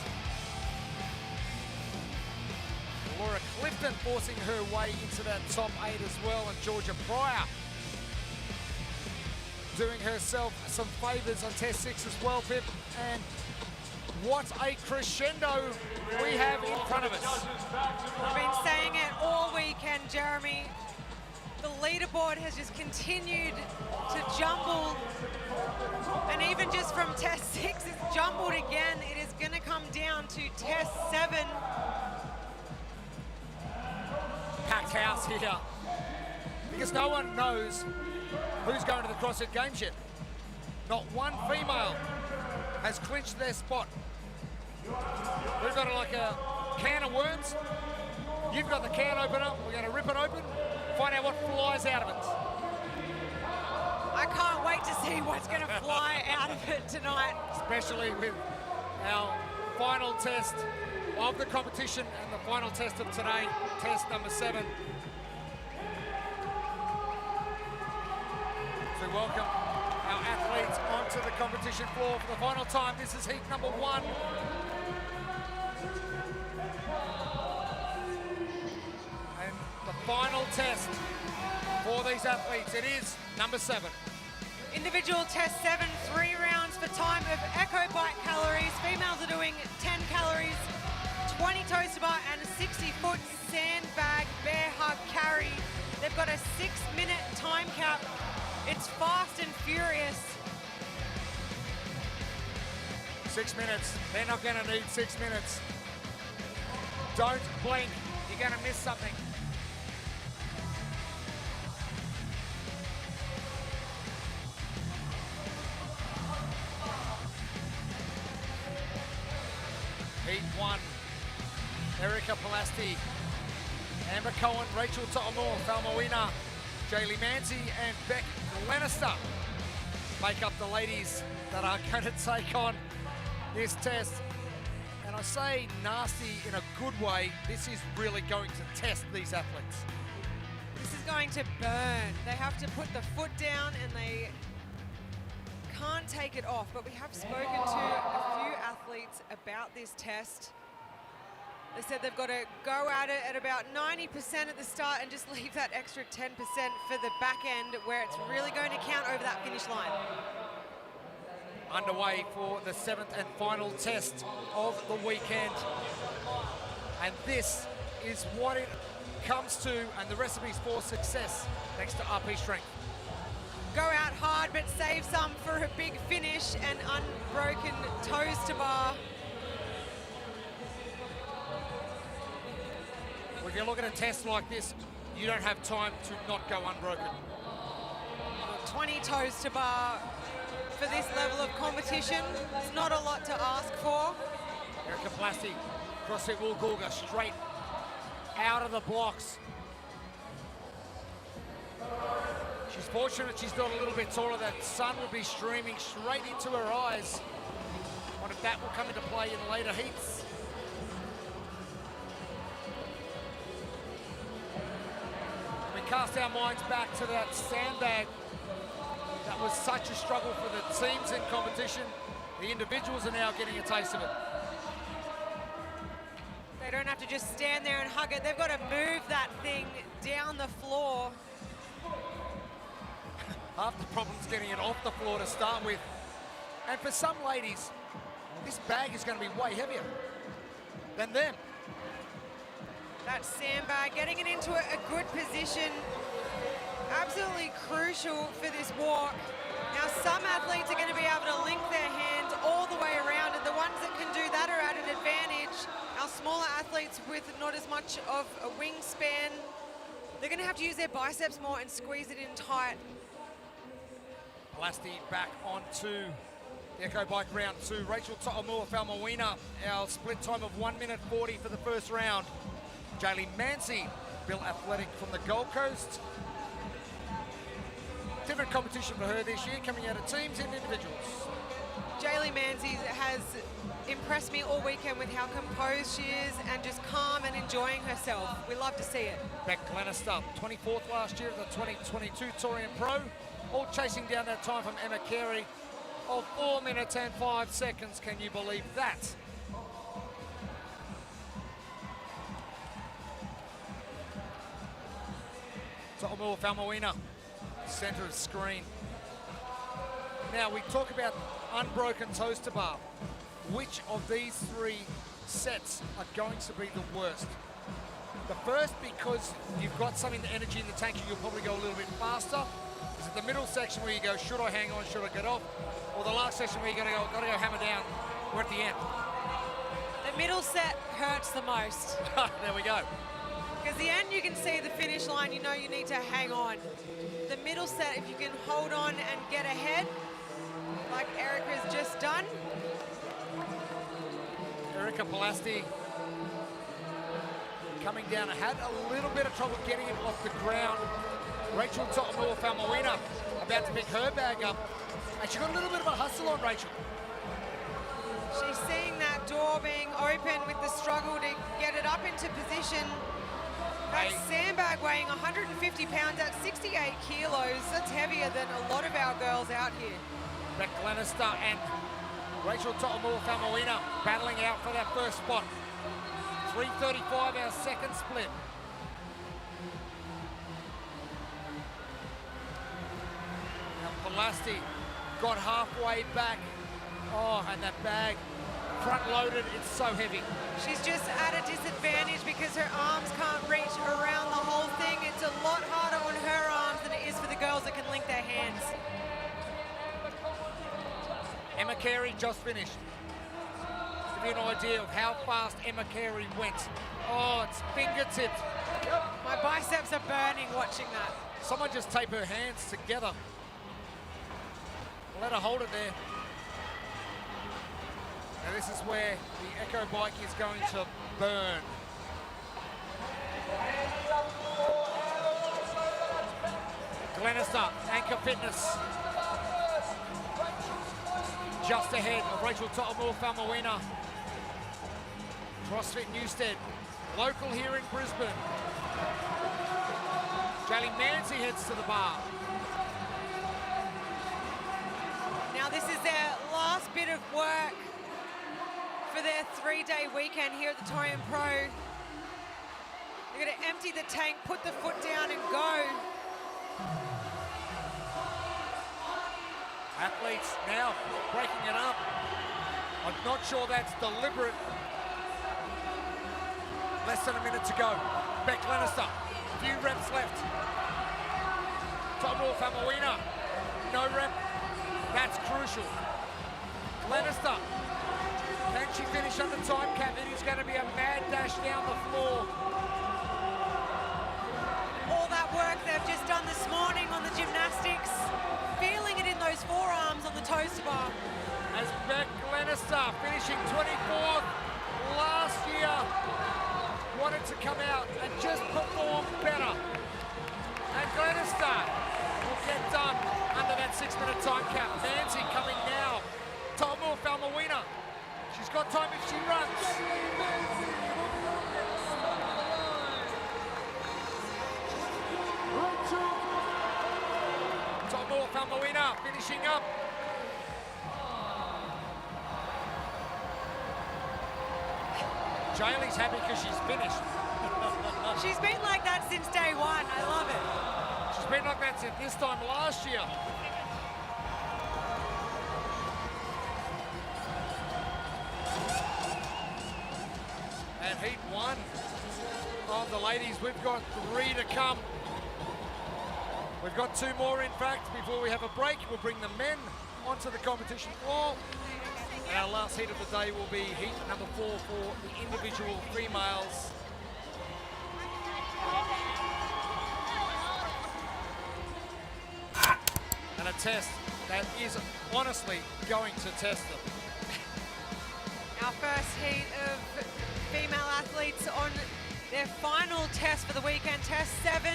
Laura Clifton forcing her way into that top 8 as well, and Georgia Pryor doing herself some favours on test 6 as well, Pip. And what a crescendo we have in front of us. I've been saying it all weekend, Jeremy. The leaderboard has just continued to jumble. And even just from test 6, it's jumbled again. It is going to come down to test 7. Packed house here, because no one knows who's going to the CrossFit Games yet. Not one female has clinched their spot. We've got like a can of worms. You've got the can opener. We're going to rip it open, find out what flies out of it. I can't wait to see what's going to fly out of it tonight. Especially with our final test of the competition and the final test of today, test number 7. So welcome our athletes onto the competition floor for the final time. This is heat number 1. And the final test for these athletes, it is number 7. Individual test 7, 3 rounds for time of echo bike calories. Females are doing 10 calories. 20 toes to bar and a 60-foot sandbag bear hug carry. They've got a 6-minute time cap. It's fast and furious. 6 minutes. They're not going to need 6 minutes. Don't blink. You're going to miss something. Heat 1. Erica Palasti, Amber Cohen, Rachel To'omore, Falmoina, Jaylee Manzi and Beck Lannister make up the ladies that are going to take on this test. And I say nasty in a good way. This is really going to test these athletes. This is going to burn. They have to put the foot down and they can't take it off. But we have spoken to a few athletes about this test. They said they've got to go at it at about 90% at the start and just leave that extra 10% for the back end where it's really going to count over that finish line. Underway for the 7th and final test of the weekend. And this is what it comes to and the recipes for success next to RP strength. Go out hard but save some for a big finish and unbroken toes to bar. When you look at a test like this, you don't have time to not go unbroken. 20 toes to bar for this level of competition. It's not a lot to ask for. Erica Plasty, CrossFit Woolgoolga, straight out of the blocks. She's fortunate she's not a little bit taller. That sun will be streaming straight into her eyes. What if that will come into play in later heats? We cast our minds back to that sandbag. That was such a struggle for the teams in competition. The individuals are now getting a taste of it. They don't have to just stand there and hug it. They've got to move that thing down the floor. Half the problem's getting it off the floor to start with. And for some ladies, this bag is going to be way heavier. than them. That sandbag, getting it into a good position, absolutely crucial for this walk. Now, some athletes are going to be able to link their hands all the way around, and the ones that can do that are at an advantage. Our smaller athletes with not as much of a wingspan, they're going to have to use their biceps more and squeeze it in tight. Plasti back onto the Echo Bike round 2. Rachel To'omua-Faumuina, our split time of 1 minute 40 for the first round. Jaylee Mansi, built athletic from the Gold Coast. Different competition for her this year, coming out of teams and individuals. Jaylee Mansi has impressed me all weekend with how composed she is and just calm and enjoying herself. We love to see it. Beck Glenister, 24th last year at the 2022 Torian Pro, all chasing down that time from Emma Carey of 4 minutes and 5 seconds. Can you believe that? To'omua-Faumuina, center of screen. Now we talk about unbroken toaster bar. Which of these 3 sets are going to be the worst? The first, because you've got some energy in the tank and you'll probably go a little bit faster. Is it the middle section where you go, should I hang on, should I get off? Or the last section where you gotta go hammer down, we're at the end. The middle set hurts the most. There we go. Because the end, you can see the finish line, you know you need to hang on. The middle set, if you can hold on and get ahead, like Erica's just done. Erica Plasti coming down, had a little bit of trouble getting it off the ground. Rachel To'omua-Faumuina about to pick her bag up. And she got a little bit of a hustle on Rachel. She's seeing that door being open with the struggle to get it up into position. That sandbag weighing 150 pounds at 68 kilos. That's heavier than a lot of our girls out here. Beck Glenister and Rachel To'omua-Faumuina battling out for that first spot. 3:35, our second split. Now Plasti got halfway back. Oh, and that bag front-loaded, it's so heavy. She's just at a disadvantage because her arms can't reach around the whole thing. It's a lot harder on her arms than it is for the girls that can link their hands. Emma Carey just finished. To give you an idea of how fast Emma Carey went. Oh, it's fingertips. My biceps are burning watching that. Someone just tape her hands together. Let her hold it there. Now this is where the Echo Bike is going to burn. Glenister, Anchor Fitness. Just ahead of Rachel To'omua-Faumuina. CrossFit Newstead, local here in Brisbane. Jaylee Mansi heads to the bar. Now this is their last bit of work for their 3-day weekend here at the Torian Pro. They're going to empty the tank, put the foot down and go. Athletes now breaking it up. I'm not sure that's deliberate. Less than a minute to go. Beck Glenister, few reps left. To'omua-Faumuina, no rep. That's crucial. Glenister, can she finish under time cap? It is going to be a mad dash down the floor. All that work they've just done this morning on the gymnastics, feeling it in those forearms on the toaster bar. As Beck Glenister finishing 24th last year, wanted to come out and just perform better. And Glenister will get done under that 6-minute time cap. Mansi coming now. To'omua-Faumuina. She's got time if she runs. To'omua-Faumuina finishing up. Jaylee's happy because she's finished. She's been like that since day one. I love it. She's been like that since this time last year. And heat 1 of the ladies. We've got 3 to come. We've got 2 more, in fact, before we have a break. We'll bring the men onto the competition floor. And our last heat of the day will be heat number 4 for the individual females. And a test that is honestly going to test them. Our first heat of female athletes on their final test for the weekend, test 7.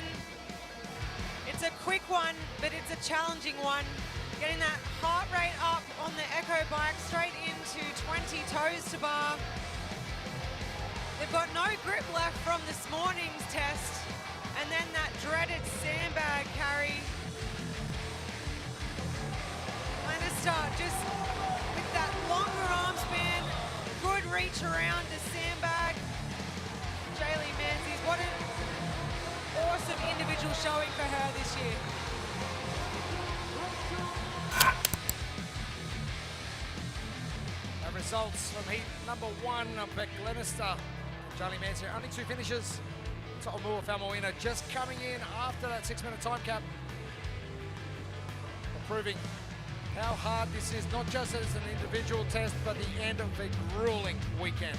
It's a quick one, but it's a challenging one. Getting that heart rate up on the Echo bike, straight into 20 toes to bar. They've got no grip left from this morning's test. And then that dreaded sandbag carry. And a start just with that longer arm span, good reach around the sandbag. Jaylee Menzies, what an awesome individual showing for her this year. The results from heat number 1 of Beck Glenister and Jaylee Menzies. Only 2 finishes. To'omua Faumuina just coming in after that 6-minute time cap. Proving how hard this is, not just as an individual test, but the end of a grueling weekend.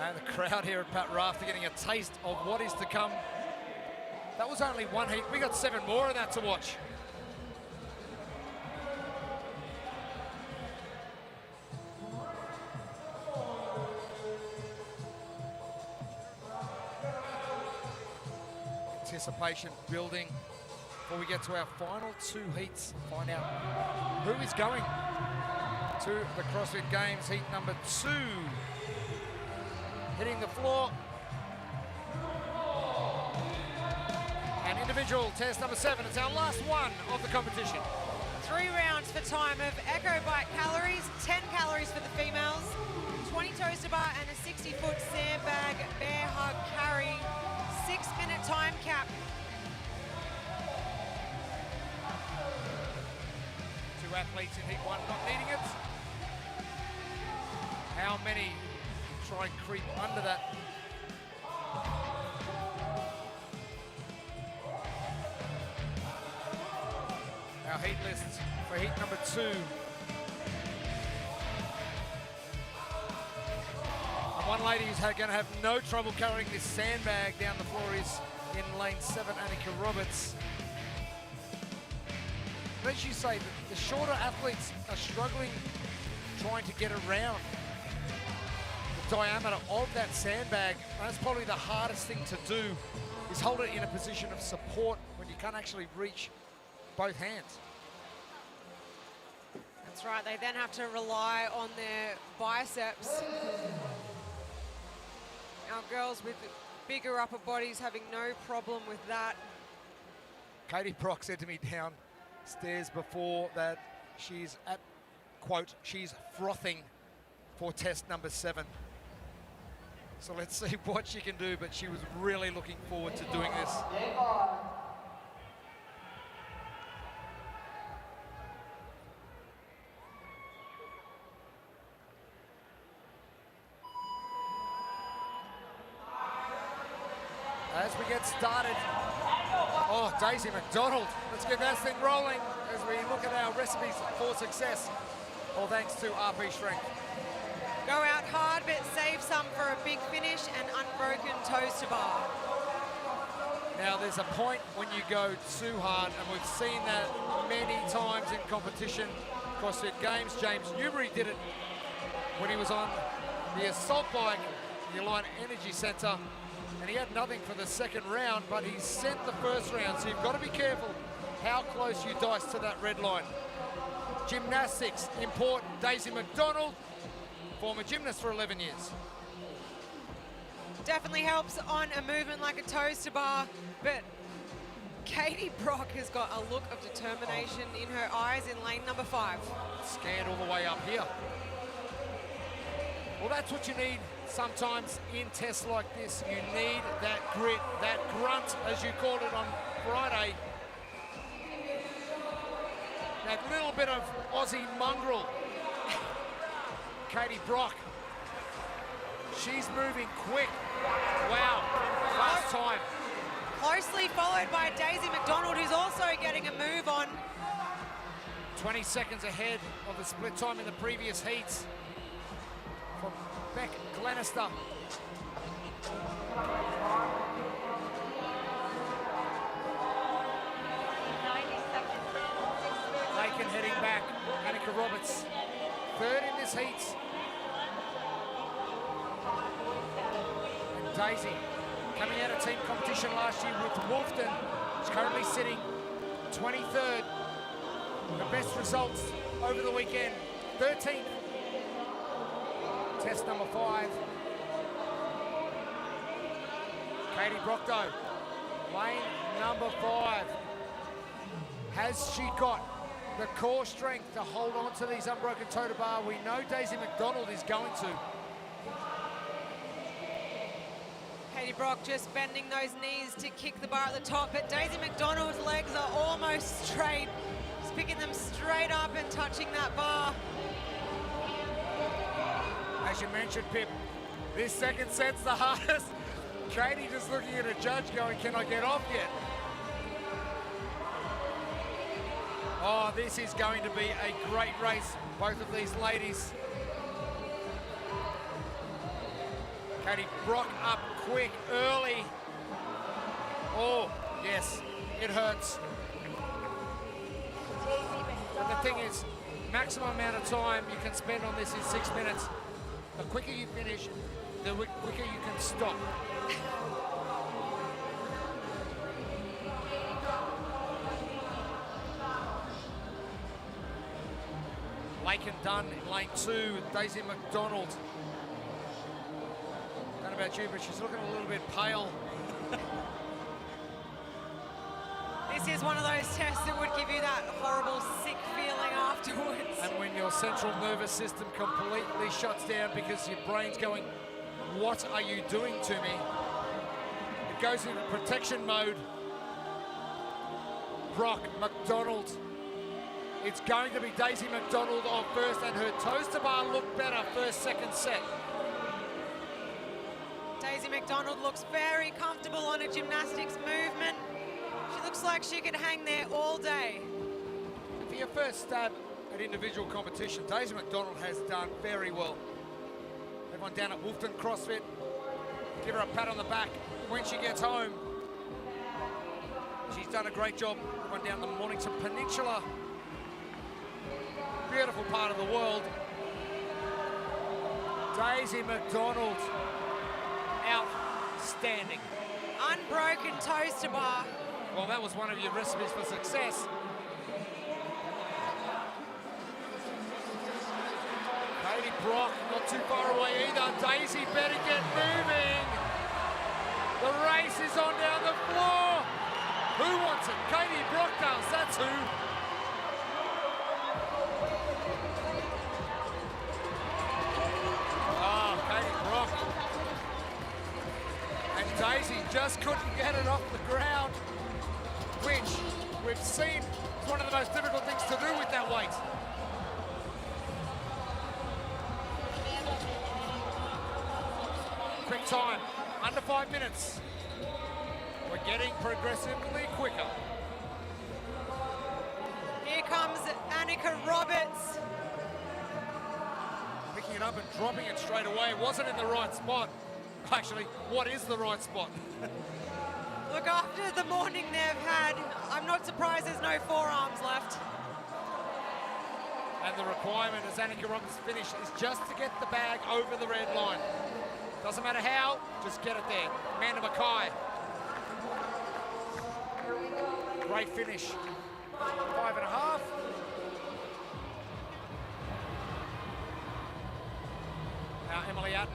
And the crowd here at Pat Raft are getting a taste of what is to come. That was only 1 heat. We got 7 more of that to watch. Anticipation building before we get to our final 2 heats. Find out who is going to the CrossFit Games heat number 2. Hitting the floor. And individual test number 7. It's our last one of the competition. 3 rounds for time of Echo bike calories, 10 calories for the females, 20 toes to bar and a 60-foot sandbag bear hug carry, 6-minute time cap. 2 athletes in heat 1 not needing it. How many try and creep under that? Our heat lists for heat number 2. And one lady who's going to have no trouble carrying this sandbag down the floor is in lane 7, Annika Roberts. But as you say, the shorter athletes are struggling trying to get around the diameter of that sandbag. That's probably the hardest thing to do, is hold it in a position of support when you can't actually reach both hands. That's right, they then have to rely on their biceps. Our girls with bigger upper bodies having no problem with that. Katie Brock said to me downstairs before that she's at, quote, she's frothing for test number 7. So let's see what she can do, but she was really looking forward to doing this. As we get started, oh, Daisy McDonald, let's get that thing rolling as we look at our recipes for success, all thanks to RP Strength. Go out hard, but save some for a big finish and unbroken toes to bar. Now, there's a point when you go too hard, and we've seen that many times in competition. CrossFit Games, James Newbury did it when he was on the assault bike, the Align Energy Centre, and he had nothing for the second round, but he sent the first round, so you've got to be careful how close you dice to that red line. Gymnastics, important. Daisy McDonald, former gymnast for 11 years. Definitely helps on a movement like a toes to bar, but Katie Brock has got a look of determination in her eyes in lane number 5. Scared all the way up here. Well, that's what you need sometimes in tests like this, you need that grit, that grunt, as you called it on Friday. That little bit of Aussie mongrel. Katie Brock. She's moving quick. Wow, fast time. Closely followed by Daisy McDonald, who's also getting a move on. 20 seconds ahead of the split time in the previous heats from Beck Glenister. Lakin heading back. Annika Roberts, third in this heat. And Daisy, coming out of team competition last year with Wolfton, is currently sitting 23rd. The best results over the weekend, 13th. Test number 5. Katie Brockdo, lane number 5. Has she got the core strength to hold on to these unbroken toe to bar? We know Daisy McDonald is going to. Katie Brock just bending those knees to kick the bar at the top, but Daisy McDonald's legs are almost straight. Just picking them straight up and touching that bar. As you mentioned, Pip, this second set's the hardest. Katie just looking at a judge going, can I get off yet? Oh, this is going to be a great race, both of these ladies. Katie Brock up quick, early. Oh, yes, it hurts. But the thing is, maximum amount of time you can spend on this is 6 minutes. The quicker you finish, the quicker you can stop. Lakin done in lane 2, Daisy McDonald. I don't know about you, but she's looking a little bit pale. This is one of those tests that would give you that horrible sick feeling afterwards. And when your central nervous system completely shuts down because your brain's going, what are you doing to me? It goes into protection mode. Brock McDonald. It's going to be Daisy McDonald on first, and her toes to bar look better first, second set. Daisy McDonald looks very comfortable on a gymnastics movement. She looks like she could hang there all day. For your first stab at individual competition, Daisy McDonald has done very well. Everyone down at Wolfton CrossFit, give her a pat on the back when she gets home. She's done a great job. Everyone down the Mornington Peninsula. Beautiful part of the world. Daisy McDonald, outstanding. Unbroken toes to bar. Well, that was one of your recipes for success. Katie Brock not too far away either. Daisy better get moving. The race is on down the floor. Who wants it? Katie Brock does, that's who. Daisy just couldn't get it off the ground, which we've seen is one of the most difficult things to do with that weight. Quick time, under 5 minutes. We're getting progressively quicker. Here comes Annika Roberts. Picking it up and dropping it straight away. Wasn't in the right spot. Actually, what is the right spot? Look, after the morning they've had, I'm not surprised there's no forearms left. And the requirement as Annika Roberts finish is just to get the bag over the red line. Doesn't matter how, just get it there. Amanda Mackay. Great finish. 5.5. Now Emily Atten,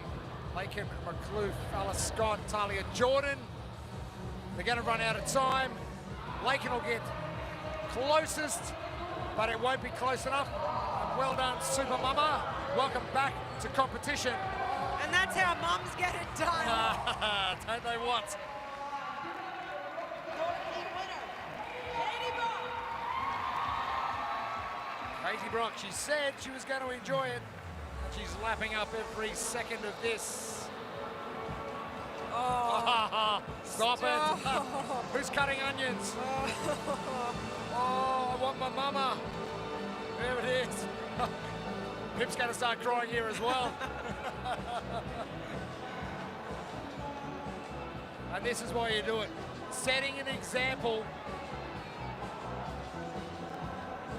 Lakin McClue, Alice Scott, Talia Jordan. They're going to run out of time. Lakin will get closest, but it won't be close enough. And well done, Super Mama. Welcome back to competition. And that's how mums get it done. Don't they what? Katie Brock, she said she was going to enjoy it. And she's lapping up every second of this. Oh, Stop it. Who's cutting onions? Oh, I want my mama. There it is. Pip's going to start crying here as well. And this is why you do it. Setting an example.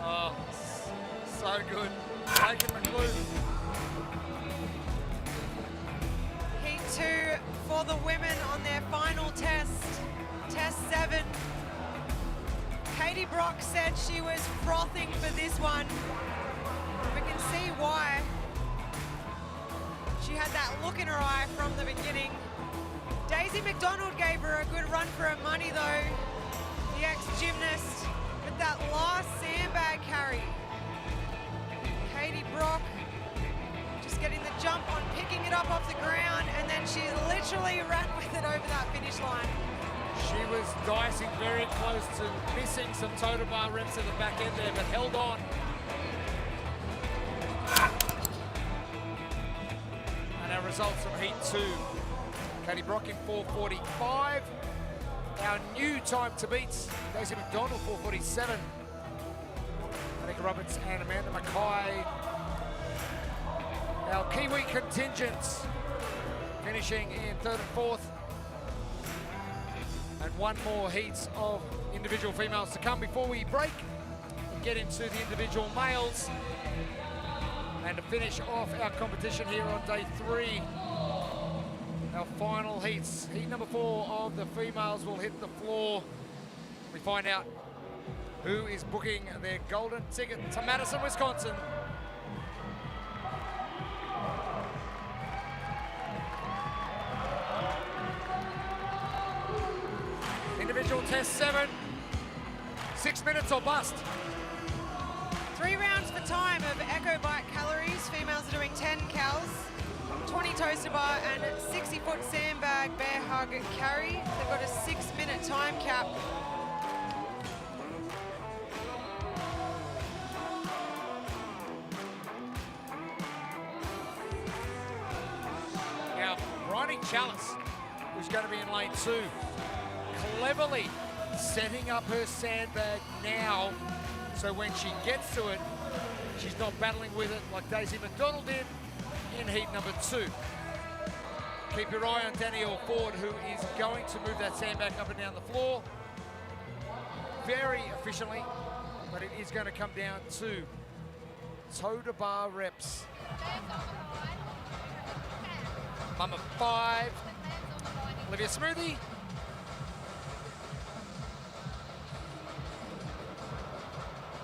Oh, so good. Taking McClure. Heat 2 for the women on their final test, test 7. Katie Brock said she was frothing for this one. We can see why. She had that look in her eye from the beginning. Daisy McDonald gave her a good run for her money though, the ex-gymnast, with that last sandbag carry. Katie Brock just getting the jump on picking it up off the ground, and then she literally ran with it over that finish line. She was dicing very close to missing some total bar reps at the back end there, but held on. And our results from Heat 2. Katie Brock in 4:45. Our new time to beat, Daisy McDonald, 4:47. Annika Roberts and Amanda Mackay. Our Kiwi contingents finishing in 3rd and 4th. And one more heats of individual females to come before we break and get into the individual males. And to finish off our competition here on day 3, our final heats. Heat number 4 of the females will hit the floor. We find out who is booking their golden ticket to Madison, Wisconsin. Individual test 7, 6 minutes or bust. 3 rounds for time of Echo Bike calories. Females are doing 10 cals, 20 toaster bar and 60-foot sandbag bear hug carry. They've got a 6-minute time cap. Now, Bryony Chalice, who's going to be in lane 2, cleverly setting up her sandbag now, so when she gets to it, she's not battling with it like Daisy McDonald did in heat number 2. Keep your eye on Danielle Ford, who is going to move that sandbag up and down the floor very efficiently, but it is going to come down to toe-to-bar reps. Number 5, Olivia Smoothie.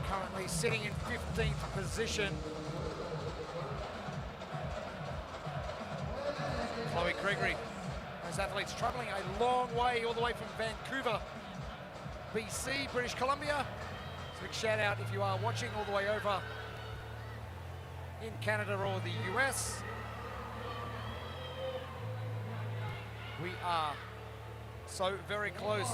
Currently sitting in 15th position. Chloe Gregory, those athletes traveling a long way, all the way from Vancouver, BC, British Columbia. So big shout out if you are watching all the way over in Canada or the US. We are so very close.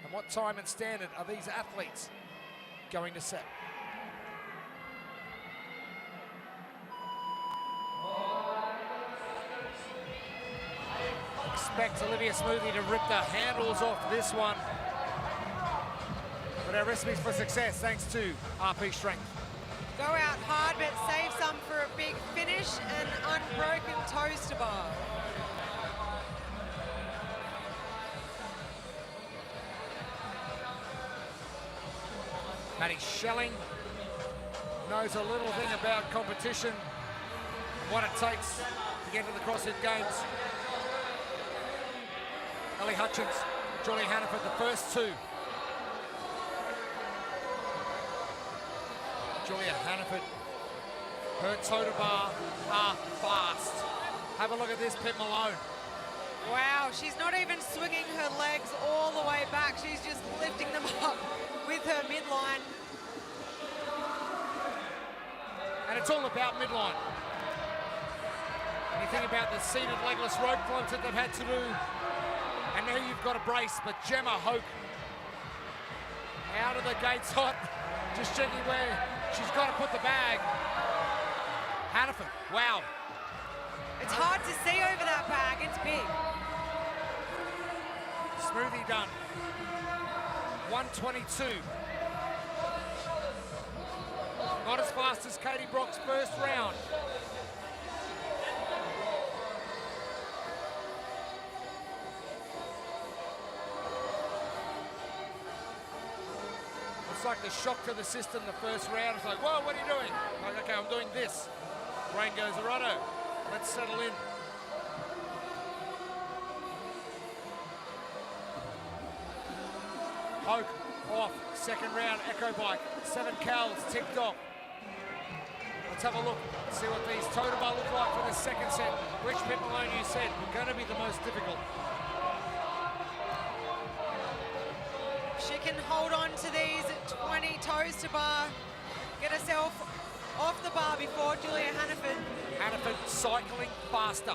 And what time and standard are these athletes going to set? Expect Olivia Smoothie to rip the handles off this one. But our recipes for success, thanks to RP Strength. Go out hard, but save some for a big finish and unbroken toaster bar. Maddie Schelling knows a little thing about competition, what it takes to get to the CrossFit Games. Ellie Hutchins, Julie Hannaford, the first 2. Julia Hannaford, her total bar are fast. Have a look at this, Pip Malone. Wow, she's not even swinging her legs all the way back. She's just lifting them up with her midline. And it's all about midline. And you think about the seated legless rope climbs that they've had to do, and now you've got a brace, but Gemma Hoke out of the gates hot, just checking where she's got to put the bag. Hannaford, wow. It's hard to see over that bag, it's big. Smoothie done. 122. Not as fast as Katie Brock's first round. It's like the shock to the system the first round. It's like, whoa, what are you doing? Like, okay, I'm doing this. Brain goes, righto, let's settle in. Hoke off, second round, Echo Bike, 7 cals ticked off. Let's have a look, see what these total bar look like for the second set, which Pip Malone you said were going to be the most difficult. She can hold on to these 20 toes to bar, get herself off the bar before Julia Hannaford. Hannaford cycling faster.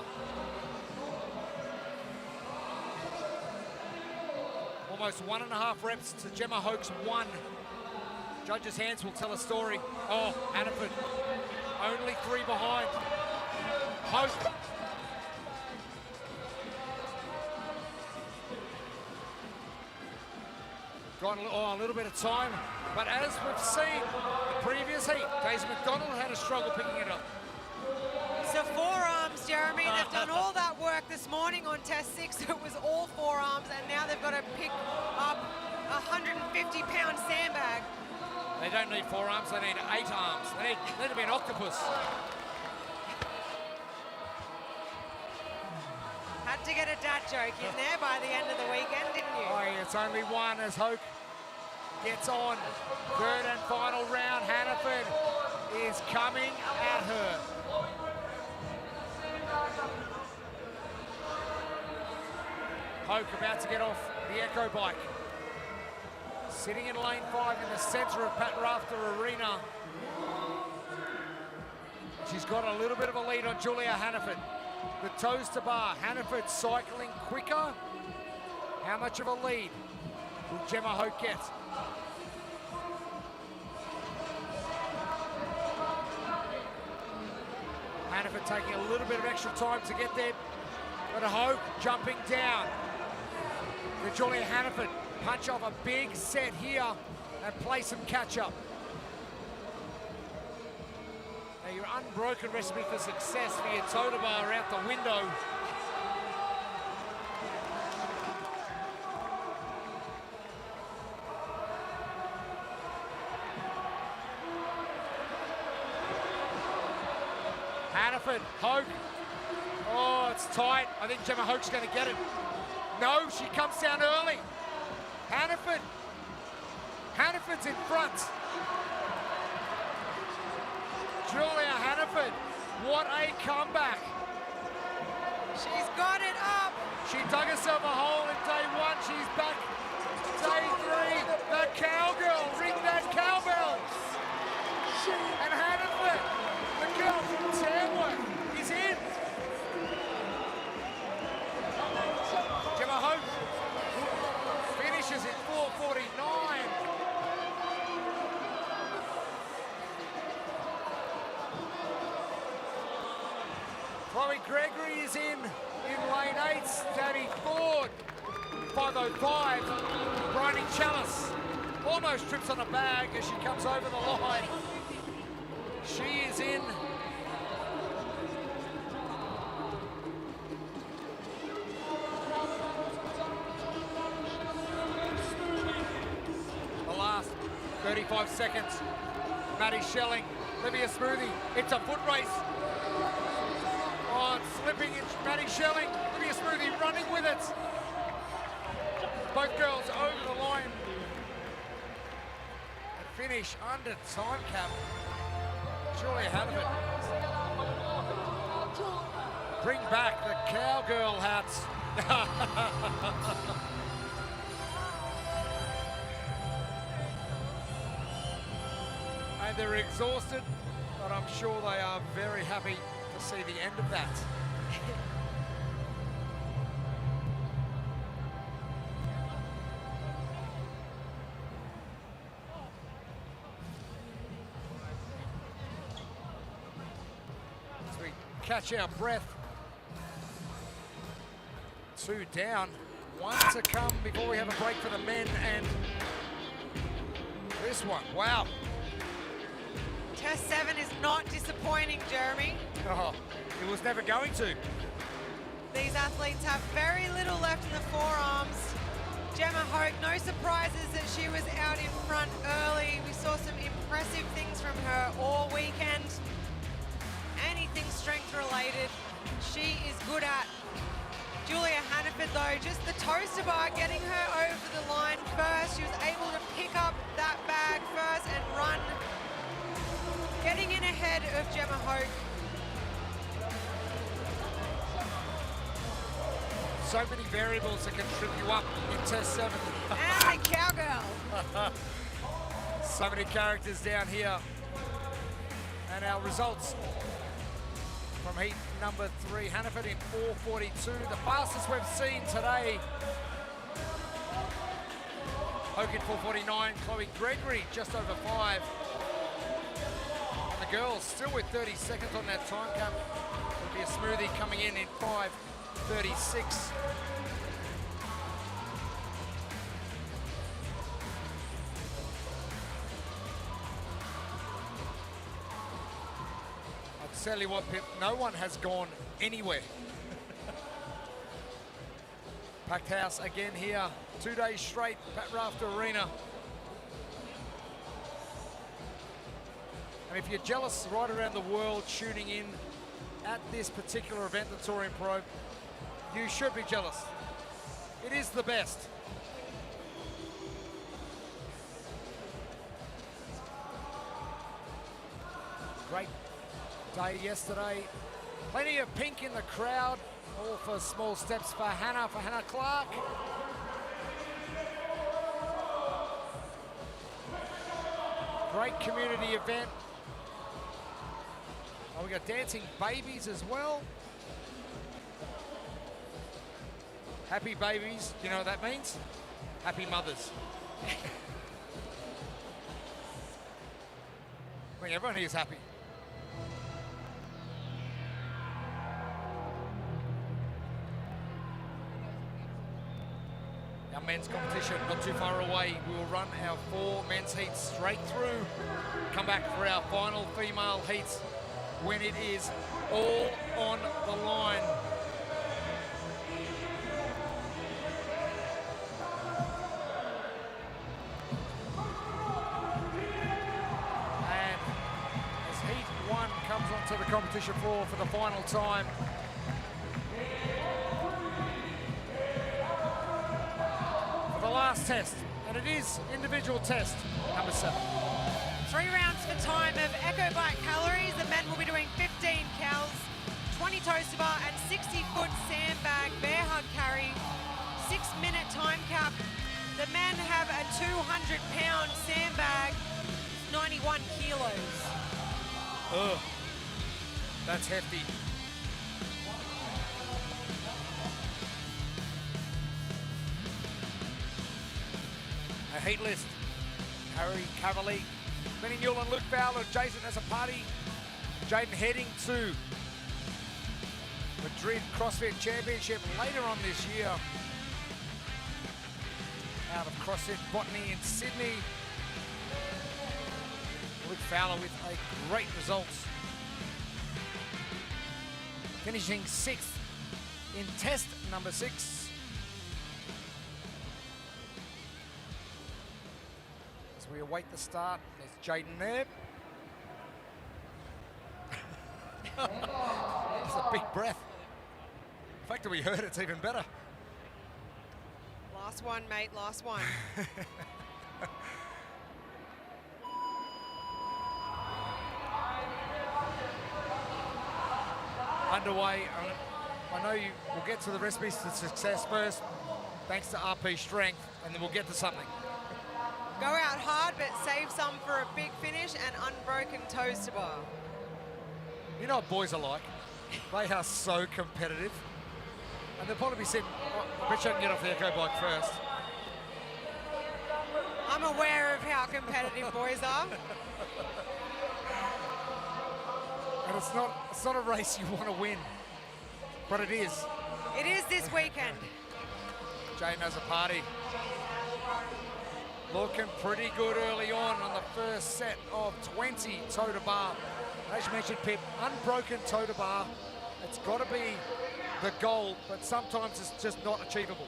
Almost 1.5 reps to Gemma Hoke's 1. Judges' hands will tell a story. Oh, Hannaford, only 3 behind. Hoke. Got a little bit of time, but as we've seen the previous heat, Daisy McDonald had a struggle picking it up. So forearms, Jeremy, they've done all that work this morning on test 6. It was all forearms, and now they've got to pick up a 150-pound sandbag. They don't need forearms, they need 8 arms. They need to be an octopus. Had to get a dad joke in there by the end of the weekend, didn't you? Oh, yeah, it's only 1 as Hoke gets on. Third and final round. Hannaford is coming at her. Hoke about to get off the Echo Bike. Sitting in lane 5 in the centre of Pat Rafter Arena. She's got a little bit of a lead on Julia Hannaford. The toes to bar, Hannaford cycling quicker. How much of a lead will Gemma Hoke get? Hannaford taking a little bit of extra time to get there, but Hoke jumping down. The Julia Hannaford punch off a big set here and play some catch up. Now your unbroken recipe for success for your total bar out the window. Hannaford, Hoke. Oh, it's tight. I think Gemma Hoke's going to get it. No, she comes down early. Hannaford. Hannaford's in front. Julia Hannaford, what a comeback. She's got it up. She dug herself a hole in day 1. She's back day 3. The cowgirl, ring that cowbell. And Hannaford, the girl from Tamworth, is in. Gemma Hoke finishes in 4:49. Chloe Gregory is in lane 8. Danny Ford, 5:05. Bryony Chalice almost trips on a bag as she comes over the line. She is in. The last 35 seconds. Maddie Schelling, Livia Smoothie. It's a foot race. Oh, it's slipping. It's Maddie Schelling. Livia Smoothie running with it. Both girls over the line. And finish under time cap. Julia Hannaford. Bring back the cowgirl hats. And they're exhausted, but I'm sure they are very happy to see the end of that. As we catch our breath. 2 down, 1 to come before we have a break for the men, and this one, wow. Test 7 is not disappointing, Jeremy. Oh, it was never going to. These athletes have very little left in the forearms. Gemma Hoke, no surprises that she was out in front early. We saw some impressive things from her all weekend. Anything strength related, she is good at. Julia Hannaford, though, just the toaster bar getting her over the line first. She was able to pick up that bag first and run, getting in ahead of Gemma Hoke. So many variables that can trip you up in Test 7. And the cowgirl. So many characters down here. And our results from heat number 3, Hannaford in 4:42, the fastest we've seen today. Hoke in 4:49, Chloe Gregory just over 5. And the girls still with 30 seconds on that time cap. It'll be a smoothie coming in 5:36. Tell you what, Pip, no one has gone anywhere. Packed house again here, 2 days straight, Pat Rafter Arena. And if you're jealous right around the world tuning in at this particular event, the Torian Pro, you should be jealous. It is the best. Great day yesterday. Plenty of pink in the crowd, all for small steps for Hannah Clark. Great community event. Oh, we got dancing babies as well. Happy babies, you know what that means? Happy mothers. I think everyone here is happy. Our men's competition not too far away. We will run our 4 men's heats straight through. Come back for our final female heats when it is all on the line. And as heat 1 comes onto the competition floor for the final time, the last test, and it is individual test number 7. 3 rounds for time of Echo Bike calories. The men will be doing 15 cals, 20 toaster bar and 60-foot sandbag bear hug carry, 6-minute time cap. The men have a 200-pound sandbag, 91 kilos. Ugh, that's hefty. A heat list: Harry Cavalier, Benny Newland, Luke Fowler, Jason has a party. Jaden heading to Madrid CrossFit Championship later on this year. Out of CrossFit Botany in Sydney. Luke Fowler with a great result. Finishing 6th in test number 6. We await the start. There's Jaden there. That's a big breath. The fact that we heard it's even better. Last one, mate, last one. Underway. I know you will get to the recipes to success first, thanks to RP Strength, and then we'll get to something. Go out hard, but save some for a big finish and unbroken toes to bar. You know what boys are like? They are so competitive. And they'll probably be saying, oh, I bet you I can get off the echo bike first. I'm aware of how competitive boys are. And it's not a race you want to win, but it is. It is this weekend. Jane has a party. Looking pretty good early on the first set of 20 toe to bar. As you mentioned, Pip, unbroken toe to bar. It's got to be the goal, but sometimes it's just not achievable.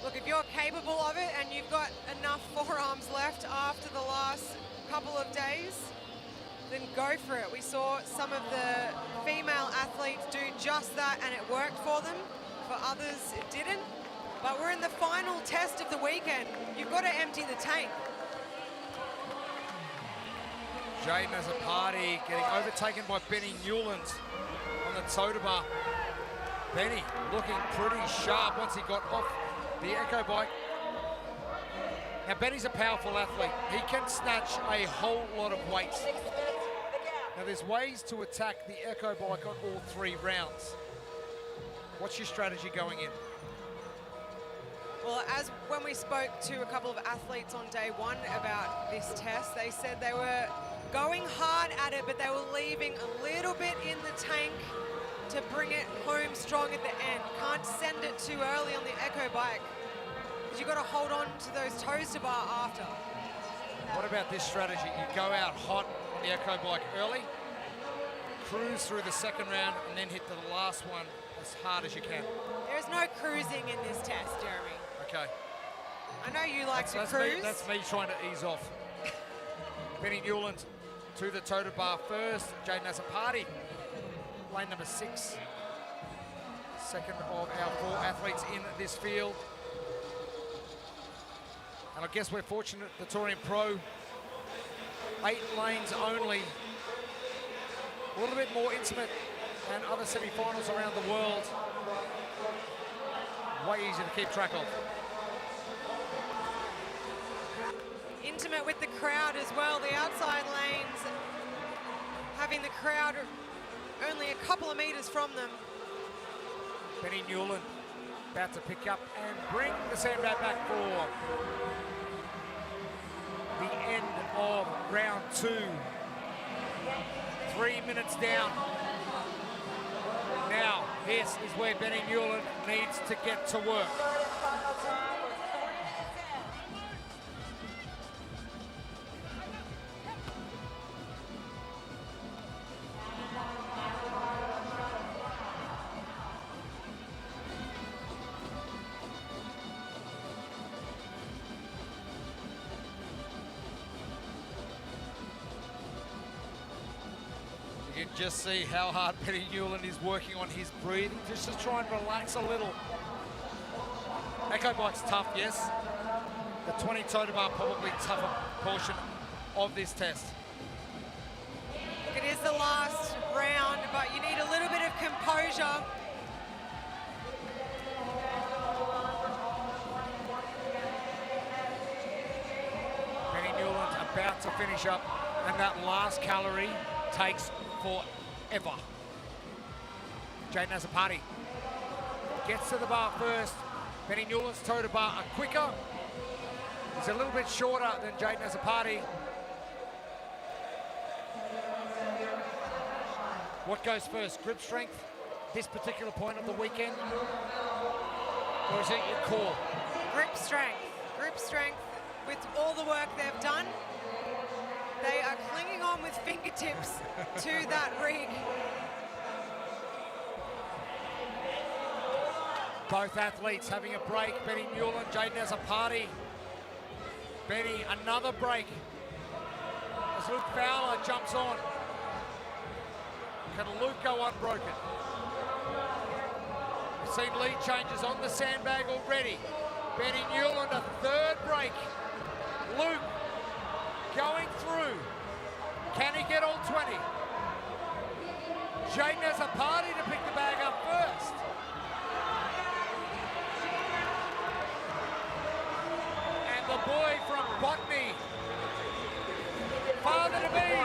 Look, if you're capable of it and you've got enough forearms left after the last couple of days, then go for it. We saw some of the female athletes do just that and it worked for them. For others, it didn't. But we're in the final test of the weekend. You've got to empty the tank. Jaden has a party, getting overtaken by Benny Newland on the toe to bar. Benny looking pretty sharp once he got off the echo bike. Now Benny's a powerful athlete. He can snatch a whole lot of weight. Now there's ways to attack the echo bike on all 3 rounds. What's your strategy going in? Well, as when we spoke to a couple of athletes on day 1 about this test, they said they were going hard at it, but they were leaving a little bit in the tank to bring it home strong at the end. Can't send it too early on the echo bike, because you've got to hold on to those toes to bar after. What about this strategy? You go out hot on the echo bike early, cruise through the second round, and then hit the last one as hard as you can. There's no cruising in this test, Jeremy. Okay. I know you like to cruise. That's me trying to ease off. Benny Newland to the toe to bar first. Jaden has a party. Lane number 6. Second of our 4 athletes in this field. And I guess we're fortunate the Torian Pro, 8 lanes only. A little bit more intimate than other semi-finals around the world. Way easier to keep track of. Intimate with the crowd as well. The outside lanes, having the crowd only a couple of meters from them. Benny Newland about to pick up and bring the sandbag back for the end of round 2. 3 minutes down. Now, this is where Benny Newland needs to get to work. You can just see how hard Benny Newland is working on his breathing, just to try and relax a little. Echo bike's tough, yes. The 20 toe to bar probably tougher portion of this test. It is the last round, but you need a little bit of composure. Benny Newland about to finish up, and that last calorie takes forever. Jaden has a party. Gets to the bar first. Benny Newland's toe to bar are quicker. He's a little bit shorter than Jaden has a party. What goes first? Grip strength, this particular point of the weekend? Or is it your core? Grip strength. Grip strength with all the work they've done. They are clinging on with fingertips to that rig. Both athletes having a break. Benny Newland, Jaden has a party. Benny, another break. As Luke Fowler jumps on. Can Luke go unbroken? We've seen lead changes on the sandbag already. Benny Newland, a 3rd break. Luke going through. Can he get all 20? Jaden has a party to pick the bag up first. And the boy from Botany, father to be,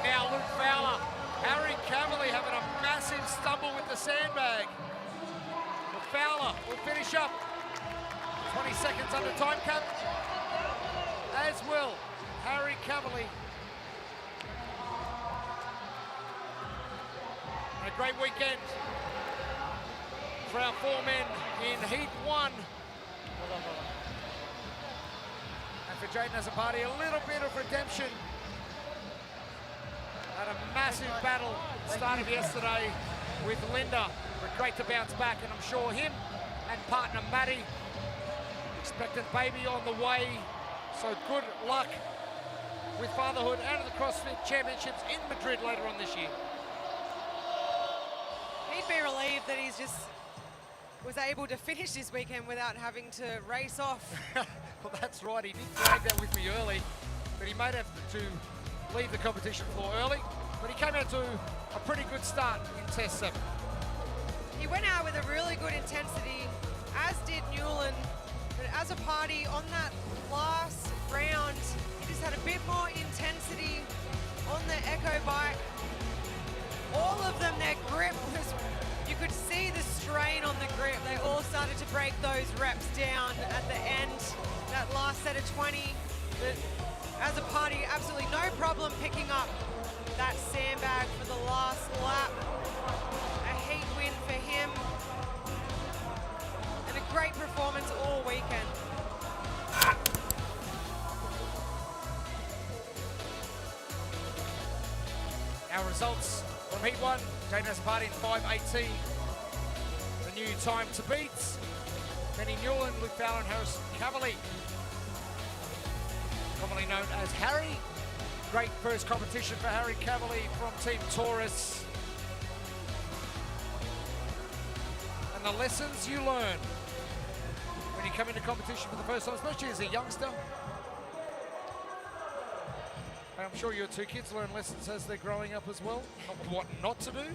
now Luke Fowler. Harry Cavalier having a massive stumble with the sandbag. But Fowler will finish up. 20 seconds under time cap. As will Harry Cavalier. A great weekend for our 4 men in Heat 1. And for Jaden Azzopardi, a little bit of redemption. Had a massive battle started yesterday with Linda, but great to bounce back, and I'm sure him and partner Maddie, expectant baby on the way, so good luck with fatherhood and the CrossFit Championships in Madrid later on this year. He'd be relieved that he's just was able to finish this weekend without having to race off. Well, that's right. He did flag that with me early, but he might have to leave the competition floor early. But he came out to a pretty good start in Test 7. He went out with a really good intensity, as did Newland. But Azzopardi on that last round, he just had a bit more intensity on the Echo bike. All of them, their grip was, you could see the strain on the grip. They all started to break those reps down at the end, that last set of 20. But Azzopardi, absolutely no problem picking up that sandbag for the last lap. A heat win for him. And a great performance all weekend. Our results from Heat 1, Jaden Azzopardi in 5:18. The new time to beat. Benny Newland, Luke Fowler and Harris Cavalier. Commonly known as Harry. Great first competition for Harry Cavalier from Team Taurus. And the lessons you learn when you come into competition for the first time, especially as a youngster. And I'm sure your 2 kids learn lessons as they're growing up as well, what not to do.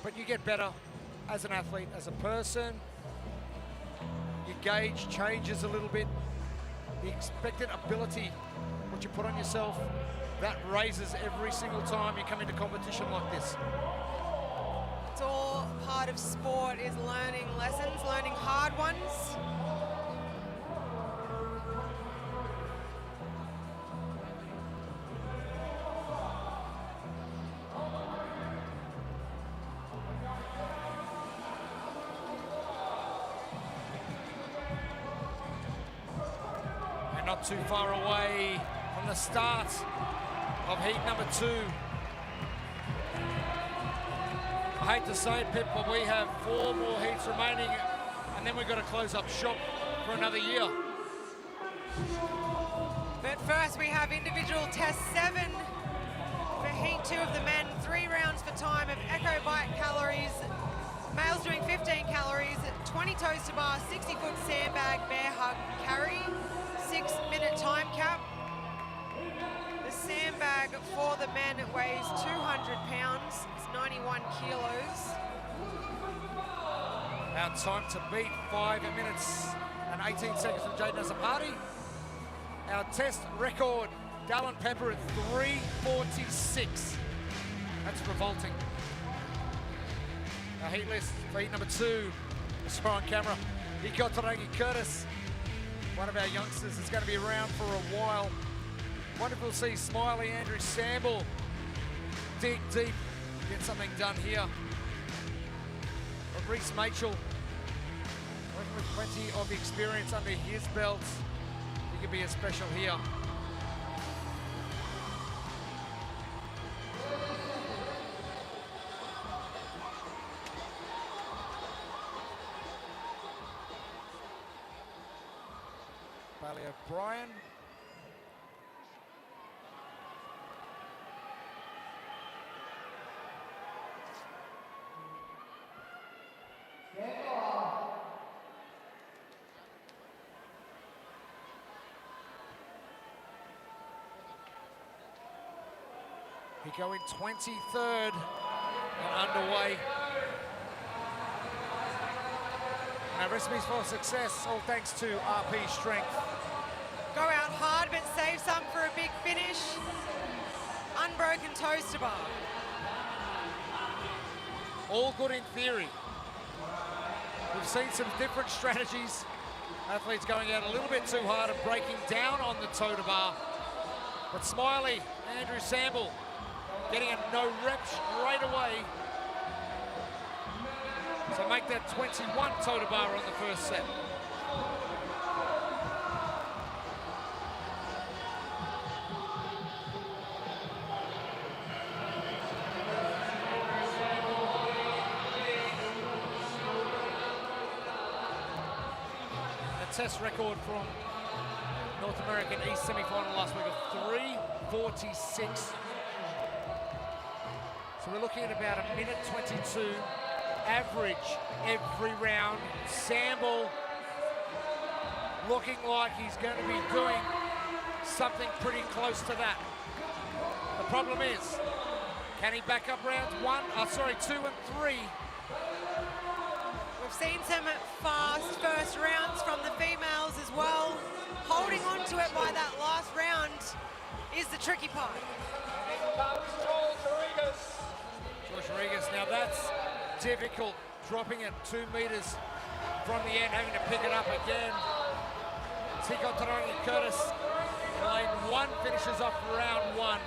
But you get better as an athlete, as a person. Your gauge changes a little bit. The expected ability, what you put on yourself, that raises every single time you come into competition like this. It's all part of sport, is learning lessons, learning hard ones. Not too far away from the start of heat number 2. I hate to say it, Pip, but we have 4 more heats remaining, and then we've got to close up shop for another year. But first we have individual test 7 for heat 2 of the men. 3 rounds for time of echo bike calories. Males doing 15 calories, 20 toes to bar, 60-foot sandbag, bear hug, carry. 6-minute time cap. The sandbag for the men weighs 200 pounds. It's 91 kilos. Our time to beat, 5 minutes and 18 seconds from Jaden Azzopardi. Our test record, Dallin Pepper at 3:46. That's revolting. Our heat list for heat number 2. I saw on camera, Iko Tarangi Curtis. One of our youngsters is going to be around for a while. Wonderful to see Smiley Andrew Samble dig deep, get something done here. But Reese Machel, working with plenty of experience under his belt, he could be a special here. Bailey O'Brien. He going 23rd and underway. And our recipes for success, all thanks to RP Strength. Go out hard but save some for a big finish. Unbroken toaster bar. All good in theory. We've seen some different strategies. Athletes going out a little bit too hard and breaking down on the toaster bar. But Smiley, Andrew Samble, getting a no rep straight away. So make that 21 toaster bar on the first set. Test record from North American East Semifinal last week of 3:46. So we're looking at about a minute 22 average every round. Samble looking like he's going to be doing something pretty close to that. The problem is, can he back up rounds 2 and 3? We've seen some fast first rounds from the females as well. Holding on to it by that last round is the tricky part. George Rodriguez, now that's difficult, dropping it 2 meters from the end, having to pick it up again. Tico Tarangi Curtis in lane 1 finishes off round 1.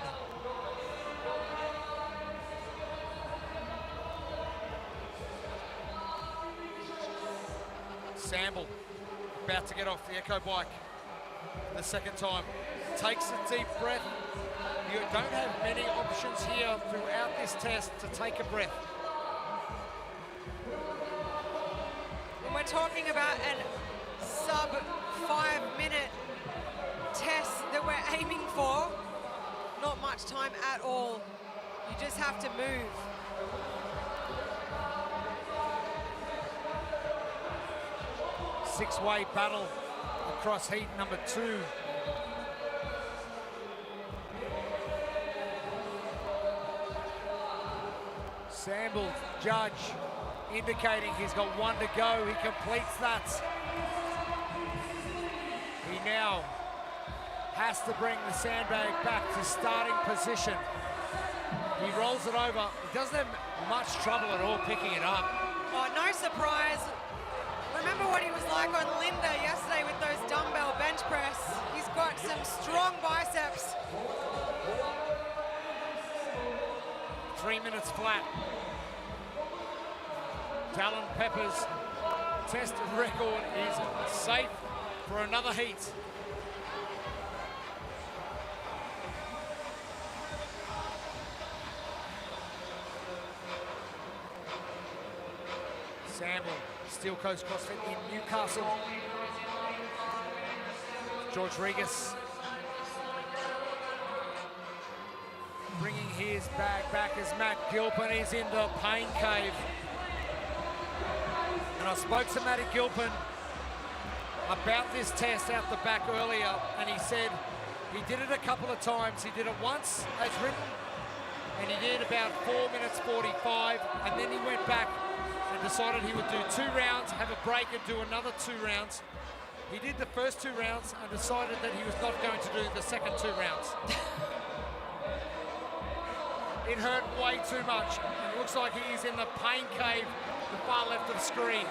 Samble about to get off the Echo bike the second time. Takes a deep breath. You don't have many options here throughout this test to take a breath. When we're talking about a sub 5-minute test that we're aiming for, not much time at all. You just have to move. Six-way battle across heat number 2. Samble, judge, indicating he's got 1 to go. He completes that. He now has to bring the sandbag back to starting position. He rolls it over. He doesn't have much trouble at all picking it up. Oh, no surprise. Remember what he was like on Linda yesterday with those dumbbell bench press. He's got some strong biceps. 3 minutes flat. Talon Pepper's test record is safe for another heat. Samble, Steel Coast CrossFit in Newcastle. George Rodriguez bringing his bag back as Matt Gilpin is in the pain cave. And I spoke to Matty Gilpin about this test out the back earlier, and he said he did it a couple of times. He did it once as written, and he did about 4 minutes 45, and then he went back and decided he would do 2 rounds, have a break and do another 2 rounds. He did the first 2 rounds and decided that he was not going to do the second 2 rounds. It hurt way too much. It looks like he is in the pain cave, the far left of the screen.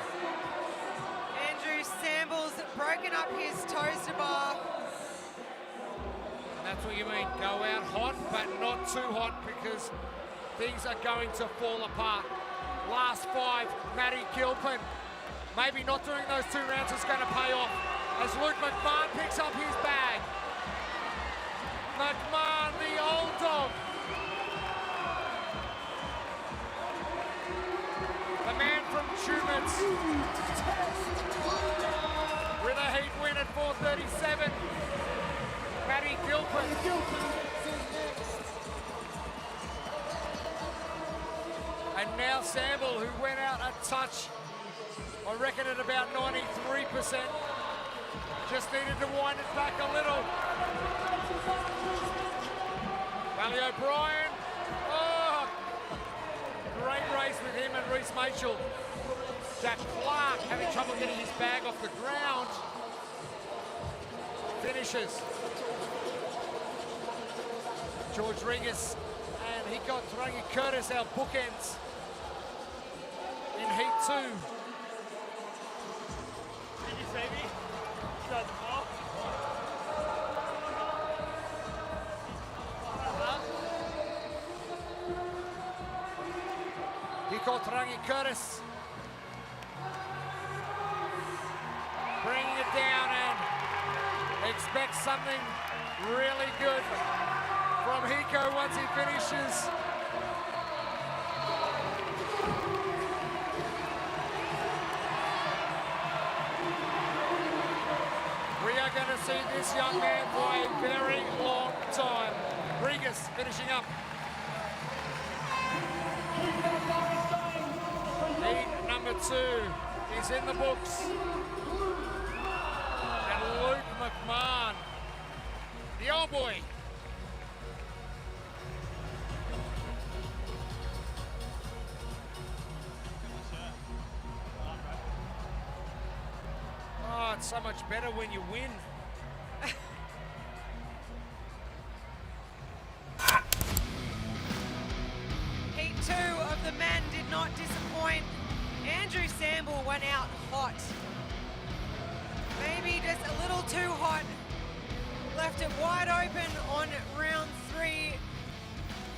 Andrew Samble's broken up his toaster bar. And that's what you mean, go out hot, but not too hot, because things are going to fall apart. Last 5, Matty Gilpin. Maybe not doing those 2 rounds is going to pay off as Luke McMahon picks up his bag. McMahon, the old dog. The man from Tumans with a heat win at 4:37. Matty Gilpin. And now Samble, who went out a touch, I reckon at about 93%. Just needed to wind it back a little. Valley O'Brien. Oh, great race with him and Reese Machel. Jack Clark having trouble getting his bag off the ground. Finishes. George Regis and he got Tarangi Curtis, our bookends in Heat 2. Did you see me? Hiko Tarangi Curtis bringing it down and expect something really good from Hiko once he finishes. We are going to see this young man for a very long time. Regis finishing up. Heat number 2 is in the books. And Luke McMahon, the old boy. Oh, it's so much better when you win. Heat 2 of the men did not disappoint. Andrew Samble went out hot. Maybe just a little too hot. Left it wide open on round 3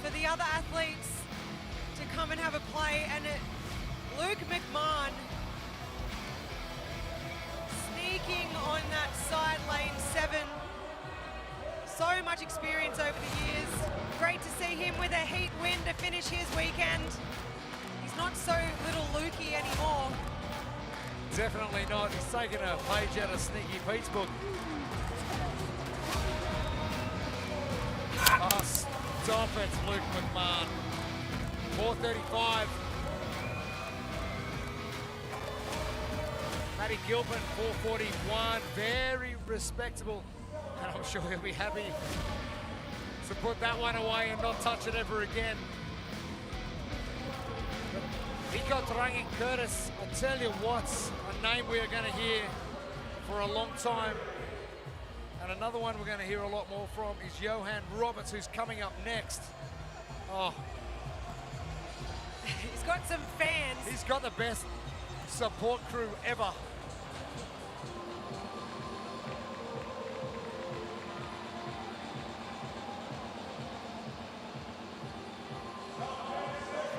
for the other athletes to come and have a play. And Luke McMahon sneaking on that side lane 7. So much experience over the years. Great to see him with a heat win to finish his weekend. He's not so little Lukey anymore. Definitely not. He's taken a page out of Sneaky Pete's book. Oh, stop it, Luke McMahon. 4:35. Matty Gilpin, 4:41. Very respectable. And I'm sure he'll be happy to put that one away and not touch it ever again. Hiko Tarangi Curtis, I tell you what's a name we are going to hear for a long time. And another one we're going to hear a lot more from is Johan Roberts, who's coming up next. Oh. He's got some fans. He's got the best support crew ever.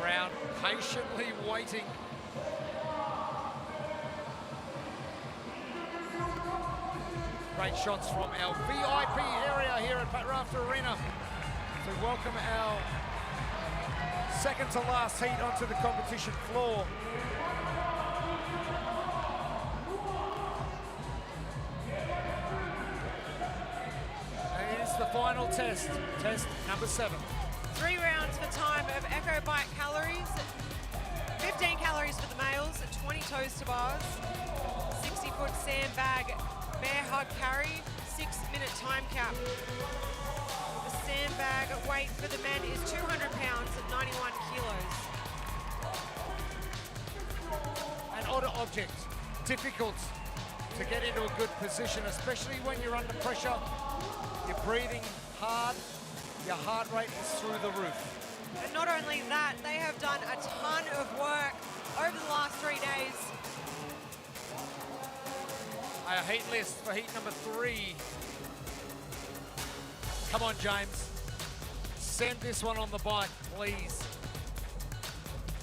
Crowd patiently waiting. Great shots from our VIP area here at Pat Rafter Arena to welcome our second to last heat onto the competition floor. And it is the final test, test number 7. 3 rounds for time of Echo Bike calories. 15 calories for the males, 20 toes to bars, 60-foot sandbag bear hug carry, 6-minute time cap. The sandbag weight for the men is 200 pounds at 91 kilos. An odd object, difficult to get into a good position, especially when you're under pressure. You're breathing hard, your heart rate is through the roof. And not only that, they have done a ton of work over the last 3 days. Our heat list for heat number 3. Come on, James. Send this one on the bike, please.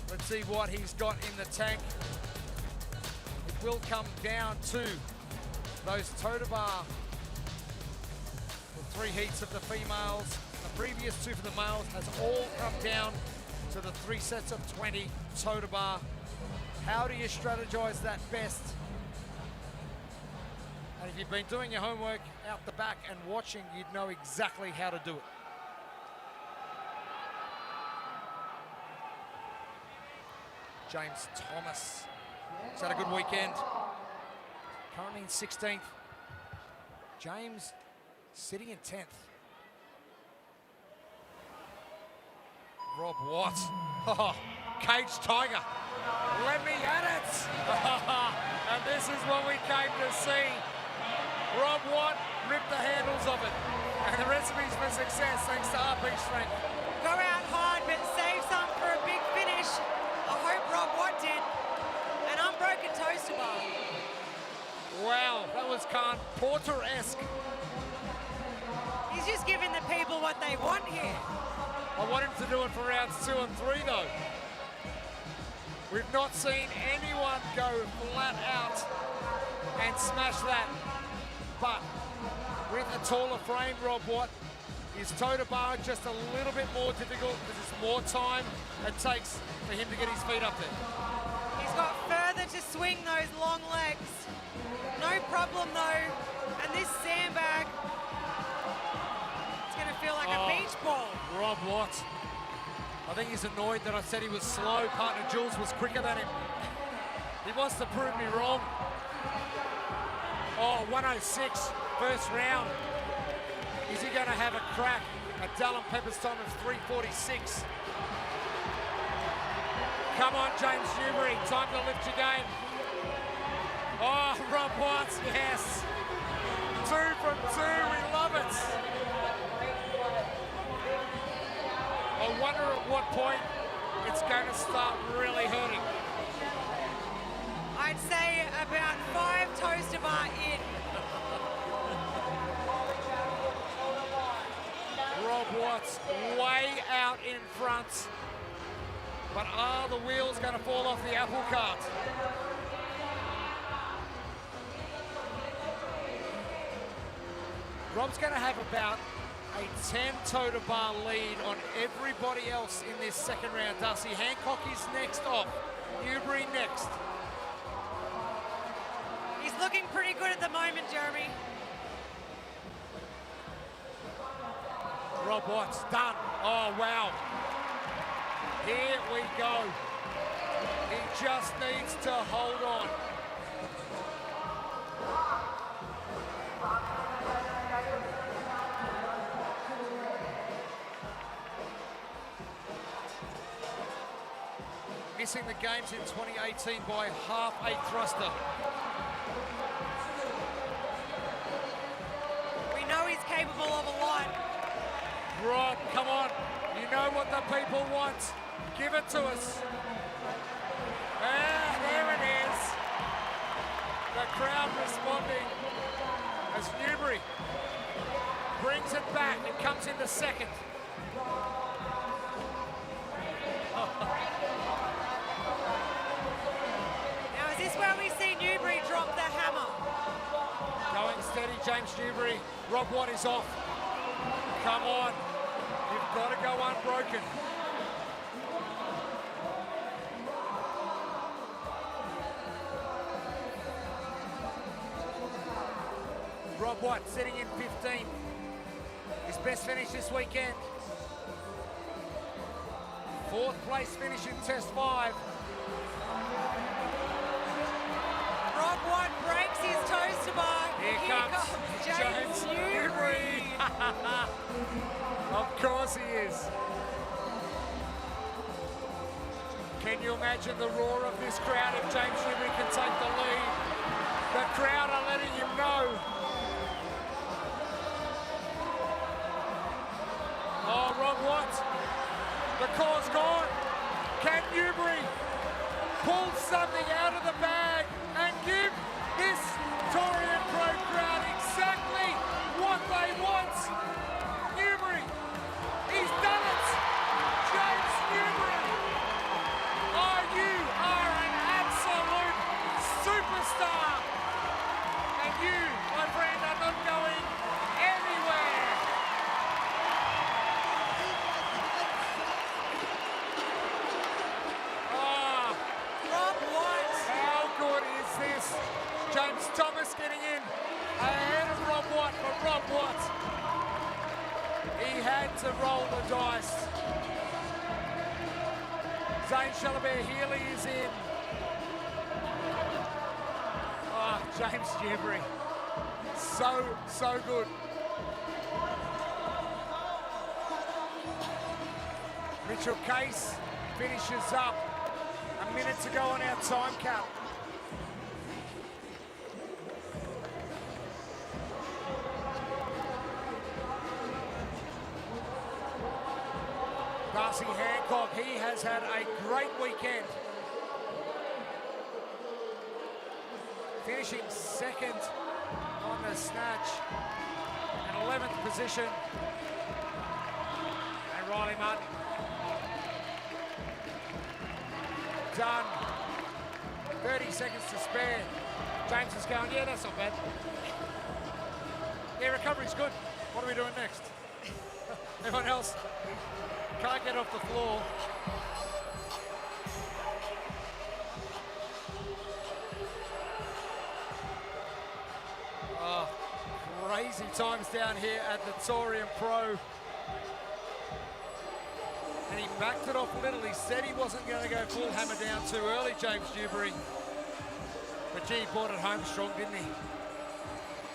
Let's see what he's got in the tank. It will come down to those toe to bar. The 3 heats of the females. The previous 2 for the males has all come down to the 3 sets of 20 toe to bar. How do you strategize that best? And if you've been doing your homework out the back and watching, you'd know exactly how to do it. James Thomas has had a good weekend. Currently in 16th. James sitting in 10th. Rob Watt. Oh, Cage Tiger. Let me at it. And this is what we came to see. Rob Watt ripped the handles of it. And the recipe's for for success thanks to RP strength. Go out hard, but save some for a big finish. I hope Rob Watt did. An unbroken toaster bar. Wow, that was Khan Porter-esque. He's just giving the people what they want here. I want him to do it for rounds 2 and 3 though. We've not seen anyone go flat out and smash that. But with a taller frame, Rob Watt, his toe to bar just a little bit more difficult because it's more time it takes for him to get his feet up there. He's got further to swing those long legs. No problem though. And this sandbag, it's going to feel like a beach ball. Rob Watt. I think he's annoyed that I said he was slow. Partner Jules was quicker than him. He wants to prove me wrong. 106, first round. Is he going to have a crack at Dallin Pepper's time of 3:46? Come on, James Newbury, time to lift your game. Oh, Rob Watt, yes. 2 from 2, we love it. I wonder at what point it's going to start really hurting. I'd say about 5 toaster bar in. Rob Watt's way out in front. But are the wheels going to fall off the apple cart? Rob's going to have about a 10 toe to bar lead on everybody else in this second round. Darcy Hancock is next off. Newbury next. He's looking pretty good at the moment, Jeremy. Rob Watt's done. Oh, wow. Here we go. He just needs to hold on. Missing the games in 2018 by half a thruster. We know he's capable of a lot. Rob, come on. You know what the people want. Give it to us. There it is. The crowd responding as Newbury brings it back and comes into second. Now, is this where we see Newbury drop the hammer? Going steady, James Newbury. Rob Watt is off. Come on. You've got to go unbroken. Rob Watt sitting in 15th. His best finish this weekend. 4th place finish in Test 5. Rob Watt breaks his toaster bar. Here comes James Newbury. Of course he is. Can you imagine the roar of this crowd if James Newbury can take the lead? The crowd are letting him know. Oh, Rob Watt. The core's gone. Can Newbury pull something out of the bag and give this Torian Pro crowd exactly what they want? Newbury, he's done it. James Newbury. Oh, you are an absolute superstar. And you, my friend, are not going anywhere. Rob Watt. How good is this? James Thomas getting in ahead of Rob Watt, but Rob Watt, he had to roll the dice. Zane Shalabear-Healy is in. Oh, James Newbury, so good. Mitchell Case finishes up. A minute to go on our time cap. Maxie Hancock, he has had a great weekend. Finishing second on the snatch, and 11th position. And Riley Martin done. 30 seconds to spare. James is going, yeah, that's not bad. Yeah, recovery's good. What are we doing next? Everyone else can't get off the floor. Oh, crazy times down here at the Torian Pro. And he backed it off a little. He said he wasn't going to go full hammer down too early, James Newbury. But gee, he brought it home strong, didn't he?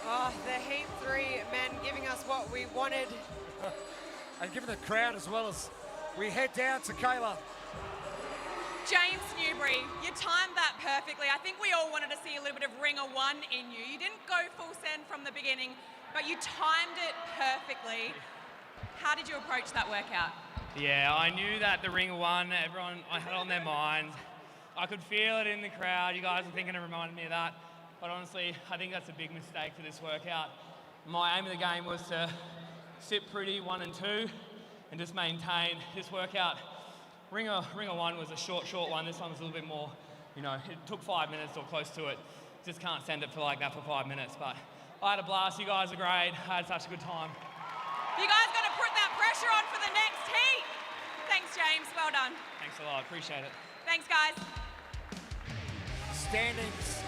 Oh, the Heat 3 men giving us what we wanted. And giving the crowd as well as we head down to Kayla. James Newbury, you timed that perfectly. I think we all wanted to see a little bit of Ringer 1 in you. You didn't go full send from the beginning, but you timed it perfectly. How did you approach that workout? Yeah, I knew that the Ringer 1, everyone, I had it on their minds. I could feel it in the crowd. You guys were thinking it reminded me of that. But honestly, I think that's a big mistake for this workout. My aim of the game was to sit pretty 1 and 2 and just maintain this workout. Ringer 1 was a short one. This one was a little bit more, you know, it took 5 minutes or close to it. Just can't send it for like that for 5 minutes. But I had a blast. You guys are great. I had such a good time. You guys got to put that pressure on for the next heat. Thanks, James. Well done. Thanks a lot. Appreciate it. Thanks, guys. Standings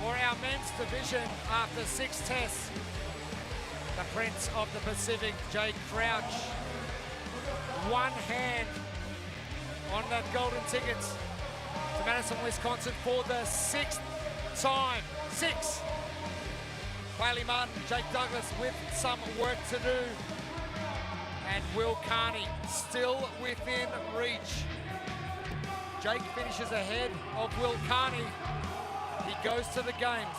for our men's division after 6 tests. The Prince of the Pacific, Jake Crouch. One hand on that golden tickets to Madison, Wisconsin for the 6th time. 6. Bailey Martin, Jake Douglas with some work to do. And Will Carney still within reach. Jake finishes ahead of Will Carney. He goes to the games.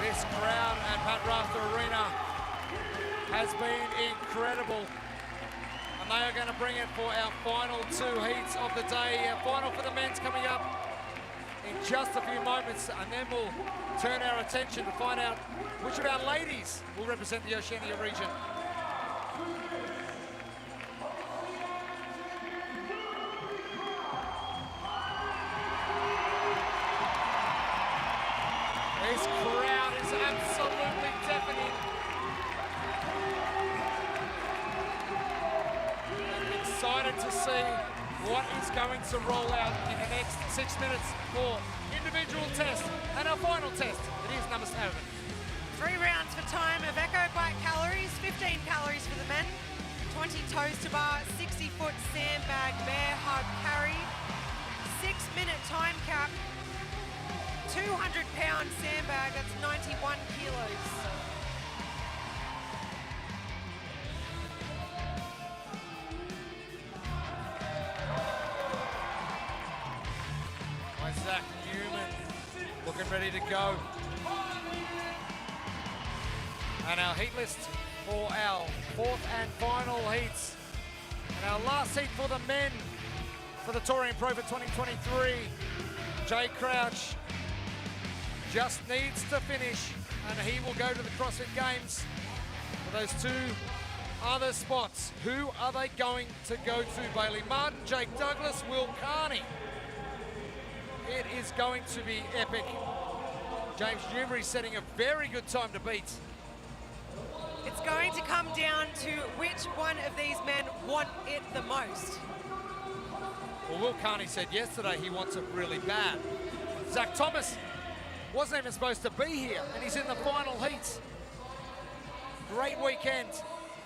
This crowd at Pat Rafter Arena has been incredible. And they are going to bring it for our final 2 heats of the day. Our final for the men's coming up in just a few moments, and then we'll turn our attention to find out which of our ladies will represent the Oceania region. This crowd is absolutely deafening. I'm excited to see what is going to roll out in the next 6 minutes for individual test and our final test. It is number 7. 3 rounds for time of echo bike calories, 15 calories for the men, 20 toes to bar, 60-foot sandbag bear hug carry, 6-minute time cap, 200-pound sandbag, that's 91 kilos. Zach Newman looking ready to go. And our heat list for our 4th and final heats. And our last heat for the men for the Torian Pro for 2023. Jay Crouch just needs to finish and he will go to the CrossFit Games for those 2 other spots. Who are they going to go to? Bailey Martin, Jake Douglas, Will Carney. It is going to be epic. James Newbury setting a very good time to beat. It's going to come down to which one of these men want it the most. Well, Will Carney said yesterday he wants it really bad. Zach Thomas wasn't even supposed to be here, and he's in the final heats. Great weekend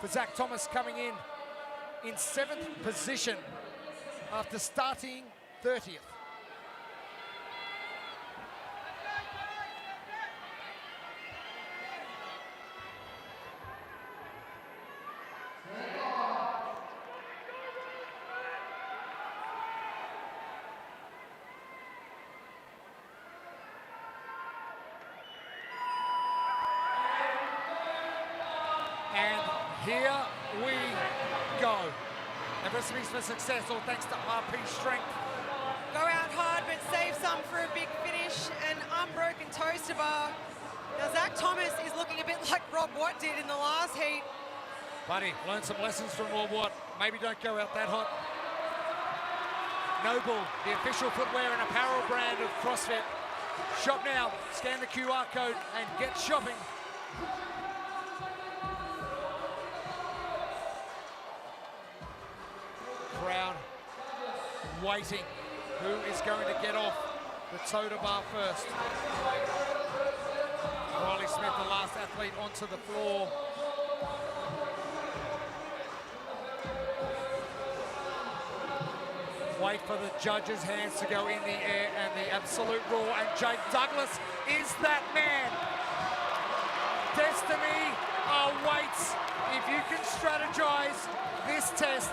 for Zach Thomas, coming in 7th position after starting 30th. Here we go. And recipes for success, all thanks to RP Strength. Go out hard, but save some for a big finish. An unbroken toaster bar. Now, Zach Thomas is looking a bit like Rob Watt did in the last heat. Buddy, learn some lessons from Rob Watt. Maybe don't go out that hot. NOBULL, the official footwear and apparel brand of CrossFit. Shop now, scan the QR code and get shopping. Crowd waiting. Who is going to get off the toter bar first? Riley Smith, the last athlete onto the floor. Wait for the judges' hands to go in the air and the absolute roar. And Jake Douglas is that man. Destiny awaits if you can strategize this test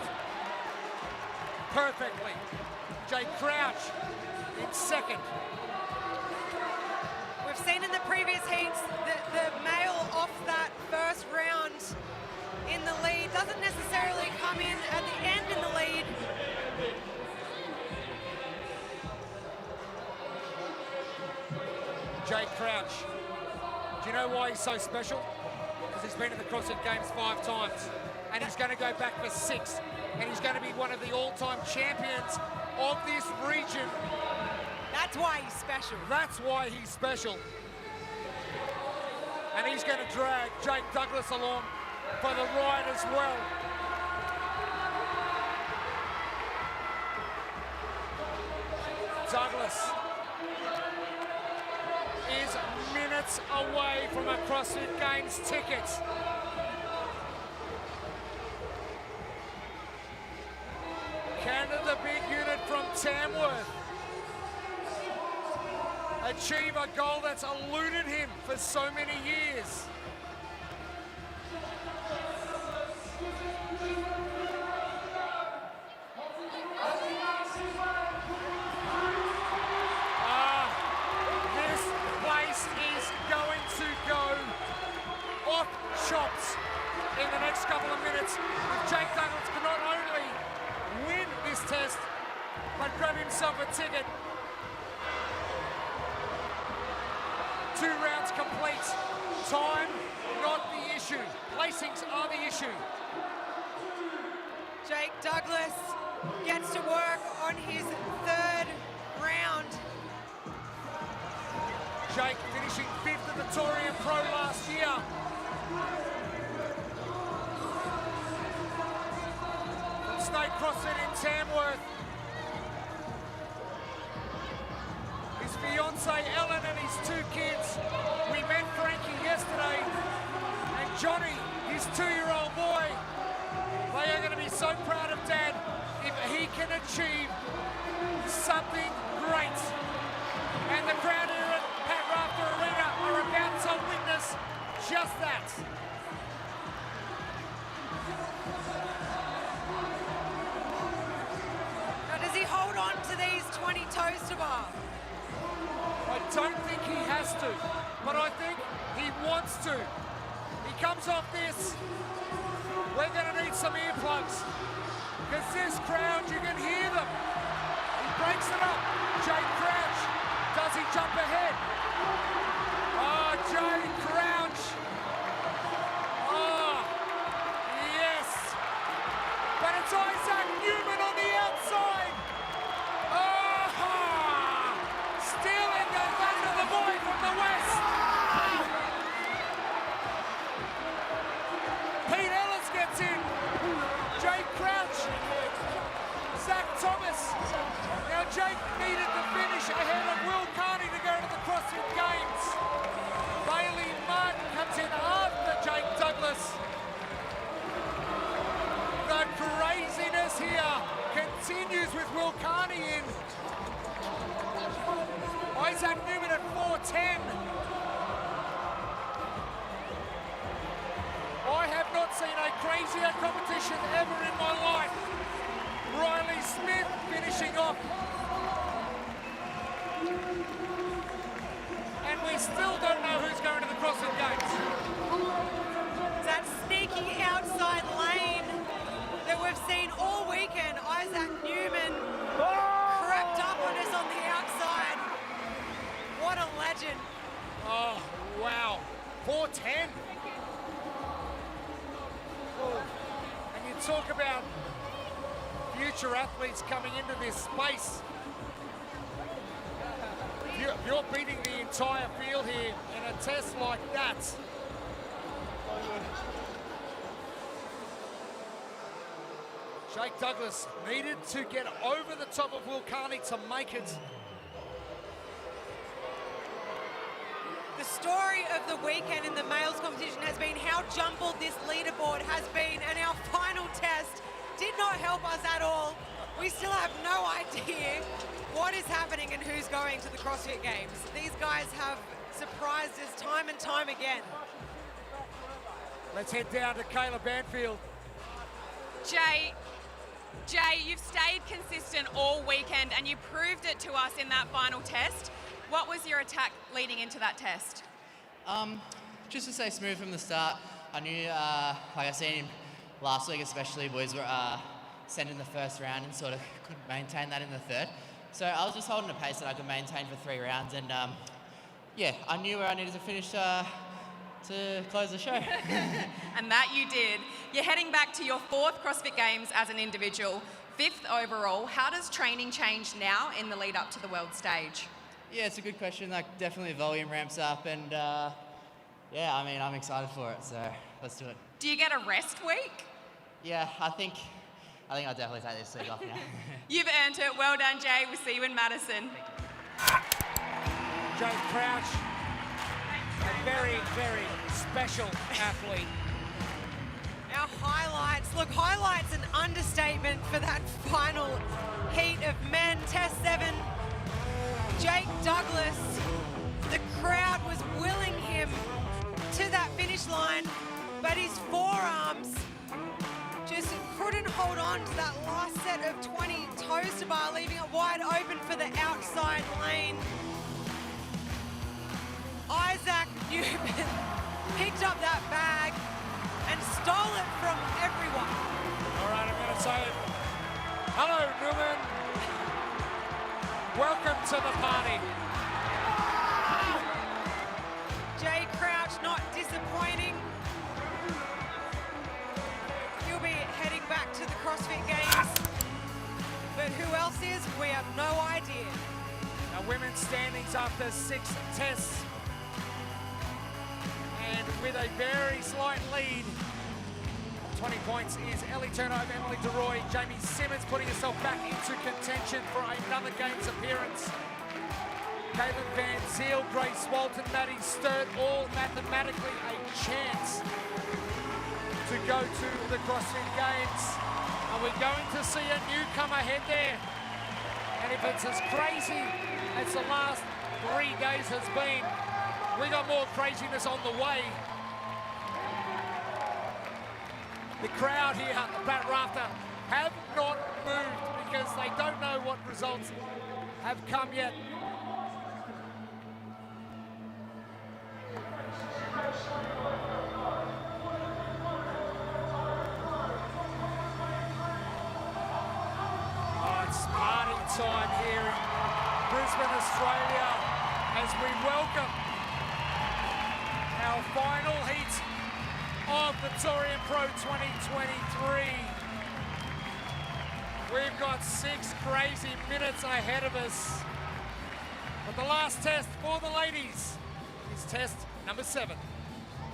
perfectly. Jake Crouch in second. We've seen in the previous heats that the male off that first round in the lead doesn't necessarily come in at the end in the lead. Jake Crouch. Do you know why he's so special? Because he's been in the CrossFit Games 5 times, and he's going to go back for 6, and he's going to be one of the all-time champions of this region. That's why he's special. That's why he's special. And he's going to drag Jake Douglas along for the ride as well. Douglas is minutes away from a CrossFit Games ticket. Canada, the big unit from Tamworth, achieve a goal that's eluded him for so many years. This place is going to go off chops in the next couple of minutes. If Jake Douglas can not only win this test, but grab himself a ticket. 2 rounds complete. Time, not the issue. Placings are the issue. Jake Douglas gets to work on his 3rd round. Jake finishing 5th at the Torian Pro last year. From State CrossFit in Tamworth. His fiancée Ellen and his 2 kids. We met Frankie yesterday, and Johnny, his 2-year-old boy. They are going to be so proud of Dad if he can achieve something great. And the crowd here at Pat Rafter Arena are about to witness just that. Now, does he hold on to these 20 toaster bar? I don't think he has to, but I think he wants to. He comes off this. We're going to need some earplugs, because this crowd, you can hear them. He breaks it up. Jake Crouch. Does he jump ahead? Oh, Jake Crouch. Oh, yes. But it's Isaac Newman on the outside. Oh, stealing the thunder, the boy from the west. Pete Ellis gets in. Jake Crouch. Zach Thomas. Now Jake needed to finish ahead of Will Carney to go to the CrossFit Games. Bailey Martin comes in after Jake Douglas. The craziness here continues with Will Carney in. Isaac Newman at 4:10. I have not seen a crazier competition ever in my life. Riley Smith finishing off. And we still don't know who's going to the CrossFit Games. That's sneaky outside lane that we've seen all weekend. Isaac Newman crept up on us on the outside. What a legend. Oh, wow. 4:10. Oh. And you talk about future athletes coming into this space. You're beating the entire field here in a test like that. Jake Douglas needed to get over the top of Will Carney to make it. The story of the weekend in the males competition has been how jumbled this leaderboard has been, and our final test did not help us at all. We still have no idea what is happening and who's going to the CrossFit Games. These guys have surprised us time and time again. Let's head down to Kayla Banfield. Jay, you've stayed consistent all weekend and you proved it to us in that final test. What was your attack leading into that test? Just to stay smooth from the start. I knew, like I seen last week especially, boys were sent in the first round and sort of couldn't maintain that in the third. So I was just holding a pace that I could maintain for 3 rounds, and yeah, I knew where I needed to finish to close the show. And that you did. You're heading back to your 4th CrossFit Games as an individual, 5th overall. How does training change now in the lead up to the world stage? Yeah, it's a good question. Like, definitely volume ramps up, and yeah, I mean, I'm excited for it, so let's do it. Do you get a rest week? Yeah, I think I'll definitely take this week off now. You've earned it. Well done, Jay. We'll see you in Madison. Jake Crouch, a very, very special athlete. Our highlights. Look, highlights an understatement for that final heat of men, test 7. Jake Douglas, the crowd was willing him to that finish line, but his forearms just couldn't hold on to that last set of 20 toes to bar, leaving it wide open for the outside lane. Isaac Newman picked up that bag and stole it from everyone. All right, I'm going to say it. Hello, Newman. Welcome to the party. Jay Crouch not disappointing. He'll be heading back to the CrossFit Games. But who else is? We have no idea. Now, women's standings after 6 tests. And with a very slight lead, 20 points is Ellie Turner over Emily DeRoy. Jamie Simmons putting herself back into contention for another Games appearance. Caitlin Van Zyl, Grace Walton, Maddie Sturt, all mathematically a chance to go to the CrossFit Games. Are we going to see a newcomer head there? And if it's as crazy as the last 3 days has been, we got more craziness on the way. The crowd here at the Bat Rafter have not moved because they don't know what results have come yet. Oh, it's party time here in Brisbane, Australia, as we welcome our final heat of the Torian Pro 2023. We've got 6 crazy minutes ahead of us. But the last test for the ladies is test number 7.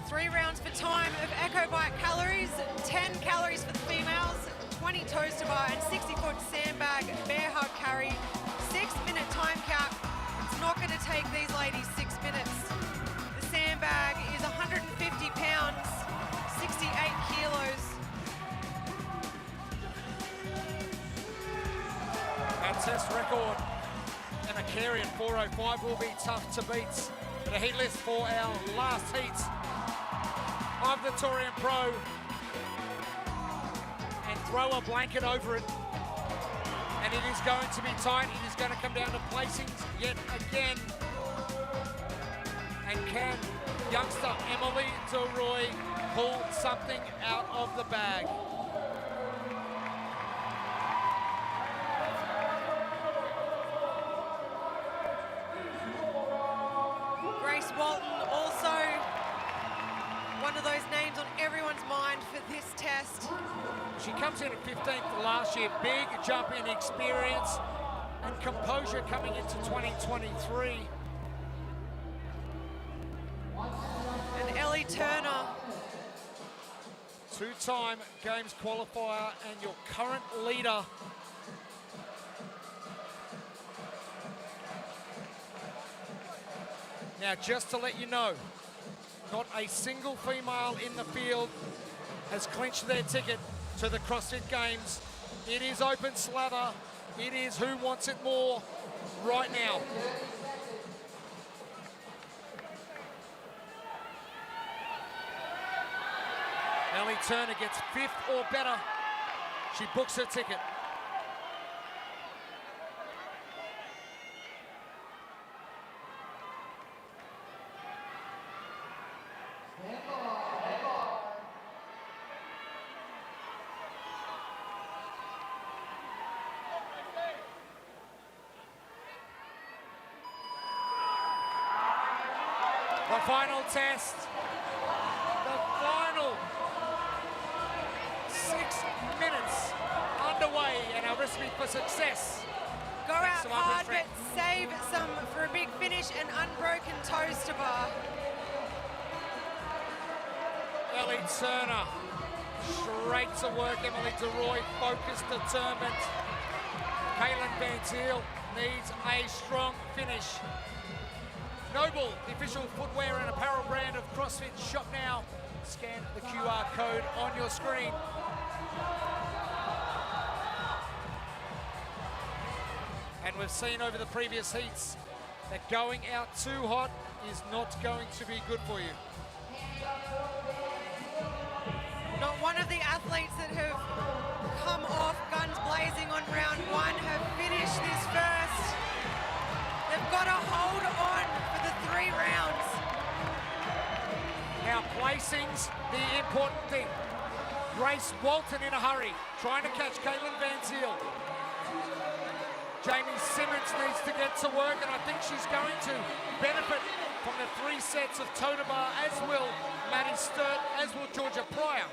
3 rounds for time of Echo Bike calories, 10 calories for the females, 20 toes to bar, and 60-foot sandbag bear hug carry. 6-minute time cap. It's not going to take these ladies 6 minutes. The sandbag is 150 pounds, 68 kilos. Our test record and a carry at 4:05 will be tough to beat. But a heat list for our last heat of the Torian Pro. And throw a blanket over it. And it is going to be tight. It is going to come down to placings yet again. And can youngster Emily DeRoy pull something out of the bag. Grace Walton also one of those names on everyone's mind for this test. She comes in at 15th last year. Big jump in experience and composure coming into 2023. And Ellie Turner, two-time Games qualifier and your current leader. Now, just to let you know, not a single female in the field has clinched their ticket to the CrossFit Games. It is open slather. It is who wants it more right now. Ellie Turner gets 5th or better. She books her ticket. The final test, the final 6 minutes underway, and our recipe for success. go out hard but save some for a big finish and unbroken toaster bar. Ellie Turner, straight to work. Emily DeRoy, focused, determined. Caitlin Van Zyl needs a strong finish. NOBULL, the official footwear and apparel brand of CrossFit. Shop now. Scan the QR code on your screen. And we've seen over the previous heats that going out too hot is not going to be good for you. Not one of the athletes that have come off guns blazing on round one have finished this first. They've got to hold on for the 3 rounds. Now placing's the important thing. Grace Walton in a hurry, trying to catch Caitlin Van Zyl. Jamie Simmons needs to get to work, and I think she's going to benefit from the 3 sets of totem bar, as will Maddie Sturt, as will Georgia Pryor.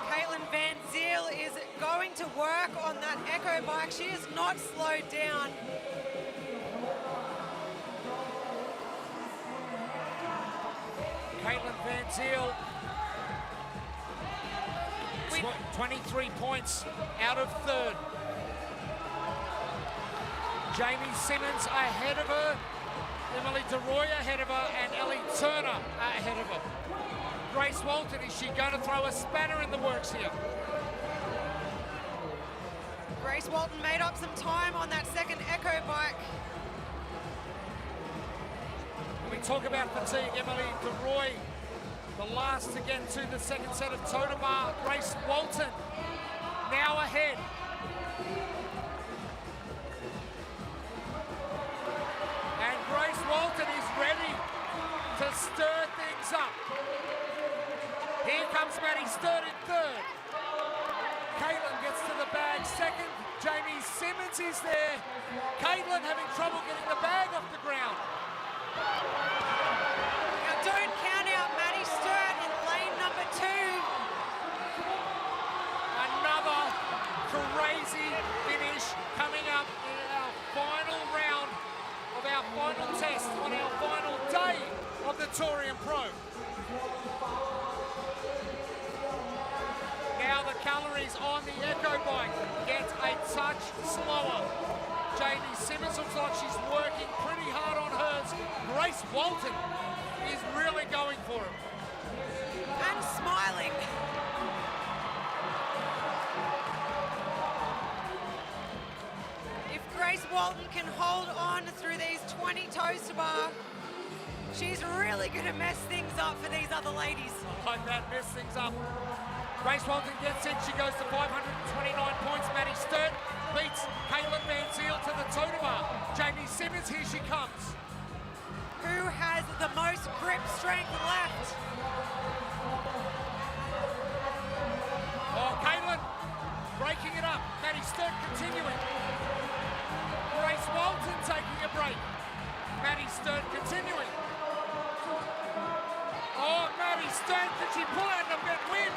Caitlin Van Zyl is going to work on that echo bike. She is not slowed down. Caitlin Van Zyl, 23 points out of 3rd. Jamie Simmons ahead of her, Emily DeRoy ahead of her, and Ellie Turner ahead of her. Grace Walton, is she going to throw a spanner in the works here? Grace Walton made up some time on that second echo bike. When we talk about fatigue, Emily DeRoy, the last to get to the second set of totem bar. Grace Walton now ahead. And Grace Walton is ready to stir things up. Here comes Maddie Sturt in 3rd. Caitlin gets to the bag 2nd. Jamie Simmons is there. Caitlin having trouble getting the bag off the ground. Now don't count out Maddie Sturt in lane number 2. Another crazy finish coming up in our final round of our final test on our final day of the Torian Pro. Now the calories on the echo bike get a touch slower. Jamie Simmons looks like she's working pretty hard on hers. Grace Walton is really going for it. And smiling. If Grace Walton can hold on through these 20 toaster bar, she's really going to mess things up for these other ladies. I like that, mess things up. Grace Walton gets in, she goes to 529 points. Maddie Sturt beats Caitlin Van Zyl to the totem bar. Jamie Simmons, here she comes. who has the most grip strength left. Oh, Caitlin breaking it up. Maddie Sturt continuing. Grace Walton taking a break. Maddie Sturt continuing. Oh, Maddie Sturt, can she pull out the big win?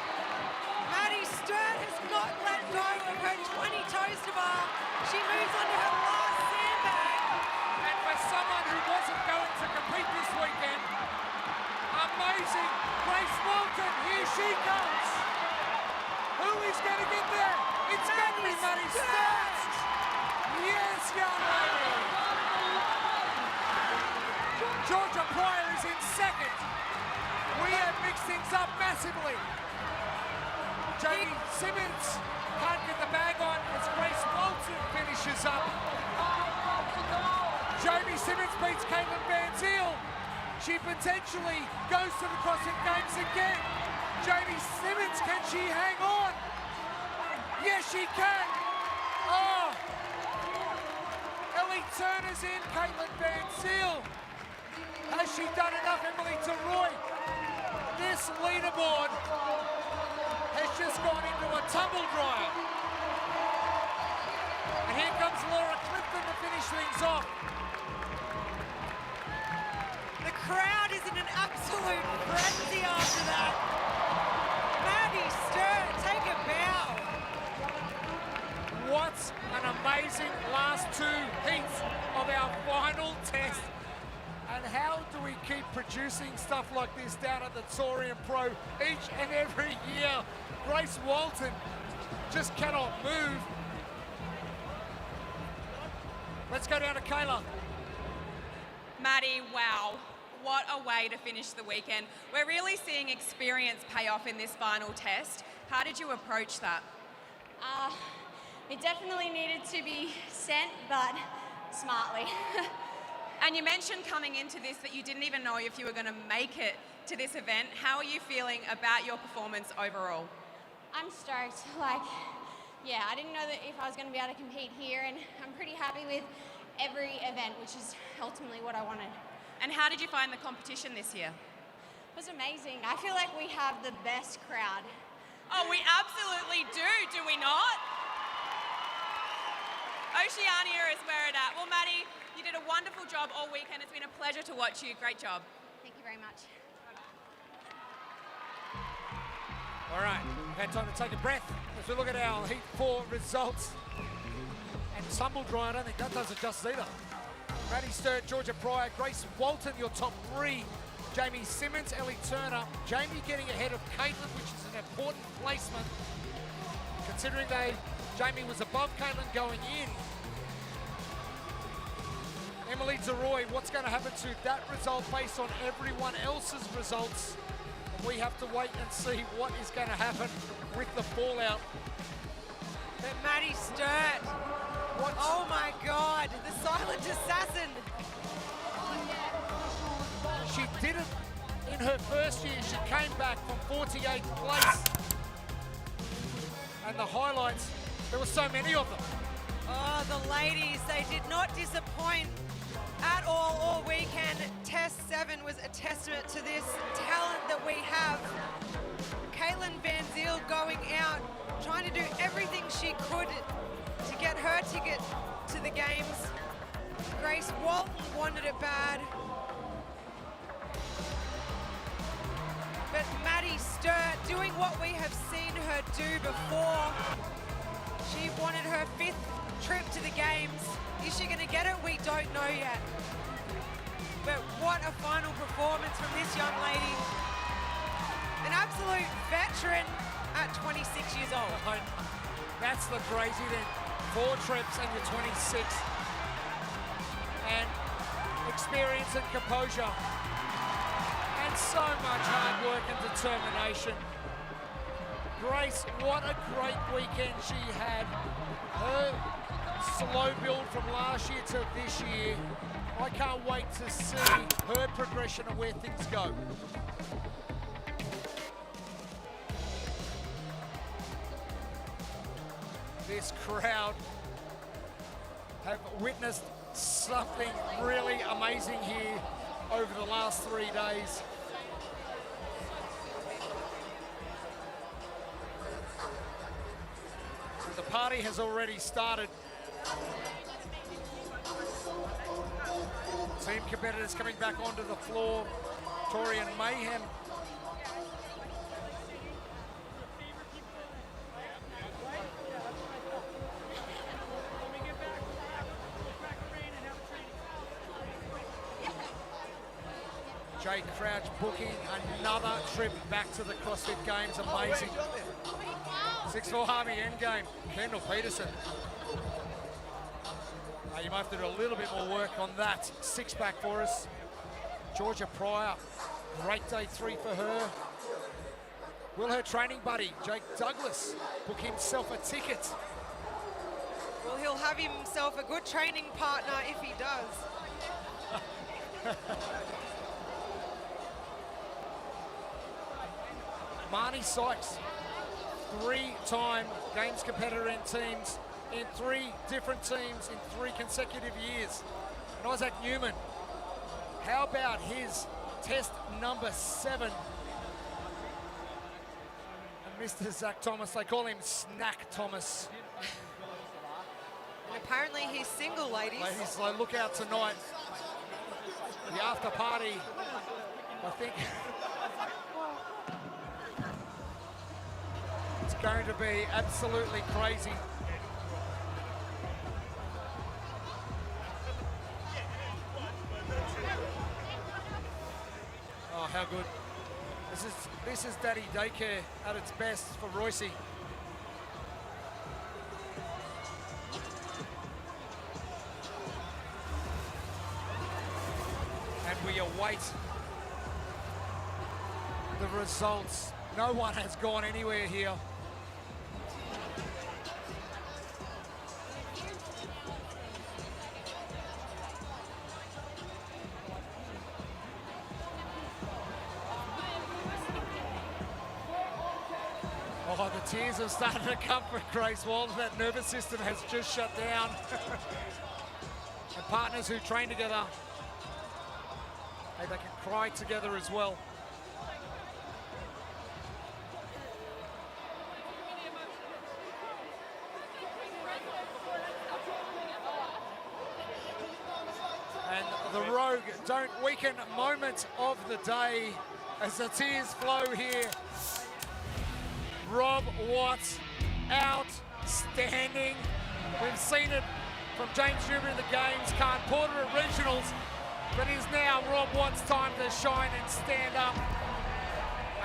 Maddie Sturt has not let go of her 20 toes to bar. She moves on to her last sandbag. And for someone who wasn't going to compete this weekend, amazing. Grace Walton, here she comes. Who is going to get there? It's going to be Maddie Sturt. Yes, young lady. Georgia Pryor is in second. We have mixed things up massively. Jamie Simmons can't get the bag on as Grace Walton finishes up. Jamie Simmons beats Caitlin Van Zyl. She potentially goes to the CrossFit Games again. Jamie Simmons, can she hang on? Yes, she can. Oh. Ellie Turner's in, Caitlin Van Zyl. Has she done enough, Emily Roy? This leaderboard has just gone into a tumble dryer. And here comes Laura Clifton to finish things off. The crowd is in an absolute frenzy after that. Maddie Sturt, take a bow. What an amazing last two heats of our final test. And how do we keep producing stuff like this down at the Torian Pro each and every year? Grace Walton just cannot move. Let's go down to Kayla. Maddie, wow. What a way to finish the weekend. We're really seeing experience pay off in this final test. How did you approach that? It definitely needed to be sent, but smartly. And you mentioned coming into this that you didn't even know if you were going to make it to this event. How are you feeling about your performance overall? I'm stoked. I didn't know that if I was going to be able to compete here, and I'm pretty happy with every event, which is ultimately what I wanted. And how did you find the competition this year? It was amazing. I feel like we have the best crowd. Oh, we absolutely do we not? Oceania is where it at. Well, Maddie, you did a wonderful job all weekend. It's been a pleasure to watch you. Great job. Thank you very much. All right, we've had time to take a breath as we look at our Heat 4 results. And tumble dry, I don't think that does it justice either. Maddie Sturt, Georgia Pryor, Grace Walton, your top three. Jamie Simmons, Ellie Turner. Jamie getting ahead of Caitlin, which is an important placement, considering Jamie was above Caitlin going in. Emily DeRoy, what's going to happen to that result based on everyone else's results? We have to wait and see what is going to happen with the fallout. But Maddie Sturt, oh my God, the silent assassin. She did it in her first year. She came back from 48th place. And the highlights, there were so many of them. Oh, the ladies, they did not disappoint at all weekend. Test 7 was a testament to this talent that we have. Caitlin Van Zyl going out, trying to do everything she could to get her ticket to the games. Grace Walton wanted it bad. But Maddie Sturt doing what we have seen her do before. She wanted her 5th trip to the games. Is she going to get it? We don't know yet. But what a final performance from this young lady. An absolute veteran at 26 years old. That's the crazy thing. 4 trips and you're 26. And experience and composure. And so much hard work and determination. Grace, what a great weekend she had. Her slow build from last year to this year. I can't wait to see her progression and where things go. This crowd have witnessed something really amazing here. over the last 3 days. The party has already started. Team competitors coming back onto the floor. Torian Mayhem. Jake Crouch booking another trip back to the CrossFit Games. Amazing. 6'4" Harvey endgame. Kendall Peterson. You might have to do a little bit more work on that six-pack for us. Georgia Pryor, great day 3 for her. Will her training buddy, Jake Douglas, book himself a ticket? Well, he'll have himself a good training partner if he does. Marnie Sykes, 3-time Games competitor in teams, in 3 different teams in 3 consecutive years. And Isaac Newman, how about his test number 7? And Mr. Zach Thomas, they call him Snack Thomas. And apparently he's single, ladies. Ladies, so look out tonight. The after party, I think. It's going to be absolutely crazy. Oh, how good. This is Daddy Daycare at its best for Royce. And we await the results. No one has gone anywhere here. Oh, the tears have started to come for Grace Walton. That nervous system has just shut down. And partners who train together, hey, they can cry together as well. And the Rogue don't weaken moment of the day as the tears flow here. Rob Watts, outstanding. We've seen it from James Newman in the Games, Khan Porter at Regionals, but it is now Rob Watts' time to shine and stand up.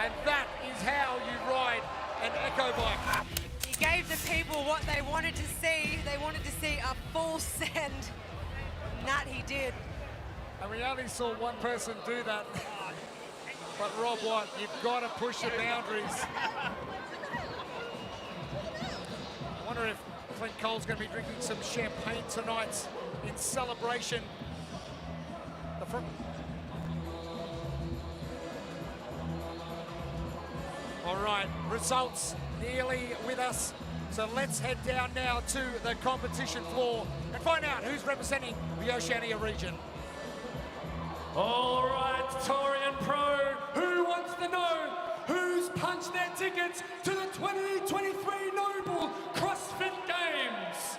And that is how you ride an Echo bike. He gave the people what they wanted to see. They wanted to see a full send, and that he did. And we only saw one person do that. But Rob Watt, you've got to push the boundaries. I wonder if Clint Cole's going to be drinking some champagne tonight in celebration. The front. All right, results nearly with us. So let's head down now to the competition floor and find out who's representing the Oceania region. All right, Torian Pro, who wants to know who's punched their tickets to the 2023 NOBULL CrossFit Games?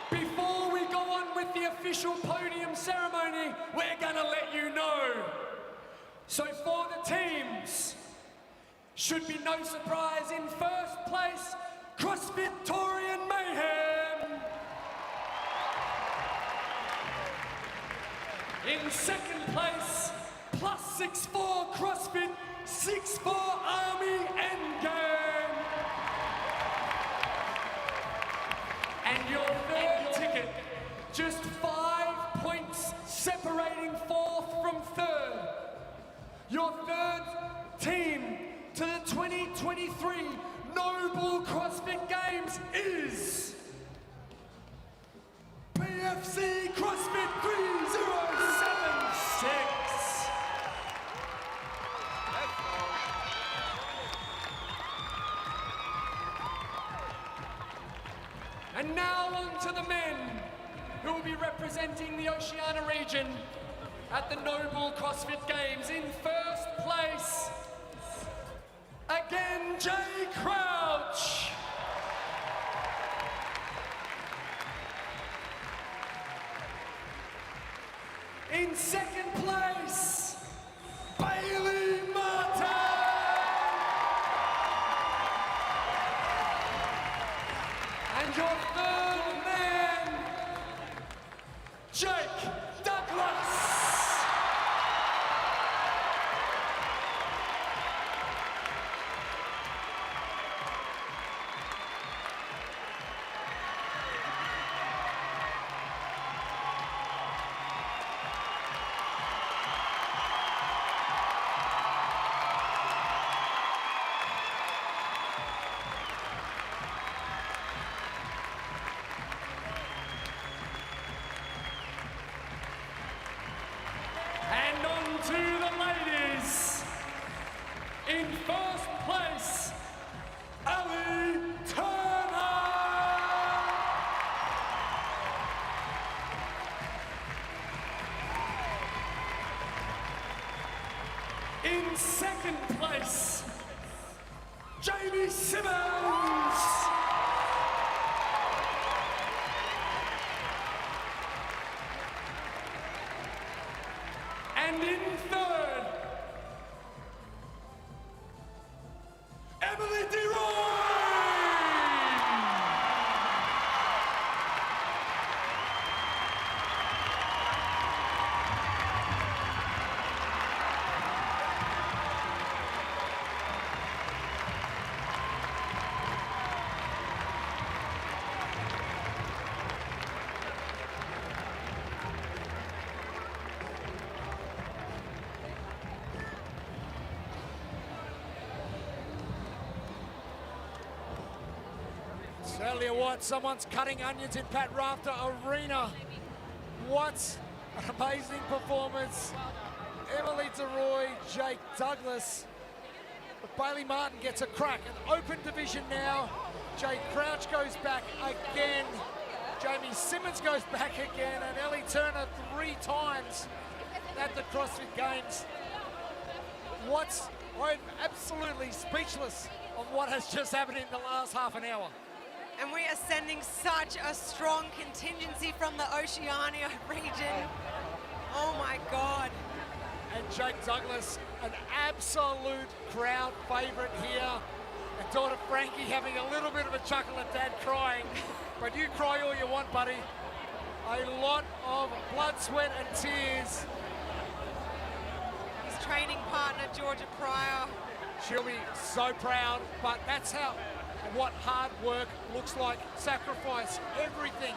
Before we go on with the official podium ceremony, we're gonna let you know. So for the teams, should be no surprise, in first place, CrossFit Torian Mayhem. In second place, plus 6'4" CrossFit 6'4" Army Endgame. And your third ticket, just 5 points separating fourth from third. Your third team to the 2023 NOBULL CrossFit Games is PFC CrossFit 3076. And now on to the men who will be representing the Oceania region. at the NOBULL CrossFit Games in first place, again, Jay Crouch. In second place, Bailey Martin. And your third man, Jake Douglas. And on to the ladies. In first place, Ali Turner. In second place, Jamie Simmons. And in third, Emily DeRoy. Tell you what, someone's cutting onions in Pat Rafter Arena. What an amazing performance. Emily DeRoy, Jake Douglas. But Bailey Martin gets a crack. An open division now. Jake Crouch goes back again. Jamie Simmons goes back again. And Ellie Turner 3 times at the CrossFit Games. I'm absolutely speechless on what has just happened in the last half an hour. And we are sending such a strong contingency from the Oceania region. Oh my God. And Jake Douglas, an absolute crowd favourite here. And daughter Frankie having a little bit of a chuckle at dad crying. But you cry all you want, buddy. A lot of blood, sweat and tears. His training partner, Georgia Pryor. She'll be so proud, but that's what hard work looks like. Sacrifice, everything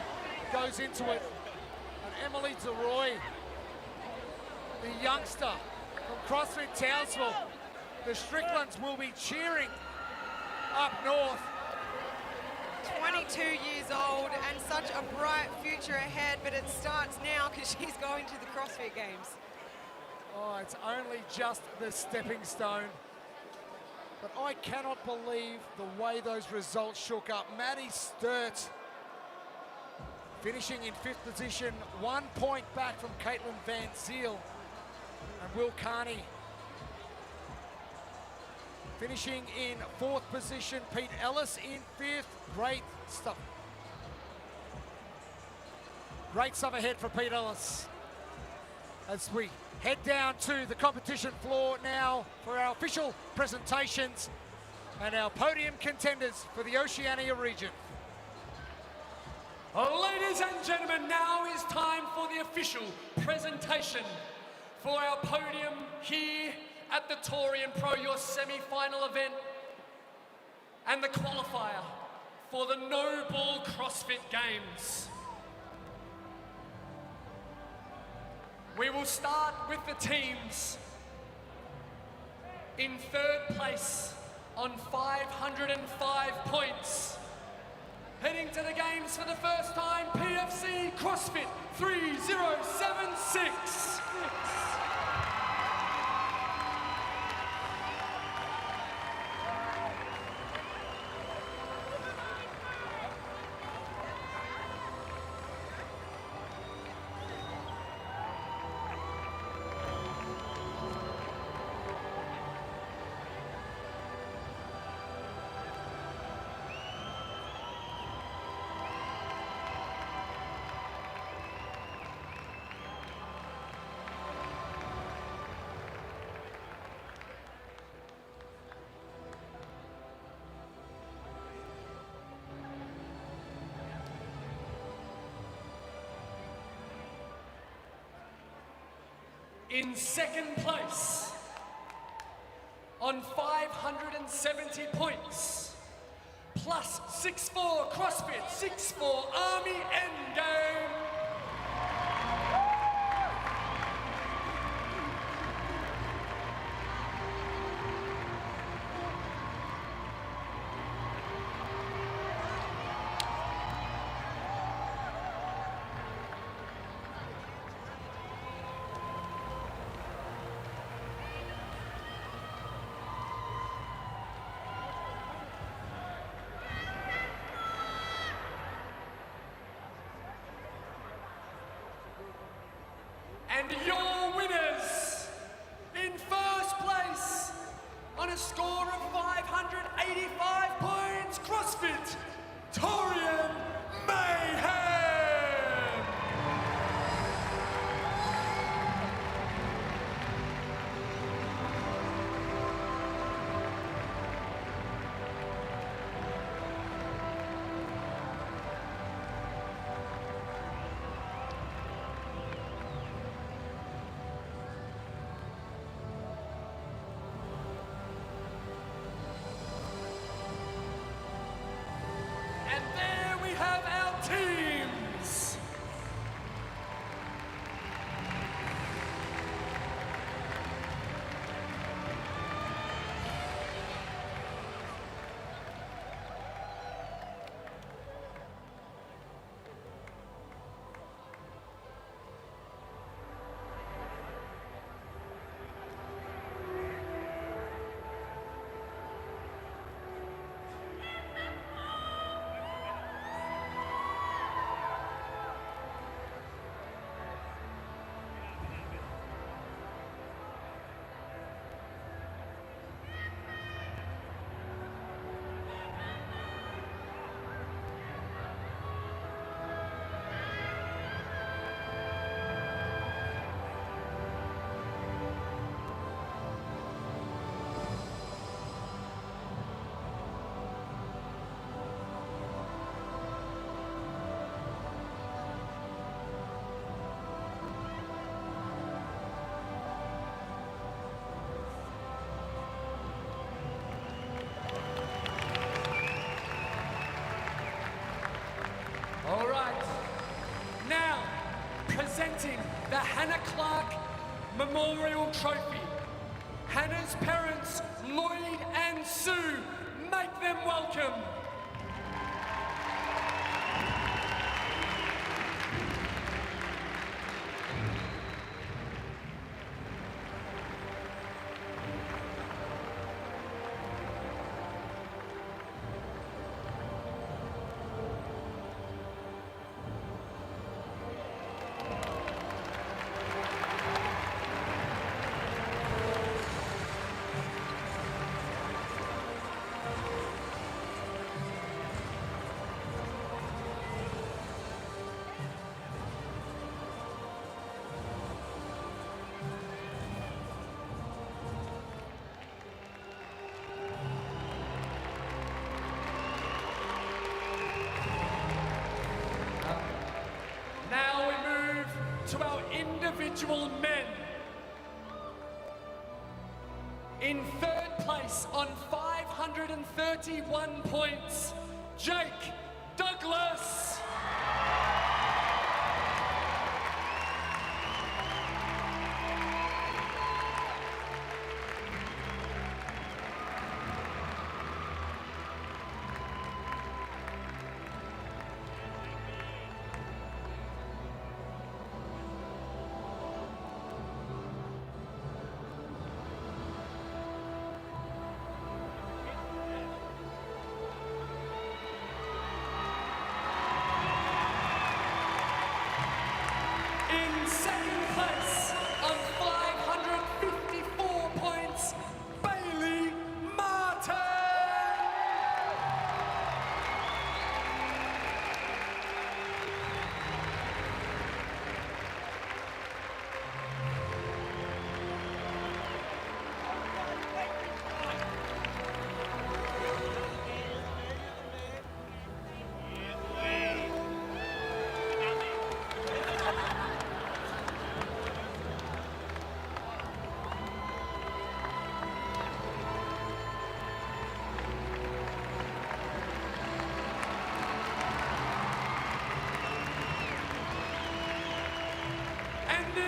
goes into it. And Emily DeRoy, the youngster from CrossFit Townsville, the Stricklands will be cheering up north. 22 years old and such a bright future ahead, but it starts now because she's going to the CrossFit Games. Oh, it's only just the stepping stone. But I cannot believe the way those results shook up. Maddie Sturt finishing in 5th position, 1 point back from Caitlin Van Ziel and Will Carney. Finishing in 4th position, Pete Ellis in 5th. Great stuff. Great stuff ahead for Pete Ellis. As we head down to the competition floor now for our official presentations and our podium contenders for the Oceania region. Ladies and gentlemen, now is time for the official presentation for our podium here at the Torian Pro, your semi-final event, and the qualifier for the NOBULL CrossFit Games. We will start with the teams. In 3rd place on 505 points. Heading to the games for the first time, PFC CrossFit 3076. In second place, on 570 points, plus 6'4" CrossFit, 6'4" Army Endgame. And your winners, in first place, on a score of 585 points, CrossFit, Torian Mayhem! And there we have our teams. All right, now presenting the Hannah Clark Memorial Trophy. Hannah's parents, Lloyd and Sue, make them welcome. Now we move to our individual men. In third place on 531 points, Jake Douglas.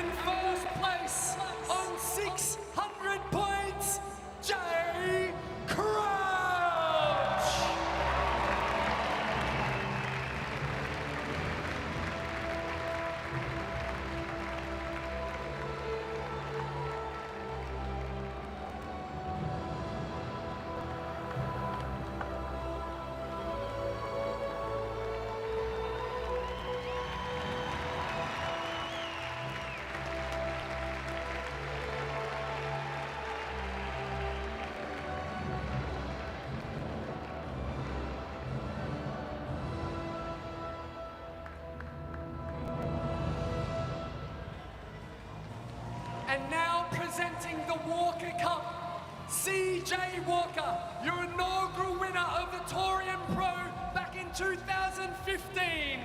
in first place on 600 points, Jay Crouch. And now presenting the Walker Cup, CJ Walker, your inaugural winner of the Torian Pro back in 2015.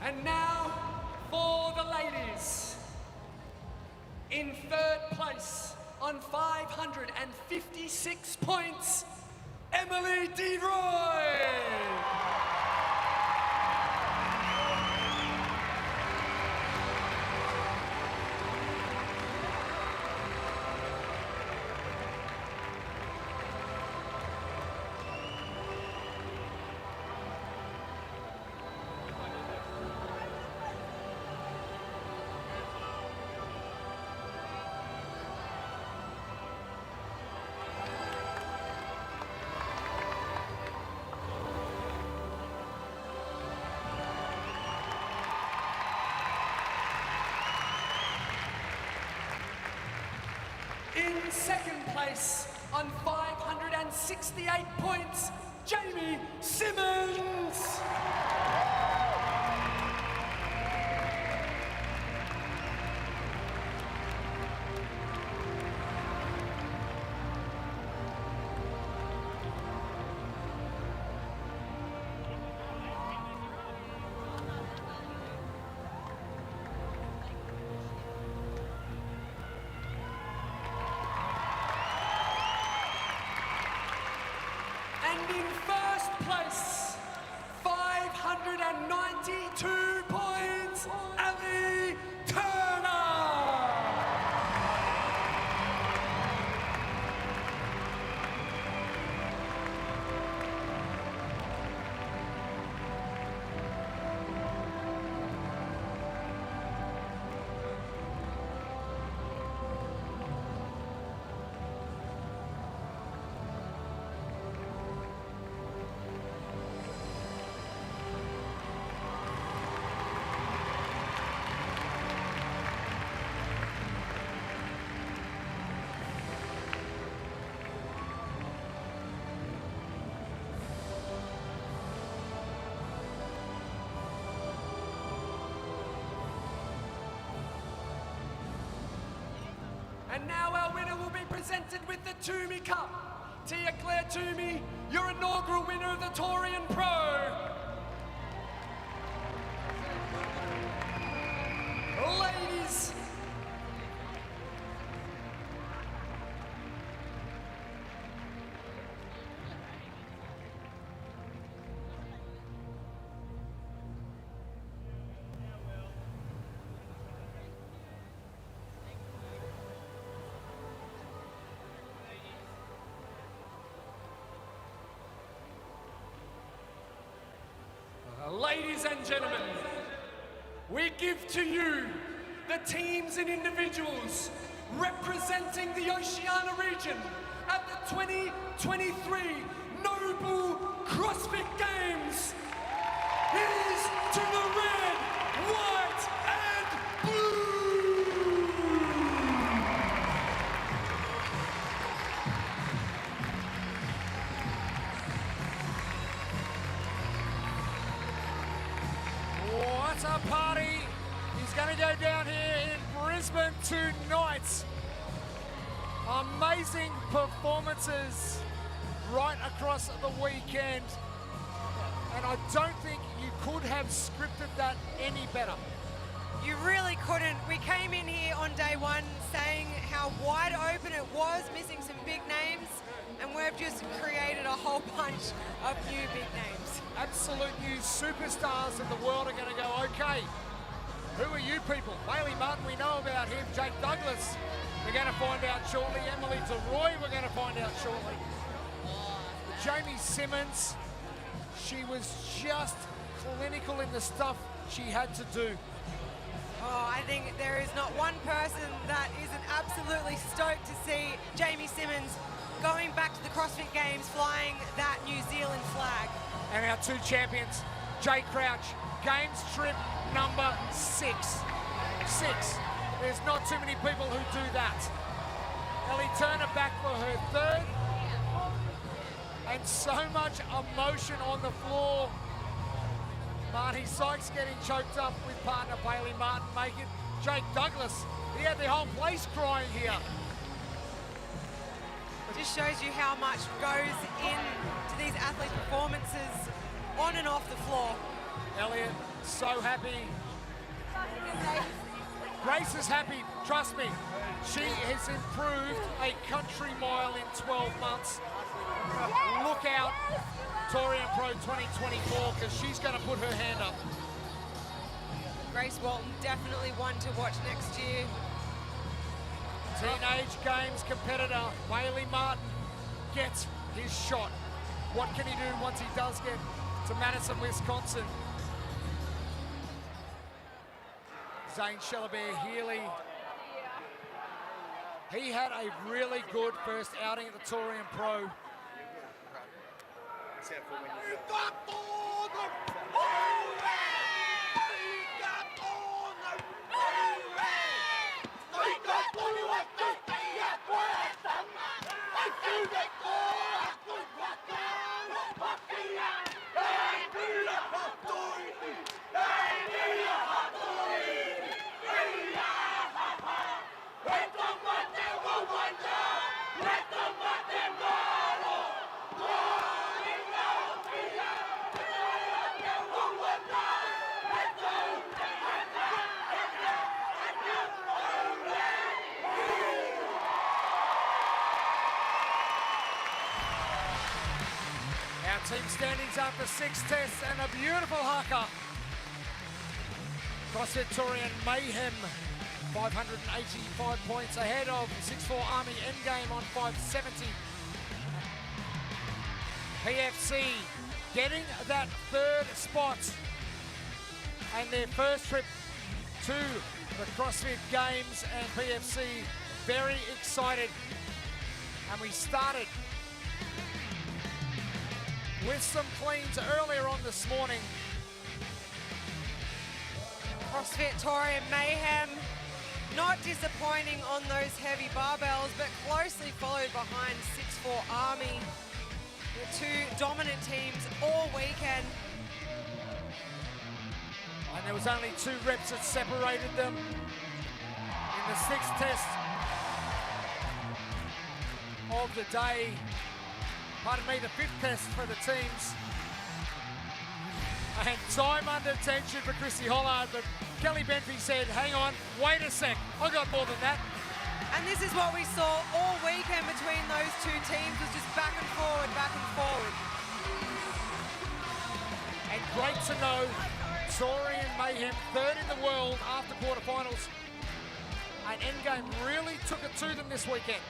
And now for the ladies. In third place on 556 points, Emily DeRoy. In second place on 568 points, Jamie Simmons. And in first place, 592 points, Ali Turner. And now our winner will be presented with the Toomey Cup. Tia Claire Toomey, your inaugural winner of the Torian Pro. Ladies. Ladies and gentlemen, we give to you the teams and individuals representing the Oceania region at the 2023 NOBULL CrossFit Games. Here's to the red, white, and blue! What a party is going to go down here in Brisbane tonight. Amazing performances right across the weekend. And I don't think you could have scripted that any better. You really couldn't. We came in here on day one saying how wide open it was, missing some big names, and we've just created a whole bunch of new big names. Absolute new superstars in the world are going to go, okay, who are you people? Bailey Martin, we know about him. Jake Douglas, we're going to find out shortly. Emily DeRoy, we're going to find out shortly. Jamie Simmons, she was just clinical in the stuff she had to do. Oh, I think there is not one person that isn't absolutely stoked to see Jamie Simmons going back to the CrossFit Games, flying that New Zealand flag. And our two champions, Jay Crouch, Games trip number 6. 6. There's not too many people who do that. Ellie Turner back for her 3rd. And so much emotion on the floor. Marty Sykes getting choked up with partner Bailey Martin making Jake Douglas. He had the whole place crying here. Just shows you how much goes into these athletes' performances on and off the floor. Elliot, so happy. Grace is happy, trust me. She has improved a country mile in 12 months. Look out, Torian Pro 2024, because she's going to put her hand up. Grace Walton, definitely one to watch next year. Teenage Games competitor Bailey Martin gets his shot. What can he do once he does get to Madison, Wisconsin? Zane Shellabere-Healy. He had a really good first outing at the Torian Pro. Team standings after 6 tests and a beautiful Haka. CrossFit Torian Mayhem, 585 points ahead of 6'4 Army Endgame on 570. PFC getting that 3rd spot and their first trip to the CrossFit Games, and PFC very excited. And we started with some cleans earlier on this morning. CrossFit Torian Mayhem, not disappointing on those heavy barbells, but closely followed behind 6'4 Army. The two dominant teams all weekend. And there was only 2 reps that separated them in the 6th test of the day. Pardon me, the 5th test for the teams. And time under tension for Chrissy Hollard, but Kelly Benfey said, hang on, wait a sec, I got more than that. And this is what we saw all weekend between those two teams, was just back and forward, back and forward. And great to know, Torian Mayhem 3rd in the world after quarterfinals. And Endgame really took it to them this weekend.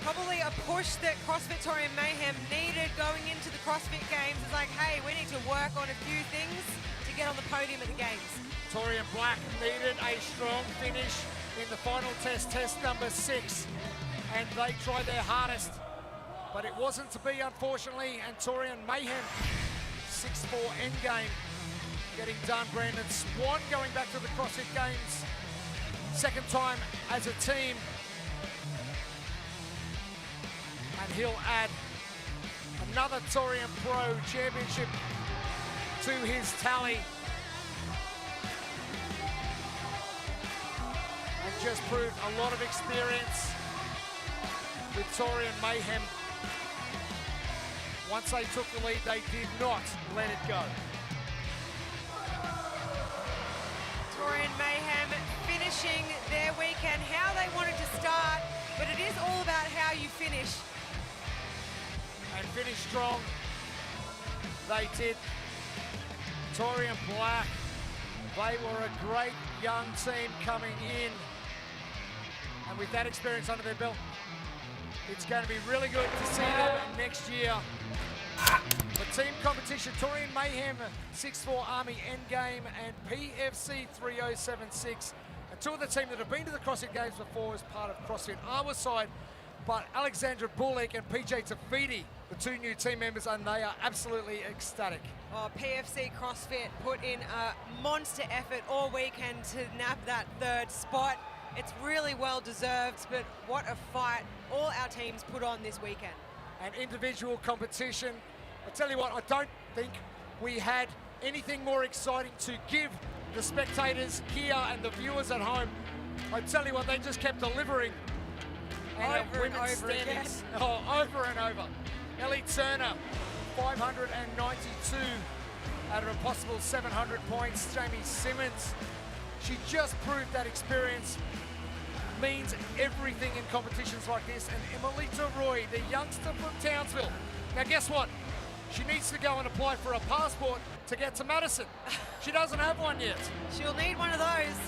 Probably a push that CrossFit Torian Mayhem needed going into the CrossFit Games. It's like, hey, we need to work on a few things to get on the podium at the Games. Torian Black needed a strong finish in the final test, test number 6. And they tried their hardest, but it wasn't to be, unfortunately. And Torian Mayhem, 6'4 Endgame, getting done. Brandon Swan going back to the CrossFit Games. 2nd time as a team. And he'll add another Torian Pro championship to his tally. And just proved a lot of experience with Torian Mayhem. Once they took the lead, they did not let it go. Torian Mayhem finishing their weekend how they wanted to start, but it is all about how you finish. And finish strong. They did. Torian Black, they were a great young team coming in. And with that experience under their belt, it's going to be really good to see them next year. The team competition, Torian Mayhem 6'4" Army Endgame and PFC 3076. And two of the team that have been to the CrossFit Games before as part of CrossFit our side, but Alexandra Bullock and PJ Tafiti, the two new team members, and they are absolutely ecstatic. Oh, PFC CrossFit put in a monster effort all weekend to nab that third spot. It's really well deserved, but what a fight all our teams put on this weekend. And individual competition, I tell you what, I don't think we had anything more exciting to give the spectators here and the viewers at home. I tell you what, they just kept delivering. And over and over again. Oh, over and over. Ellie Turner, 592 out of a possible 700 points. Jamie Simmons, she just proved that experience means everything in competitions like this. And Emily DeRoy, the youngster from Townsville. Now guess what? She needs to go and apply for a passport to get to Madison. She doesn't have one yet. She'll need one of those.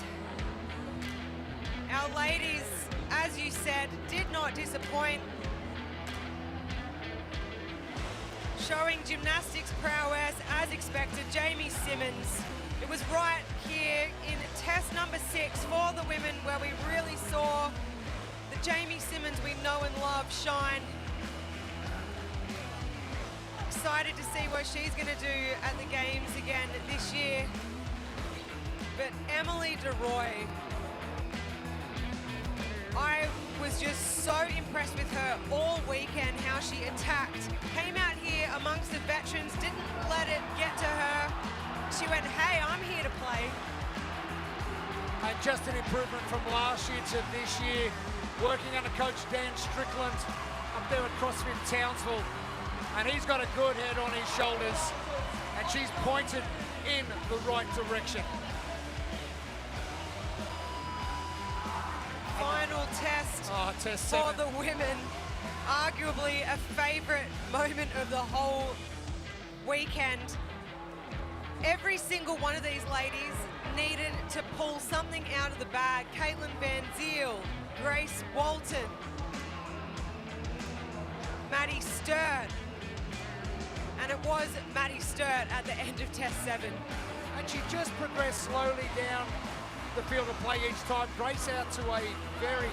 Our ladies, as you said, did not disappoint. Showing gymnastics prowess as expected, Jamie Simmons. It was right here in test number 6 for the women where we really saw the Jamie Simmons we know and love shine. Excited to see what she's going to do at the games again this year. But Emily DeRoy, I was just so impressed with her all weekend, how she attacked. Came out here amongst the veterans, didn't let it get to her. She went, hey, I'm here to play. And just an improvement from last year to this year, working under coach Dan Strickland up there at CrossFit Townsville. And he's got a good head on his shoulders, and she's pointed in the right direction. Final test, test for 7. the women. Arguably a favorite moment of the whole weekend. Every single one of these ladies needed to pull something out of the bag. Caitlin Van Ziel, Grace Walton, Maddie Sturt, and it was Maddie Sturt at the end of test 7. And she just progressed slowly down the field of play each time. Grace out to a very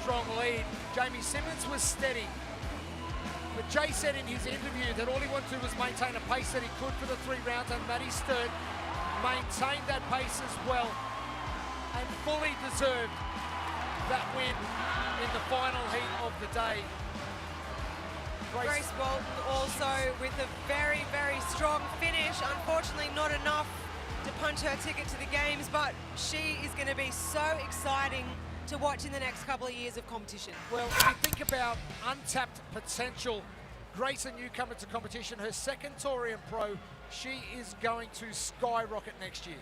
strong lead. Jamie Simmons was steady. But Jay said in his interview that all he wanted to do was maintain a pace that he could for the 3 rounds, and Maddie Sturt maintained that pace as well and fully deserved that win in the final heat of the day. Grace Walton also with a very, very strong finish. Unfortunately, not enough to punch her ticket to the games, but she is going to be so exciting to watch in the next couple of years of competition. Well, if you think about untapped potential, Grace, a newcomer to competition, her second Torian Pro, she is going to skyrocket next year.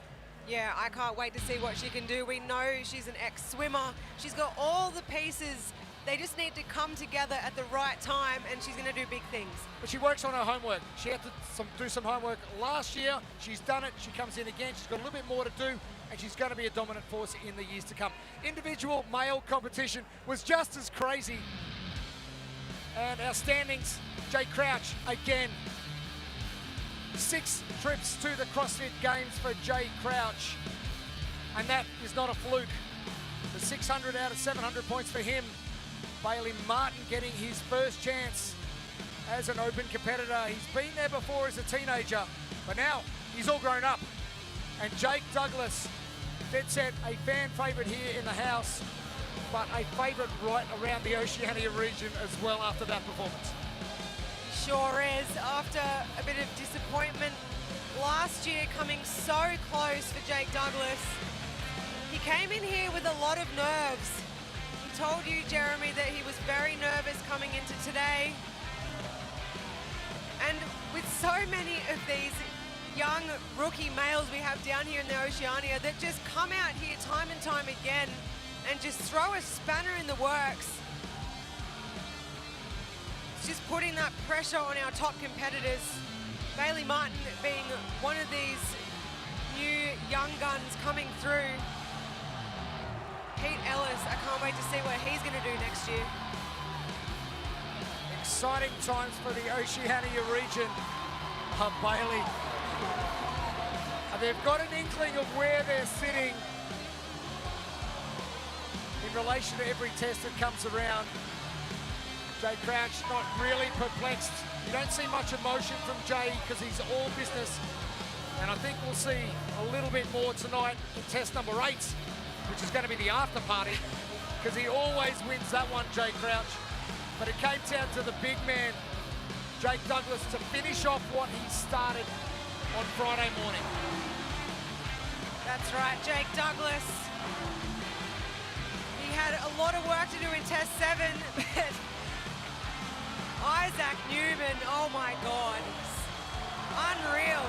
Yeah, I can't wait to see what she can do. We know she's an ex-swimmer. She's got all the pieces. They just need to come together at the right time, and she's going to do big things. But she works on her homework. She had to do some homework last year. She's done it. She comes in again. She's got a little bit more to do, and she's going to be a dominant force in the years to come. Individual male competition was just as crazy. And our standings, Jay Crouch again. 6 trips to the CrossFit Games for Jay Crouch. And that is not a fluke. The 600 out of 700 points for him. Bailey Martin getting his first chance as an open competitor. He's been there before as a teenager, but now he's all grown up. And Jake Douglas, dead set, a fan favourite here in the house, but a favourite right around the Oceania region as well after that performance. Sure is. After a bit of disappointment last year, coming so close for Jake Douglas, he came in here with a lot of nerves. He told you, Jeremy, that he was very nervous coming into today. And with so many of these young rookie males we have down here in the Oceania that just come out here time and time again and just throw a spanner in the works. It's just putting that pressure on our top competitors. Bailey Martin being one of these new young guns coming through. Pete Ellis, I can't wait to see what he's going to do next year. Exciting times for the Oceania region of Bailey. They've got an inkling of where they're sitting in relation to every test that comes around. Jay Crouch not really perplexed. You don't see much emotion from Jay because he's all business. And I think we'll see a little bit more tonight in test number 8, which is going to be the after party, because he always wins that one, Jay Crouch. But it came down to the big man, Jake Douglas, to finish off what he started on Friday morning. That's right, Jake Douglas. He had a lot of work to do in test 7, but Isaac Newman, oh my God, unreal.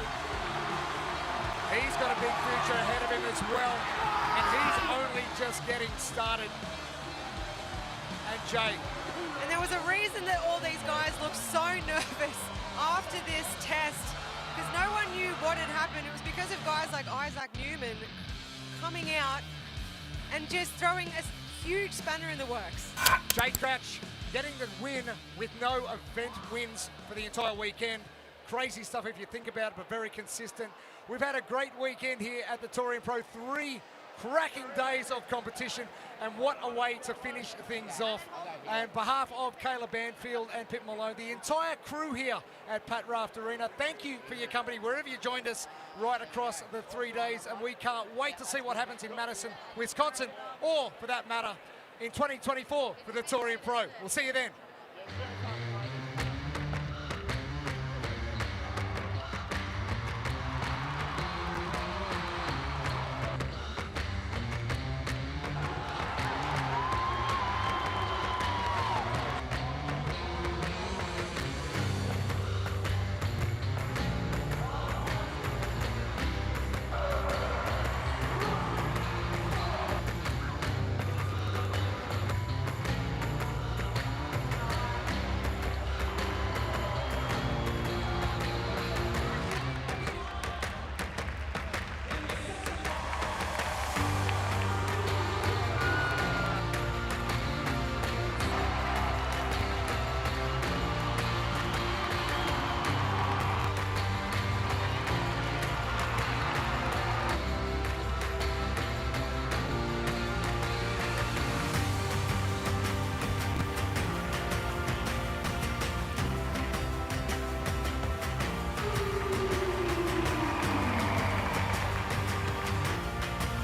He's got a big future ahead of him as well, and he's only just getting started. And Jake. And there was a reason that all these guys looked so nervous after this test, because no one knew what had happened. It was because of guys like Isaac Newman coming out and just throwing a huge spanner in the works. Jake Crouch getting the win with no event wins for the entire weekend. Crazy stuff if you think about it, but very consistent. We've had a great weekend here at the Torian Pro. 3 cracking days of competition, and what a way to finish things off. And on behalf of Kayla Banfield and Pip Malone, the entire crew here at Pat Raft Arena, thank you for your company wherever you joined us right across the 3 days, and we can't wait to see what happens in Madison, Wisconsin, or for that matter, in 2024 for the Torian Pro. We'll see you then.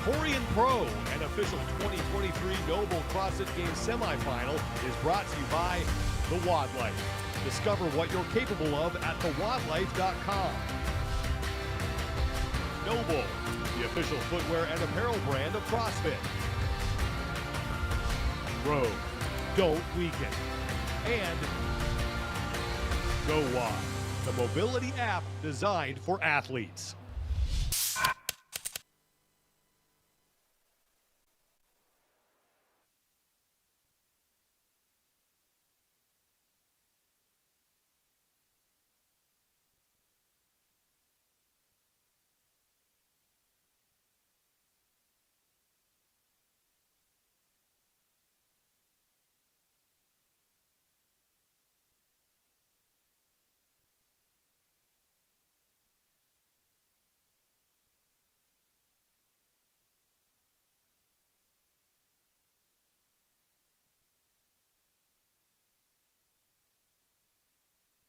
Torian Pro, an official 2023 NOBULL CrossFit Games Semifinal, is brought to you by The WOD Life. Discover what you're capable of at thewodlife.com. NOBULL, the official footwear and apparel brand of CrossFit. Rogue, don't weaken. And Go WOD, the mobility app designed for athletes.